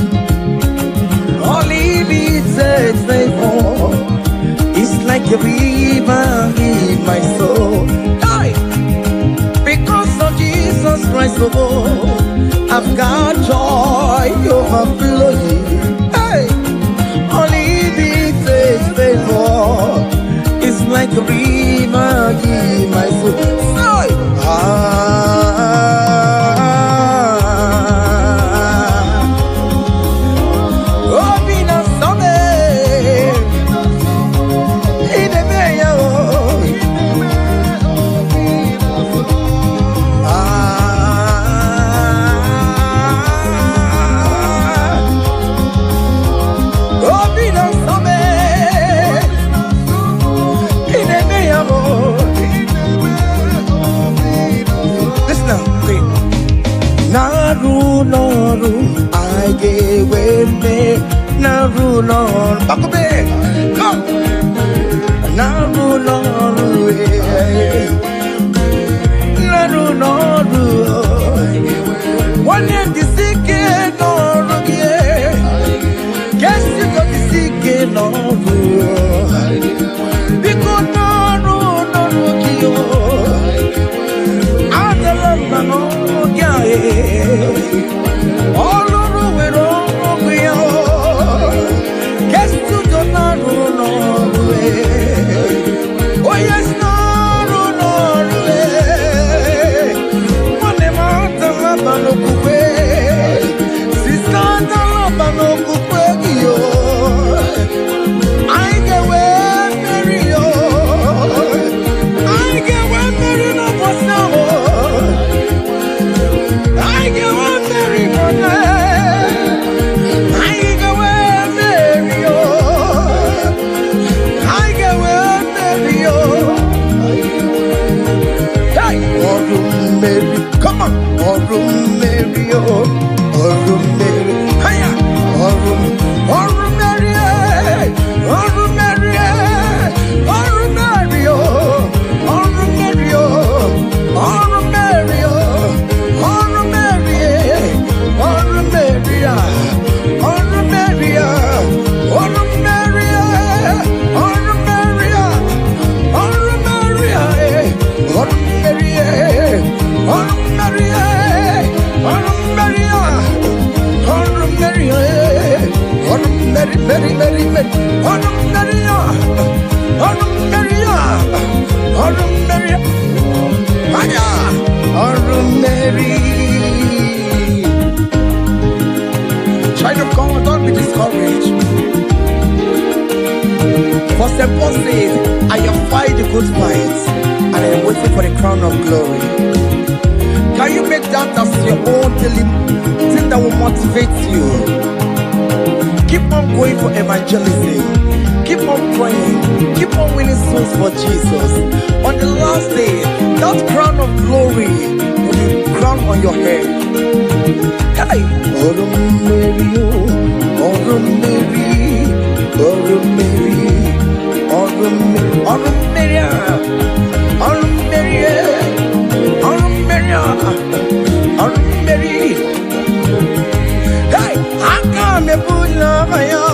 Only it's faithful. It's like a river in my soul. Hey! Because of Jesus Christ, oh, I've got joy overflowing. Hey! Only it's faithful. It's like a river in my soul. Hey! Naru, I gave me Naru, Lord, back up here, come, Naru, Naru, one year the sick, Lord, guess you got the sick, Lord, because Naru, I don't know, all over we are. Guess to the Norway. Oh yes, Norway. One mountain Labano Coupe. Sister Labano Coupe. I get where Mary. I get where Mary no was now. I get one Mary money. I get one Mary. I get one Mary. Hey, Mary, come on, Mary, Mary, hiya, Mary, Mary, Mary, Child of God, don't be discouraged. For St. Paul says, I have fight the good fight, and I am waiting for the crown of glory. Can you make that as your own daily thing that will motivate you? Keep on going for evangelism. Keep on praying. Keep on winning souls for Jesus. On the last day, that crown of glory will be crowned on your head. Hey! Mary, hey! I come and put love on you.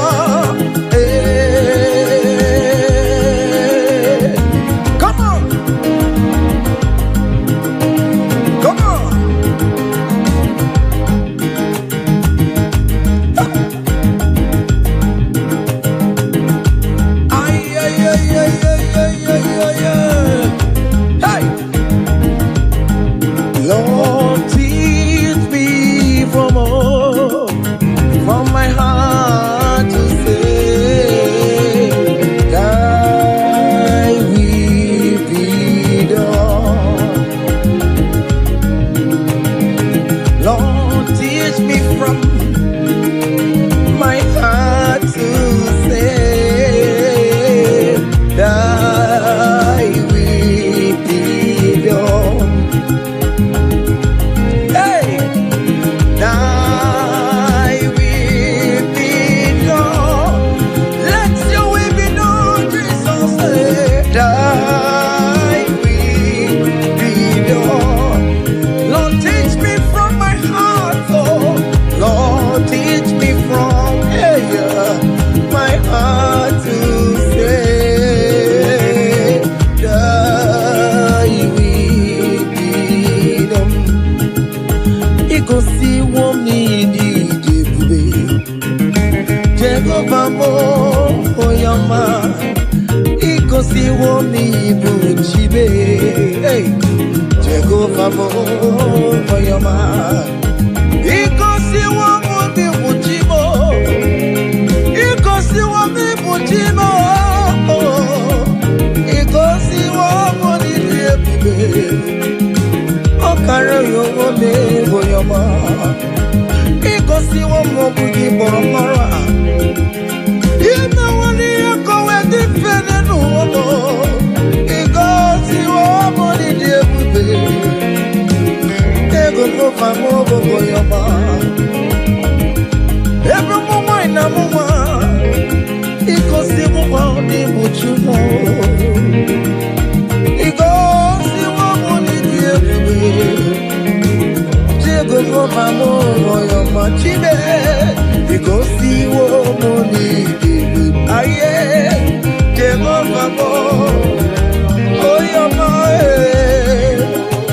si womi buchibe. Hey, Jehovah mo yama. Iko si womi buchibo. Iko si womi buchibo. Iko si womi diebe. Okara yo womi yama. Iko si womi buchibo mara. Every moment I'm one, it goes the one in which you know. It goes the one in the everywhere. Jego my more, your machine. It goes the one in the aye. Jego my more, oh, your mind.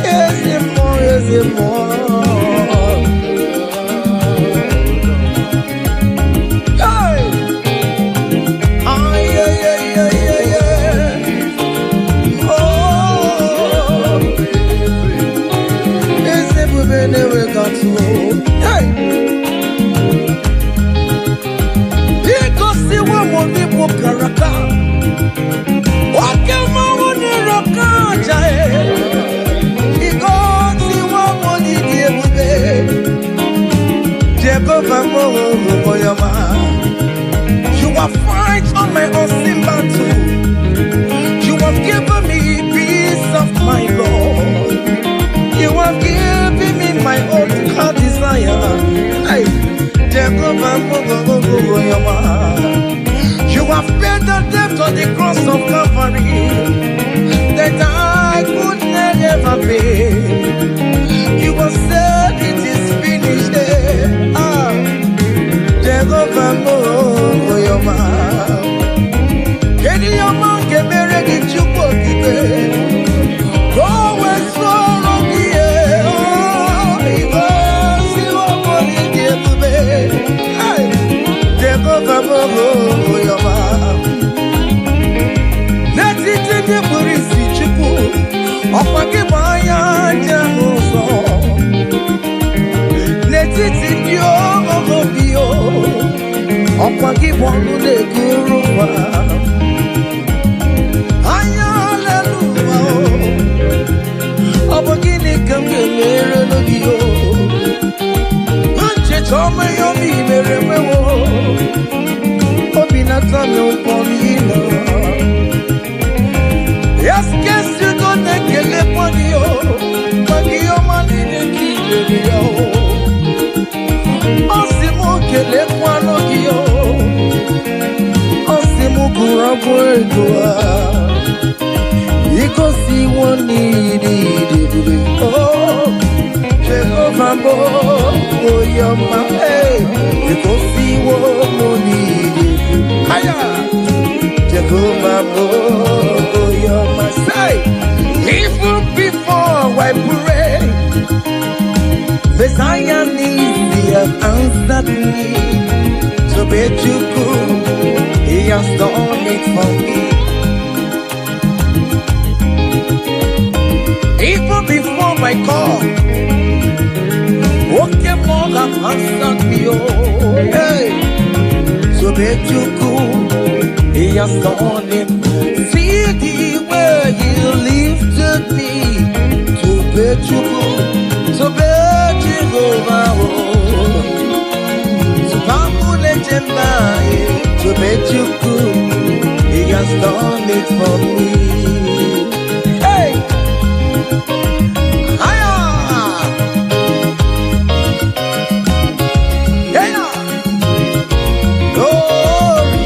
Yes, it more. You have fight on my unseen battle. You have given me peace of my Lord. You have given me my own heart desire. Hey, you have paid the debt on the cross of Calvary that I could never pay. You have said it is finished. Jehovah mo yoma. Kedi yoma kemere di chupo kibe. Go west for okie. Igo si womo ni diebube. Jehovah mo yoma. Neti tini burisi chupo. Opaki maya jamuso. Neti tini yo bio. Opa give one to the guru. Hallelujah. Opa give the come to Melodies. Manche chome yo mi merewe wo. Obi na tame uponina. Yes, guess you don't get the ponio. Magio mani de kiyo. Osimo kele kwano giyo. Osimo kurabo edoa. Iko si woni di. Oh, Jehovah mo yoma. Hey, iko si woni di. Haya, Jehovah mo yoma. Say, even before I pray, Messiah needs have answered me. So bet you could, he has done it for me. Even before my call, okay, more have answered me. Oh, hey. So bet you could, he has done it. See the way he lifted me. So bet you could, so bet you go. To make you good, he has done it for me. Hey, hiya, yeah, glory.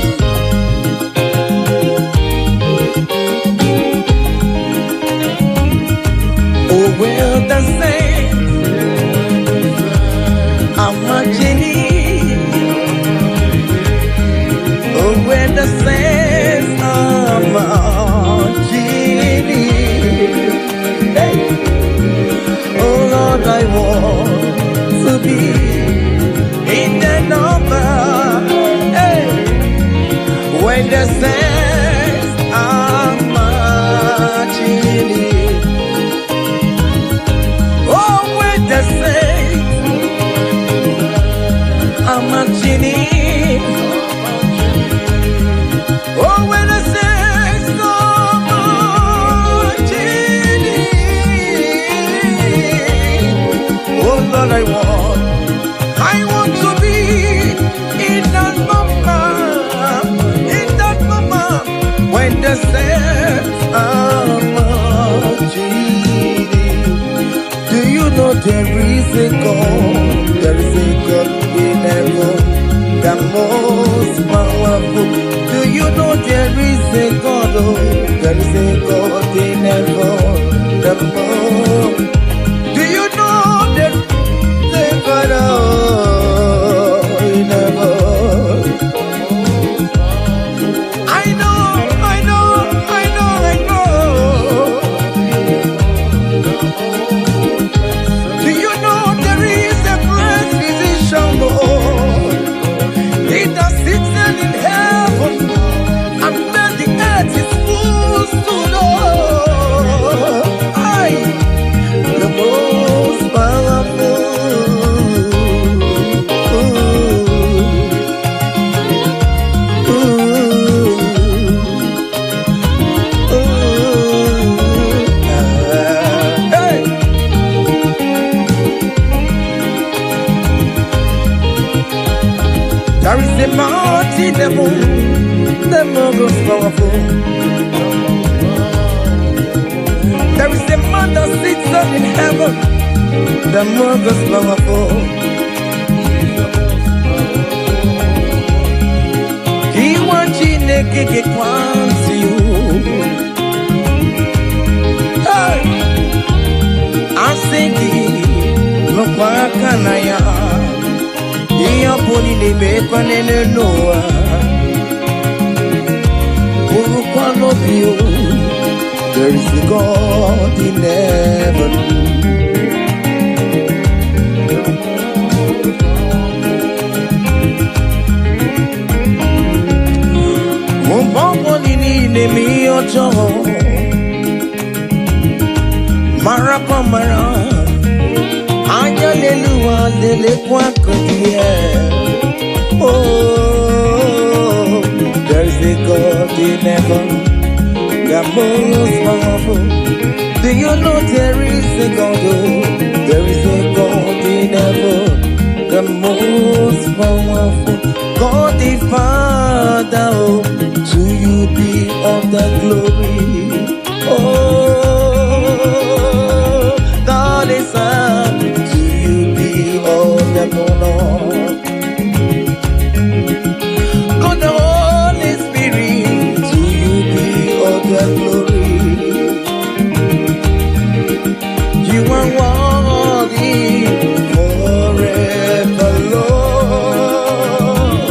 Oh, well, the saints, I'm a genie. When the saints are marching, hey. Oh Lord, I want to be in the number, hey. When the saints are myself, I'm a genie. Do you know there is a God? There is a God in heaven, the most powerful. Do you know there is a God? Oh, there is a God in heaven, the most. Do you know there is a God in heaven? There is a mighty devil, the most powerful. There is a man that sits up in heaven, the most powerful. He wants to wants you. Hey, I'm singing, look what can I am. Iya poni le be kwanene noa Uru kwano bio There is a God in heaven Mumbo nini ne mi ocho Mara pa mara Hallelujah, lele kwa kodia. Oh, there's a God in heaven, the most powerful. Do you know there is a God? Oh, there is a God in heaven, the most powerful. God the Father, oh, to you be all the glory. Oh, God is Son. God the Holy Spirit, to you be all the glory. You are worthy forever, Lord.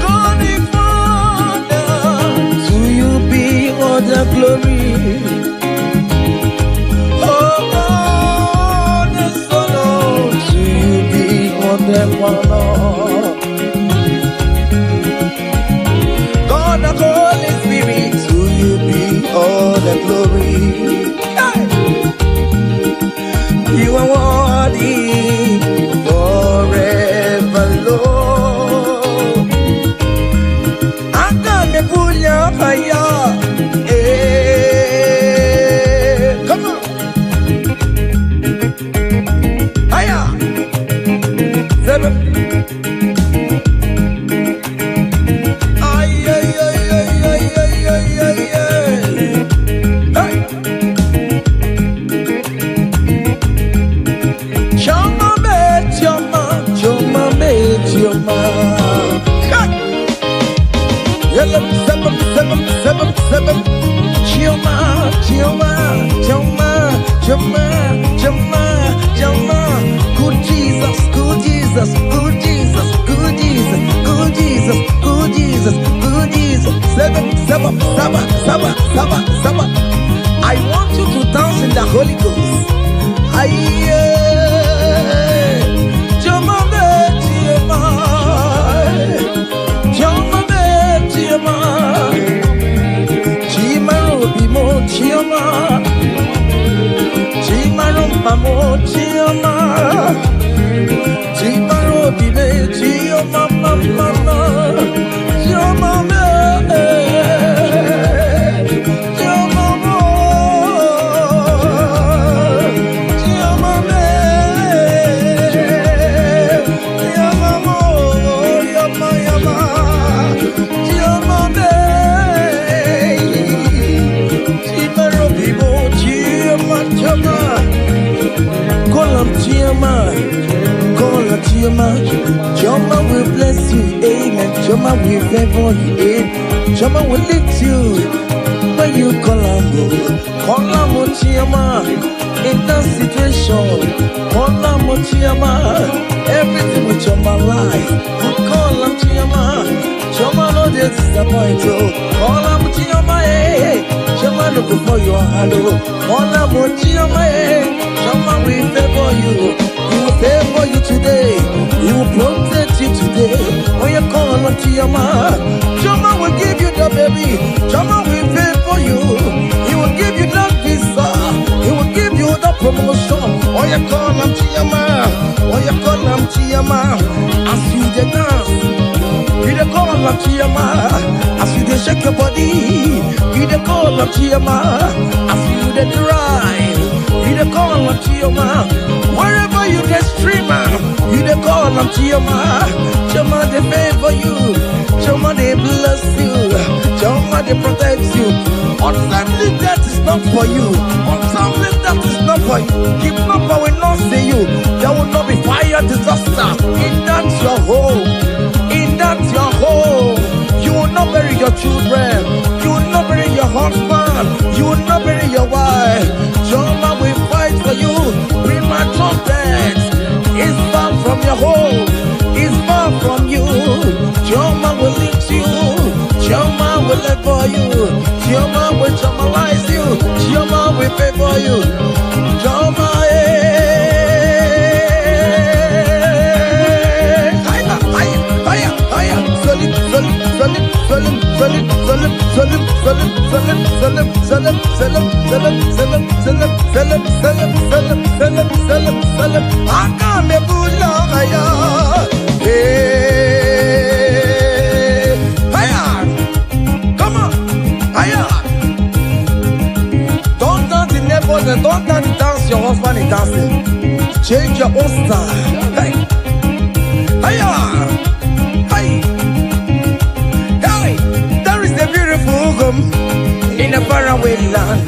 God the Father, to you be all the glory. God the Holy Spirit, to you be all the glory. Hey! You are worthy forever, Lord. I can't pull your fire. Hey! Come on. Hiya! Seven. Good Jesus, good Jesus, good Jesus, good Jesus, good Jesus, good Jesus, good Jesus. Saba. I want you to dance in the Holy Ghost. Mama, Chama will favor you. Chama will lift you when you call on Chiama. In that situation, call on Chiama. Everything with Chama life, call on Chiama. Chama no disappoint you. Call on Chiama, Chama look for your hello. Call on Chiama, Chama will favor you. He will favor you today. He will protect you today. When you call on Chiama, Chama will give you the baby. Chama will favor you. He will give you that visa. He will give you the promotion. When you call on Chiama, when you call on Chiama, as you dey dance, you dey call on Chiama. As you dey shake your body, you dey call on Chiama. As you dey drive, you dey call on Chiama. Wherever you dey stream, you dey call on Chiama. Chiama dey favor you. Chiama dey bless you. Chiama dey protect you. Untimely death is not for you. Untimely death is not for you. Kidnapper will not see you. There will not be fire disaster in that your home. In that your home, you will not bury your children. You will not bury your husband. You will not bury your wife. Chiama will fight for you. Premature death is far from your home. Is far from you. Chiama will lift you. Chiama will live for you. Chiama will chamalize you. Chiama will pay for you. Chiama, come on, don't dance the neighbors and don't dance your husband is dancing. Change your own style. Hey, there is a beautiful home in a faraway land.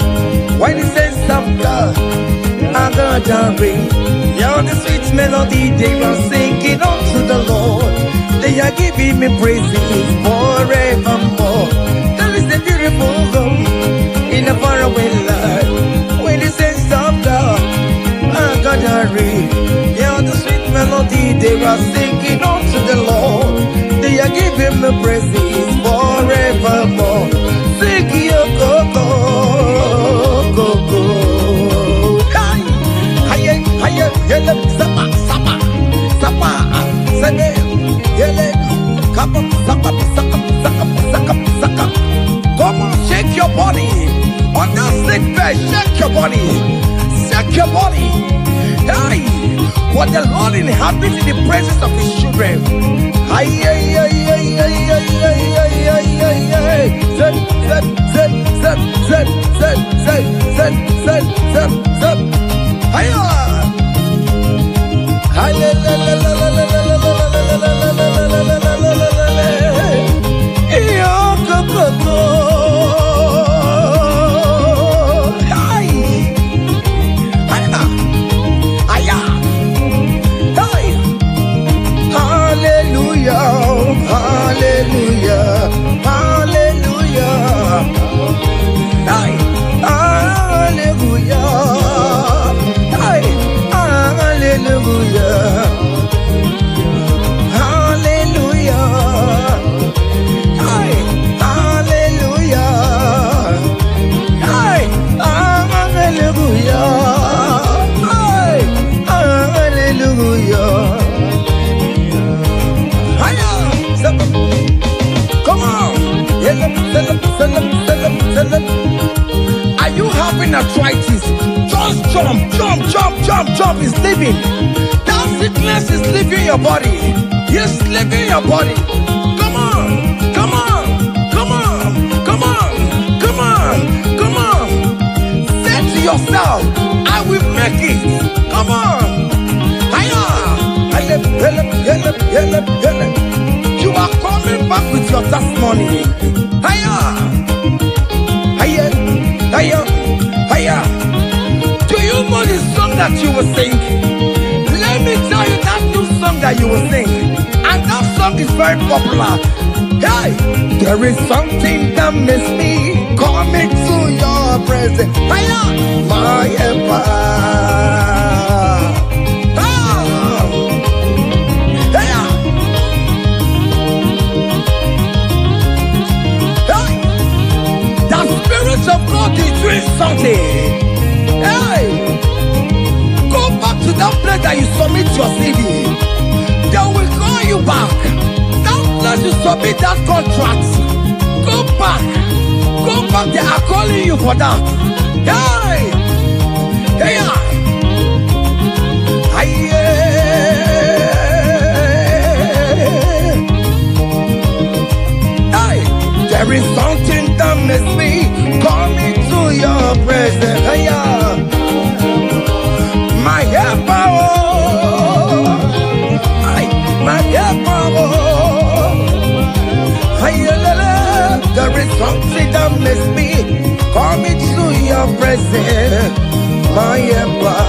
When the sense of God, I got a ring. You're the sweet melody they are singing unto the Lord. They are giving me praises forevermore. There is a beautiful home in a faraway land. When the sense of God, I got a ring. You're the sweet melody they are singing unto the Lord. They are giving me praises forevermore. Sing your go, go, go. Hey, yele, sapa, sene, yele, kapa, saka. Come on, shake your body. On that sick bed, shake your body. Shake your body. Hey, what the Lord inhabits in the presence of his children. Are you having arthritis? Just jump. It's leaving. That sickness is leaving your body. It's leaving your body. Come on. Say to yourself, I will make it. Come on. You are coming back with your testimony. Do you know the song that you will sing? Let me tell you that new song that you will sing. And that song is very popular. Hey, there is something that makes me coming to your presence. Hiya, my helper. Hiya. Hey, the Spirit of God is doing something. Hey, go back to that place that you submit your CV. They will call you back. Let you submit that contract. Go back. Go back. They are calling you for that. Hey! Hey! Hey! There is something that makes me coming to your presence. Hey! My helper. My helper. There is something that makes me coming to your presence. My helper.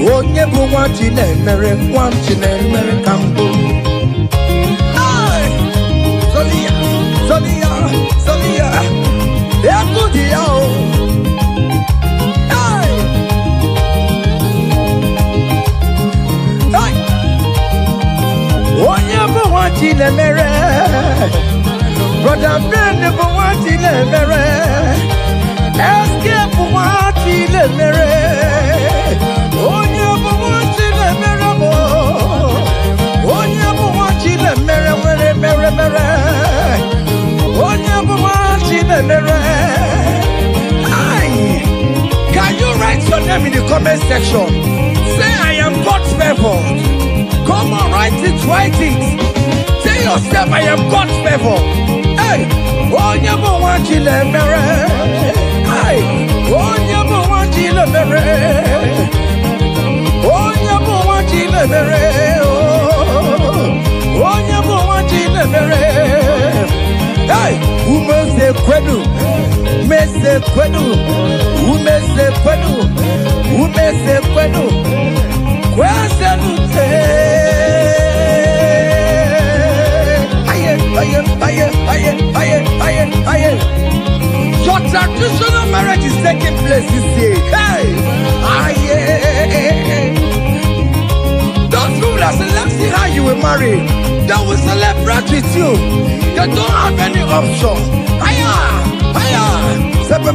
Oh, never want you, never want you, never come to. Sonia, Sonia, Sonia. Yeah, good, yo. Hey, hey. Oh, never want you, never. Brother Ben never want in a mirror. Escape for what in a mirror. Oh, never want in a mirror. Oh, never want in a mirror. Mirror. Oh, never want in a mirror. Aye. Can you write your name in the comment section? Say I am God's favor. Come on, write it, write it. Tell yourself I am God's favor. Hey, oh, never want you to marry. Hey, oh, never want you to marry. Oh, never want you to marry. Oh, never want you to marry. Hey, who must say quedu? Me say quedu. Who may say quedu? Who may say quedu? Your traditional marriage is taking place this year. Hey, those people that select see how you will marry, they will celebrate with you. They don't have any option. Higher. Seven.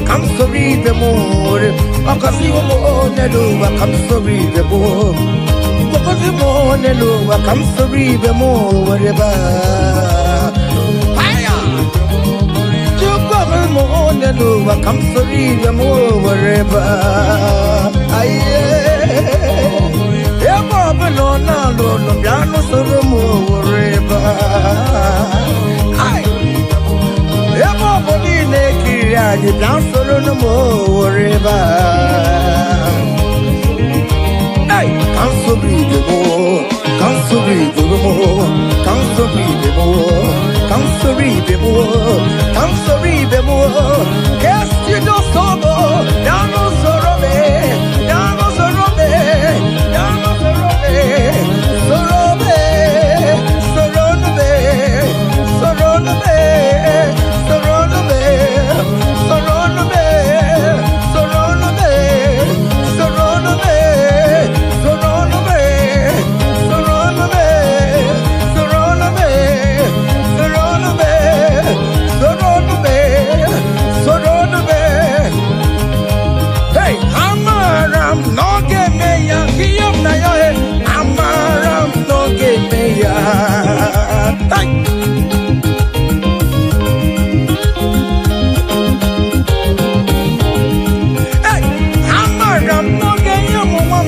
Come sorry the more. Because you won't know. Come sorry the more. Because you won't know. Come sorry the more. Whatever. You come on the lower. Come sorry the more. Whatever. No, piano solo more. Whatever. You dance for no more river. Hey, come so breathe the more, come so breathe the more, come so breathe the more, come so breathe the more, come so breathe the more. Yes, you don't sober, down on Sorobe, down on Sorobe, down on Sorobe, Sorobe, Sorobe, Sorobe.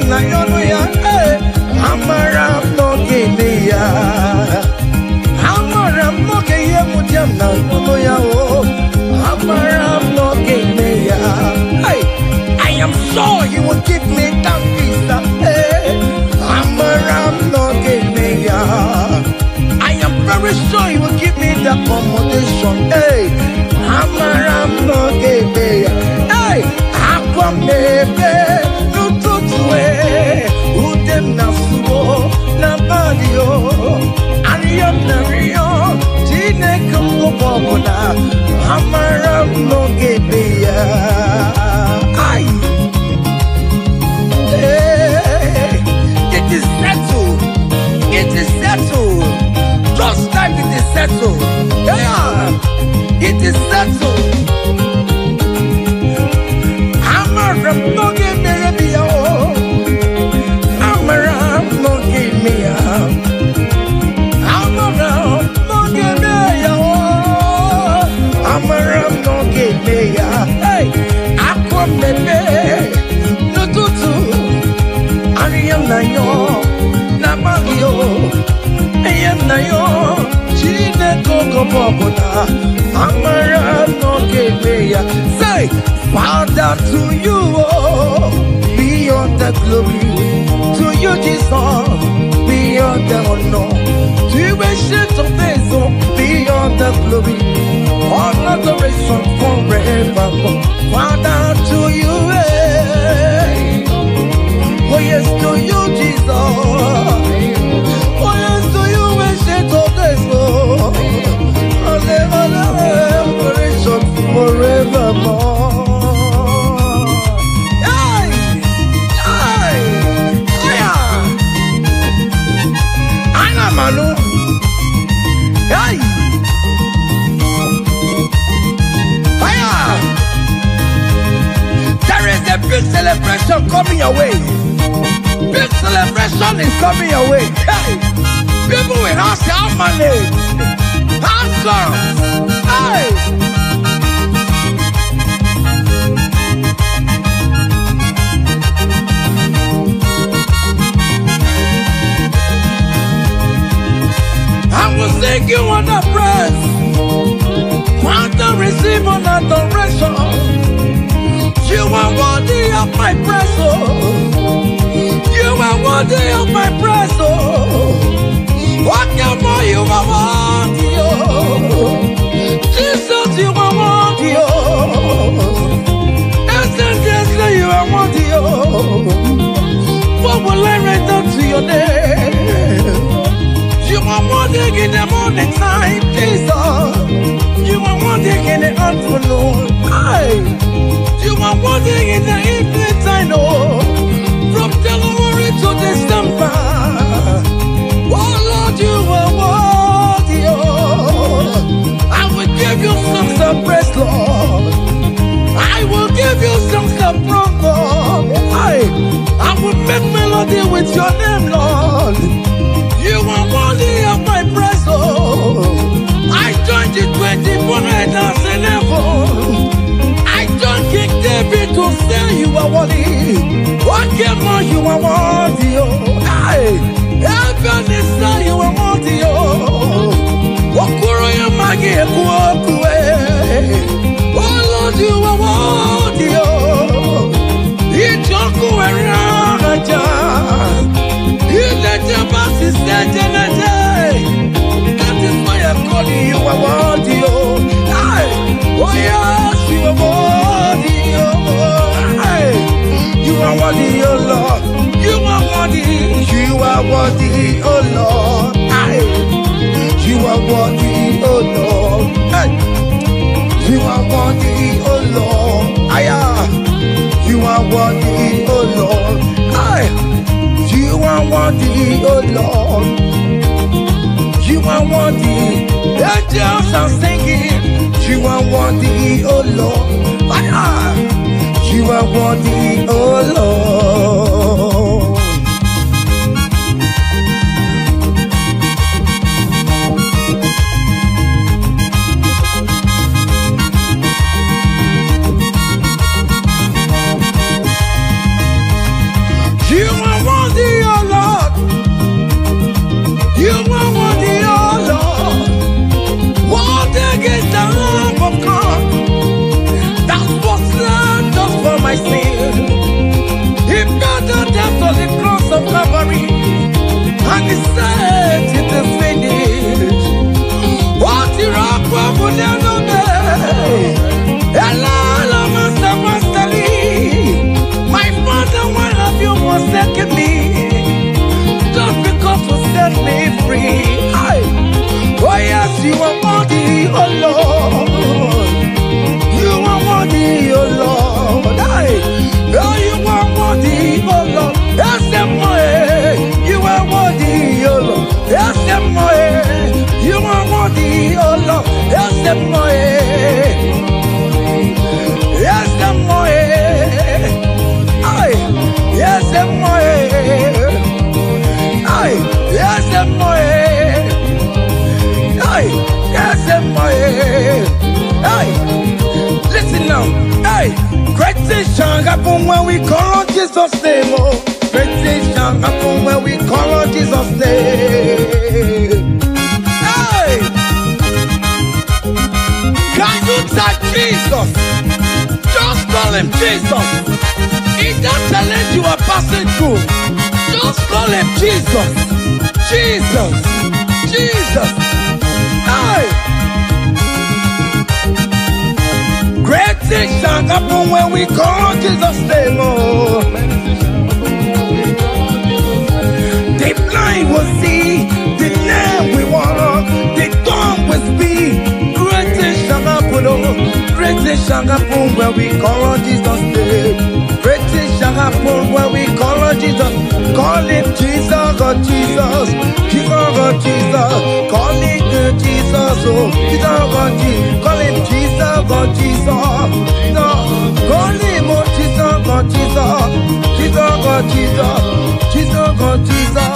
na yono ya, amaram no gebe ya. Amaram no geye mudiam na yono ya oh. Amaram no gebe ya. Hey, I am sure He will give me that visa. Hey, amaram no gebe ya. I am very sure He will give me the accommodation. Hey, amaram no gebe ya. Hey, aqua mebe. Udem na suo na badio Ariam na rio Tine kumbo boboda Amaram no gebeya Ay Hey It is settled. It is settled. Just like it is settled. Yeah It is settled. Amaram no gebeya Amaram no gebeya Amaram no gebeya Amaram no gebeya Hey Aqua mebe No tutu Ariam na yo Na bagyo Ayam na yo Chine koko popoda Amaram no gebeya Say Father to you beyond the glory, to you Jesus, beyond the honor, to you ancient of days, beyond the glory, all adoration forevermore. Father to you, oh yes to you Jesus, oh yes to you ancient of days, all adoration forevermore. Manu. Hey! Fire! There is a big celebration coming your way. Big celebration is coming your way. Hey! People will ask how money. How songs. Hey! Thank you on the praise. Want to receive on adoration. You are worthy of my praise, oh. You are worthy of my praise, oh. What more you are worthy, oh. Jesus, you are worthy, oh. Essentially, you are worthy, oh. What will I render to your name? You are morning in the morning time, Jesus. You are morning in the afternoon. Aye. You are morning in the evening time, oh. From January to December. Oh Lord, you are worthy, oh. I will give you songs of praise, Lord. I will give you songs of praise, Lord. Aye. I will make melody with your name, Lord. You are worthy of my praise, oh. I joined the 24 elders in heaven. I joined King David to say you are worthy. What more you are worthy, oh. Aye. Heaven is say you are worthy, oh. Okuro ya magi ekuokue. Oh Lord, you are worthy, oh. Ichoku eraja. That is why I'm calling you a worthy, oh. Oh yes, you are worthy, oh. You are worthy, oh Lord. You are worthy. You are worthy, oh Lord. You are worthy, oh Lord. You are worthy, oh Lord. You are worthy, oh Lord. You are worthy, oh Lord. You are worthy. The angels are singing. You are worthy, oh Lord. You are worthy, oh Lord. You forsaken me, just because you set me free. Oh yes, you are worthy, oh Lord. You are worthy, oh Lord. Oh, you are worthy, oh Lord. Yes, you are worthy, oh Lord. Yes, you are worthy, oh Lord. Yes, yes, yes, listen now. Great things shall happen when we call on Jesus' name. Oh, great things shall happen when we call on Jesus' name. Can you touch Jesus? Just call him Jesus. In that challenge you are passing through, just call him Jesus. Jesus. Jesus. Great things shall happen when we call Jesus' name. Oh. The blind will see, the lame will walk, the dumb will speak. Great things shall happen, oh. Great things shall happen when we call on Jesus' name. Great things shall happen when we call on Jesus. Call him Jesus, oh Jesus. Jesus, oh Jesus. Call him Jesus, oh Jesus, oh Jesus. Call him Jesus, oh Jesus. Call him, oh Jesus, oh Jesus. Jesus, oh Jesus. Jesus, oh Jesus.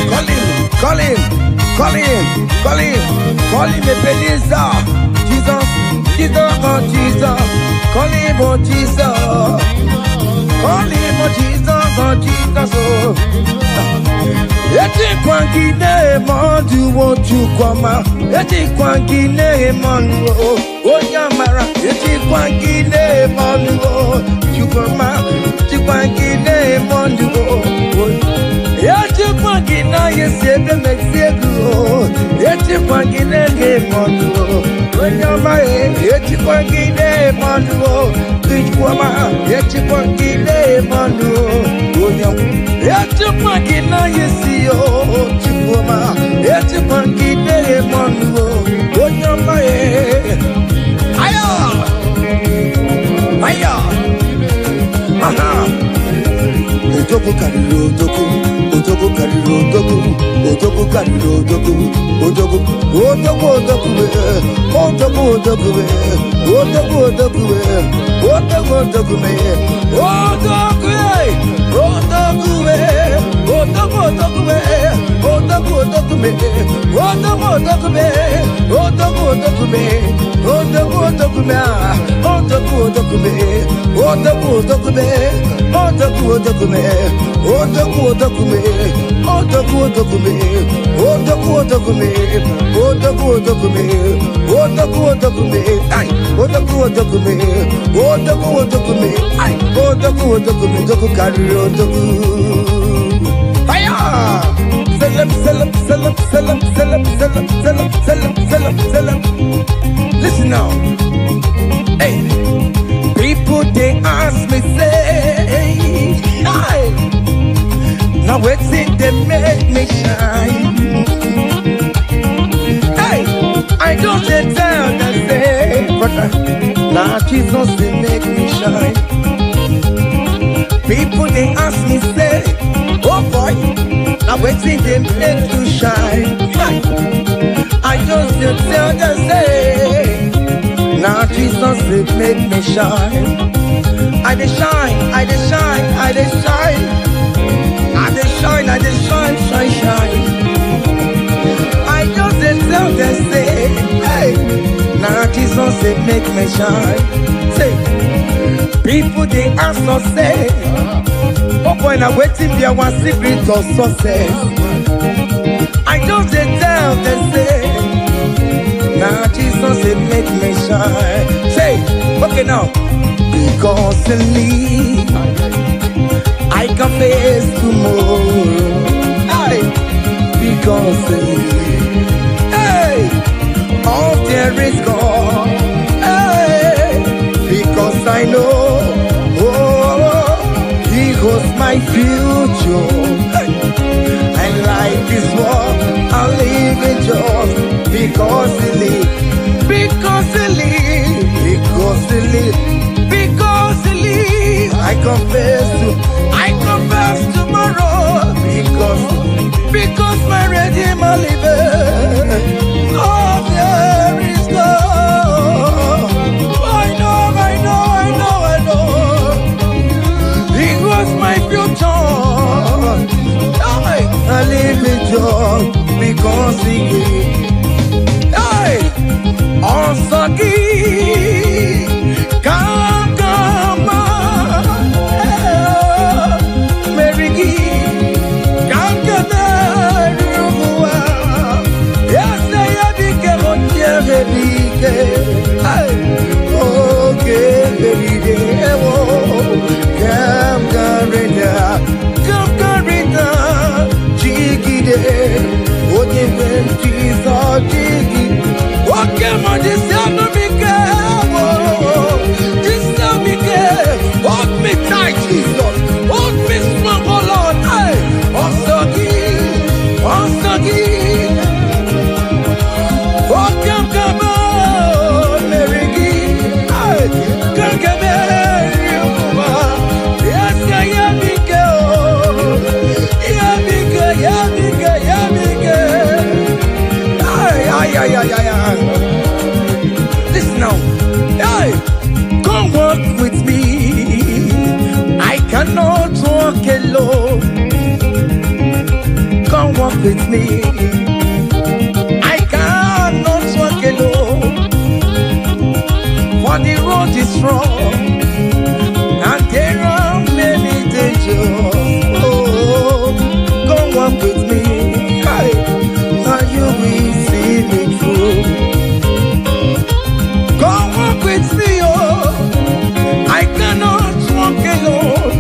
Call him, call him, call him, call him, call him Ebenezer. Jesus, Jesus, oh Jesus. Call him, oh Jesus. Call him, oh Jesus, oh Jesus, oh. Eti kwangine mondu wotu kwama. Eti kwangine mondu onyamara. Eti kwangine mondu chukwama. Eti kwangine mondu eti kwangina yesebe mexiego. Eti kwangine mondu onyamara. Eti kwangine mondu chukwama. Eti kwangine mondu onyamara. Eti kwangina yesio chukwama. Eti kwangine mondu onyamara. Aya! Aya! Aha! Otoku kariro otoku, otoku kariro otoku, otoku kariro otoku, otoku, otoku otoku we, otoku otoku we, otoku otoku we, otoku otoku we, otoku we, otoku we, otoku otoku we, otoku otoku we, otoku otoku we, otoku otoku we, otoku otoku we, otoku otoku we, otoku otoku we. Otoku otoku me, otoku otoku me, otoku otoku me, otoku otoku me, otoku otoku me, otoku otoku me, ay, otoku otoku me, otoku otoku me, ay, otoku otoku me, otoku kariro otoku. Aya! Selam selam selam selam selam selam selam selam selam selam. Listen now, hey. People they ask me say, hey, now what's it they make me shine? Hey, I don't tell them say, but now Jesus they make me shine. People they ask me say, oh boy, now what's it they make you shine? Hey, I just tell them say. Now Jesus it made me shine. I dey shine, I dey shine, I dey shine. I dey shine, I dey shine, shine, shine. I just dey tell them say, hey. Now Jesus it make me shine. Say, people they ask us say, oh boy, now waiting there one secret of success. I just dey tell them say. Now Jesus it make me shine. Say, okay now. Because in me I can face tomorrow. Hey, because in me, hey, all there is gone. Hey, because I know, oh, He goes my future. And life is what I live in just because he lives. Because he lives. Because he lives. Because he lives. I confess tomorrow. Because my Redeemer liveth. Oh, there is love. I know. He was my future. I live in joy because he gave. Hey, also give. Come, Mary give. Come, yes, I became on okay, baby, come, Garina, Jiggy, only when Jesus Jiggy. Okay, man, this is not me, this is not me, hold me tight, Jesus, hold me strong, oh Lord, hey, also give, oh, come on, Mary, hey, come, yes, I am big, listen now, hey, come walk with me. I cannot walk alone. Come walk with me. I cannot walk alone. For the road is wrong, and there are many dangers. Oh, come walk with me. Hey, and you will see me through. Come walk with me, oh. I cannot walk alone.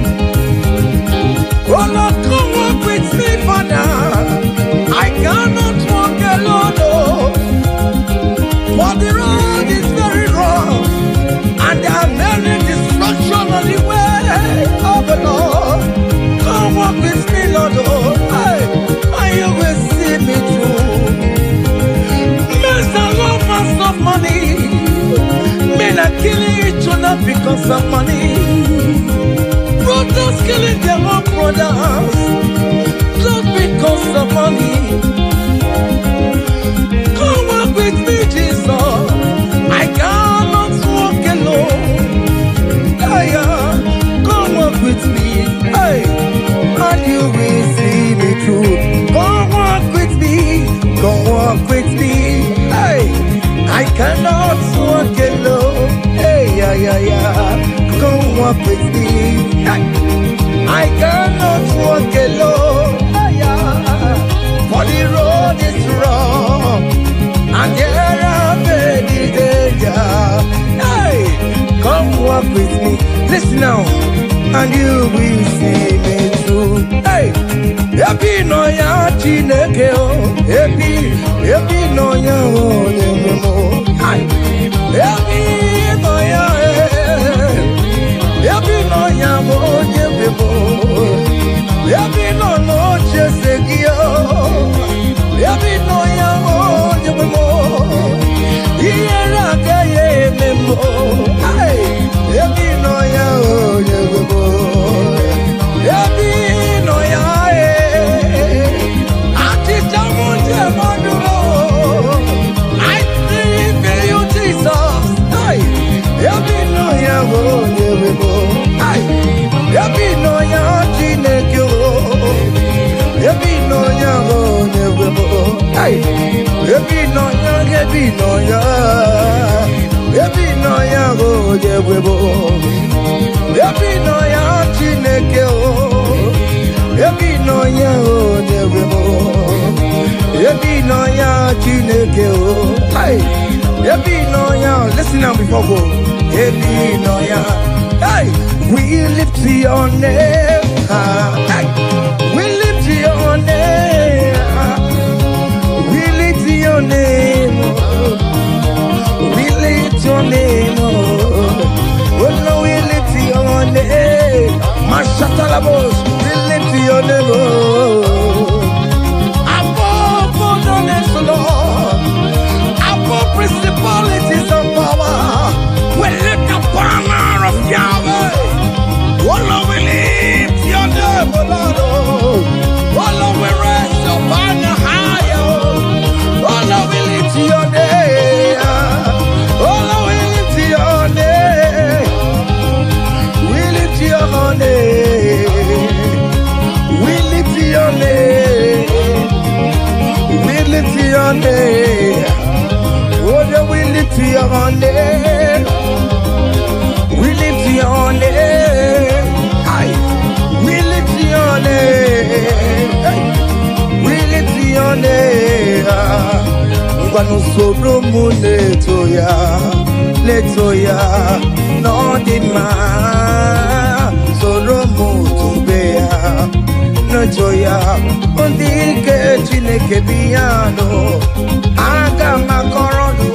Oh Lord, come walk with me, Father. I cannot walk alone, oh. For the road is very wrong, and there are many destruction on the way. Oh, the Lord, come walk with me, Lord, oh. Hey, and you will see me through. Men are lovers of money. Men are killing each other because of money. Brothers killing their own brothers just because of money. Come walk with me, Jesus. I cannot walk alone. Come walk with me, hey, and you will see me through. Come walk with me, hey. I cannot walk alone. Hey, come walk with me. I cannot walk alone. For the road is wrong, and there are many dangers. Hey, come walk with me. Listen now, and you will see me through. Hey, happy no ya Chineke o, happy no ya Onyemo. Happy no ya, happy no ya Onyemo. Happy no Chesegio, happy no ya Onyemo. Here agaye memo. Hey, happy no ya Onyemo. Happy no ya. I believe in you, Jesus. Happy no ya, happy no ya, Chineke. Happy no ya, happy no ya, happy no ya, happy no ya, happy no ya, Chineke. Happy no ya, happy no ya, Chineke. Happy no ya. Listen now before go. Happy no ya. Hey, we lift your name. Hey, we lift your name. We lift your name. We lift your name. Oh no, we lift your name. Mashatalabos. your name, above all knowledge, Lord, above principalities and power, we lift the banner of Yahweh. Oh Lord, we lift your name, oh Lord. Oh Lord, we raise your banner higher. Oh Lord, we lift your name. Oh Lord, we lift your name. We lift your name. We lift your name. We lift your name. Oh Lord, we lift your name. We lift your name. Aye. We lift your name. We lift your name. Ngwanu soro mu letoya, no dima. Soro mu tubeya, no joya. Ondike chineke biyano, aga makorodo.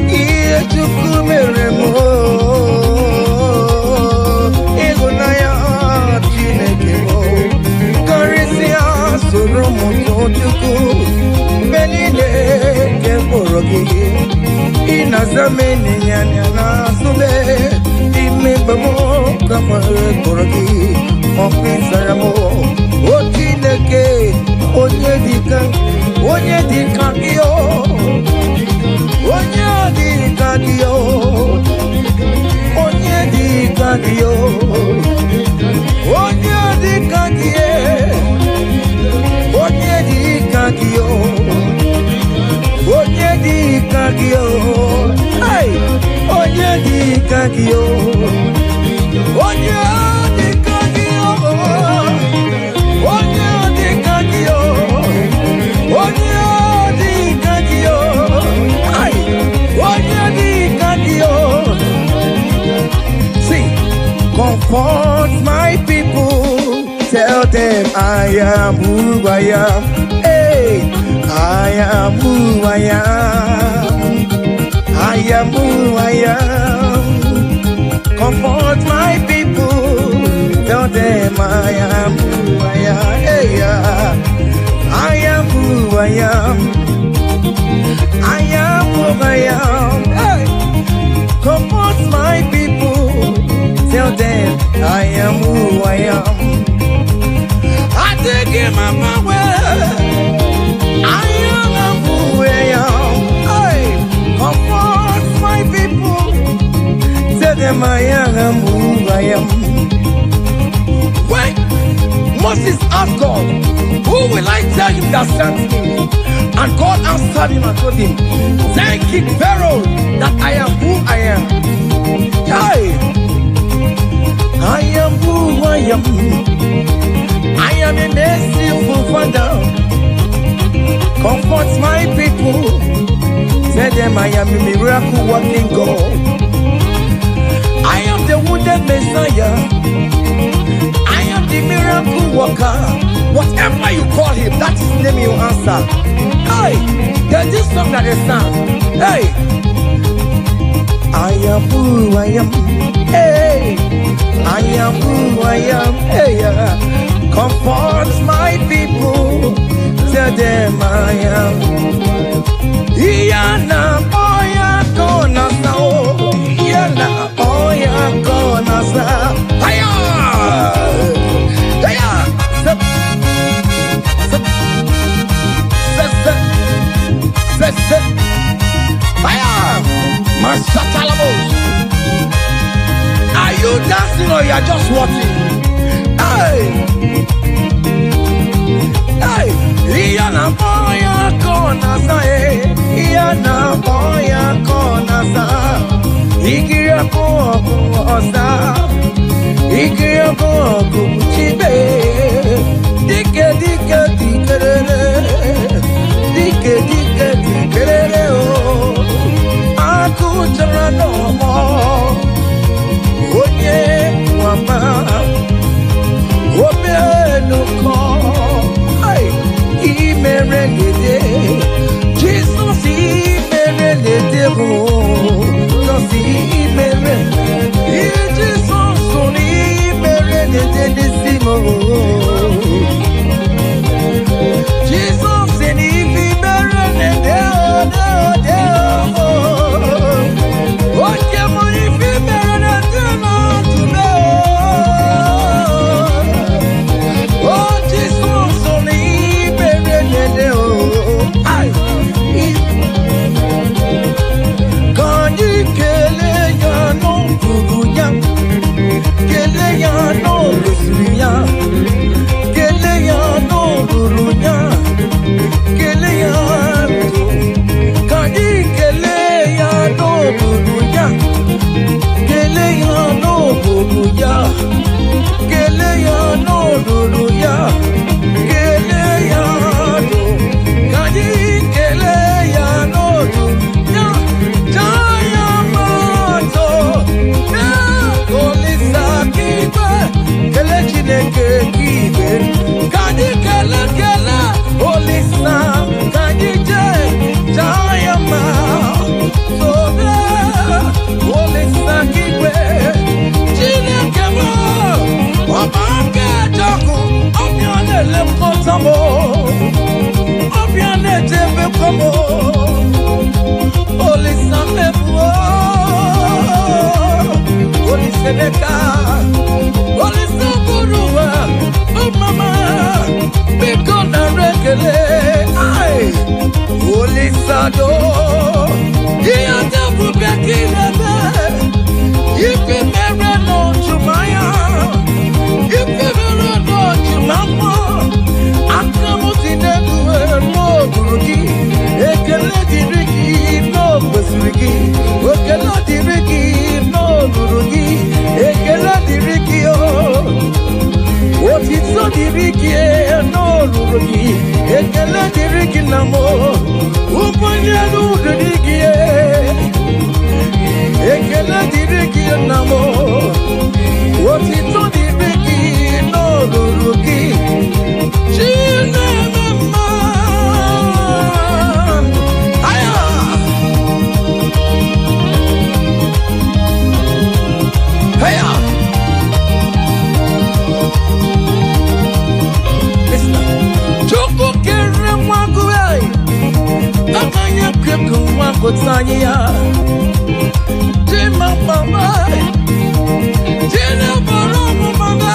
Iye chukumere mo. Igunaya chineke mo. Karisia soro mu tuku. Benile ke borogi. Inazameni nyanya sube. Ime bamo kama borogi. Mopinzaramo. O chineke onye dika yo. Onye dika yo. Onye dika yo. Onye dika yo. Onye dika yo. Onye dika yo. Hey, onye dika yo. Onye dika yo. Onye dika yo. Onye dika yo. Hey, onye dika yo. See, comfort my people. Tell them I am who I am. Hey, I am who I am. I am who I am. Comfort my people. Tell them I am who I am. Hey, I am who I am. I am who I am. Hey, comfort my people. Tell them I am who I am. I take him my way. I am who I am. Hey, comfort my people. Tell them I am who I am. When Moses asked God, who will I tell him that sent me? And God answered him and told him, thank King Pharaoh that I am who I am. Hey, I am who I am. I am a merciful Father. Comfort my people. Tell them I am a miracle working God. I am the wounded Messiah. I am the miracle worker. Whatever you call him, that is the name you answer. Hey, there's this song that is sung. Hey, I am who I am. Hey, I am who I am. Hey, comfort my people. Tell them I am. Iyana oya kona sao. Iyana oya kona sao. Hiya, hiya. Zip, zip, zip, zip, zip. Hiya, Mashatalamos. Are you dancing or you are just watching? Hey. Hey, Iyana moya kona sa, Iyana moya kona sa, Ikiya koko osa, Ikiya koko chibe, Dike dike dikerere, Dike dike dikerere oh, Aku jara no mo, Onye wama, Obe no ko. Jesus, imerelede oh, Jesus, imerelede, Jesus, imerelede desimo. Joko, Obiane le Kontamo, Obiane Jebe Komo, Oli Samebu, Oli Seneka, Oli Saburua, oh mama, Bikona Rekele, ay, Oli Sado, Yata Bubekilebe, Yipi Mereno Jumaya, Yipi Mereno Jumama, Akamutinegu no Buruki, Ekele Diriki no Busuriki, Okele Diriki no Buruki, Ekele Diriki oh, what is so Diriki no Buruki, Ekele Diriki namo, Upanyanu Diriki Ekele Diriki namo, what is so Diriki no Buruki, China mama, aya, aya. Listen, Choko kere mwakuwe, akanya keku mwakotanya, Jima mama, Jina boromu mama.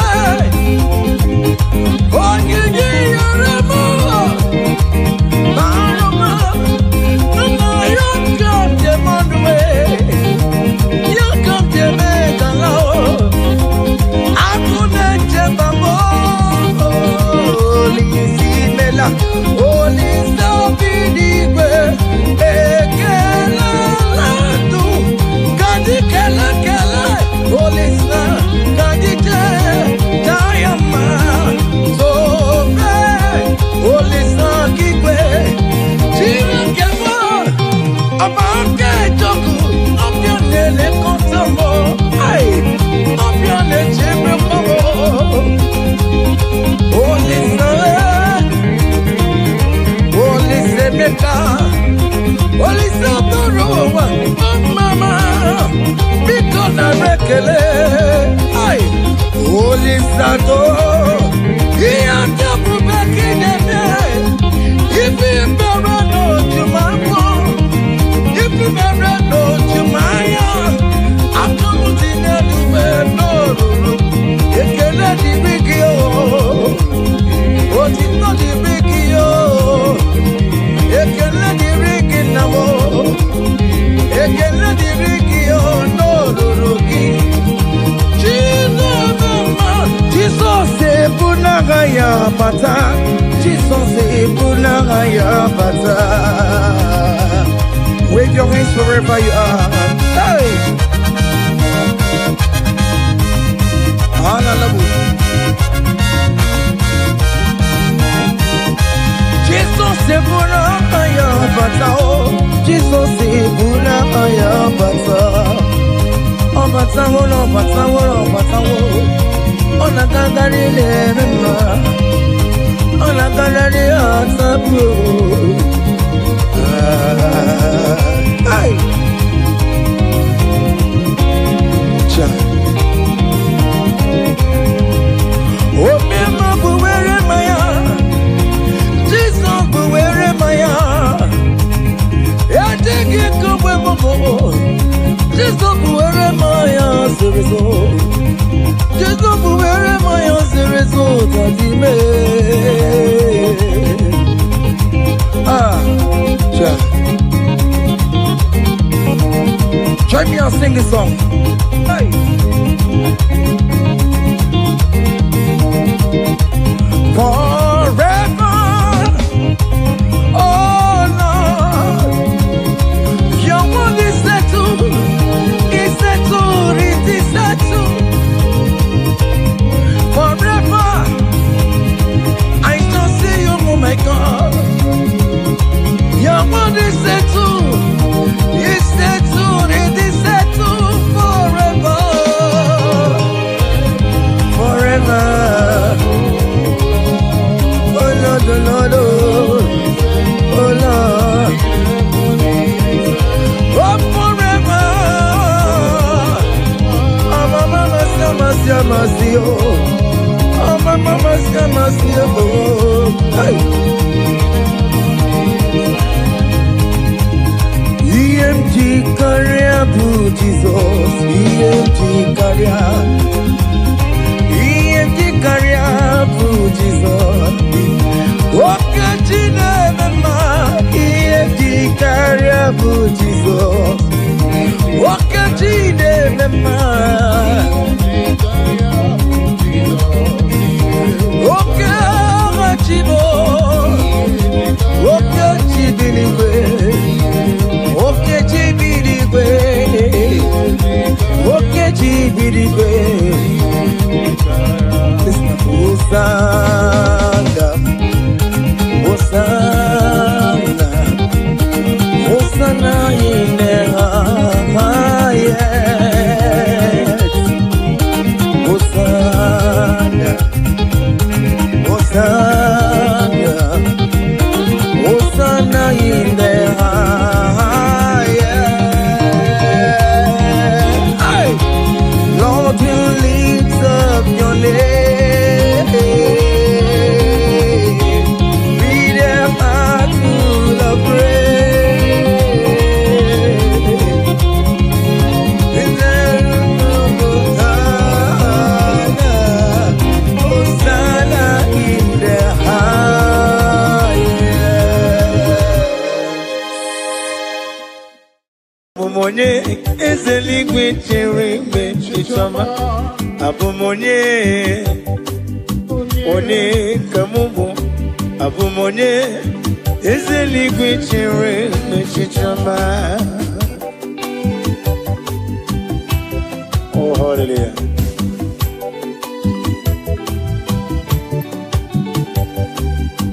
Wave your hands wherever you are. Hey! Hallelujah. Jesus se buna aya batao. Jesus se buna aya batao. Oh batao, no batao, no batao. Oh na kagari le mema. Oh na kagari atapu. Ay. Cha. Oh mema buwere maya. Jesus buwere maya. Ya tege kubwe momo. Jesus buwere maya serezo. Jesus buwere maya serezo tadime. Ah. Join me and sing this song. Hey. Forever, oh Lord, your word is settled, it is settled. Forever, I shall see you, oh my God. Your word is settled, it is settled forever. EMG career to Jesus, EMG career to Jesus. Okay, EMG career to Jesus. Okay, Hosanna in the highest. Hosanna, Hosanna, Hosanna in the highest. Hey. Lord, we lift up your name. Be there heart full of praise. Hosanna in the highest. Abumonye ezeligwe chere chichoma. Abumonye one kamubu. Abumonye ezeligwe chere chichoma. Oh, hallelujah.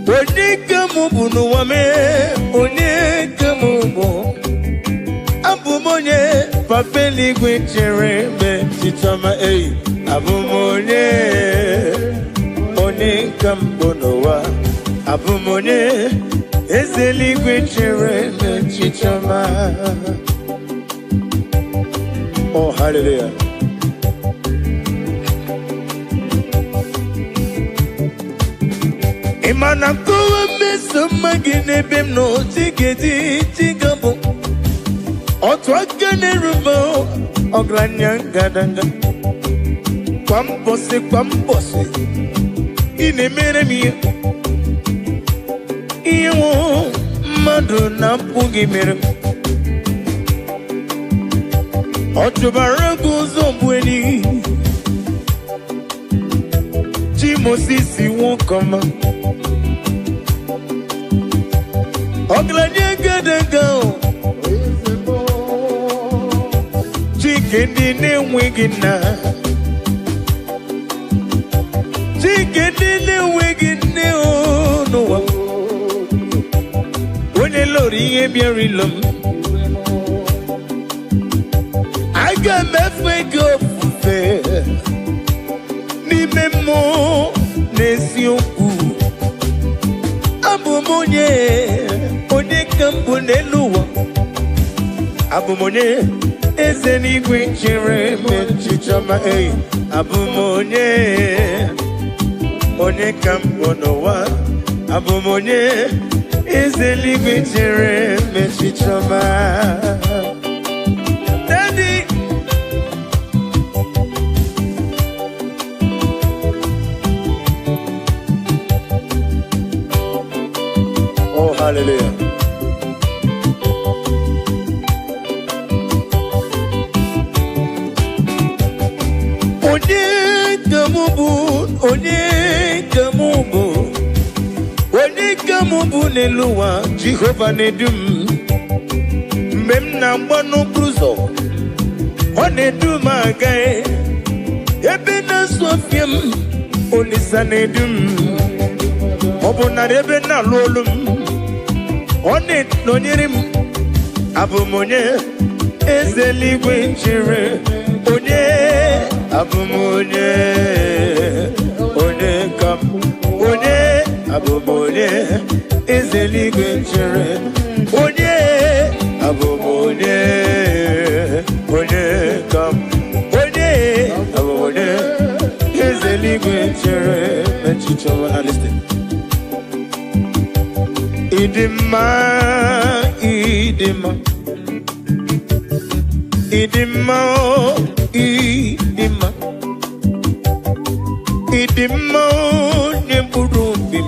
One kamubu no wame. One kamubu. Abumonye papeli gwechere me chitama ei. Abumonye one kambonowa. Abumonye ezeli gwechere me chitama. Oh, hallelujah. Imana kuwa meso magine bemno tigedi tigabo. Otwagane rumo ogranyangadanga. Kwambose inemere mi iwo madu na pugi mere. Otubaragu zombweni Jimosisi won't come. Ogranyangadanga. Chikendine wigina. Chikendine wigina oh no. When the Lord ye be a real I got my fake up fair. Ni memo nesioku. Abumonye one kampune luwa. Abumonye ezenigwe chere me chichama ei. Abumonye one kamponowa. Abumonye ezenigwe chere me chichama. Daddy. Oh, hallelujah. Onye kamubu neluwa Jehovah nedum. Mem na mbano bruzo onedum agaye. Ebe na sofiem onisa nedum. Obuna ebe na lolum one nonyerim. Abumonye ezeligwe chere onye. Abumonye one kam onye. Abumonye ezeligwe chere onye. Abumonye one kam onye. Abumonye ezeligwe chere switch over and listen. Idima, Idima, Idima, Idima, Idima, Neburubim.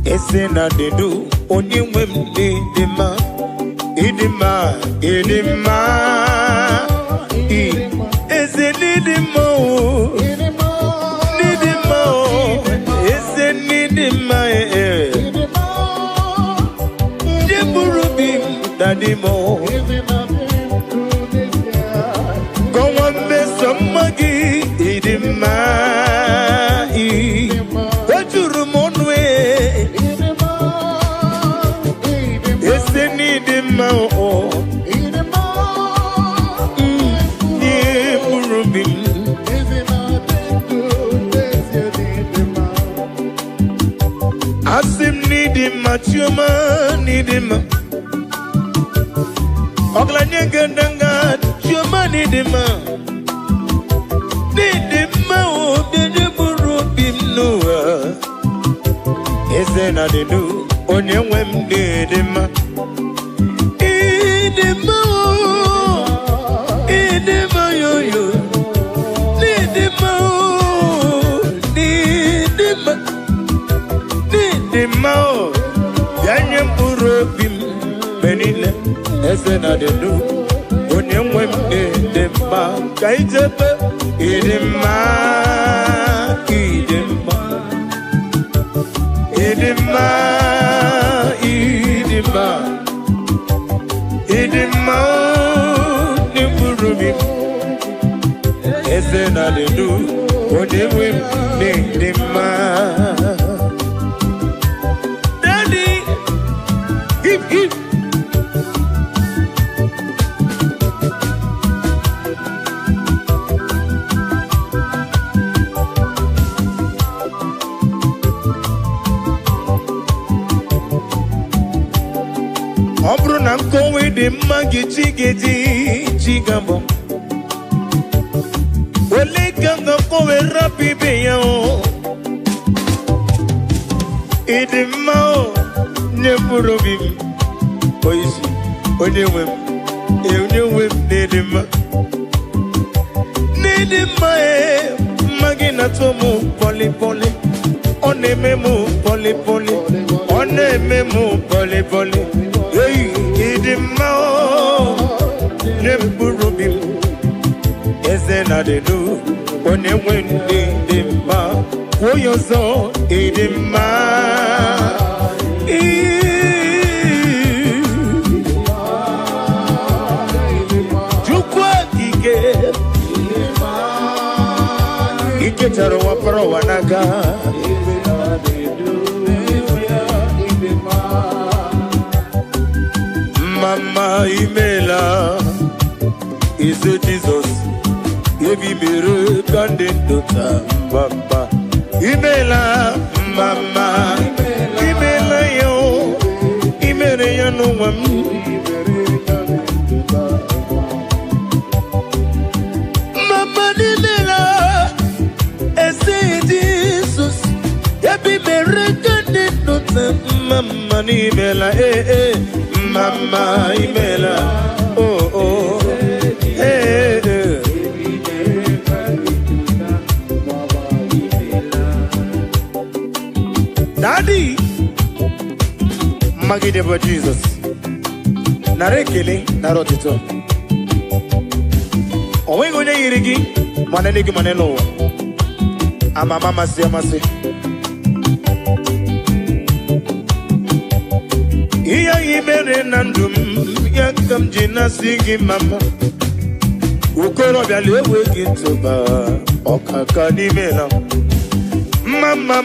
Esena de do, only women, Idima, Idima, Idima, Idima, Daddy Mo, go on, Miss Maggie, Idima, what you rumon way? It's the need him now. Asim need him, Machuma need him. Oglanya gandanga, Chuma need him. Need him, oh, did you burubim noah? Isn't I do? On your wem need him. Idima, Idima, yo. Need him, need him. Dimao, Yanyam Urobim, Benile, Esena de Do, Onyam Wemde, Demba, Kaitapa, Idima, Idima, Idima, Idima, Idima, Nimurubim, Esena de Do, Onyam Wemde, Demba. I'm going with the Maggie Chigabo. Well, they can go over Rappi Bayo. Idimao, Nepurobim. Poisi, Onyewim, Onyewim, Nedima. Nedima, Maginatomo, Polipoli. Onememu, Polipoli. Onememu, Polipoli. Idima, Nemburubim, Esena de do, Onyewim, Idima, Woyozo, Idima, Jukwa Ike, Ike Tarawa Parawanaga. Mama Imela is a Jesus. Yebi Miru Kandindota Mama Imela, Mama Imela yo, Imere ya no wami. Mama Imela is a Jesus. Yebi Miru Kandindota Mama Imela Mama Imela, oh oh, hey, Daddy, Maggie Debo Jesus, Narekele, Narotito. Owe go yirigi, manenigi maneno. Ama mama si. Iya ibere nandum yakam jina sigi mama ukoro byalewe kintoba okaka nimela mama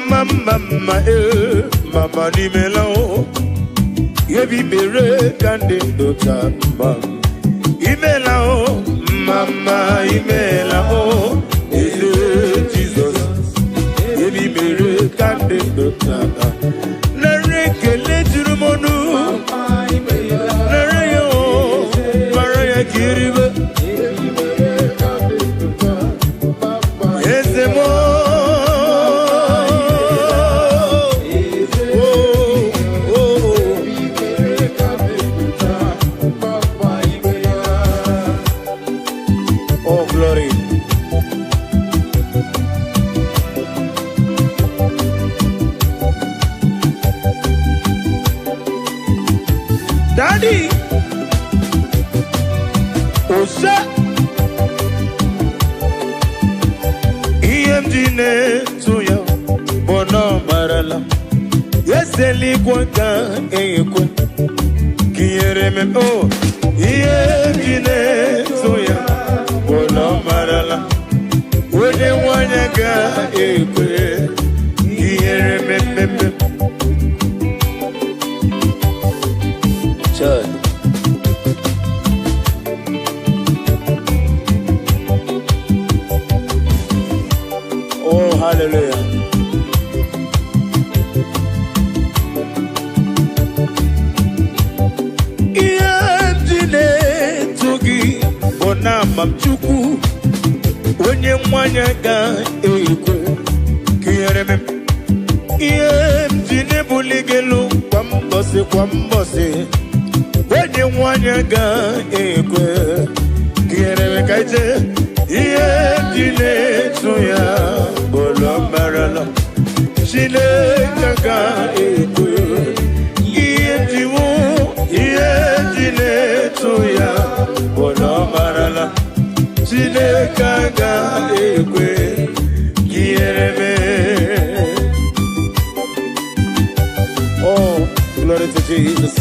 mama nimela yebi mere kande dota mama imela mama imela Jesus yebi mere kande dota narekele turumonu narayo maraya kiriba ezemo Melody. Osa. EMG to you. Bono marala. Yes, eli kwanga ekwe. Kiere me oh. EMG to you. Bono marala. Wene wanyaga ekwe. Kiere me. Church. Oh, hallelujah. Iyamjine togi bona mamchuku wenye mwanya ga ekwe kiyereme iyamjine buligelu kwa mbose wenye mwanya ga ekwe kiyereme kaije iyamjine tuya bolo marala shine kaka ekwe iyamjimu iyamjine tuya bolo marala shine kaka ekwe kiyereme. Oh, glory to Jesus.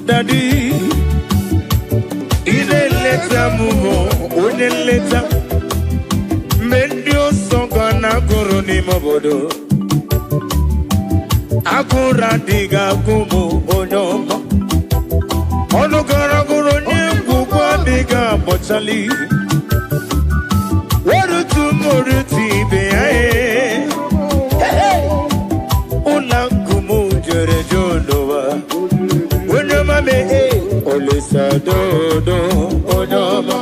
Daddy, in a letter, move on a letter. Mendio Songana Goroni Mobodo Akura Diga Gumu Onyoma Onogara Goroni Gugwa Diga Bochali What to Moruti Beae Una Gumu Jere Jonova Onyoma Me Olisa Dodo Onyoma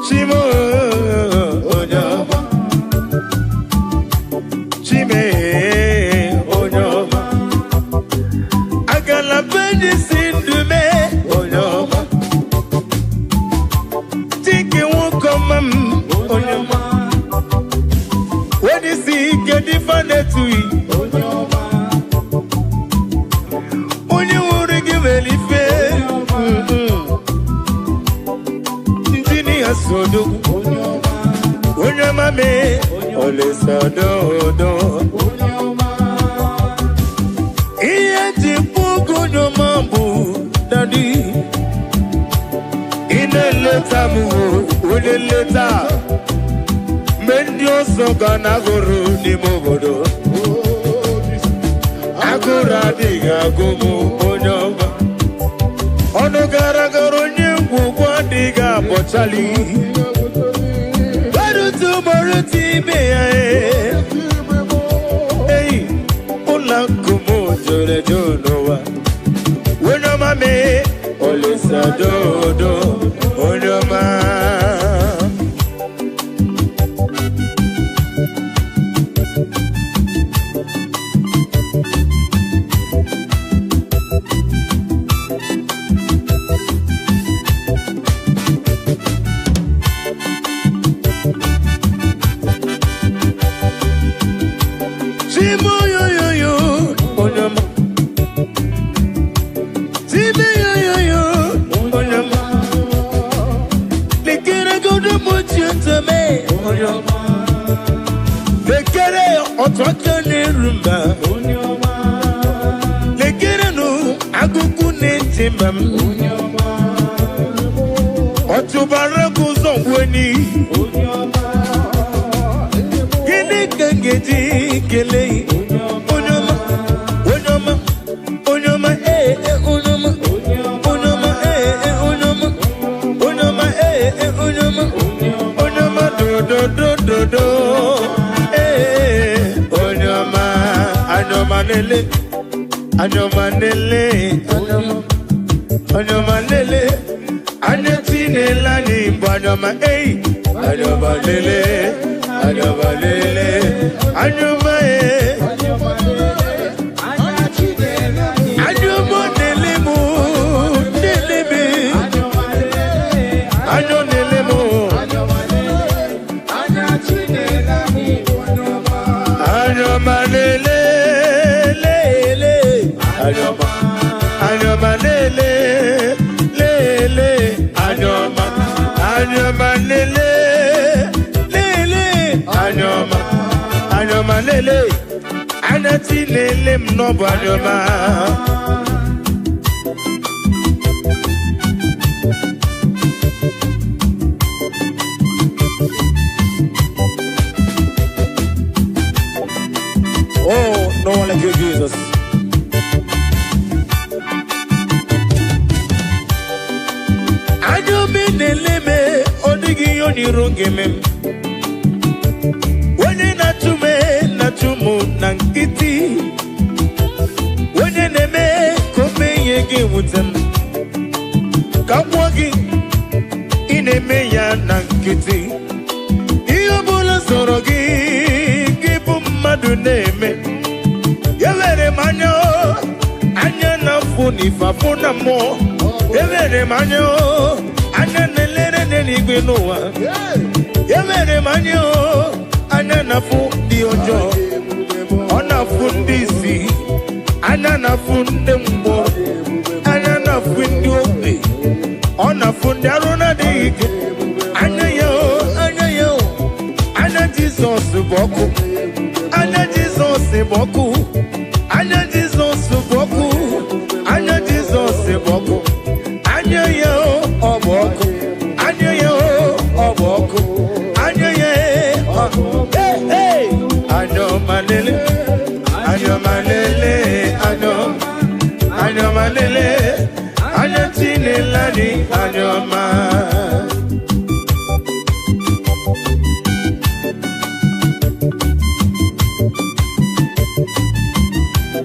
Chimo Onyoma Chime Onyoma Agala Bendi Sindume Onyoma Tiki Wukomam Onyoma When you see get different to it Onyoma Onyoma give any fair Sodo Onyoma me Ole Sodo Onyoma Iye Tipu Onyoma Bu Daddy Ine leta mu Une leta Mendio Sogana Guru Ni Mobodo Agura Diga Gumu Onyoma Onogara Guru Gugwa Diga Bochali Baru tomorrow tibe Hey Ola Kumo Jore Jonowa Onyoma me Olisa Dodo Onyoma Anyuma anyoma, anyoma lele, anati lele mnobo anyoma. Oh, no one like you, Jesus. Neleme odigi yoni rongeme wene natumu nankiti wene neme kome yege wutem kabwagi ineme ya nankiti iyo bula sorogi gibu madu neme yewere manyo anya na funi fafuna mo yewere manyo anya nelere nenigwe noa yemere manyo anya nafu di ojo ona fundisi anya nafu ndembo anya nafu ndi obe ona fundi aruna di anya yo anya Jesus boku anya Jesus boku anya Jesus boku anya Jesus boku anya yo oboko anya yo oboko anya ye hey anya malele anya tinelani anya ma.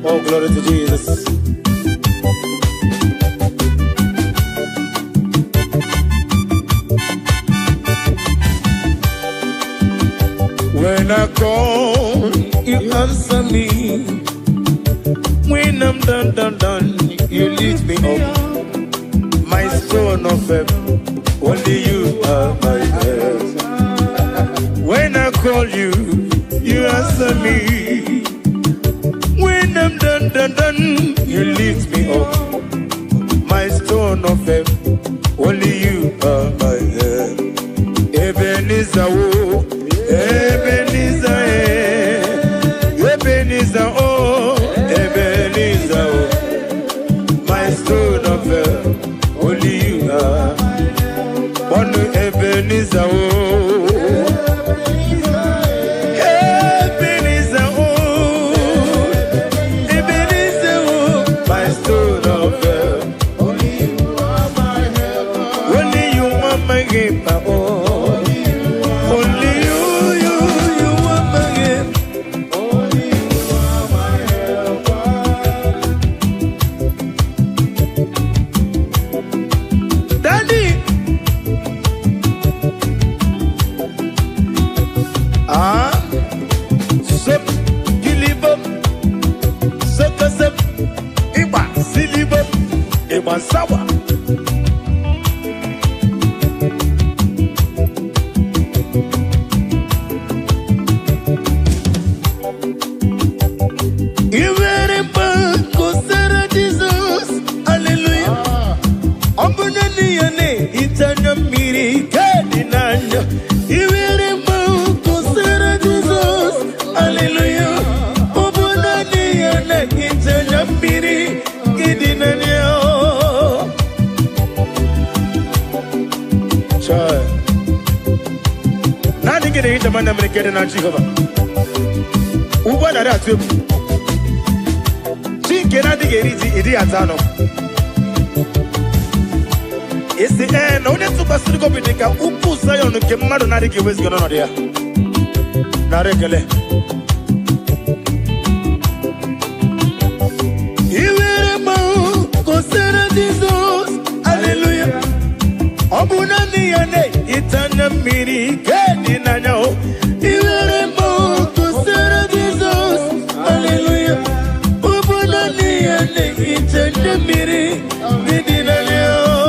Oh, glory to Jesus. When I call, you answer me. When I'm done, you lift me up. My stone of heaven, only you are my help. When I call you, you answer me. When I'm done, you lift me up. My stone of heaven, only you are my help. Ebenezer, oh. Ebenezer, Ebenezer, oh, Ebenezer, oh, my stone of help, only you are. One Ebenezer, oh, Ebenezer, oh, Ebenezer, oh, my stone of help, only you are my help, only you are my help, oh. Sawa. Jesus, hallelujah. Ombunani yane itanya miri kadinanya. Iwere kusera Jesus, hallelujah. Ombunani yane itanya miri kadinanya. Nani gede hita manda mrekede na Jehova. Uba na ratu. Chinkena digeriti idi atano. Esi na onye tụkwasịrị gị obi dịka ukwu Zion nke mmadụ na-adịghị eweziga n'ọnọdụ ya. Nara ekele. Iwere mmanwụ kosere Jizọs, hallelujah. Ọ bụ naanị ya na-etanya mmiri nke dị n'anya o. Iwere mmanwụ kosere Jizọs, hallelujah. Ọ bụ naanị ya na-etanya mmiri nke dị n'anya o.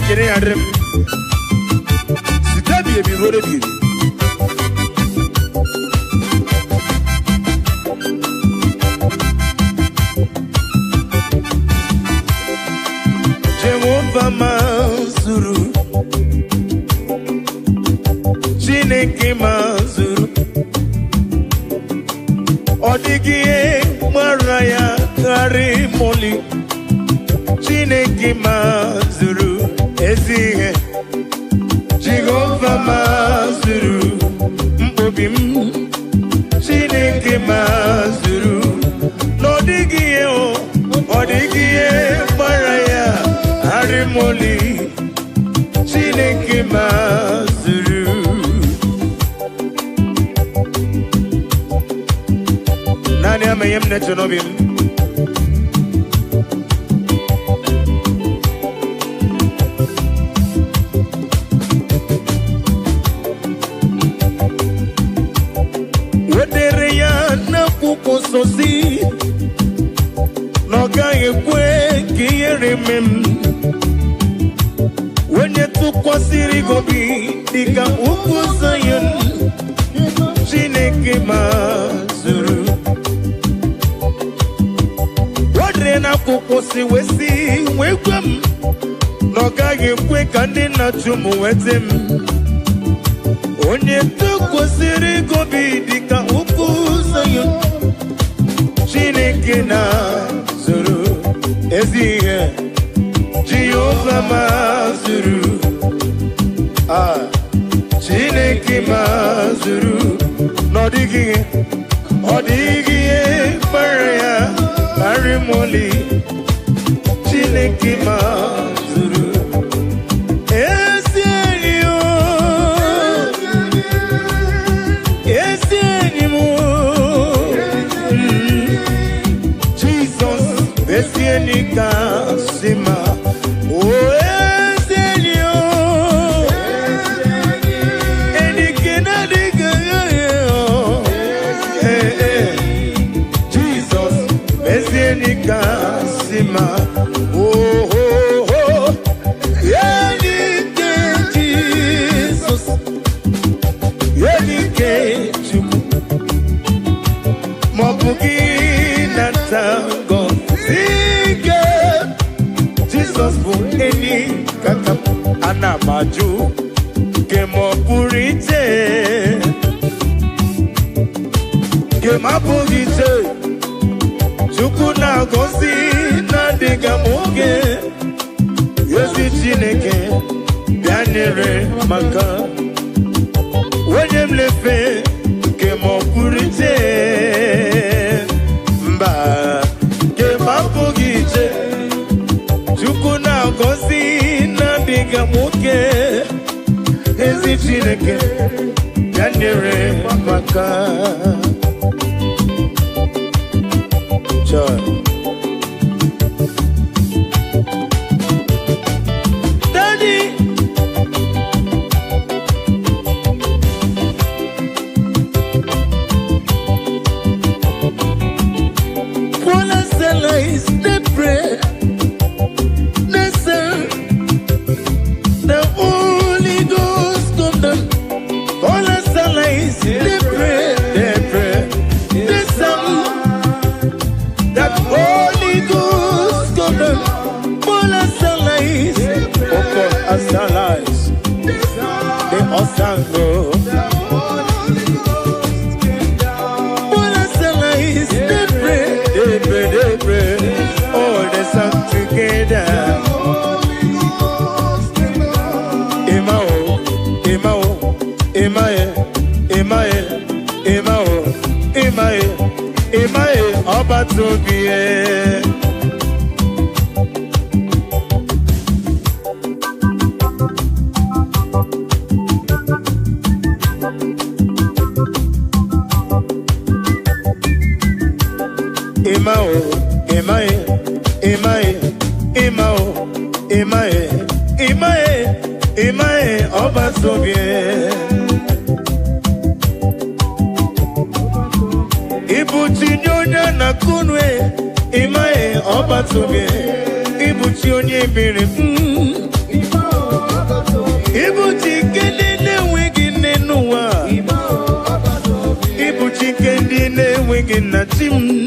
kere adrem. Sitabi ebi rode bi. Jehovah Mazuru, Chineke Mazuru, Odigie Maraya Kari Moli, Chineke Mazuru, Ezihe, Jehovah Mazuru, Mbobim, Chineke Mazuru, Nodigie Odigie Maraya Kari Moli, Chineke Mazuru. Nani amayem na chonobim. Wedere ya na kukososi, noga yekwe kiyere mem. Wenye tukwasiri gobi, dika ukusayon, Chineke Mazuru. Na kukosi wesi wekwem noga yekwe kandi na chumu wetem onye tukwasiri gobi dika ukusayon Chineke na zuru ezihe Jehovah Mazuru Chineke Mazuru nodigi Maria Arimoli Chineke Mazuru Esienio Jesus Esienika Sima Oh Esienio Enikena Digayo Jesus Esienika Sima Oh oh oh Yenike Jesus Yenike Chuku Mobuki Natango Zike Jesus bu eni kakap Anamaju Kemopurite Kemapurite Chuku na gosi na diga moge Yesi Chineke Bianere maka Wenyem lefe Kemopurite Mba Kemapurite Chuku na gosi na diga moge Yesi Chineke Bianere maka Joy. Daddy, Paula Sella is the prayer. The Holy Ghost come down. Paula Sella is the prayer. The song. That Holy Ghost come down, full of sunlight, oh as sunlight, the Osango. Full of sunlight, they pray, all the song together. Imae, Oba Tobie. Imae, Oba Tobie. Ibuchi nyonya na kunwe Imae Oba Tobie Ibuchi onye biri na chim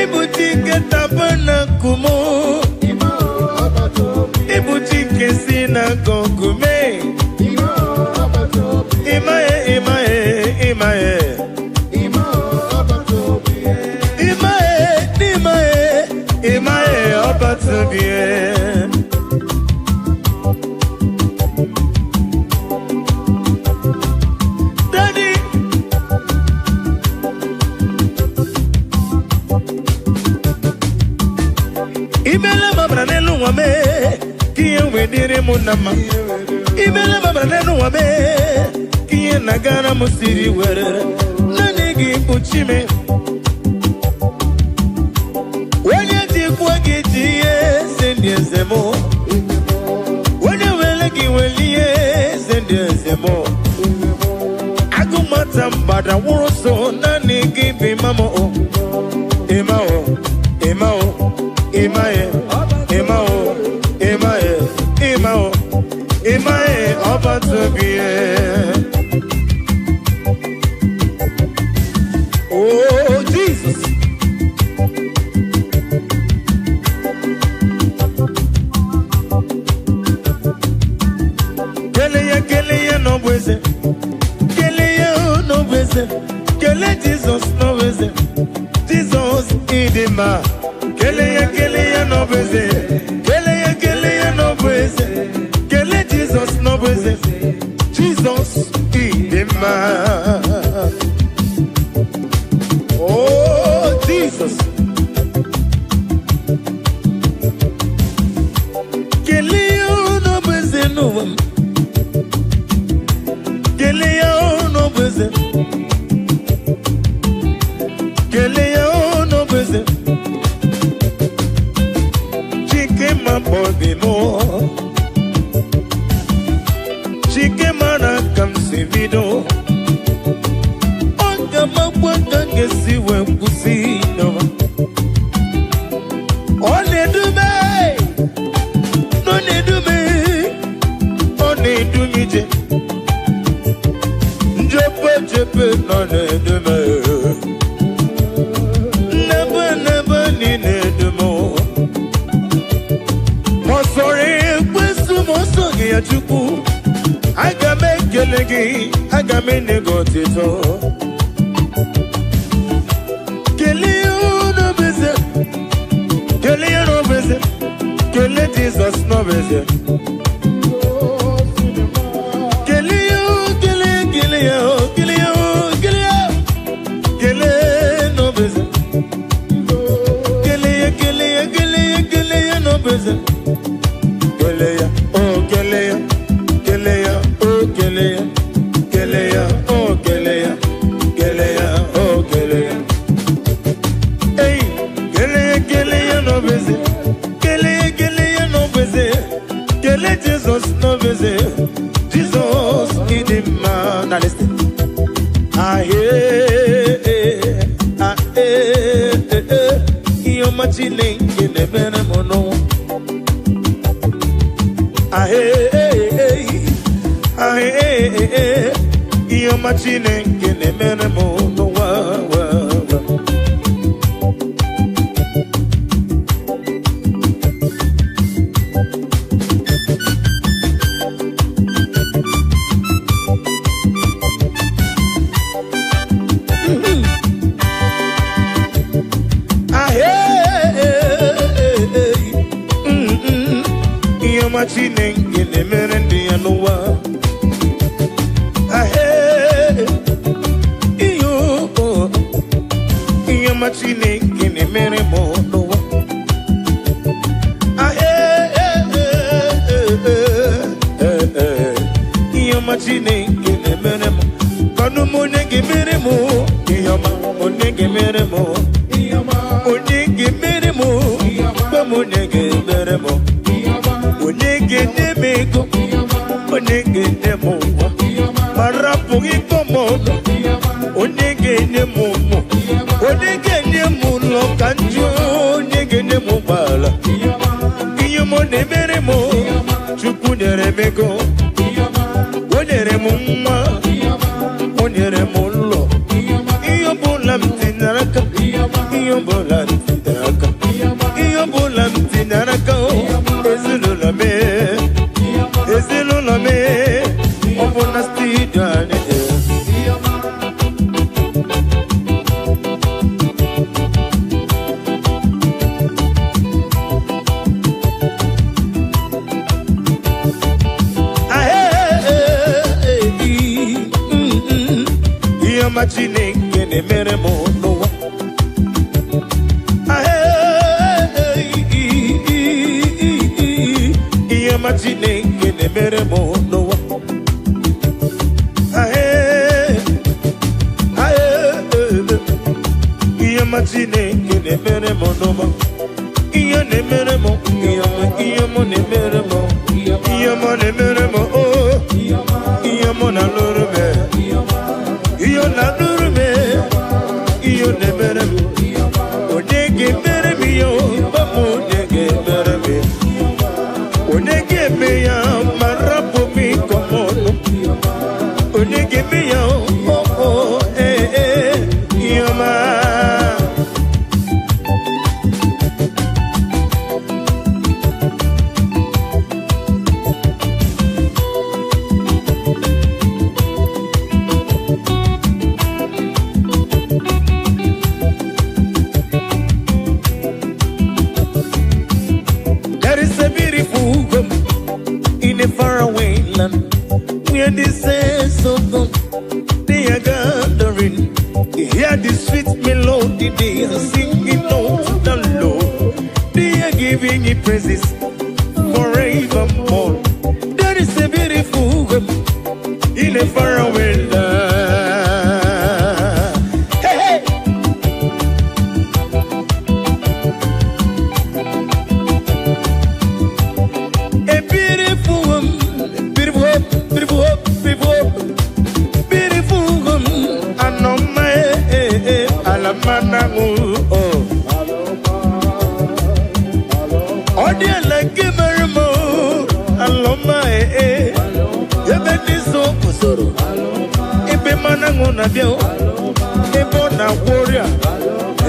ibutike tabana kumo ibutike sina konkume imae obatubie Imele mabra nenu wame kiye wedire munama Imele mabra nenu wame kiye nagara musiri were nanigi uchime Wenye tikwa gitiye sendie zemo Wenye welegi welie sendie zemo Agumata mbada wuroso nanigi bimamo Imao Imae, Obatubie. Oh, Jesus. Keleya, no bweze. Keleya, no bweze. Kele Jesus, no bweze. Jesus, idima. Keleya, no bweze. Keleya, no bweze. Kele Jesus, no bweze. Jesus, idima. Oh, Jesus. Keleya, no bweze, no. Keleya, no bweze. Keleya, no bweze. Chikema bobi mo. Chikemana kamsivido. Onga mabwanga ngesi wembusino. One dume. No ne dume. One dumije. Jepe no ne dume. Never ni ne dumo. Mosore kwesu mosoge ya chuku. Agame kelegi, agame negotito. Keleyo no beze, keleyo no beze, kele Jesus no beze. Kele no beze. Keleya no beze. Keleya, oh keleya. Keleya, oh keleya, keleya, oh keleya, keleya, oh keleya. Hey, keleya no beze, keleya no beze, kele Jesus no beze, Jesus idima. Now listen. Iyo machine kene bene mono. Iyo machine kene bene mono wa. Machine ngene merende ya noa iyo machine ngene mere mo noa iyo machine ngene mere mo kanu monege mere mo iyo ma monege mere mo iyo ma monege mere mo ba monege mere mo Onege nemeko, onege nemomo, marapugi komono, onege nemomo, onege nemulo kanjo, onege nemubala, iyomo nemeremo, chuku neremeko, oneremuma, oneremulo, iyo bolam tinaraka, iyo bolam tinaraka, iyo bolam tinaraka. Ezululame, obona stidane. Machine kene mere mono iya machine kene mere mono iya machine kene mere mono iya ne mere mo iya mo ne mere mo iya mo ne mere mo iya mo na lorbe iyo na durme iyo ne mere mi odege mere mi yo bamu odege mere mi odege me ya marapo mi komono odege me ya iyo ma faraway land where the saints of God they are gathering. You hear the sweet melody they are singing out to the Lord. They are giving you praises forevermore. There is a beautiful God in a faraway land. Hey, hey. A beautiful Manangu, oh dear, like Gimermo, Aloma, Yabeniso, Kusoro, Ebe Manangu Nabio, Ebona Warrior,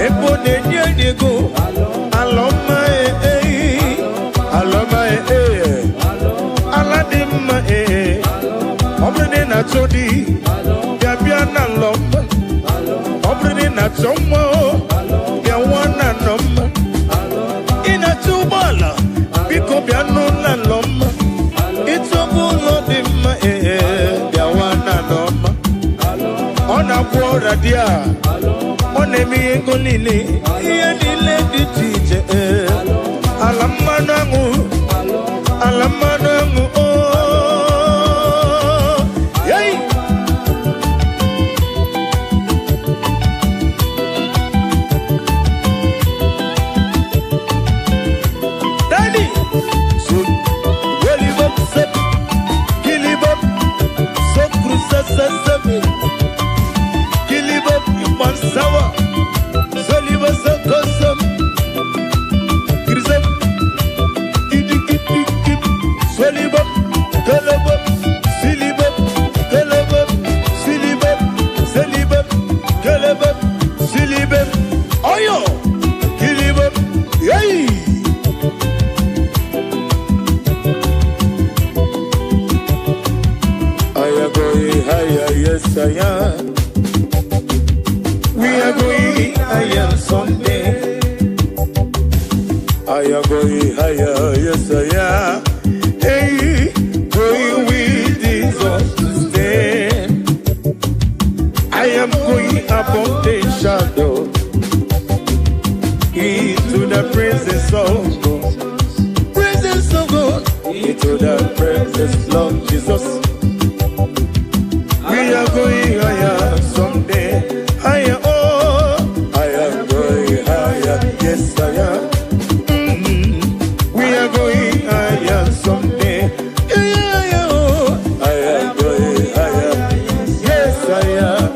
Ebone Diego, Aloma, Aloma, Aladima, Obrina Chodi, Gabiana Lomba. Na chomo ya wana noma ina chubala biko bia nuna loma itobulo dima ya wana noma ona kwora dia one mi engolile iye dile ditije alamanangu Yes, I am. We are going higher someday. I am going higher, yes, I am. Hey, going with Jesus to stay. I am going above the shadow into the presence of God. Presence of God, into the presence of Jesus. We are going higher someday. Higher, oh, I am going higher. Yes, I am. We are going higher someday. Yeah, oh, I am going higher. Yes, I am.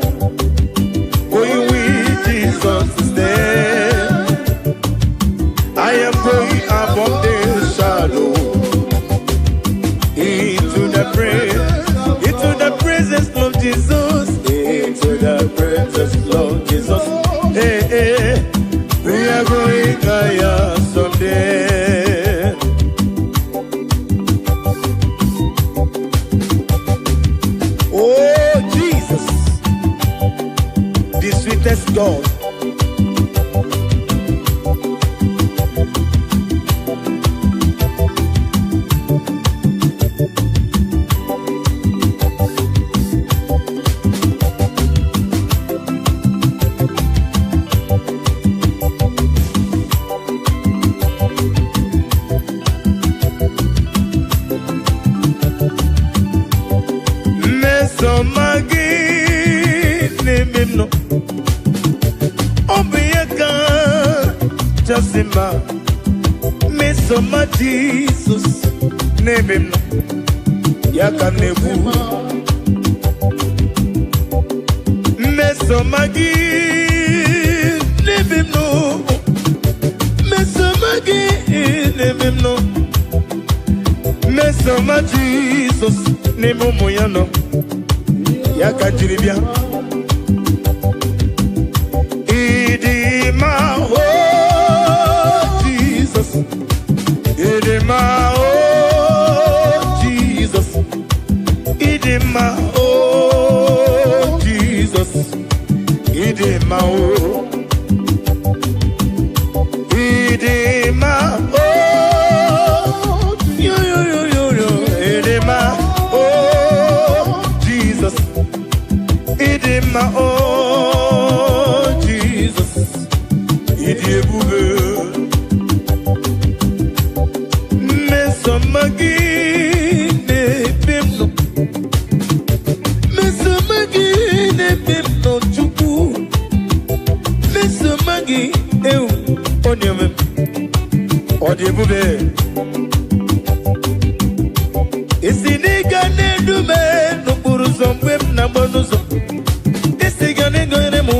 Going with Jesus to stay. I am going above the shadow into the praise. God. Mesoma Jesus, name him Yakanebu. Mesoma name him no. Mesoma name him no. Mesoma Jesus, name him Moyano Yakajiribia. Idima Idima, oh Jesus. Idima, oh Jesus. Idima, oh. Idima, oh. Yo. Idima, oh Jesus. Idima, oh Jesus. Idibube. Isiniga nedume nukuru zombwem na bonuzo. Isigane goyre mu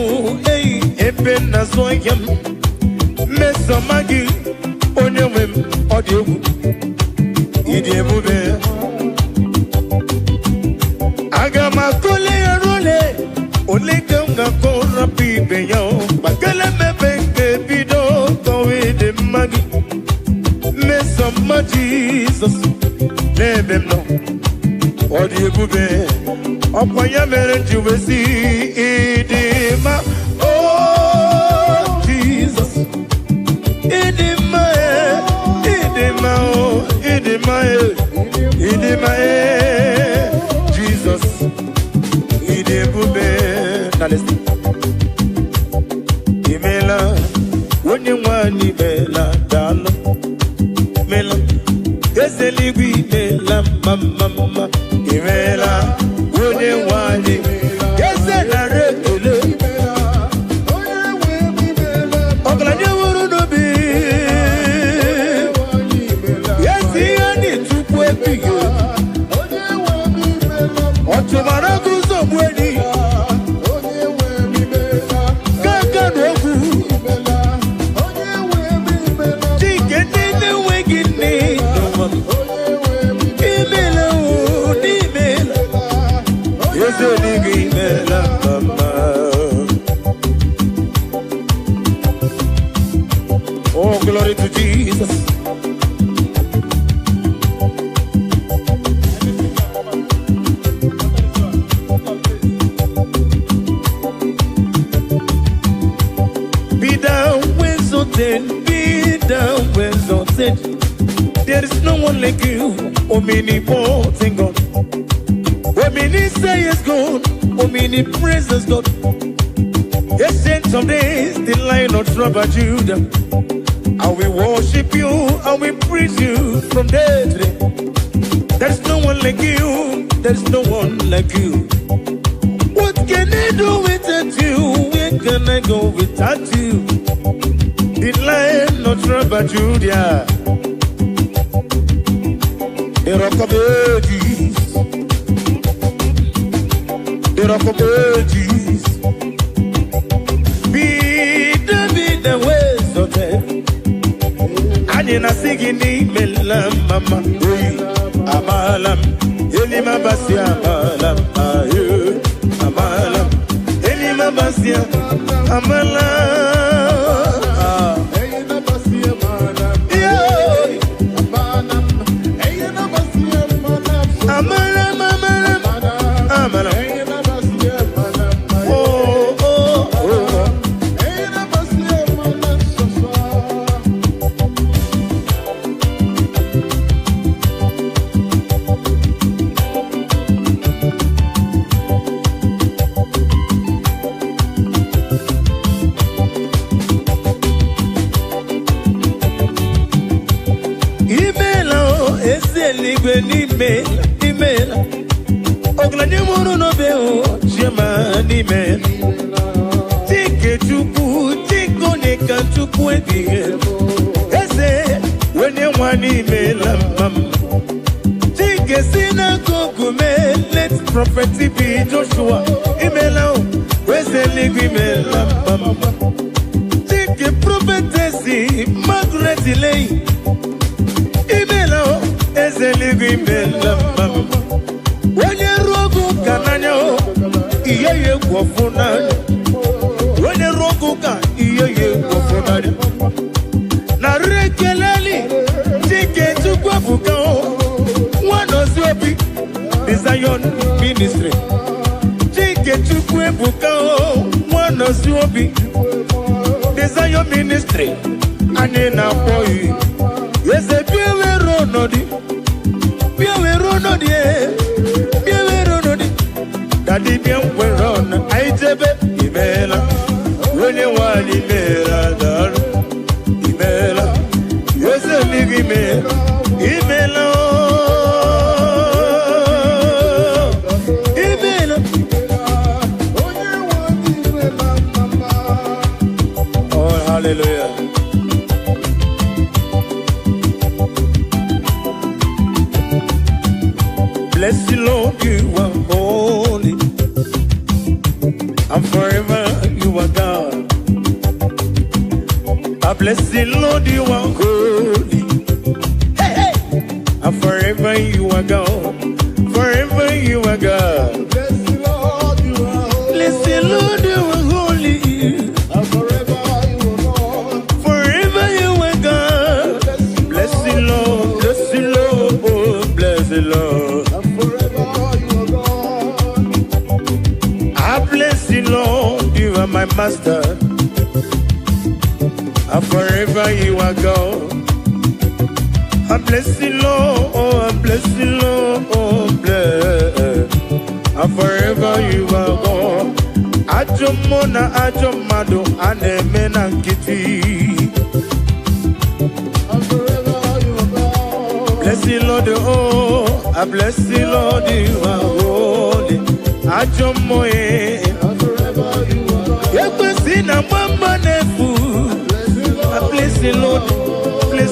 epen na zoyem. Mesomagi onyemem odiebu. Idemube agama kole role olegenga kora pibe yo bakele mebenge bido kowe de magi. Mesoma Jesus nebem no odebube opanya mere njiwesi idima oh Jesus idima oh idima Jesus idebube. Now listen. Imela wonye wani bela dalo mela keseliwi mela mama imela wonye wani kesela rekele oglanye wuru no bi yesi ani tukwe biyo otumara kuzo mweni oh, glory to Jesus. Be down when exalted. There is no one like you, omnipotent God. Omni say is God, omnipresence God. Ancient of days, the Lion of tribe of Judah. I will worship you, I will praise you from day to day. There's no one like you, there's no one like you. What can I do without you? Where can I go without you? The Lion of tribe of Judah. The Rock of Ages. The Rock of Ages. Be the ways of them. Anina sigini melam mama. Amalam. Elima basia amalam. Amalam. Elima basia amalam. ime Chike chukwu chiko neka chukwu ebihe Eze wenye wani ime lambam Chike sinagogu me let prophet be Joshua imela weze ligu ime lambam Chike prophetesi Margaret Lay imela eze ligu ime lambam Wenye rogu kananya iye kwafuna Wenye rogu ka iye kwafuna Na rekeleli Chike chukwa fuka Wazobia the Zion ministry Chike chukwe fuka Wazobia the Zion ministry Ane na boy Yese piwe ronodi Piwe ronodi Daddy bien weron aijebe imela Wenye wali imela dar imela Yese ligi imela Oh hallelujah Bless the Lord, you are holy, and forever you are God. I bless the Lord, you are holy, hey, hey. And forever you are God. Forever you are God. Bless the Lord, you are holy. Bless the Lord, you are holy, and forever you are God. Forever you are God. Bless the Lord, bless the Lord, oh, bless the Lord. Lord, you are my master, and forever you are God. I bless the Lord, oh, I bless the Lord, oh, bless, and forever you are God. Ajomona, Ajomado, Anemena Kiti, and forever you are God. Bless the Lord, oh, I bless the Lord, you are holy. Ajomoe. Yakwesina mama nefu bless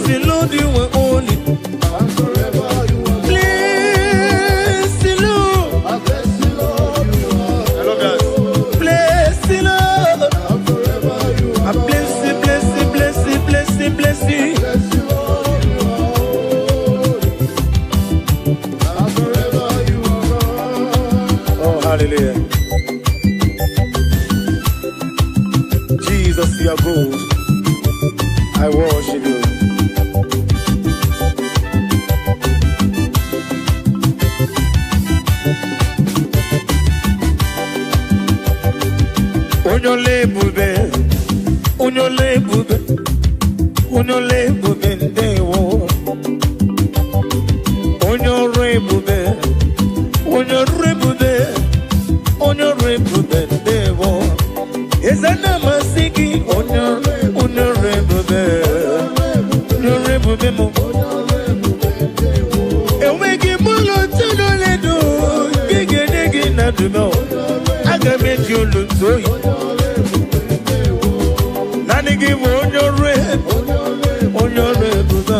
the Lord you are holy Bless the Lord Hello guys Bless the Lord I bless you, bless you, bless you, bless you, bless you Oh hallelujah Jesus, you are good. I worship you. Unyole bube, unyole bube, unyole bube ndewo. Unyore bube, unyore bube, unyore bube ndewo. Ezana masiki unyore bube, unyore bube mo. Ewegi mulo tino do, gege negi na dumo. Agamente olutoyi. Nani give unyore bube, unyore bube.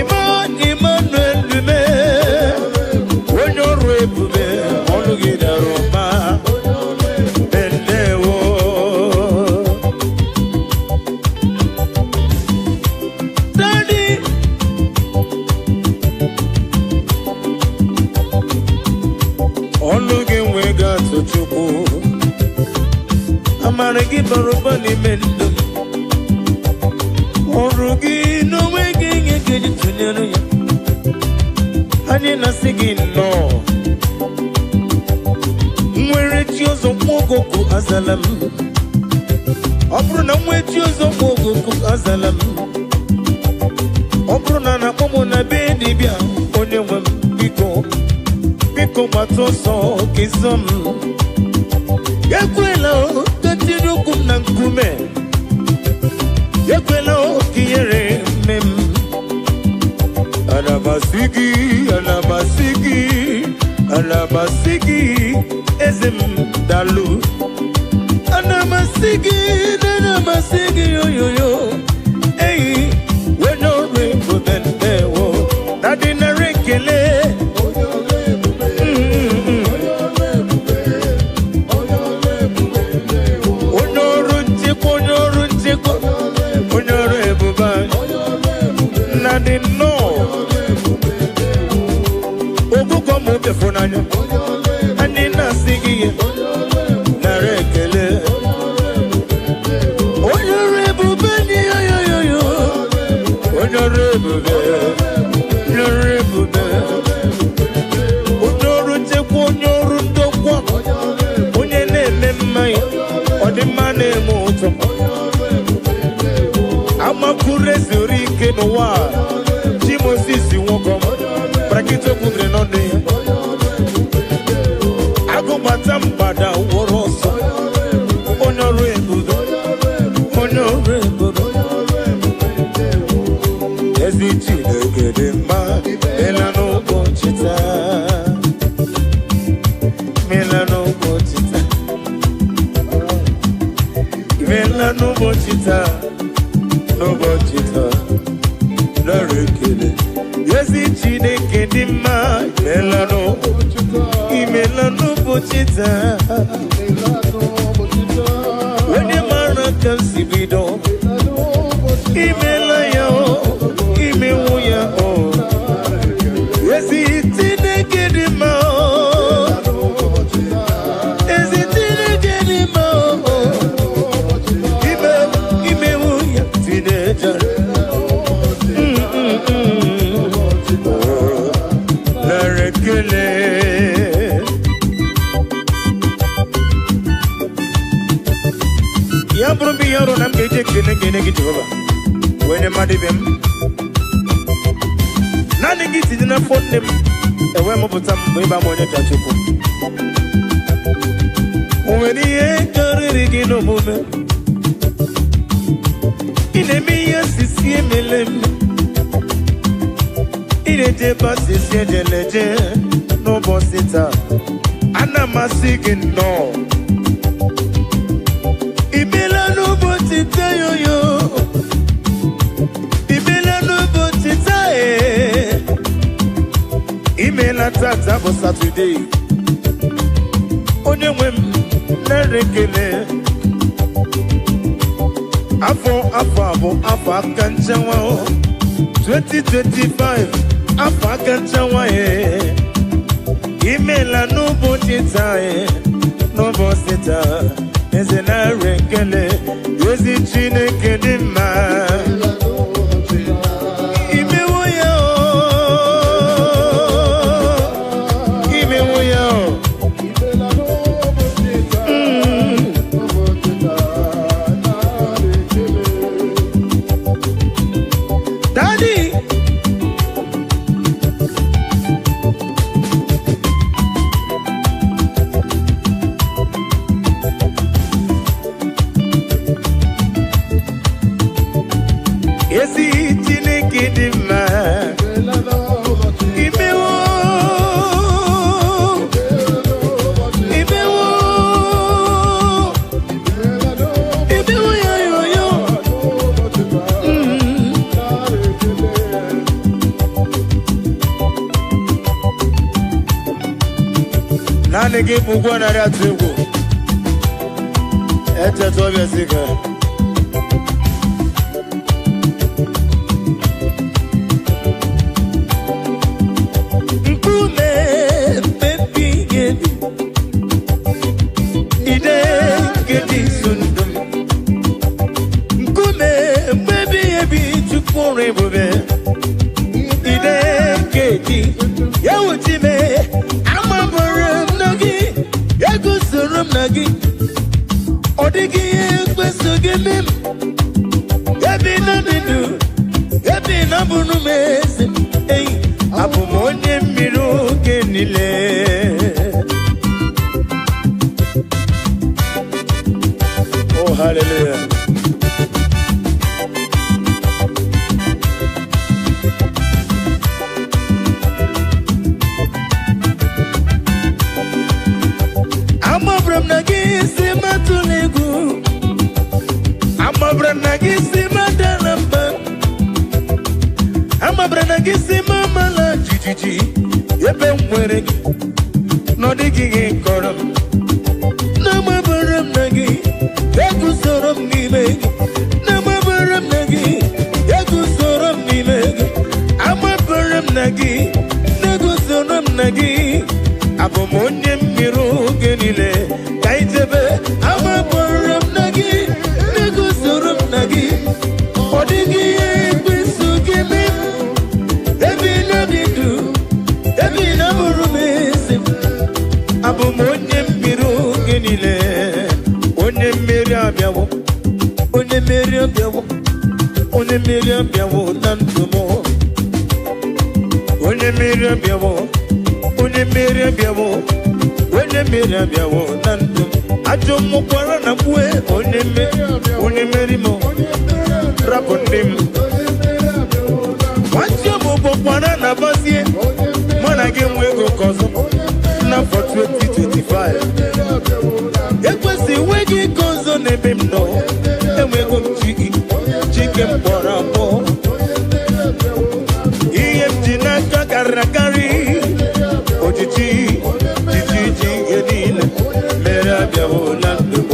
Emmanuel bube, unyore bube. Amaragi barubani mendo Orugi no wegi ngege tunyano ya Hani nasigi no Mwere chiozo mwogoku azalam Obru na mwe chiozo mwogoku azalam Obru na nakomo na bedi bia Onye wem biko matoso kizom Yakwela katirukum na nkume Yakwela kiyere mem Anabasiki Alamasigi ezim dalu. Anamasigi yo yo yo. Hey, we no rainbow then there wo. Daddy na rekele. Daddy no. Ogu komo be fonanya. Ani na sigi na rekele. Ama kurezuri kenowa Jimosisi wonkom Prakito kudre nonde Ago batam bada woroso Onore budo Ezi chide gedema Melano bonchita Melano bonchita No bonchita No rekele Ezi chide gedema Melano Melano bonchita When the man comes to be done Imela yo Imewoya o Ezi tine gedema Ezi tine gedema Imewoya tine jare La rekele Yambro bi yaro nam geje kene Jehova When you mad him Nani giti dina phone them Ewe mo putam Weba mwenye tachupu Uweni ye kariri gino mume Ine miya sisi emelem Ine jeba sisi ejeleje No bosita Ana masigi no Ibela no bosita yo yo Imela tata bo Saturday Onye nwem nerekele Afọ aka nchanwa 2025 afọ aka nchanwa Imela n'ụbọchị taa n'ụbọchị taa Eze nerekele Ezi Chineke dị mma Nani kipu kwa na ratibu Ete tobe sika Mkume pepi gedi Ide gedi sundum Mkume pepi ebi chukure bube Ide gedi Ya uchime Nagi Odigi ekweso gemem Ebi na dindu Ebi na bunu meze Ey Abu monye miru genile Oh hallelujah kisi mama la jijiji ebe nwere gị n'ọdịghị gị kọrọ m na-amabara m na gị eguzoro m n'ime gị na-amabara m na gị eguzoro m n'ime gị amabara m na gị na-eguzoro m na gị abụ m onye mmiri oge niile ka ijebe amabara m na gị na-eguzoro m na gị ọ dịghị ihe ekwesu gị mee ebe na-adịdụ ebe na-abụrụ m eze abụ m onye mmiri oge niile onye mmeri abịawo onye mmeri abịawo onye mmeri abịawo na ndụ m onye mmeri abịawo onye mmeri abịawo onye mmeri abịawo na ndụ m ajọ mmụkwara na mgbe onye mmeri m rapụ ndị m nwanche m bụkwara na bazie mụ na gị nwe ego ka ọzọ n'afọ 2025 ekwesị enweghị ego ọzọ n'ebe m nọ enwego m chike m kpọrọ abụọ ihe m ji n'aka karịrị akarị ojiji ihe niile mere abịawo na ndụ m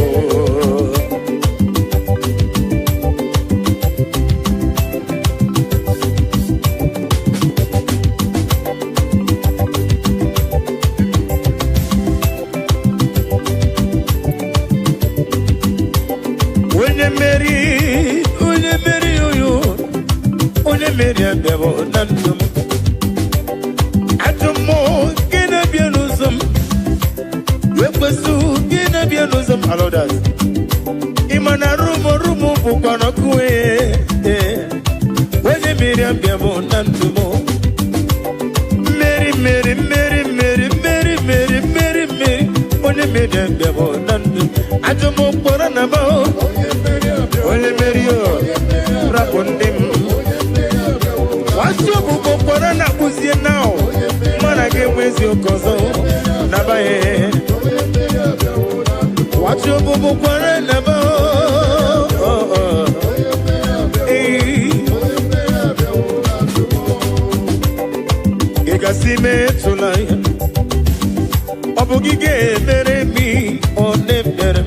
onye mmeri abịawo na ndụ m ajọ mmụọ gị na-abịa n'ụzọ m ekwesu gị na-abịa n'ụzọ m alọdas ịma na rumo bụkwa n'ọkụ onye mmeri abịawo na ndụ m mmeri onye mmeri abịawo na ndụ m ajọ mmụọ kpọrọ na ba onye mmeri rapụ ndị m Wazobia bụkwara na kpụzie now mana ga-enwezi oke ọzọ nabaghị Wazobia bụkwara na ba ị gasị metụla ya ọ bụ gị ga-emere m ọ na-emere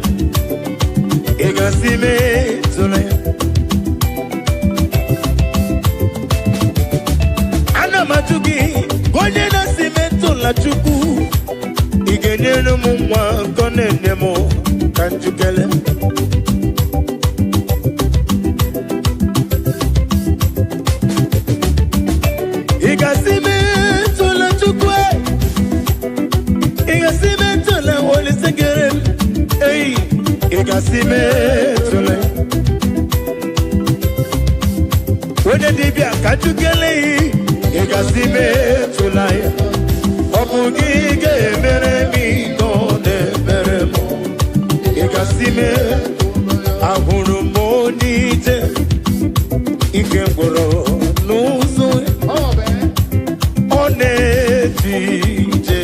ị gasị metụla ya Matugi, onye na-asị metụla Chukwu ị ga-enyere m nwa nkọ na-enye m ka njikere ị ga-asị metụla Chukwu ị ga-asị metụla Olise kere m ị ga-asị metụla onye dibịa ka njikere ị ga-asị metụla ya ọ bụ gị ga-emere m nọ na-emere m ị ga-asị ahụrụ m onye ije ike gwụrụ n'ụzọ ọ na-eji ije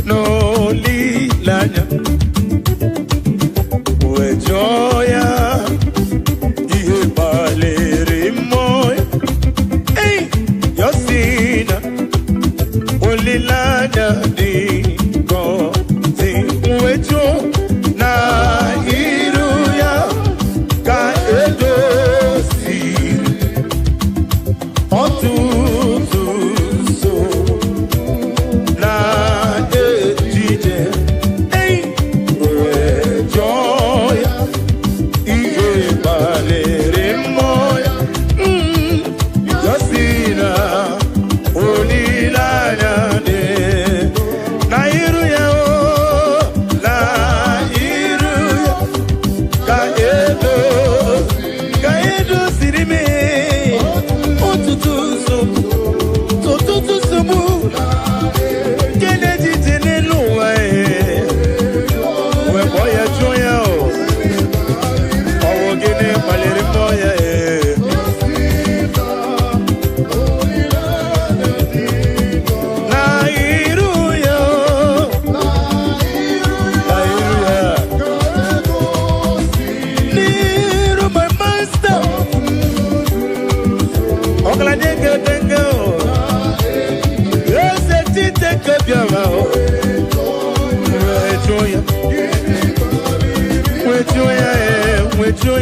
n'olileanya wee jụọ ya ihe gbalịrị mmụọ Yosina olilanya di gozi wecho na iruya ka edosi otutu so na ejije wejoya ihe balere moya Yosina olilanya de na iru ya ka edo sirime otutu so thank you. Yes, I did take up your mouth. With you,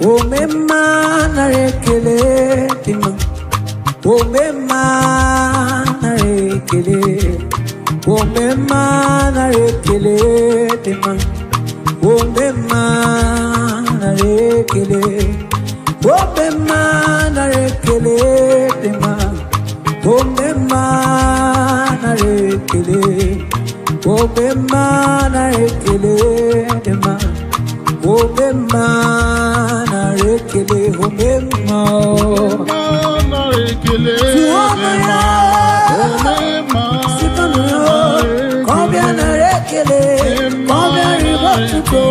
O mema na rekele tima, o mema na rekele, o mema na rekele tima, o mema na rekele, o mema na rekele tima, o mema na rekele, o mema na rekele tima. Obema na rekele, obema na rekele, obema, combien na rekele, combien ribotuko,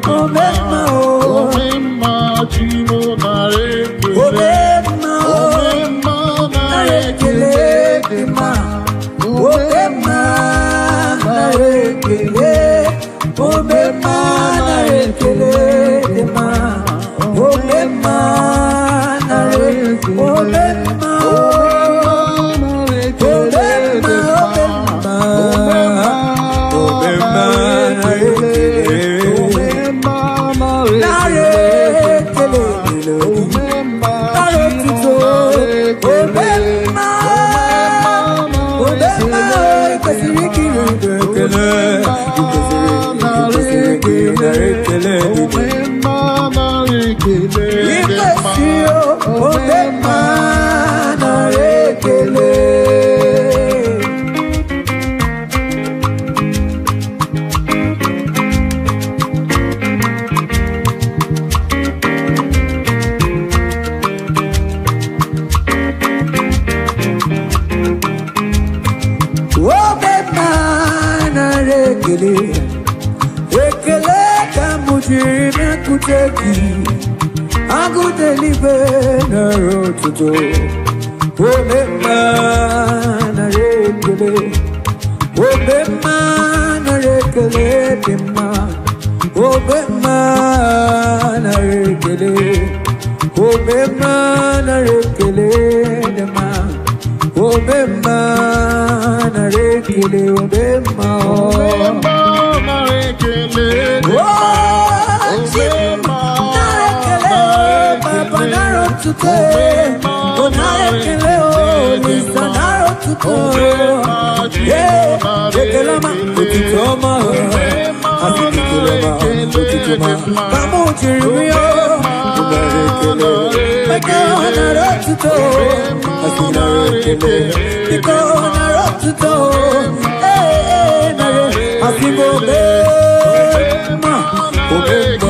obema, obema, chimo na rekele, obema na rekele, obema na rekele, obema na rekele dema, obema na rekele, obema na rekele dema, obema na rekele, obema na rekele, obema na rekele, obema, obema kasiriki rekele. I go deliver na rotuto, obema na rekele, obema na rekele dema, obema na rekele, obema na rekele dema, obema na rekele, obema na rekele, today, Onarekele o, Lisanaro tuto, yeah, Ekelama, Ekitoma, Afikelema, Ekitoma, Kamu Chirimio, Onarekele, Mekanaro tuto, Asinarekele, Ikonaro tuto, Nare, Afigobe, Obema,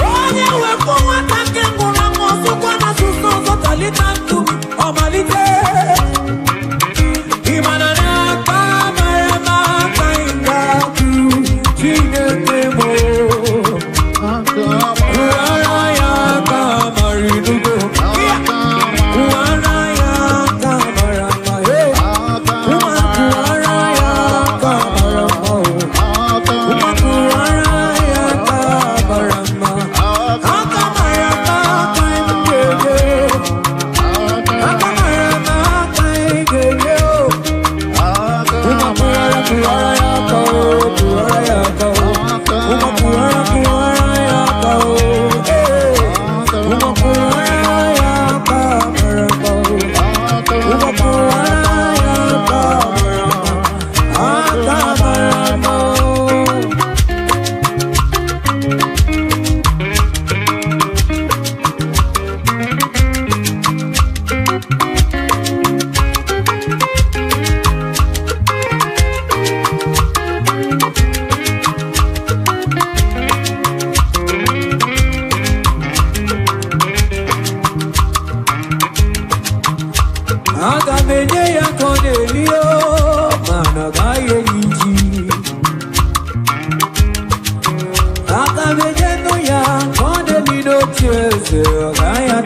Onye we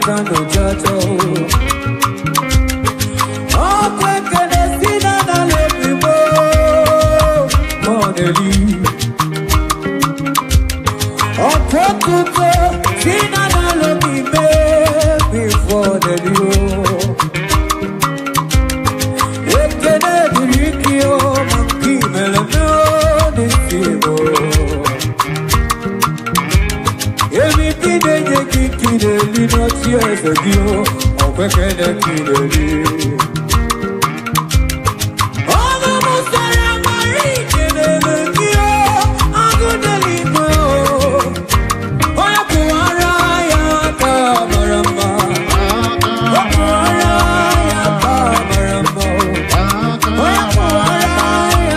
Kano Jato. Oh, Kwekene Sina na Lepibo. Moneli. Oh, Kwekuto Sina na Lepibe. Before the Dio. Ekene Dirikio. Manki Melano. Disibo. Everything they get to the little tears of you, or quicker than to the little. All the most I am reaching in the deal, I'm gonna leave you. Oh, you are a camarama. Oh, you are a camarama. Oh, you are a camarama.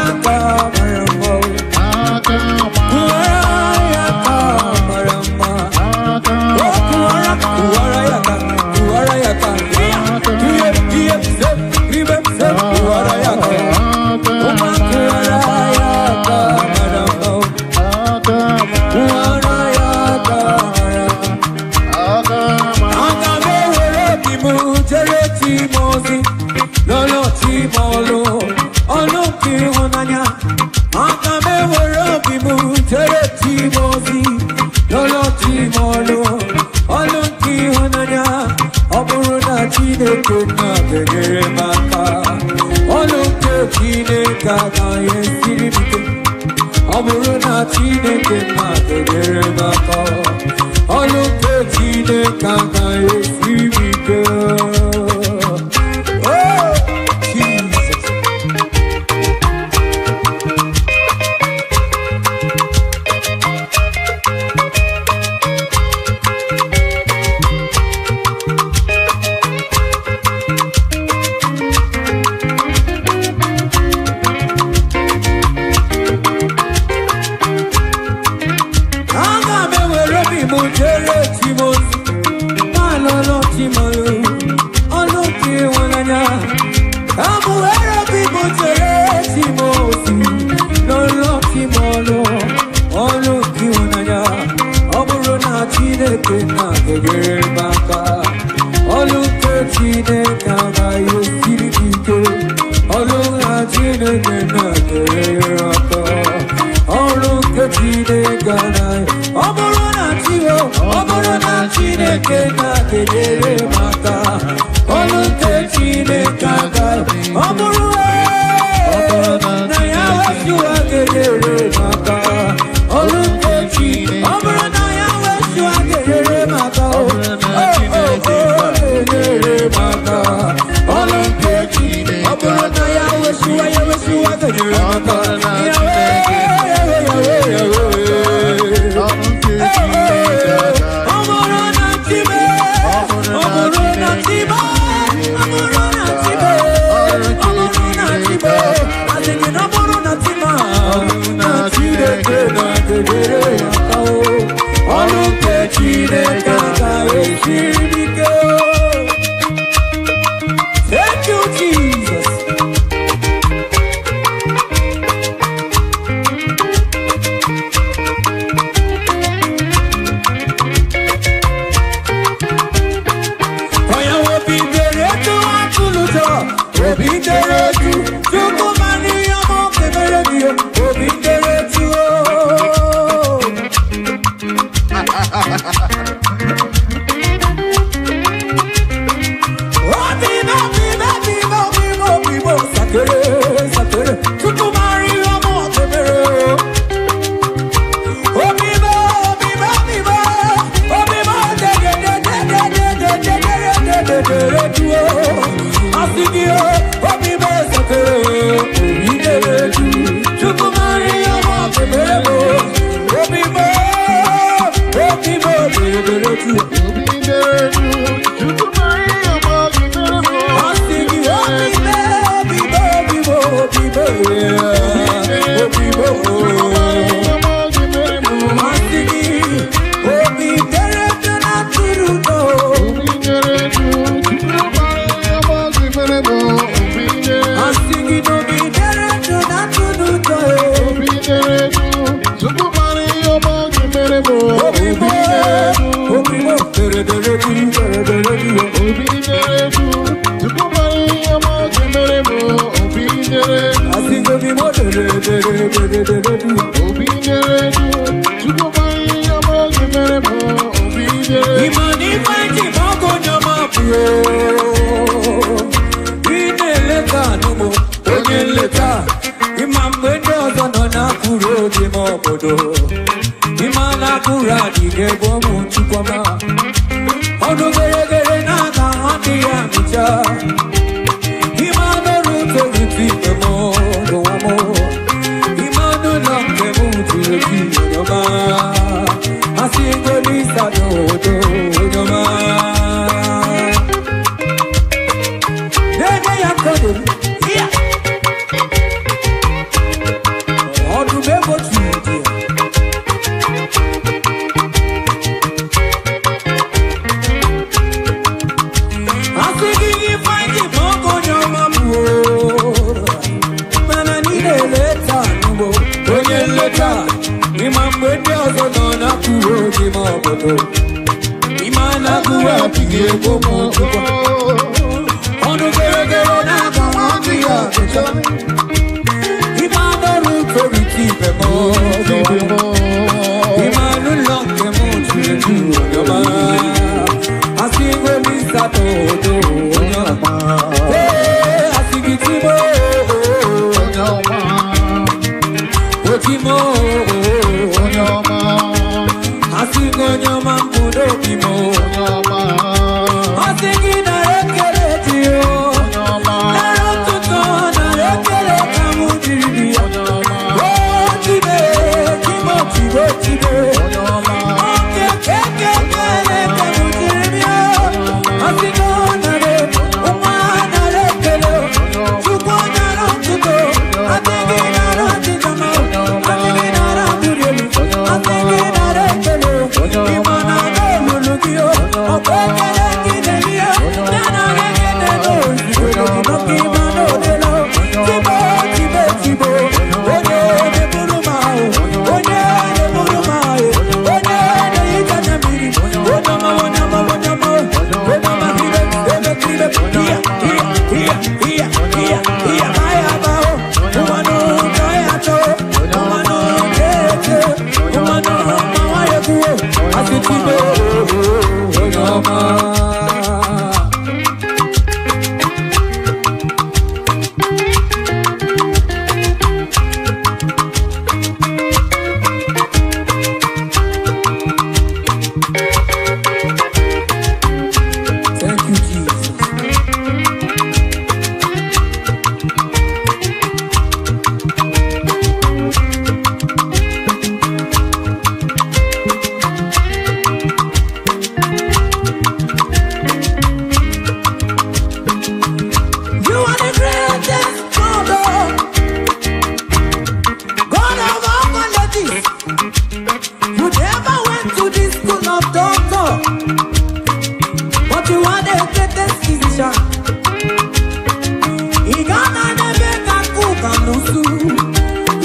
Thank you, Jesus. Obi mo, obodo imana kura dige bomu chukwama onu gere na ka handi ya micha imana ruto ruti mo do amo imana lambe mu ti do ma asingo lisa do ma nene ya kodo yeah odu bebo ti imana kuwa pige bomo onu gere na kawangi ya imana ruto ritipe mo imana lonke mo chuju yoma asingo lisa todo yoma asigitimo yoma otimo yoma asingo nyoma mbudo kimo nyoma asingi na rekele tiyo nyoma na rotuto na rekele kamudiri nyoma tibe kimo tibe nyoma keke kele kamudiri asingo na re uma na rekele chukwa na rotuto asingi na rotuto asingi na rotuto asingi na rekele imana no lulugio opekele kidelia nana rekele no imana de lo tibo oye de burumao oye de burumao oye de itanamiri onama hiya maya bao umano kaya to umano kete umano mawaye kuo asitibe onama. Thank you, Jesus. You are the greatest God, God of all melodies. You never went to the school of doctor, but you are the greatest physician. Igana nebe kakuka nusu,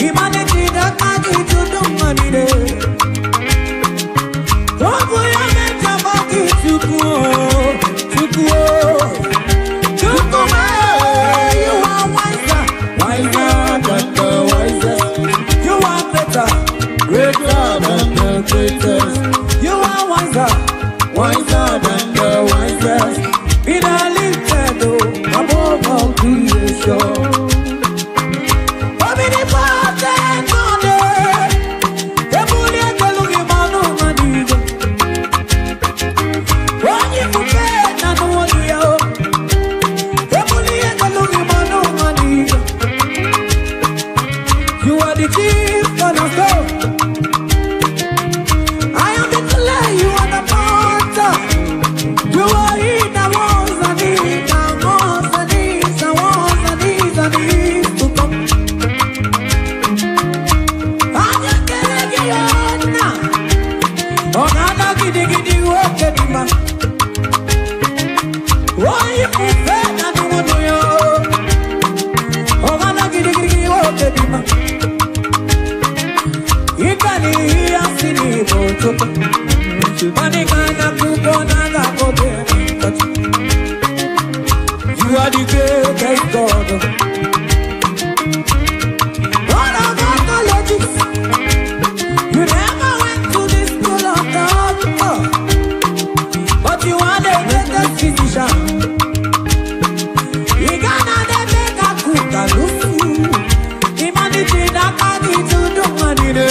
imaneti dakagi tudumanide. Tobu ya meja bagi tukuo. You are wiser than the wisest. You are greater than the greatest. You are wiser than the wisest. Be thou lifted above all creation. Omnipotent God, Ebulie Kelugi Manu Manigo. Onye fupe na nuwadu yao. You are the chief cornerstone. I am the clay, you are the potter. You are he that was and he that was and is and was and is and is to come. Anya keregi yona, onana gidi gidi woke dima. Oye kufe na nuwanu yo, onana gidi gidi woke dima. Ikani asini botoka, manikana kupona kakote. You are the greatest God. God of all melodies. You never went to the school of doctor, but you are the greatest physician. Igana nebe kakuka lusu, imaniti dakagi tudumanide.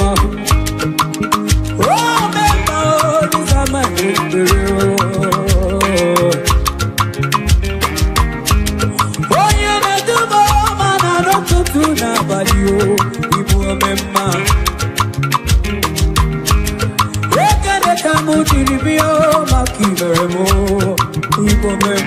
mama. Oh, mama, this is my spirit. Oh, you may do more, man, I don't do nobody. Igbo mama. Rekane kamu chiribio makiveremo. Igbo mama.